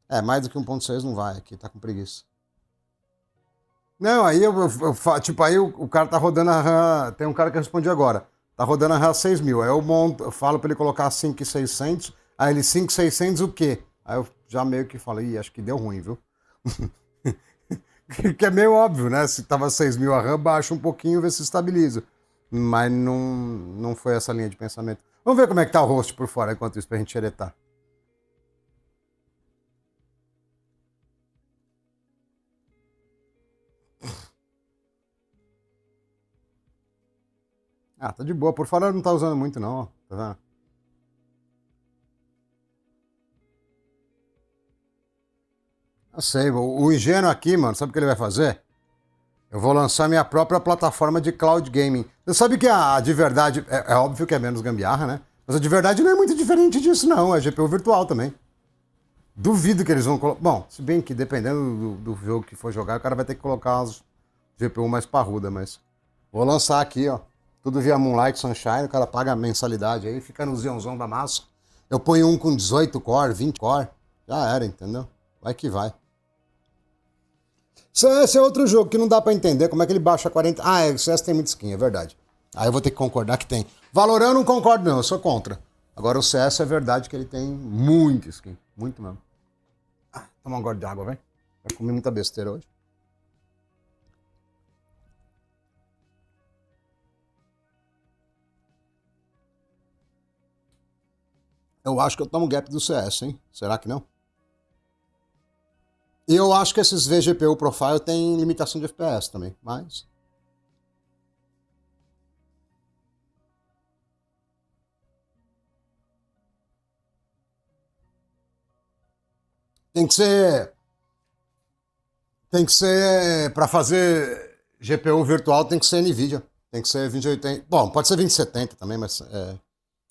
É, mais do que 1.6 não vai aqui, tá com preguiça. Não, aí tipo, aí o cara tá rodando a RAM. Tem um cara que responde agora. Tá rodando a RAM 6.000. Aí eu monto, eu falo pra ele colocar 5.600. Aí ele 5.600 o quê? Aí eu já meio que falo, ih, acho que deu ruim, viu? Que é meio óbvio, né? Se tava 6.000 a RAM, baixa um pouquinho, vê se estabiliza. Mas não foi essa linha de pensamento. Vamos ver como é que tá o host por fora enquanto isso pra gente xeretar. Ah, tá de boa. Por fora não tá usando muito, não, ó. Tá vendo? Eu sei, o ingênuo aqui, mano, sabe o que ele vai fazer? Eu vou lançar minha própria plataforma de cloud gaming. Você sabe que a de verdade, é óbvio que é menos gambiarra, né? Mas a de verdade não é muito diferente disso, não. É GPU virtual também. Duvido que eles vão colocar. Bom, se bem que dependendo do jogo que for jogar, o cara vai ter que colocar umas GPU mais parruda, mas. Vou lançar aqui, ó. Tudo via Moonlight Sunshine, o cara paga a mensalidade aí, fica no Xeonzão da massa. Eu ponho um com 18 core, 20 core. Já era, entendeu? Vai que vai. CS é outro jogo que não dá pra entender como é que ele baixa 40. Ah, o CS tem muita skin, é verdade. Aí eu vou ter que concordar que tem. Valorant eu não concordo, não, eu sou contra. Agora o CS é verdade que ele tem muita skin. Muito mesmo. Ah, toma um gole de água, vai. Já comi muita besteira hoje. Eu acho que eu tomo gap do CS, hein? Será que não? E eu acho que esses VGPU Profile tem limitação de FPS também, mas. Tem que ser. Tem que ser. Pra fazer GPU virtual tem que ser NVIDIA. Tem que ser 2080. Bom, pode ser 2070 também, mas.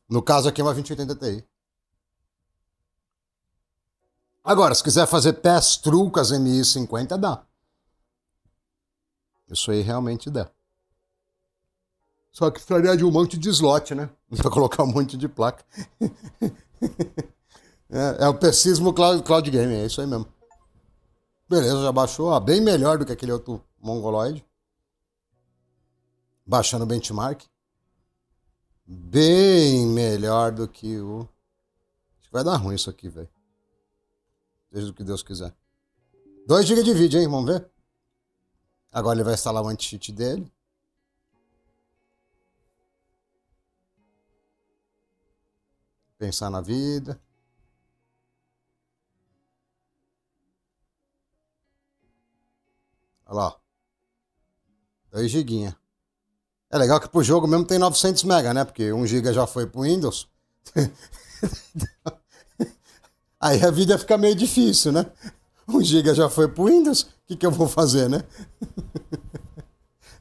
No caso aqui é uma 2080 Ti. Agora, se quiser fazer pass-through com as MI50, dá. Isso aí realmente dá. Só que precisaria de um monte de slot, né? Pra colocar um monte de placa. É o PCismo Cloud Gaming, é isso aí mesmo. Beleza, já baixou. Ah, bem melhor do que aquele outro mongoloide. Baixando o benchmark. Bem melhor do que o. Acho que vai dar ruim isso aqui, velho. Seja o que Deus quiser. 2 GB de vídeo, hein? Vamos ver? Agora ele vai instalar o anti-cheat dele. Pensar na vida. Olha lá. 2 giguinha. É legal que pro jogo mesmo tem 900 MB, né? Porque 1 GB já foi pro Windows. Aí a vida fica meio difícil, né? 1 GB já foi pro Windows, o que eu vou fazer, né?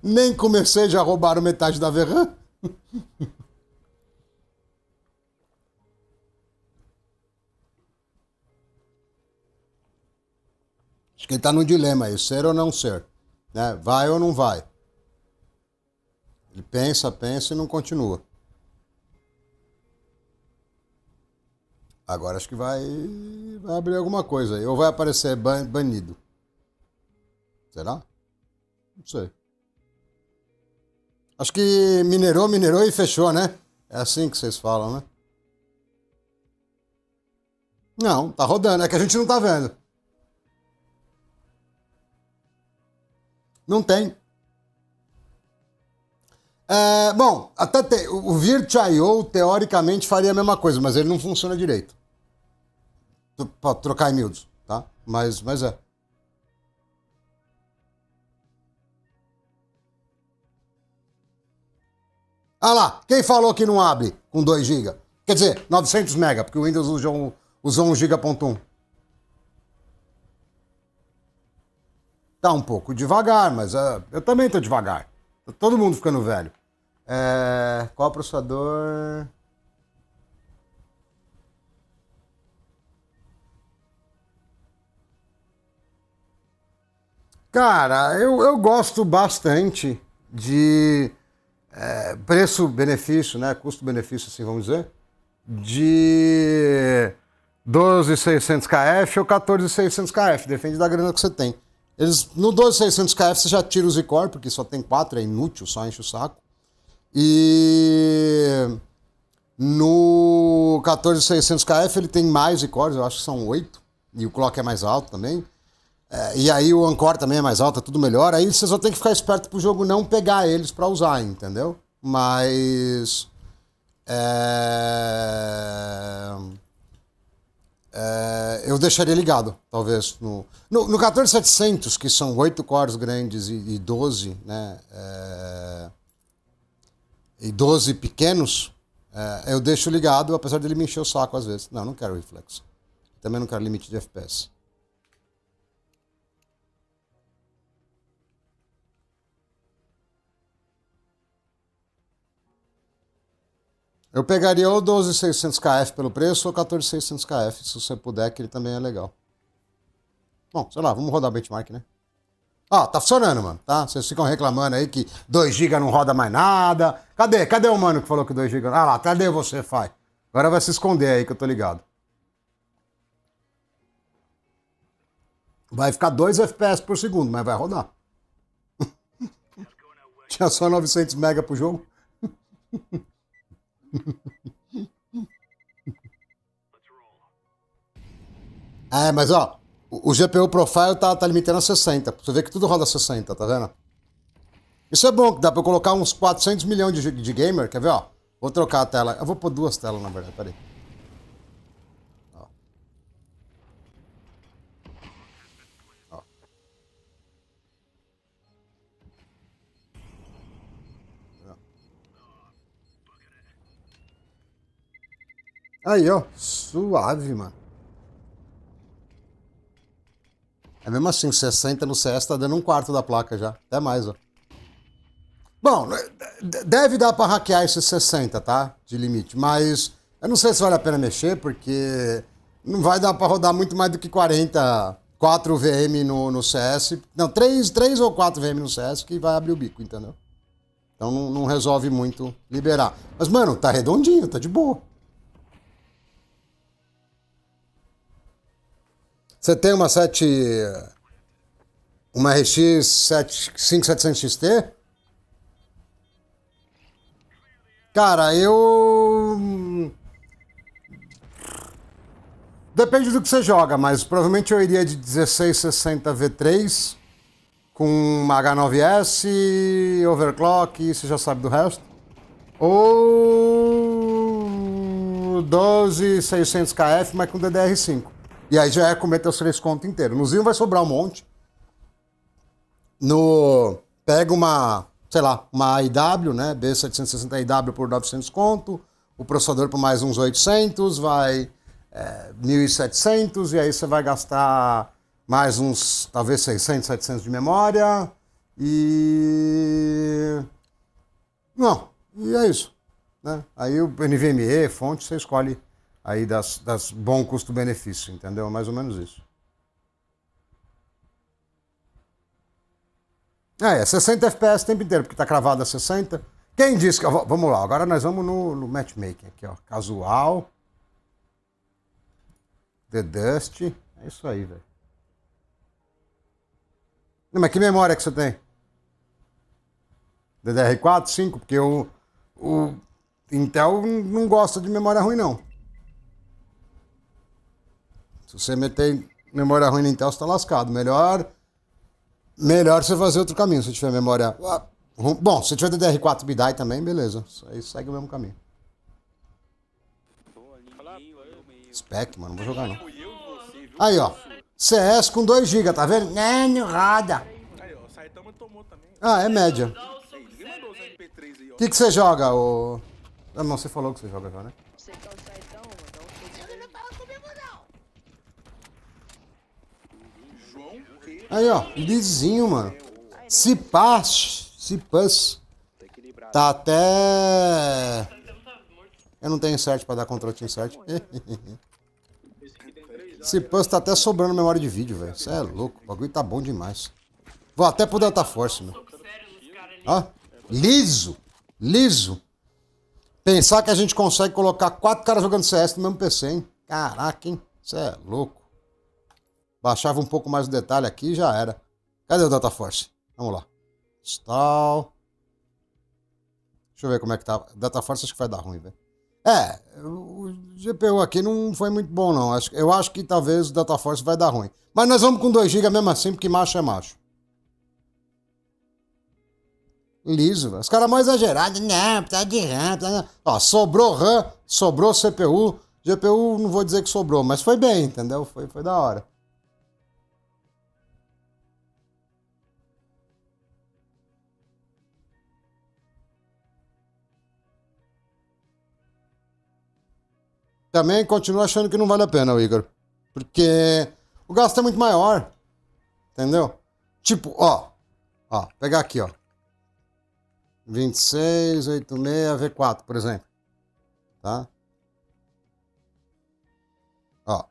Nem comecei, já roubaram metade da VRAM. Acho que ele tá num dilema aí, ser ou não ser, né? Vai ou não vai? Ele pensa, pensa e não continua. Agora acho que vai abrir alguma coisa aí. Ou vai aparecer banido. Será? Não sei. Acho que minerou e fechou, né? É assim que vocês falam, né? Não, tá rodando. É que a gente não tá vendo. Não tem. É, bom, até tem. O Virt.io teoricamente faria a mesma coisa, mas ele não funciona direito. Pode trocar em miúdos, tá? Mas é. Ah lá, quem falou que não abre com 2 GB? Quer dizer, 900 MB, porque o Windows usou 1 GB.1. Tá um pouco devagar, mas eu também tô devagar. Tá todo mundo ficando velho. Qual processador? Cara, eu gosto bastante de preço-benefício, né? Custo-benefício, assim, vamos dizer, de 12600KF ou 14600KF, depende da grana que você tem. No 12600KF você já tira os iCore, porque só tem 4, é inútil, só enche o saco. E no 14600KF ele tem mais icores, eu acho que são 8, e o clock é mais alto também. E aí o Encore também é mais alto, é tudo melhor. Aí você só tem que ficar esperto pro jogo não pegar eles pra usar, entendeu? Mas. Eu deixaria ligado, talvez. No 14700, que são 8 cores grandes e 12, né? E 12 pequenos, eu deixo ligado, apesar dele me encher o saco às vezes. Não quero reflexo. Também não quero limite de FPS. Eu pegaria ou 12600KF pelo preço ou 14600KF, se você puder, que ele também é legal. Bom, sei lá, vamos rodar o benchmark, né? Ó, tá funcionando, mano, tá? Vocês ficam reclamando aí que 2 GB não roda mais nada. Cadê o mano que falou que 2 GB... Ah lá, cadê você, Fai? Agora vai se esconder aí que eu tô ligado. Vai ficar 2 FPS por segundo, mas vai rodar. Tinha só 900 MB pro jogo. Mas ó, o GPU Profile tá limitando a 60. Você vê que tudo roda 60, tá vendo? Isso é bom, que dá pra eu colocar uns 400 milhões de gamer. Quer ver, ó? Vou trocar a tela. Eu vou pôr 2 telas, na verdade, peraí. Ó. Ó. Aí, ó. Suave, mano. É mesmo assim, 60 no CS tá dando 1/4 da placa já. Até mais, ó. Bom, deve dar pra hackear esses 60, tá? De limite. Mas eu não sei se vale a pena mexer, porque não vai dar pra rodar muito mais do que 40, 4 VM no CS. Não, 3 ou 4 VM no CS que vai abrir o bico, entendeu? Então não resolve muito liberar. Mas, mano, tá redondinho, tá de boa. Você tem uma RX 5700 XT? Cara, depende do que você joga, mas provavelmente eu iria de 1660 V3 com uma H9S, overclock, você já sabe do resto. Ou 12600KF, mas com DDR5. E aí já é comer teus 3 contos inteiro. No Zinho vai sobrar um monte. Pega uma sei lá, uma AIW, né? B760IW por 900 conto, o processador por mais uns 800, vai 1.700, e aí você vai gastar mais uns, talvez 600, 700 de memória, e... Não, e é isso. Né? Aí o NVMe, fonte, você escolhe aí das bom custo-benefício, entendeu? Mais ou menos isso. É 60 FPS o tempo inteiro, porque tá cravado a 60. Quem disse que... Vamos lá, agora nós vamos no matchmaking aqui, ó. Casual. The Dust. É isso aí, velho. Mas que memória que você tem? DDR4, 5? Porque o Intel não gosta de memória ruim, não. Se você meter memória ruim no Intel, você tá lascado. Melhor você fazer outro caminho, se tiver memória... Bom, se tiver DDR4 BIDAI também, beleza. Aí segue o mesmo caminho. Spec, mano, não vou jogar não. Aí, ó. CS com 2 GB, tá vendo? Não roda. Aí, ó, o Saitama tomou também. Ah, é média. Ninguém mandou os MP3 aí, ó. O que você joga, ô... Ah, não, você falou que você joga já, né? Você quer o Saitão, mano? Dá um chute. Ele não fala comigo, não. João P. Aí, ó. Lisinho, mano. Cipas. Tá até... Eu não tenho insert pra dar Ctrl T insert. Cipas tá até sobrando memória de vídeo, velho. Você é louco. O bagulho tá bom demais. Vou até pro Delta Force, meu. Ó. Liso. Pensar que a gente consegue colocar 4 caras jogando CS no mesmo PC, hein? Caraca, hein? Você é louco. Baixava um pouco mais o detalhe aqui e já era. Cadê o Delta Force? Vamos lá. Install. Deixa eu ver como é que tá. Delta Force acho que vai dar ruim, velho. O GPU aqui não foi muito bom, não. Eu acho que talvez o Delta Force vai dar ruim. Mas nós vamos com 2 GB mesmo assim, porque macho é macho. Liso, velho. Os caras mais exagerados. Não, precisa de RAM. Ó, sobrou RAM, sobrou CPU. GPU não vou dizer que sobrou, mas foi bem, entendeu? Foi da hora. Também continuo achando que não vale a pena, Igor. Porque o gasto é muito maior. Entendeu? Tipo, ó. Pegar aqui, ó. 2686 V4, por exemplo. Tá? Ó.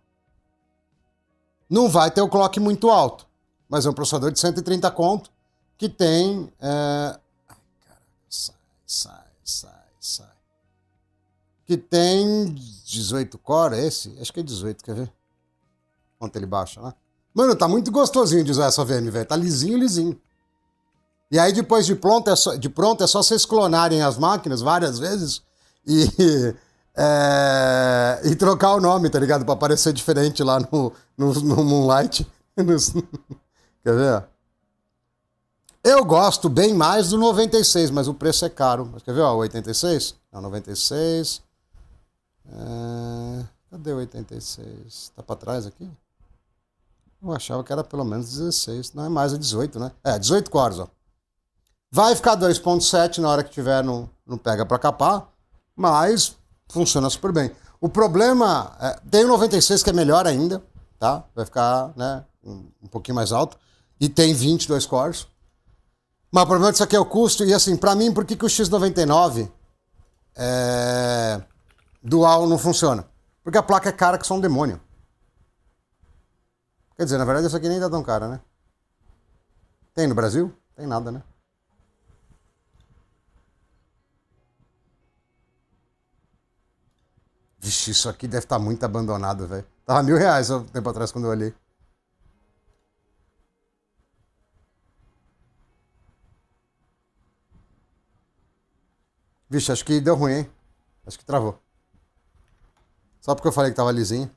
Não vai ter o clock muito alto. Mas é um processador de 130 conto que tem... Ai, caraca. Sai. Que tem 18 core, esse? Acho que é 18, quer ver? Quanto ele baixa lá? Mano, tá muito gostosinho de usar essa VM, velho. Tá lisinho. E aí depois de pronto é só vocês clonarem as máquinas várias vezes e trocar o nome, tá ligado? Pra aparecer diferente lá no Moonlight. Quer ver? Eu gosto bem mais do 96, mas o preço é caro. Mas quer ver, ó, o 86? Não, 96... Cadê o 86? Tá pra trás aqui? Eu achava que era pelo menos 16. Não é mais, é 18, né? 18 cores, ó. Vai ficar 2.7 na hora que tiver no pega pra capar, mas funciona super bem. O problema tem o 96 que é melhor ainda, tá? Vai ficar, né, um pouquinho mais alto. E tem 22 cores. Mas o problema disso aqui é o custo. E assim, pra mim, por que o X99 dual não funciona? Porque a placa é cara que só um demônio. Quer dizer, na verdade, essa aqui nem tá tão cara, né? Tem no Brasil? Tem nada, né? Vixe, isso aqui deve estar muito abandonado, velho. Tava R$1.000 há um tempo atrás quando eu olhei. Vixe, acho que deu ruim, hein? Acho que travou. Só porque eu falei que tava lisinho.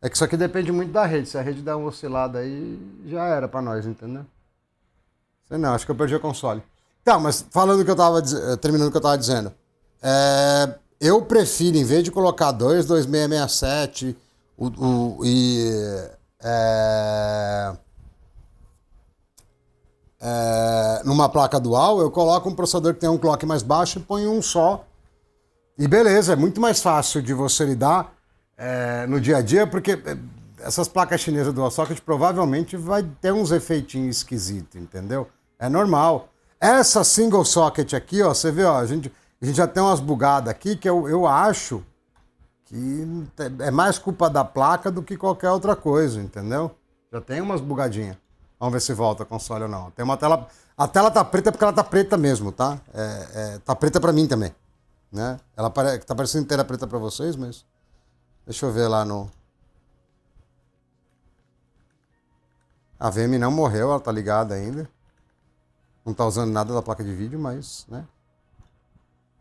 É que isso aqui depende muito da rede. Se a rede der uma oscilada aí, já era pra nós, entendeu? Sei não, acho que eu perdi o console. Tá, mas falando o que eu tava terminando o que eu tava dizendo. Eu prefiro, em vez de colocar 2667 uma placa dual, eu coloco um processador que tem um clock mais baixo e ponho um só. E beleza, é muito mais fácil de você lidar no dia a dia, porque essas placas chinesas dual socket provavelmente vai ter uns efeitinhos esquisitos, entendeu? É normal. Essa single socket aqui, ó, você vê, ó, a gente já tem umas bugadas aqui que eu acho que é mais culpa da placa do que qualquer outra coisa, entendeu? Já tem umas bugadinhas. Vamos ver se volta a console ou não. Tem uma tela... A tela tá preta porque ela tá preta mesmo, tá? Tá preta pra mim também, né? Ela tá parecendo inteira preta pra vocês, mas... Deixa eu ver lá no... A VM não morreu, ela tá ligada ainda. Não tá usando nada da placa de vídeo, mas, né?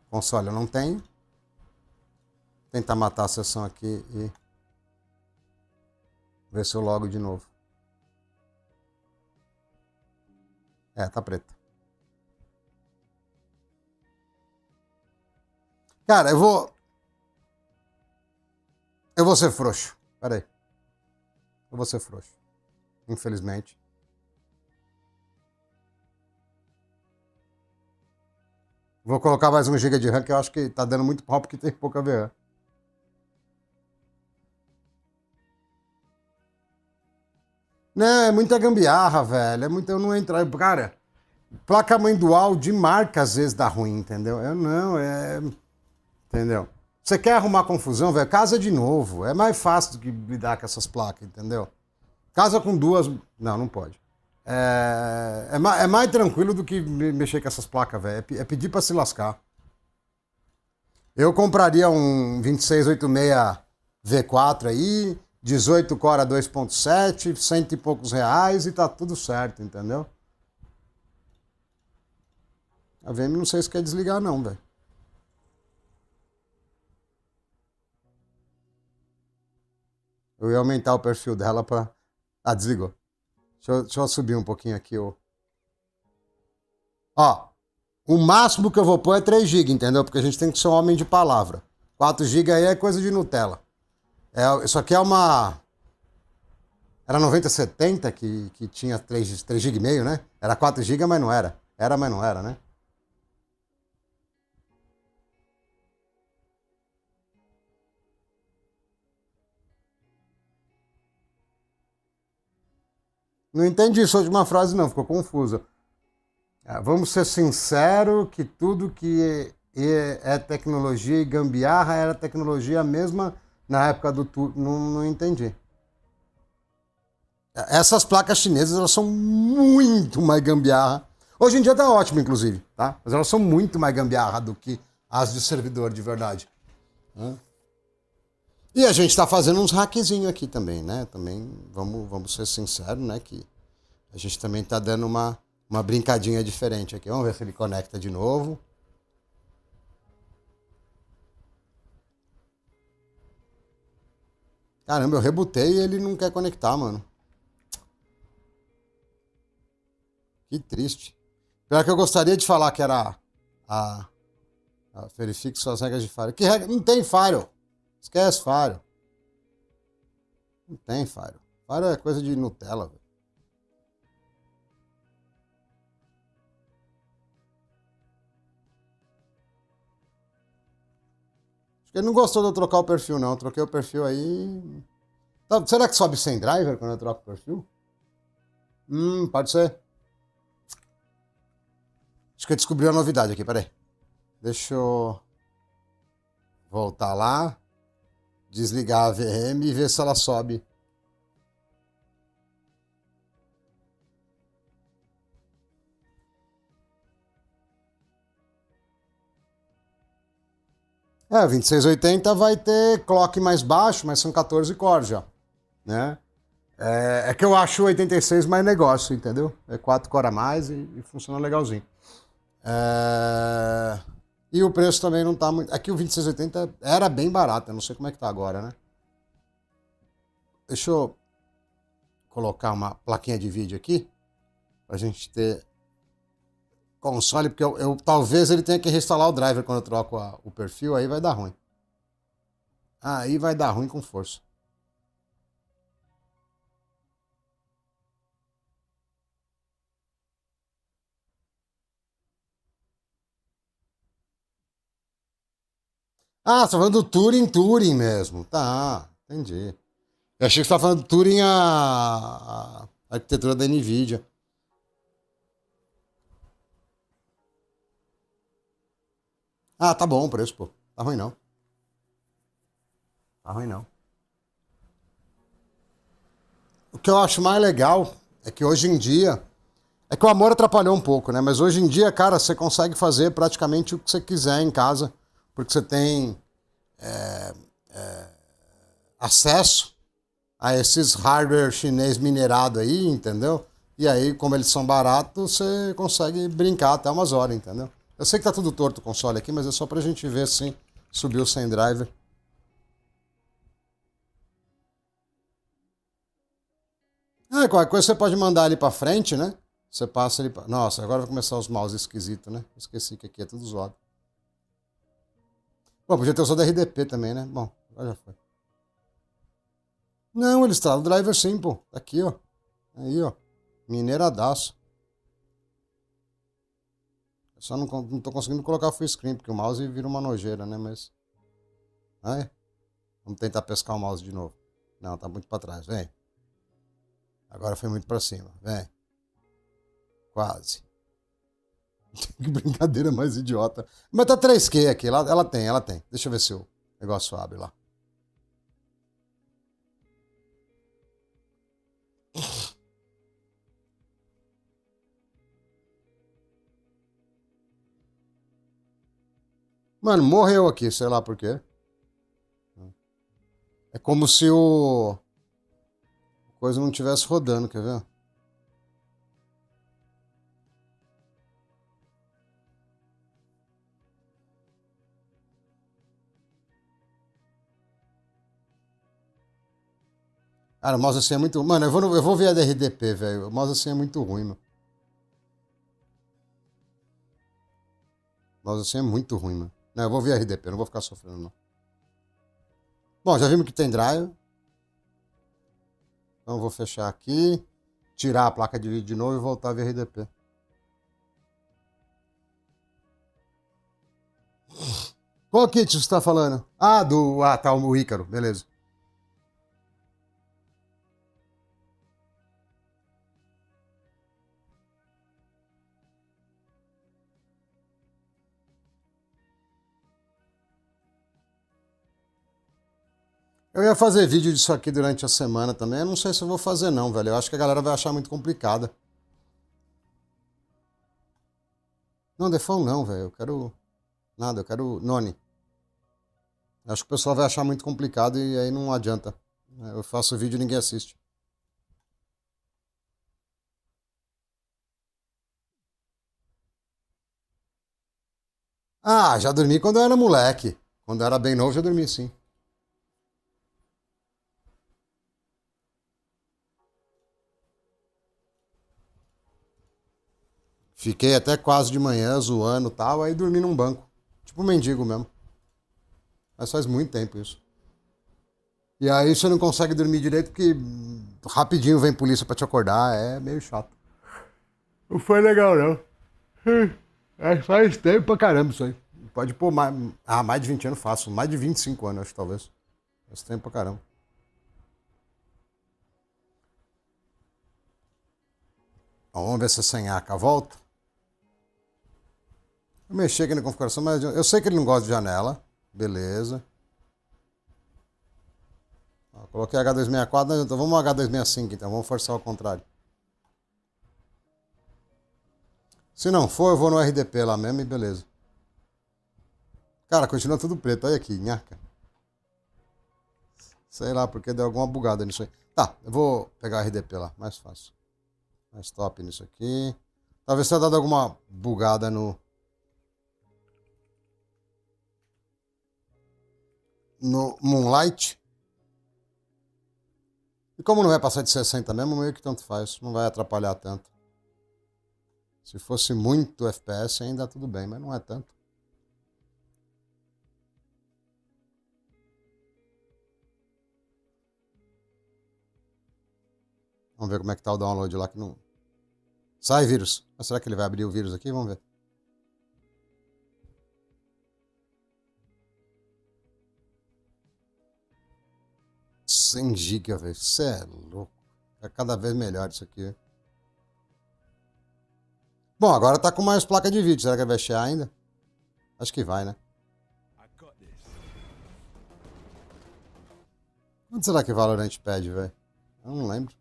Console eu não tenho. Tentar matar a sessão aqui e... ver se eu logo de novo. Tá preta. Cara, eu vou ser frouxo. Pera aí. Eu vou ser frouxo. Infelizmente. Vou colocar mais 1 GB de RAM, que eu acho que tá dando muito pau porque tem pouca VRAM. Não, é muita gambiarra, velho. Eu não entro. Cara, placa-mãe dual de marca às vezes dá ruim, entendeu? Entendeu? Você quer arrumar confusão, velho? Casa de novo. É mais fácil do que lidar com essas placas, entendeu? Casa com duas. Não, não pode. É mais tranquilo do que mexer com essas placas, velho. É pedir pra se lascar. Eu compraria um 2686 V4 aí, 18 Core 2.7, cento e poucos reais e tá tudo certo, entendeu? A VM não sei se quer desligar não, velho. Eu ia aumentar o perfil dela pra... Ah, desligou. Deixa eu subir um pouquinho aqui, ó. Ó, o máximo que eu vou pôr é 3 GB, entendeu? Porque a gente tem que ser um homem de palavra. 4 GB aí é coisa de Nutella. Isso aqui é uma... Era 9070 que tinha 3 GB e meio, né? Era 4 GB, mas não era. Era, mas não era, né? Não entendi essa última frase, não. Ficou confusa. Vamos ser sinceros que tudo que é tecnologia e gambiarra era tecnologia mesma na época do... Não entendi. Essas placas chinesas, elas são muito mais gambiarra. Hoje em dia tá ótimo, inclusive, tá? Mas elas são muito mais gambiarra do que as de servidor de verdade. E a gente tá fazendo uns hackzinhos aqui também, né? Também, vamos ser sinceros, né? Que a gente também tá dando uma brincadinha diferente aqui. Vamos ver se ele conecta de novo. Caramba, eu rebutei e ele não quer conectar, mano. Que triste. Pior que eu gostaria de falar que era verifique suas regras de Firewall. Que regra? Não tem Firewall. Esquece Firewall. Não tem Firewall. Firewall é coisa de Nutella, velho. Acho que ele não gostou de eu trocar o perfil, não. Eu troquei o perfil aí. Tá, será que sobe sem driver quando eu troco o perfil? Pode ser. Acho que eu descobri uma novidade aqui, peraí. Deixa eu voltar lá, desligar a VM e ver se ela sobe. É, 2680 vai ter clock mais baixo, mas são 14 cores já, né? É que eu acho o 86 mais negócio, entendeu? É 4 cores a mais e funciona legalzinho. E o preço também não tá muito... Aqui o 2680 era bem barato, eu não sei como é que tá agora, né? Deixa eu colocar uma plaquinha de vídeo aqui, pra gente ter console, porque talvez ele tenha que reinstalar o driver quando eu troco o perfil, aí vai dar ruim. Aí vai dar ruim com força. Ah, você tá falando do Turing mesmo. Tá, entendi. Eu achei que você tá falando do Turing a arquitetura da NVIDIA. Ah, tá bom o preço, pô. Tá ruim não. Tá ruim não. O que eu acho mais legal é que hoje em dia. É que o amor atrapalhou um pouco, né? Mas hoje em dia, cara, você consegue fazer praticamente o que você quiser em casa. Porque você tem acesso a esses hardware chinês minerado aí, entendeu? E aí, como eles são baratos, você consegue brincar até umas horas, entendeu? Eu sei que tá tudo torto o console aqui, mas é só pra gente ver assim, subiu sem driver. Ah, qualquer coisa você pode mandar ali pra frente, né? Você passa ali pra... Nossa, agora vai começar os mouse esquisitos, né? Esqueci que aqui é tudo zoado. Bom, podia ter usado RDP também, né? Bom, agora já foi. Não, ele instala o driver sim, pô. Tá aqui, ó. Aí, ó. Mineiradaço. Eu só não tô conseguindo colocar full screen, porque o mouse vira uma nojeira, né? Mas. Ah, é? Vamos tentar pescar o mouse de novo. Não, tá muito pra trás. Vem. Agora foi muito pra cima. Vem. Quase. Que brincadeira mais idiota. Mas tá 3Q aqui. Ela tem, ela tem. Deixa eu ver se o negócio abre lá. Mano, morreu aqui, sei lá por quê. É como se o coisa não estivesse rodando, quer ver? Cara, o mouse assim é muito. Mano, eu vou ver a DRDP, velho. O mouse assim é muito ruim, mano. O mouse assim é muito ruim, mano. Não, eu vou ver a RDP, não vou ficar sofrendo, não. Bom, já vimos que tem drive. Então eu vou fechar aqui, tirar a placa de vídeo de novo e voltar a ver a RDP. Qual kit você tá falando? Ah, do. Ah, tá, o Ícaro, beleza. Eu ia fazer vídeo disso aqui durante a semana também. Eu não sei se eu vou fazer, não, velho. Eu acho que a galera vai achar muito complicada. Não, Defão não, velho. Eu quero. Nada, eu quero Noni. Acho que o pessoal vai achar muito complicado e aí não adianta. Eu faço vídeo e ninguém assiste. Ah, já dormi quando eu era moleque. Quando eu era bem novo, já dormi sim. Fiquei até quase de manhã zoando e tal, aí dormi num banco. Tipo um mendigo mesmo. Mas faz muito tempo isso. E aí você não consegue dormir direito porque rapidinho vem polícia pra te acordar. É meio chato. Não foi legal, não. É, faz tempo pra caramba isso aí. Pode pôr mais, mais de 20 anos fácil. Mais de 25 anos, acho, talvez. Faz tempo pra caramba. Ó, vamos ver se a senhaca volta. Eu mexi aqui na configuração, mas eu sei que ele não gosta de janela. Beleza. Ó, coloquei H264, então vamos H265, então. Vamos forçar ao contrário. Se não for, eu vou no RDP lá mesmo e beleza. Cara, continua tudo preto. Olha aqui, nhaca. Sei lá, porque deu alguma bugada nisso aí. Tá, eu vou pegar o RDP lá, mais fácil. Mais top nisso aqui. Talvez tenha dado alguma bugada no Moonlight. E como não vai passar de 60 mesmo, meio que tanto faz. Não vai atrapalhar tanto. Se fosse muito FPS ainda tudo bem, mas não é tanto. Vamos ver como é que tá o download lá que não... Sai vírus. Mas será que ele vai abrir o vírus aqui? Vamos ver. 100 GB, velho. Você é louco. É cada vez melhor isso aqui. Bom, agora tá com mais placa de vídeo. Será que vai chiar ainda? Acho que vai, né? Quanto será que Valorant pede, velho? Eu não lembro.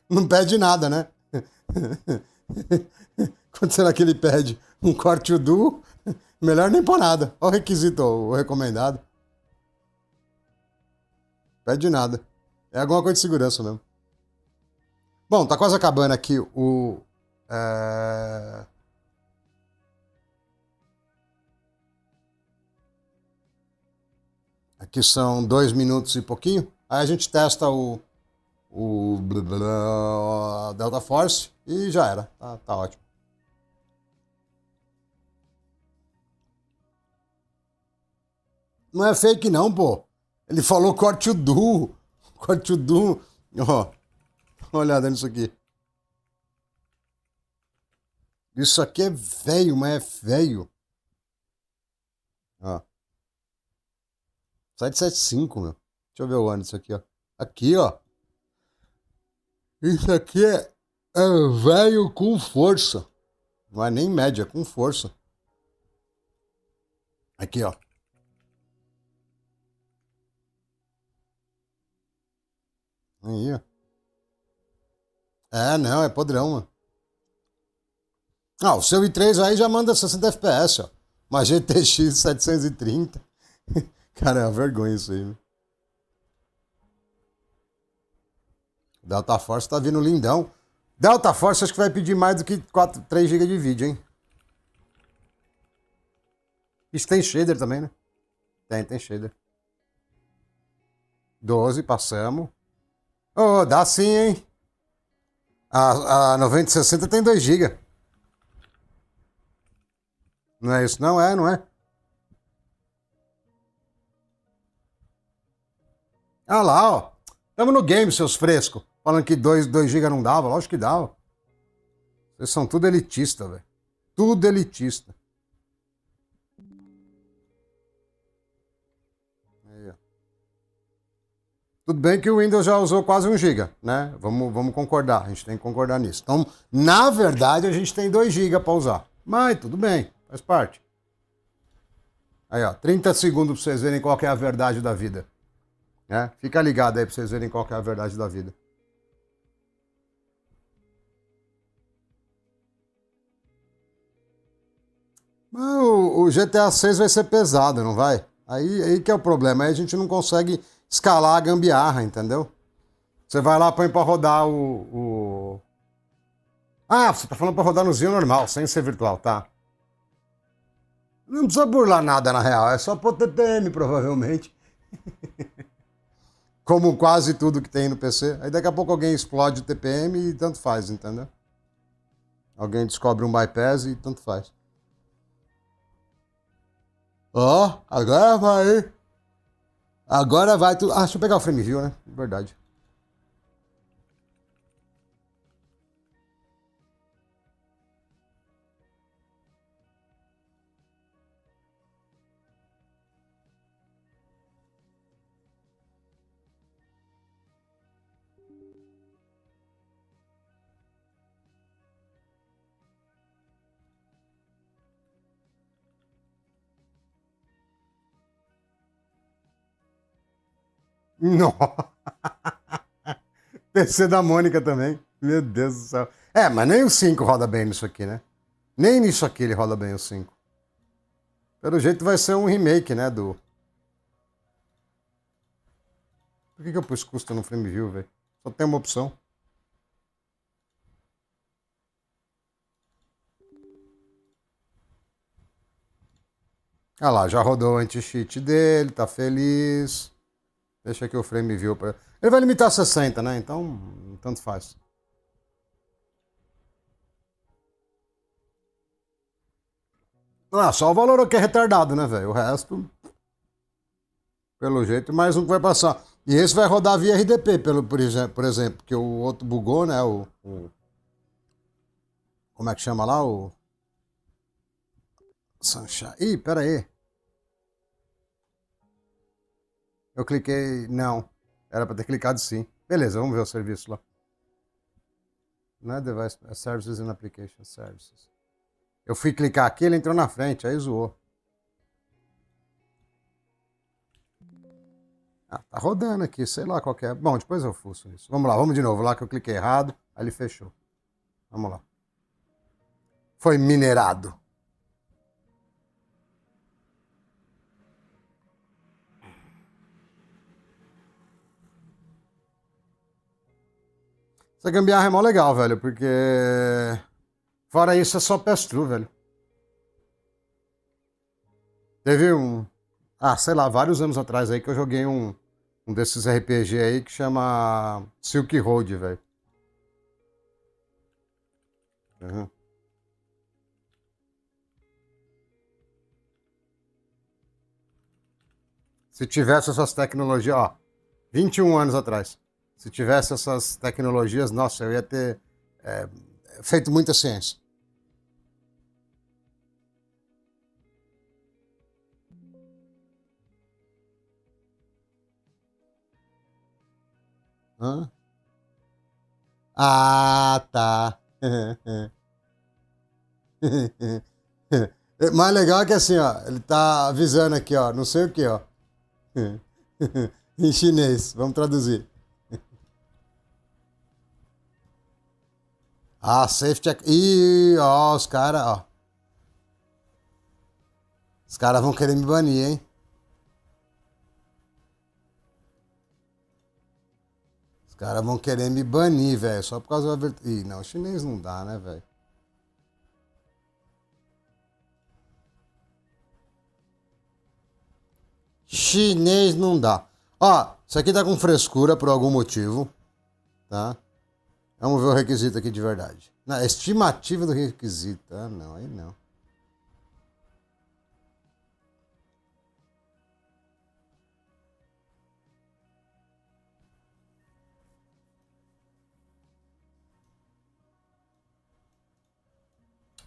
Não pede nada, né? Quanto será que ele pede? Um corte duo? Melhor nem pôr nada. Olha o requisito, o recomendado. Pede nada. É alguma coisa de segurança mesmo. Bom, tá quase acabando aqui o... Aqui são 2 minutos e pouquinho. Aí a gente testa o Delta Force e já era. Tá ótimo. Não é fake não, pô. Ele falou corte o duo. Corte o duo. Ó, dá uma olhada nisso aqui. Isso aqui é velho, mas é velho. Ó. 775, meu. Deixa eu ver o ano disso aqui, ó. Aqui, ó. Isso aqui é velho com força. Não é nem média, é com força. Aqui, ó. Aí, ó. É, não, é podrão, mano. Ah, o seu i3 aí já manda 60 FPS, ó. Uma GTX 730. Cara, é uma vergonha isso aí, né? Delta Force tá vindo lindão. Delta Force acho que vai pedir mais do que 3 GB de vídeo, hein? Isso tem shader também, né? Tem shader. 12, passamos. Oh, dá sim, hein? A 9060 tem 2 GB. Não é isso? Não é, não é? Ah lá, ó. Tamo no game, seus frescos. Falando que 2 GB não dava. Lógico que dava. Vocês são tudo elitista, velho. Tudo elitista. Aí, ó. Tudo bem que o Windows já usou quase 1 GB, né? Vamos concordar. A gente tem que concordar nisso. Então, na verdade, a gente tem 2 GB para usar. Mas tudo bem. Faz parte. Aí, ó. 30 segundos para vocês verem qual que é a verdade da vida. Né? Fica ligado aí para vocês verem qual que é a verdade da vida. Mas o GTA 6 vai ser pesado, não vai? Aí que é o problema. Aí a gente não consegue escalar a gambiarra, entendeu? Você vai lá, põe pra rodar o... Ah, você tá falando pra rodar no Zinho normal, sem ser virtual, tá? Não precisa burlar nada, na real. É só pro TPM, provavelmente. Como quase tudo que tem no PC. Aí daqui a pouco alguém explode o TPM e tanto faz, entendeu? Alguém descobre um bypass e tanto faz. Ó, agora vai. Agora vai tudo. Ah, deixa eu pegar o frame view, né? Verdade. Nossa. PC da Mônica também. Meu Deus do céu. É, mas nem o 5 roda bem nisso aqui, né? Nem nisso aqui ele roda bem o 5. Pelo jeito vai ser um remake, né, do... Por que eu pus custo no frame view, velho? Só tem uma opção. Ah lá, já rodou o anti-cheat dele, tá feliz. Deixa aqui o frame view pra... Ele vai limitar a 60, né? Então, tanto faz. Ah, só o valor aqui é retardado, né, velho? O resto, pelo jeito, mais um que vai passar. E esse vai rodar via RDP, por exemplo, porque o outro bugou, né? Como é que chama lá o... Sunshine. Ih, pera aí. Eu cliquei... Não. Era pra ter clicado sim. Beleza, vamos ver o serviço lá. Não é device... É Services and Application Services. Eu fui clicar aqui, ele entrou na frente, aí zoou. Ah, tá rodando aqui, sei lá qual que é. Bom, depois eu fuço isso. Vamos lá, vamos de novo. Lá que eu cliquei errado, aí ele fechou. Vamos lá. Foi minerado. Essa gambiarra é mó legal, velho, porque... Fora isso, é só pass-through, velho. Teve um... Ah, sei lá, vários anos atrás aí que eu joguei um desses RPG aí que chama Silk Road, velho. Uhum. Se tivesse essas tecnologias, ó, 21 anos atrás, se tivesse essas tecnologias, nossa, eu ia ter feito muita ciência. Hã? Ah, tá. Mais legal é que assim, ó, ele tá avisando aqui, ó, não sei o que, ó. Em chinês, vamos traduzir. Ah, safety. Ih, ó, os caras, ó. Os caras vão querer me banir, hein? Os caras vão querer me banir, velho. Só por causa da. Ih, não, chinês não dá, né, velho? Chinês não dá. Ó, isso aqui tá com frescura por algum motivo, tá? Vamos ver o requisito aqui de verdade. Na estimativa do requisito. Ah, não, aí não.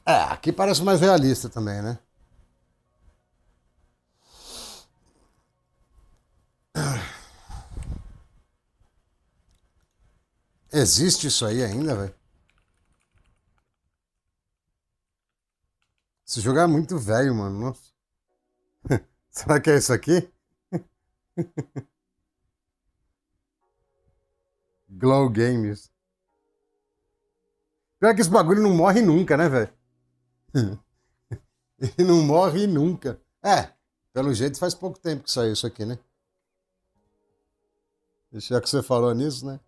É, aqui parece mais realista também, né? Existe isso aí ainda, velho? Esse jogo é muito velho, mano. Nossa. Será que é isso aqui? Glow Games. Pior que esse bagulho não morre nunca, né, velho? Ele não morre nunca. É, pelo jeito faz pouco tempo que saiu isso aqui, né? Já que você falou nisso, né?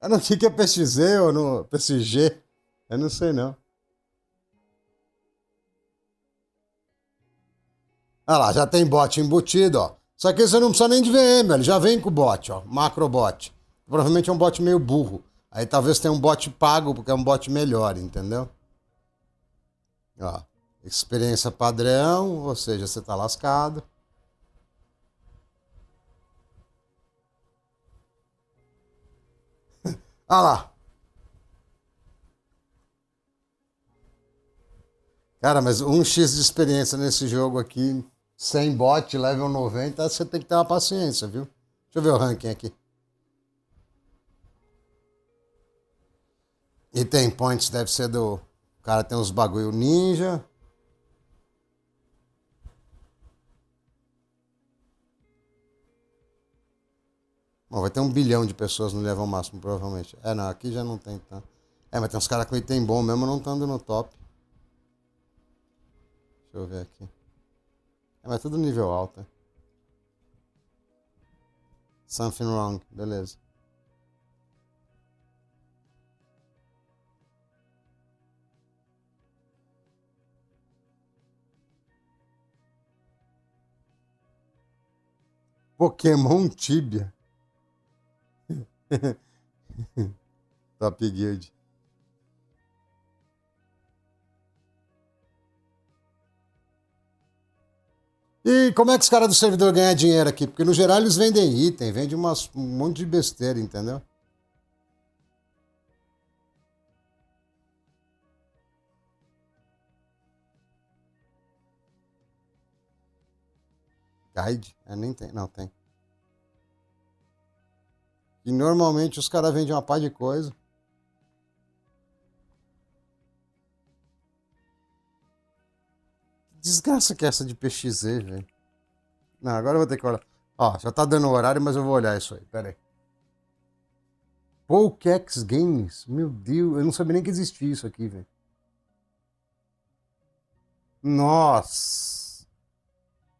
Ah, não, o que que é PXZ ou no PSG? Eu não sei, não. Ah lá, já tem bot embutido, ó. Só que você não precisa nem de VM, ele já vem com o bot, ó. Macrobot. Provavelmente é um bot meio burro. Aí talvez tenha um bot pago, porque é um bot melhor, entendeu? Ó. Experiência padrão, ou seja, você tá lascado. Ah lá. Cara, mas 1x de experiência nesse jogo aqui, sem bot, level 90, você tem que ter uma paciência, viu? Deixa eu ver o ranking aqui. Item points deve ser do... O cara tem uns bagulho ninja. Bom, vai ter 1 bilhão de pessoas no level máximo, provavelmente. É, não, aqui já não tem tanto. É, mas tem uns caras com item bom mesmo não estando no top. Deixa eu ver aqui. É, mas tudo nível alto, né? Something wrong, beleza. Pokémon Tibia. Top Guild. E como é que os caras do servidor ganham dinheiro aqui? Porque no geral eles vendem item, vendem um monte de besteira, entendeu? Guide? É, nem tem. Não, tem. E normalmente os caras vendem uma pá de coisa. Que desgraça que é essa de PXZ, velho? Não, agora eu vou ter que olhar. Ó, já tá dando o horário, mas eu vou olhar isso aí. Pera aí. Pokéx Games? Meu Deus, eu não sabia nem que existia isso aqui, velho. Nossa!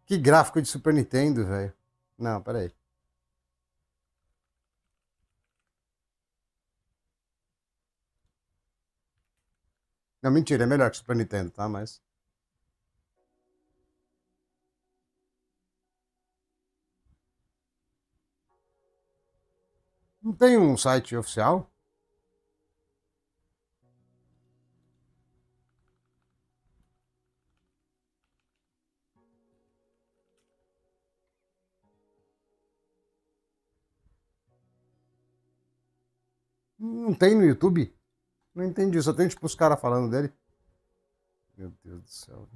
Que gráfico de Super Nintendo, velho. Não, pera aí. Não, mentira, é melhor que Super Nintendo, tá? Mas. Não tem um site oficial? Não tem no YouTube? Não entendi, só tem tipo os caras falando dele. Meu Deus do céu.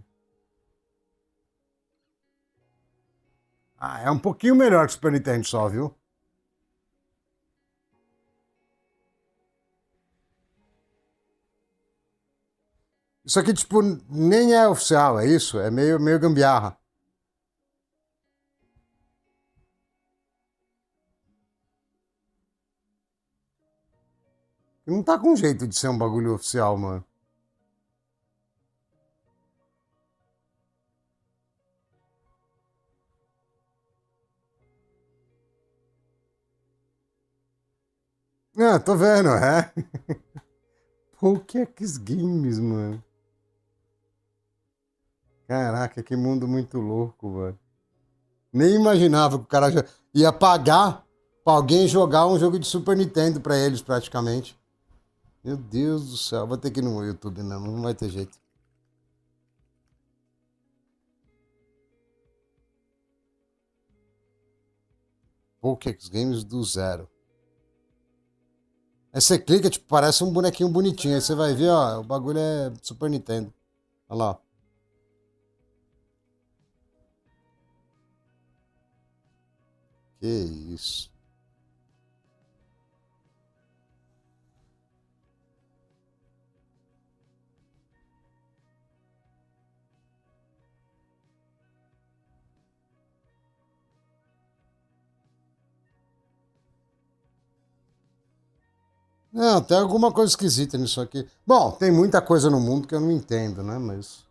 Ah, é um pouquinho melhor que o Super Nintendo só, viu? Isso aqui, tipo, nem é oficial, é isso? É meio gambiarra. Não tá com jeito de ser um bagulho oficial, mano. Ah, tô vendo, é. Pokéx Games, mano. Caraca, que mundo muito louco, mano. Nem imaginava que o cara ia pagar pra alguém jogar um jogo de Super Nintendo pra eles, praticamente. Meu Deus do céu, vou ter que ir no YouTube, não vai ter jeito. Pokéx Games do zero. Aí você clica, tipo, parece um bonequinho bonitinho. Aí você vai ver, ó, o bagulho é Super Nintendo. Olha lá, ó. Que isso. Não, tem alguma coisa esquisita nisso aqui. Bom, tem muita coisa no mundo que eu não entendo, né? Mas.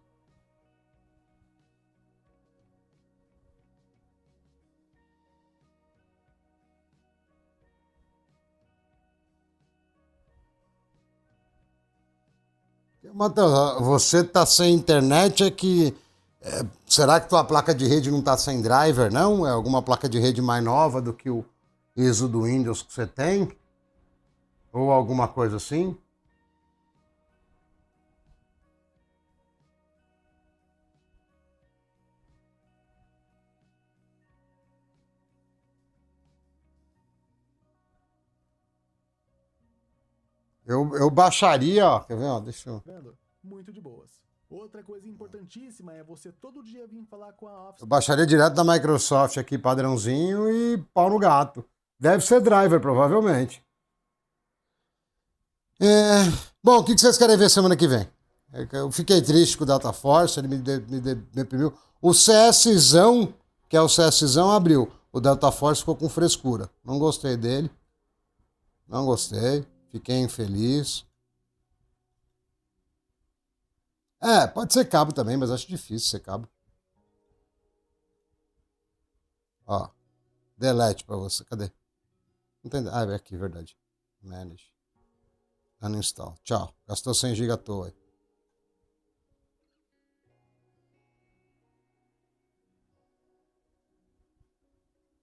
Matheus, você tá sem internet é que. Será que tua placa de rede não tá sem driver, não? É alguma placa de rede mais nova do que o ISO do Windows que você tem? Ou alguma coisa assim? Eu baixaria, ó. Quer ver? Ó, deixa eu. Vendo? Muito de boas. Outra coisa importantíssima é você todo dia vir falar com a Office. Eu baixaria direto da Microsoft aqui, padrãozinho, e pau no gato. Deve ser driver, provavelmente. É, bom, o que vocês querem ver semana que vem? Eu fiquei triste com o Data Force, ele me deprimiu. O CSzão, que é o CSzão, abriu. O Data Force ficou com frescura. Não gostei dele. Não gostei. Fiquei infeliz. É, pode ser cabo também, mas acho difícil ser cabo. Ó, delete pra você. Cadê? Não tem... Ah, é aqui, verdade. Manage. Uninstall. Tchau. Gastou 100 GB à toa.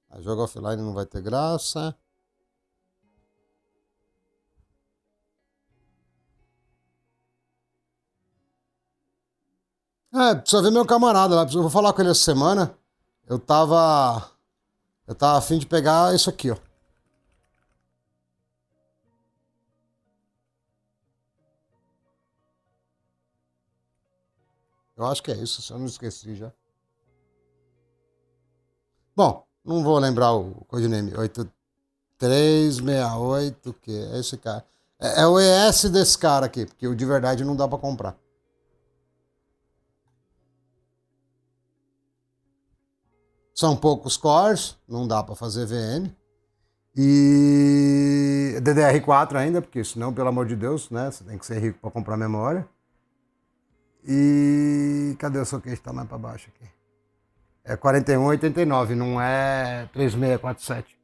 A jogo offline não vai ter graça. É, precisa ver meu camarada lá. Eu vou falar com ele essa semana. Eu tava a fim de pegar isso aqui, ó. Eu acho que é isso, se eu não esqueci já. Bom, não vou lembrar o codinome. 8368, que é esse cara. É o ES desse cara aqui, porque o de verdade não dá pra comprar. São poucos cores, não dá pra fazer VM. E DDR4 ainda, porque senão, pelo amor de Deus, né? Você tem que ser rico pra comprar memória. E cadê o socket? Tá mais pra baixo aqui. É 4189, não é 3647.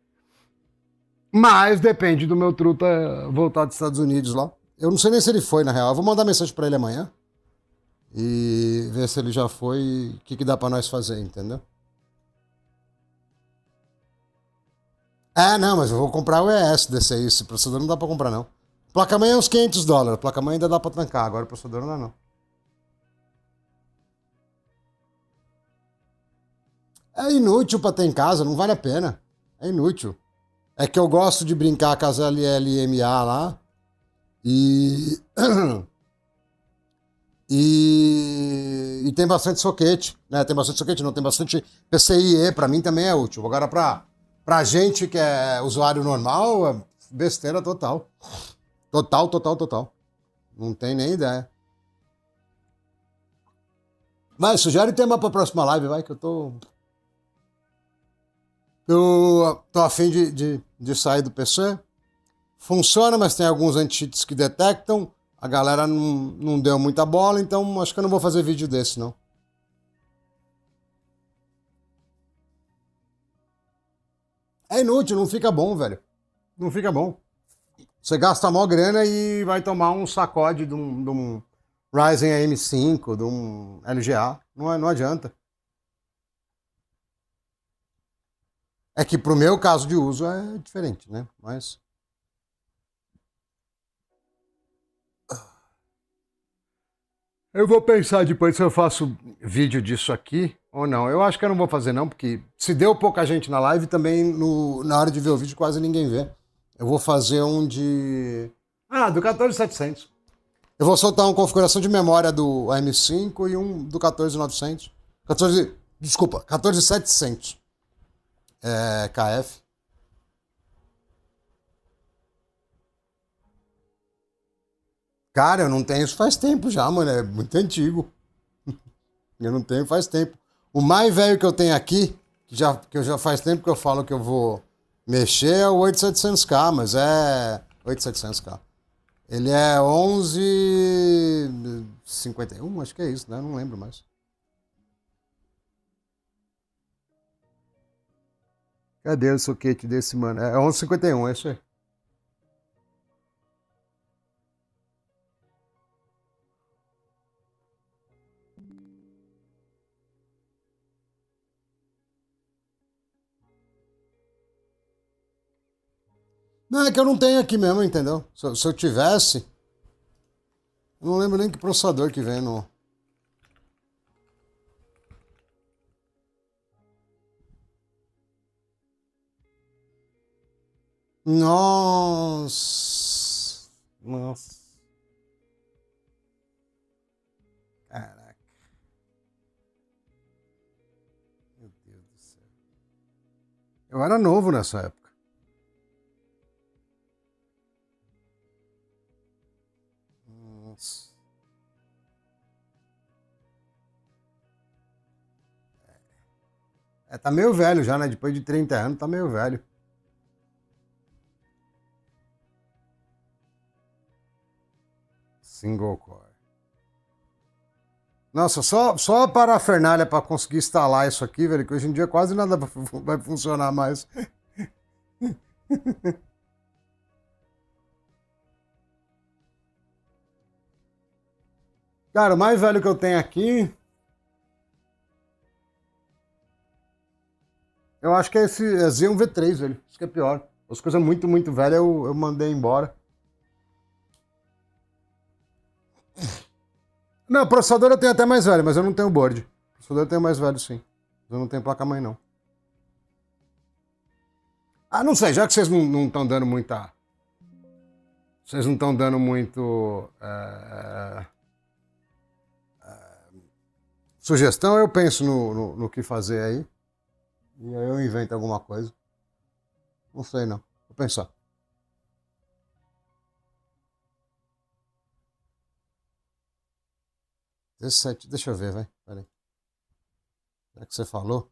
Mas depende do meu truta voltar dos Estados Unidos lá. Eu não sei nem se ele foi, na real. Eu vou mandar mensagem pra ele amanhã. E ver se ele já foi e o que dá pra nós fazer, entendeu? Não, mas eu vou comprar o ES desse aí. Esse processador não dá pra comprar, não. Placa-mãe é uns $500. Placa-mãe ainda dá pra tancar. Agora o processador não dá, não. É inútil pra ter em casa, não vale a pena. É inútil. É que eu gosto de brincar com as LLMA lá. E. E tem bastante soquete, né? Tem bastante soquete, não, tem bastante PCIe, pra mim também é útil. Agora, pra gente que é usuário normal, é besteira total. Total. Não tem nem ideia. Vai, sugere tema pra próxima live, vai, que eu tô. Eu tô a fim de sair do PC. Funciona, mas tem alguns anti-cheats que detectam. A galera não deu muita bola, então acho que eu não vou fazer vídeo desse, não. É inútil, não fica bom, velho. Não fica bom. Você gasta mó grana e vai tomar um sacode de um Ryzen AM5, de um LGA. Não adianta. É que pro meu caso de uso é diferente, né? Mas... eu vou pensar depois se eu faço vídeo disso aqui ou não. Eu acho que eu não vou fazer não, porque se deu pouca gente na live, também na hora de ver o vídeo quase ninguém vê. Eu vou fazer um de... do 14700. Eu vou soltar uma configuração de memória do AM5 e um do 14900. 14700. KF. Cara, eu não tenho isso faz tempo já, mano. É muito antigo. Eu não tenho faz tempo. O mais velho que eu tenho aqui, que eu já faz tempo que eu falo que eu vou mexer, é o 8700K, mas é 8700K. Ele é 1151, acho que é isso, né? Não lembro mais. Cadê o soquete desse, mano? É 1151, é isso aí. Não, é que eu não tenho aqui mesmo, entendeu? Se eu tivesse, eu não lembro nem que processador que vem no... Nossa. Caraca. Meu Deus do céu. Eu era novo nessa época. Nossa. Tá meio velho já, né? Depois de 30 anos, tá meio velho. Single core. Nossa, só a parafernália para conseguir instalar isso aqui, velho, que hoje em dia quase nada vai funcionar mais. Cara, o mais velho que eu tenho aqui, eu acho que é esse Xeon V3, velho. Isso que é pior. As coisas muito velhas eu mandei embora. Não, processador eu tenho até mais velho, mas eu não tenho board. Processador eu tenho mais velho, sim. Eu não tenho placa-mãe, não. Ah, não sei, já que vocês não estão dando muita... Vocês não estão dando muito... sugestão, eu penso no que fazer aí. E aí eu invento alguma coisa. Não sei, não. Vou pensar. Deixa eu ver, vai. Peraí. Já que você falou.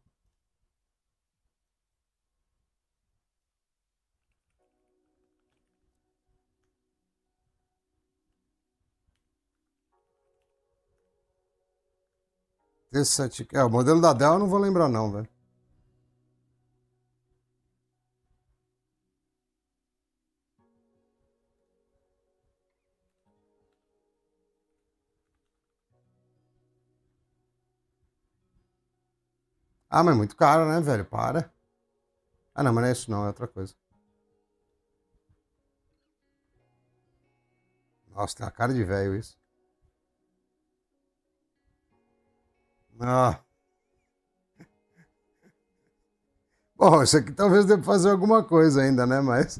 O modelo da Dell eu não vou lembrar, não, velho. Ah, mas é muito caro, né, velho? Para. Ah, não, mas não é isso, não. É outra coisa. Nossa, tem uma cara de velho isso. Ah. Bom, isso aqui talvez dê pra fazer alguma coisa ainda, né? Mas.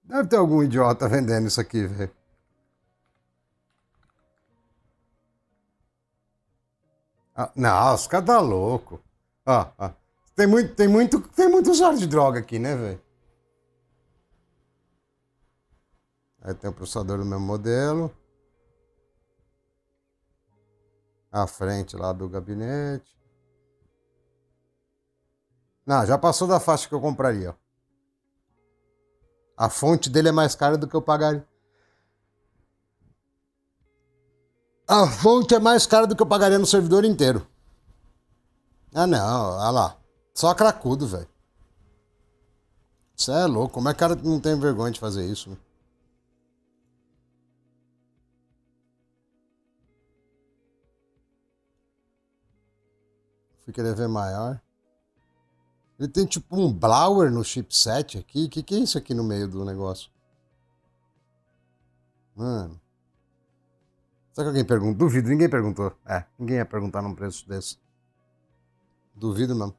Deve ter algum idiota vendendo isso aqui, velho. Ah, não, os caras tá louco. Ó. Tem muito usuário de droga aqui, né, velho? Aí tem o processador do mesmo modelo. A frente lá do gabinete. Não, já passou da faixa que eu compraria, ó. A fonte dele é mais cara do que eu pagaria. A fonte é mais cara do que eu pagaria no servidor inteiro. Ah, não, olha lá. Só cracudo, velho. Você é louco. Como é que o cara não tem vergonha de fazer isso, né? Fui querer ver maior. Ele tem tipo um blower no chipset aqui. O que é isso aqui no meio do negócio? Mano. Será que alguém perguntou? Duvido, ninguém perguntou. Ninguém ia perguntar num preço desse. Duvido mesmo.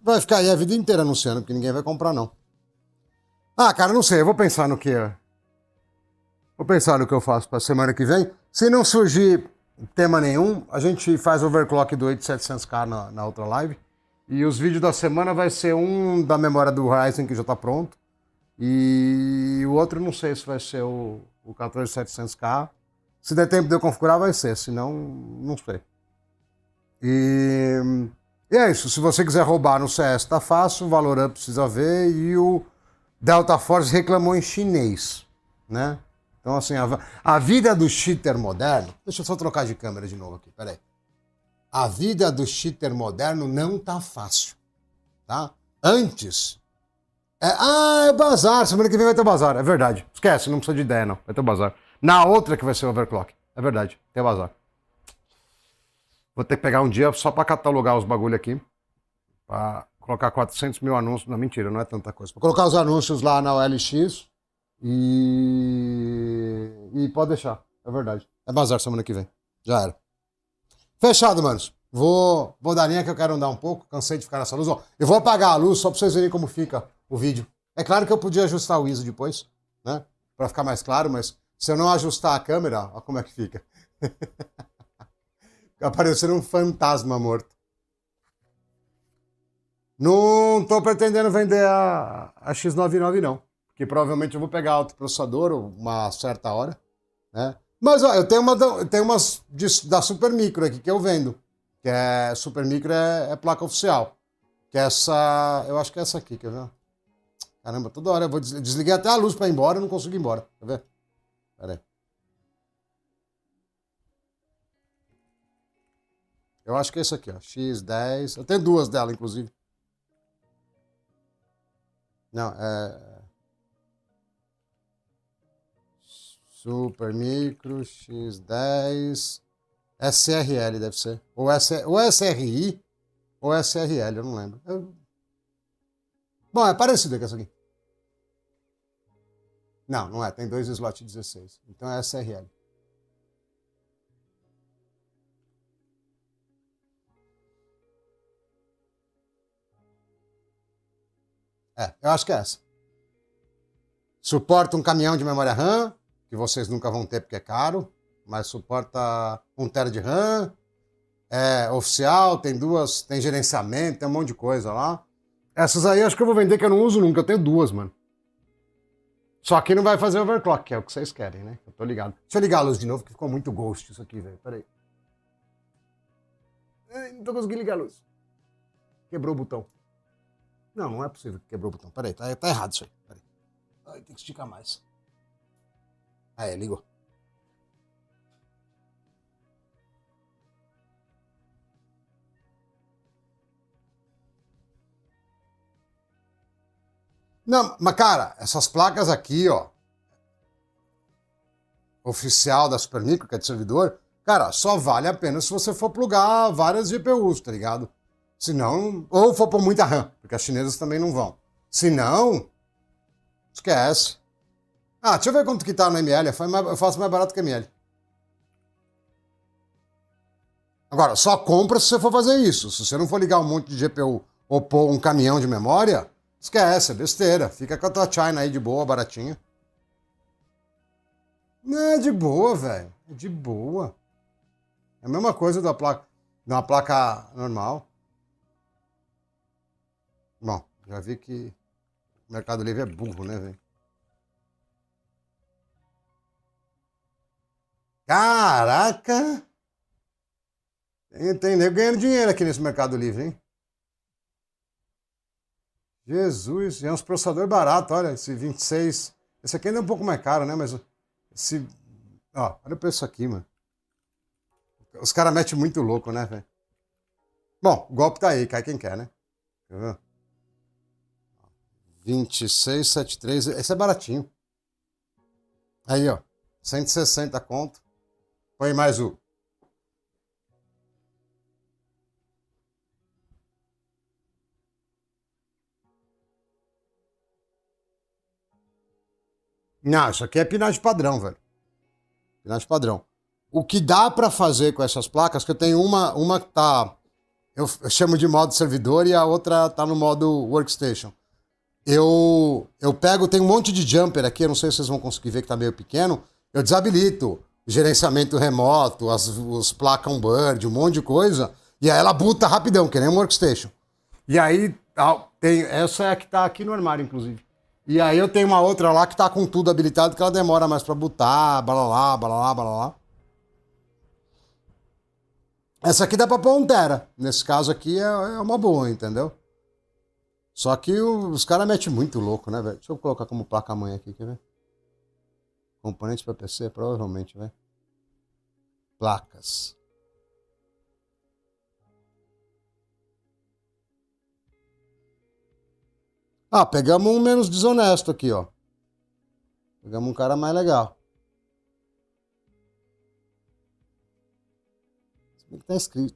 Vai ficar aí a vida inteira anunciando, porque ninguém vai comprar, não. Ah, cara, não sei. Eu vou pensar no que. Vou pensar no que eu faço pra semana que vem. Se não surgir tema nenhum, a gente faz overclock do 8700K na outra live. E os vídeos da semana vai ser um da memória do Ryzen, que já tá pronto. E o outro não sei se vai ser o 14700K. Se der tempo de eu configurar, vai ser. Se não, não sei. E é isso. Se você quiser roubar no CS, tá fácil. O Valorant precisa ver. E o Delta Force reclamou em chinês, né? Então, assim, a vida do cheater moderno... Deixa eu só trocar de câmera de novo aqui, peraí. A vida do cheater moderno não tá fácil, tá? Antes... é bazar, semana que vem vai ter bazar, é verdade. Esquece, não precisa de ideia, não. Vai ter bazar. Na outra que vai ser o overclock, é verdade, tem bazar. Vou ter que pegar um dia só pra catalogar os bagulho aqui. Pra colocar 400 mil anúncios. Não, mentira, não é tanta coisa. Pra colocar os anúncios lá na OLX. E pode deixar, é verdade. É bazar semana que vem. Já era. Fechado, manos. Vou dar linha que eu quero andar um pouco. Cansei de ficar nessa luz. Ó, eu vou apagar a luz só pra vocês verem como fica o vídeo. É claro que eu podia ajustar o ISO depois, né? Pra ficar mais claro, mas se eu não ajustar a câmera, ó como é que fica. Fica parecendo um fantasma morto. Não tô pretendendo vender a X99, não. Que provavelmente eu vou pegar outro processador uma certa hora, né? Mas ó, eu tenho umas da Super Micro aqui que eu vendo, que é Super Micro é placa oficial, que é essa, eu acho que é essa aqui, quer ver? Caramba, toda hora eu vou desliguei até a luz para ir embora, eu não consigo ir embora, quer ver? Pera aí. Eu acho que é esse aqui, ó, X10, eu tenho duas dela, inclusive. Não, Super Micro X10 SRL deve ser. Ou SRI ou SRL, eu não lembro. Bom, é parecido com essa aqui. Não, não é. Tem 2 slot 16. Então é SRL. Eu acho que é essa. Suporta um caminhão de memória RAM, que vocês nunca vão ter porque é caro, mas suporta 1 TB de RAM, é oficial, tem gerenciamento, tem um monte de coisa lá. Essas aí acho que eu vou vender, que eu não uso nunca, eu tenho 2, mano. Só que não vai fazer overclock, que é o que vocês querem, né? Eu tô ligado. Deixa eu ligar a luz de novo, que ficou muito ghost isso aqui, velho. Peraí. Não tô conseguindo ligar a luz. Quebrou o botão. Não, não é possível que quebrou o botão. Peraí, tá errado isso aí. Peraí. Ai, tem que esticar mais. Ligou. Não, mas cara, essas placas aqui, ó, oficial da Supermicro, que é de servidor, cara, só vale a pena se você for plugar várias GPUs, tá ligado? Se não, ou for pôr muita RAM, porque as chinesas também não vão. Se não, esquece. Deixa eu ver quanto que tá no ML, eu faço mais barato que ML. Agora, só compra se você for fazer isso. Se você não for ligar um monte de GPU ou pôr um caminhão de memória, esquece, é besteira. Fica com a tua China aí de boa, baratinha. Não, é de boa, velho. É de boa. É a mesma coisa de uma placa normal. Bom, já vi que o Mercado Livre é burro, né, velho? Caraca! Tem nego ganhando dinheiro aqui nesse Mercado Livre, hein? Jesus, é uns processadores baratos, olha, esse 26. Esse aqui ainda é um pouco mais caro, né? Mas esse. Ó, olha o preço aqui, mano. Os caras metem muito louco, né, velho? Bom, o golpe tá aí, cai quem quer, né? Quer ver? 2673, esse é baratinho. Aí, ó, 160 conto. Põe mais o. Não, isso aqui é pinagem padrão, velho. Pinagem padrão. O que dá pra fazer com essas placas, que eu tenho uma que tá... Eu chamo de modo servidor e a outra tá no modo workstation. Eu pego, tem um monte de jumper aqui, eu não sei se vocês vão conseguir ver que tá meio pequeno. Eu desabilito gerenciamento remoto, os placas on-board, um monte de coisa. E aí ela buta rapidão, que nem um workstation. E aí, essa é a que tá aqui no armário, inclusive. E aí eu tenho uma outra lá que tá com tudo habilitado, que ela demora mais pra botar, balalá, balalá, balalá. Essa aqui dá pra pôr 1 tera. Nesse caso aqui é uma boa, entendeu? Só que os caras metem muito louco, né, velho? Deixa eu colocar como placa-mãe aqui, quer ver? Componentes pra PC, provavelmente, velho. Placas. Pegamos um menos desonesto aqui, ó. Pegamos um cara mais legal.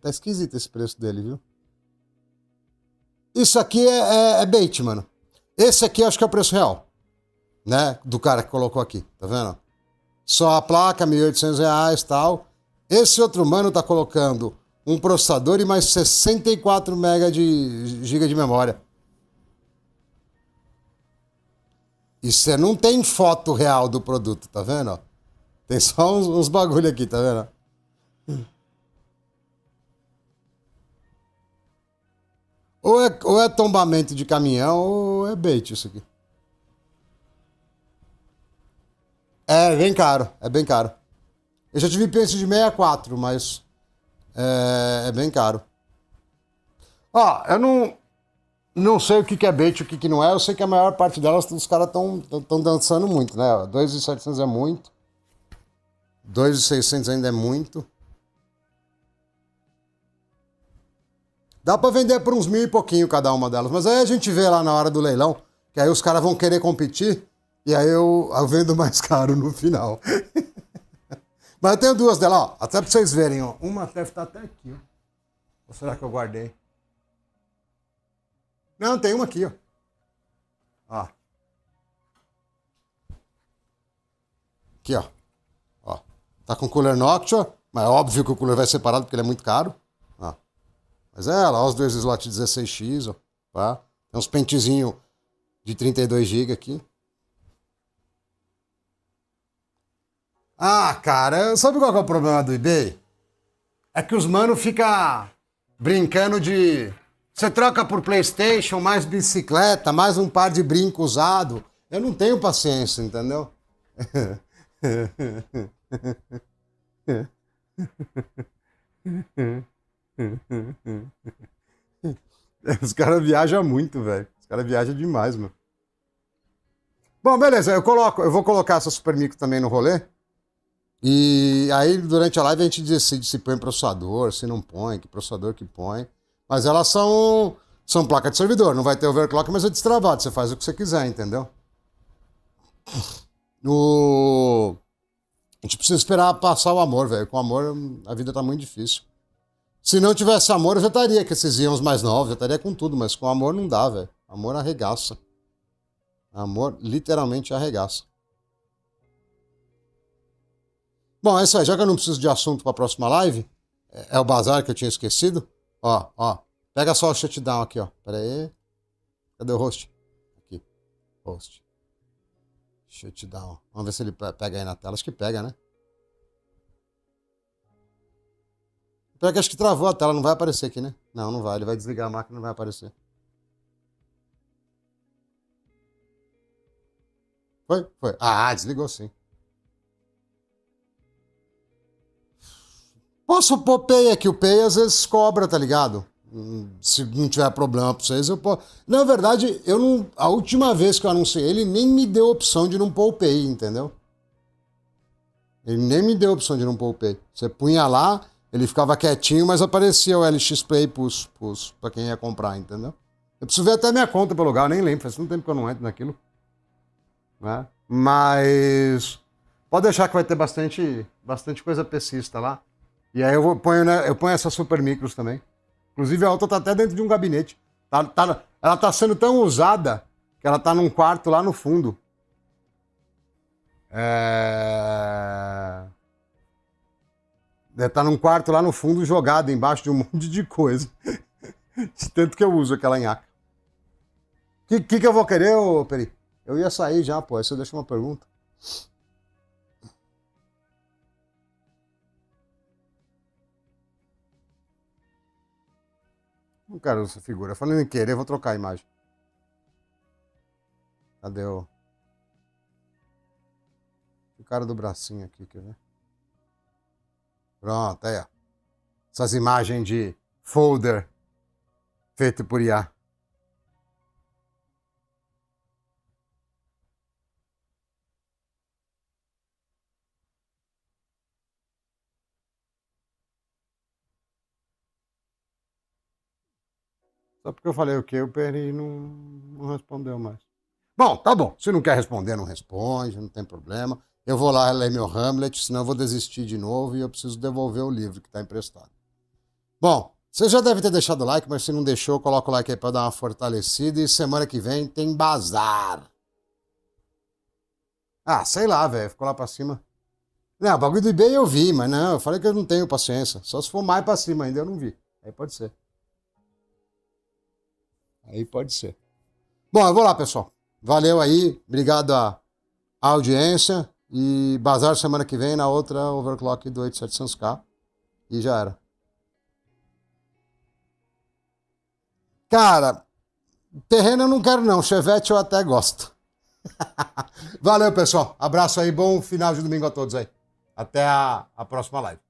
Tá esquisito esse preço dele, viu? Isso aqui é bait, mano. Esse aqui eu acho que é o preço real, né? Do cara que colocou aqui, tá vendo? Só a placa, R$1.800 e tal. Esse outro mano tá colocando um processador e mais 64 MB de giga de memória. E você não tem foto real do produto, tá vendo? Tem só uns bagulho aqui, tá vendo? Ou é tombamento de caminhão ou é bait isso aqui. É bem caro, é bem caro. Eu já tive preço de 64, mas é bem caro. Eu não sei o que é bait e o que não é. Eu sei que a maior parte delas, os caras estão dançando muito, né? 2.700 é muito. 2.600 ainda é muito. Dá pra vender por uns 1.000 e pouquinho cada uma delas. Mas aí a gente vê lá na hora do leilão, que aí os caras vão querer competir, e aí eu vendo mais caro no final. Mas eu tenho 2 delas, ó. Até pra vocês verem, ó. Uma deve estar até aqui, ó. Ou será que eu guardei? Não, tem uma aqui, ó. Aqui, ó. Ó. Tá com cooler Noctua, mas é óbvio que o cooler vai separado porque ele é muito caro. Ó. Mas é, lá os dois slots 16x, ó. Tá? Tem uns pentezinhos de 32 GB aqui. Ah, cara, sabe qual que é o problema do eBay? É que os mano ficam brincando de... Você troca por PlayStation, mais bicicleta, mais um par de brinco usado. Eu não tenho paciência, entendeu? Os caras viajam muito, velho. Os caras viajam demais, mano. Bom, beleza, eu vou colocar essa Super Micro também no rolê. E aí, durante a live, a gente decide se põe processador, se não põe, que processador que põe. Mas elas são placa de servidor, não vai ter overclock, mas é destravado. Você faz o que você quiser, entendeu? A gente precisa esperar passar o amor, velho. Com amor, a vida tá muito difícil. Se não tivesse amor, eu já estaria com esses íons mais novos, já estaria com tudo, mas com amor não dá, velho. Amor arregaça. Amor literalmente arregaça. Bom, é isso aí. Já que eu não preciso de assunto para a próxima live, é o bazar que eu tinha esquecido. Ó. Pega só o shutdown aqui, ó. Pera aí. Cadê o host? Aqui. Host. Shutdown. Vamos ver se ele pega aí na tela. Acho que pega, né? Pior que acho que travou a tela. Não vai aparecer aqui, né? Não vai. Ele vai desligar a máquina e não vai aparecer. Foi? Ah, desligou sim. Posso pôr Pay aqui. O Pay às vezes cobra, tá ligado? Se não tiver problema pra vocês, eu posso. Na verdade, eu não. A última vez que eu anunciei, ele nem me deu opção de não pôr o Pay, entendeu? Ele nem me deu opção de não pôr o Pay. Você punha lá, ele ficava quietinho, mas aparecia o LX Play pra quem ia comprar, entendeu? Eu preciso ver até minha conta pelo lugar, eu nem lembro, faz tanto tempo que eu não entro naquilo. Né? Mas pode deixar que vai ter bastante coisa pesista lá. E aí eu ponho essas Super Micros também. Inclusive a outra tá até dentro de um gabinete. Ela tá sendo tão usada que ela tá num quarto lá no fundo. Tá num quarto lá no fundo jogada embaixo de um monte de coisa. De tanto que eu uso aquela nhaca. O que eu vou querer, ô Peri? Eu ia sair já, pô. Aí você deixa uma pergunta. Não quero essa figura. Falando em querer, eu vou trocar a imagem. Cadê o cara do bracinho aqui, quer ver? Pronto, aí, ó. Essas imagens de folder feito por IA. Só porque eu falei o quê, o Peri não respondeu mais. Bom, tá bom. Se não quer responder, não responde, não tem problema. Eu vou lá ler meu Hamlet, senão eu vou desistir de novo e eu preciso devolver o livro que está emprestado. Bom, você já deve ter deixado o like, mas se não deixou, coloca o like aí para dar uma fortalecida e semana que vem tem bazar. Ah, sei lá, velho, ficou lá para cima. Não, o bagulho do eBay eu vi, mas não, eu falei que eu não tenho paciência. Só se for mais para cima ainda, eu não vi. Aí pode ser. Aí pode ser. Bom, eu vou lá, pessoal. Valeu aí, obrigado à audiência. E bazar semana que vem na outra overclock do 8700K. E já era. Cara, terreno eu não quero não. Chevette eu até gosto. Valeu, pessoal. Abraço aí. Bom final de domingo a todos aí. Até a próxima live.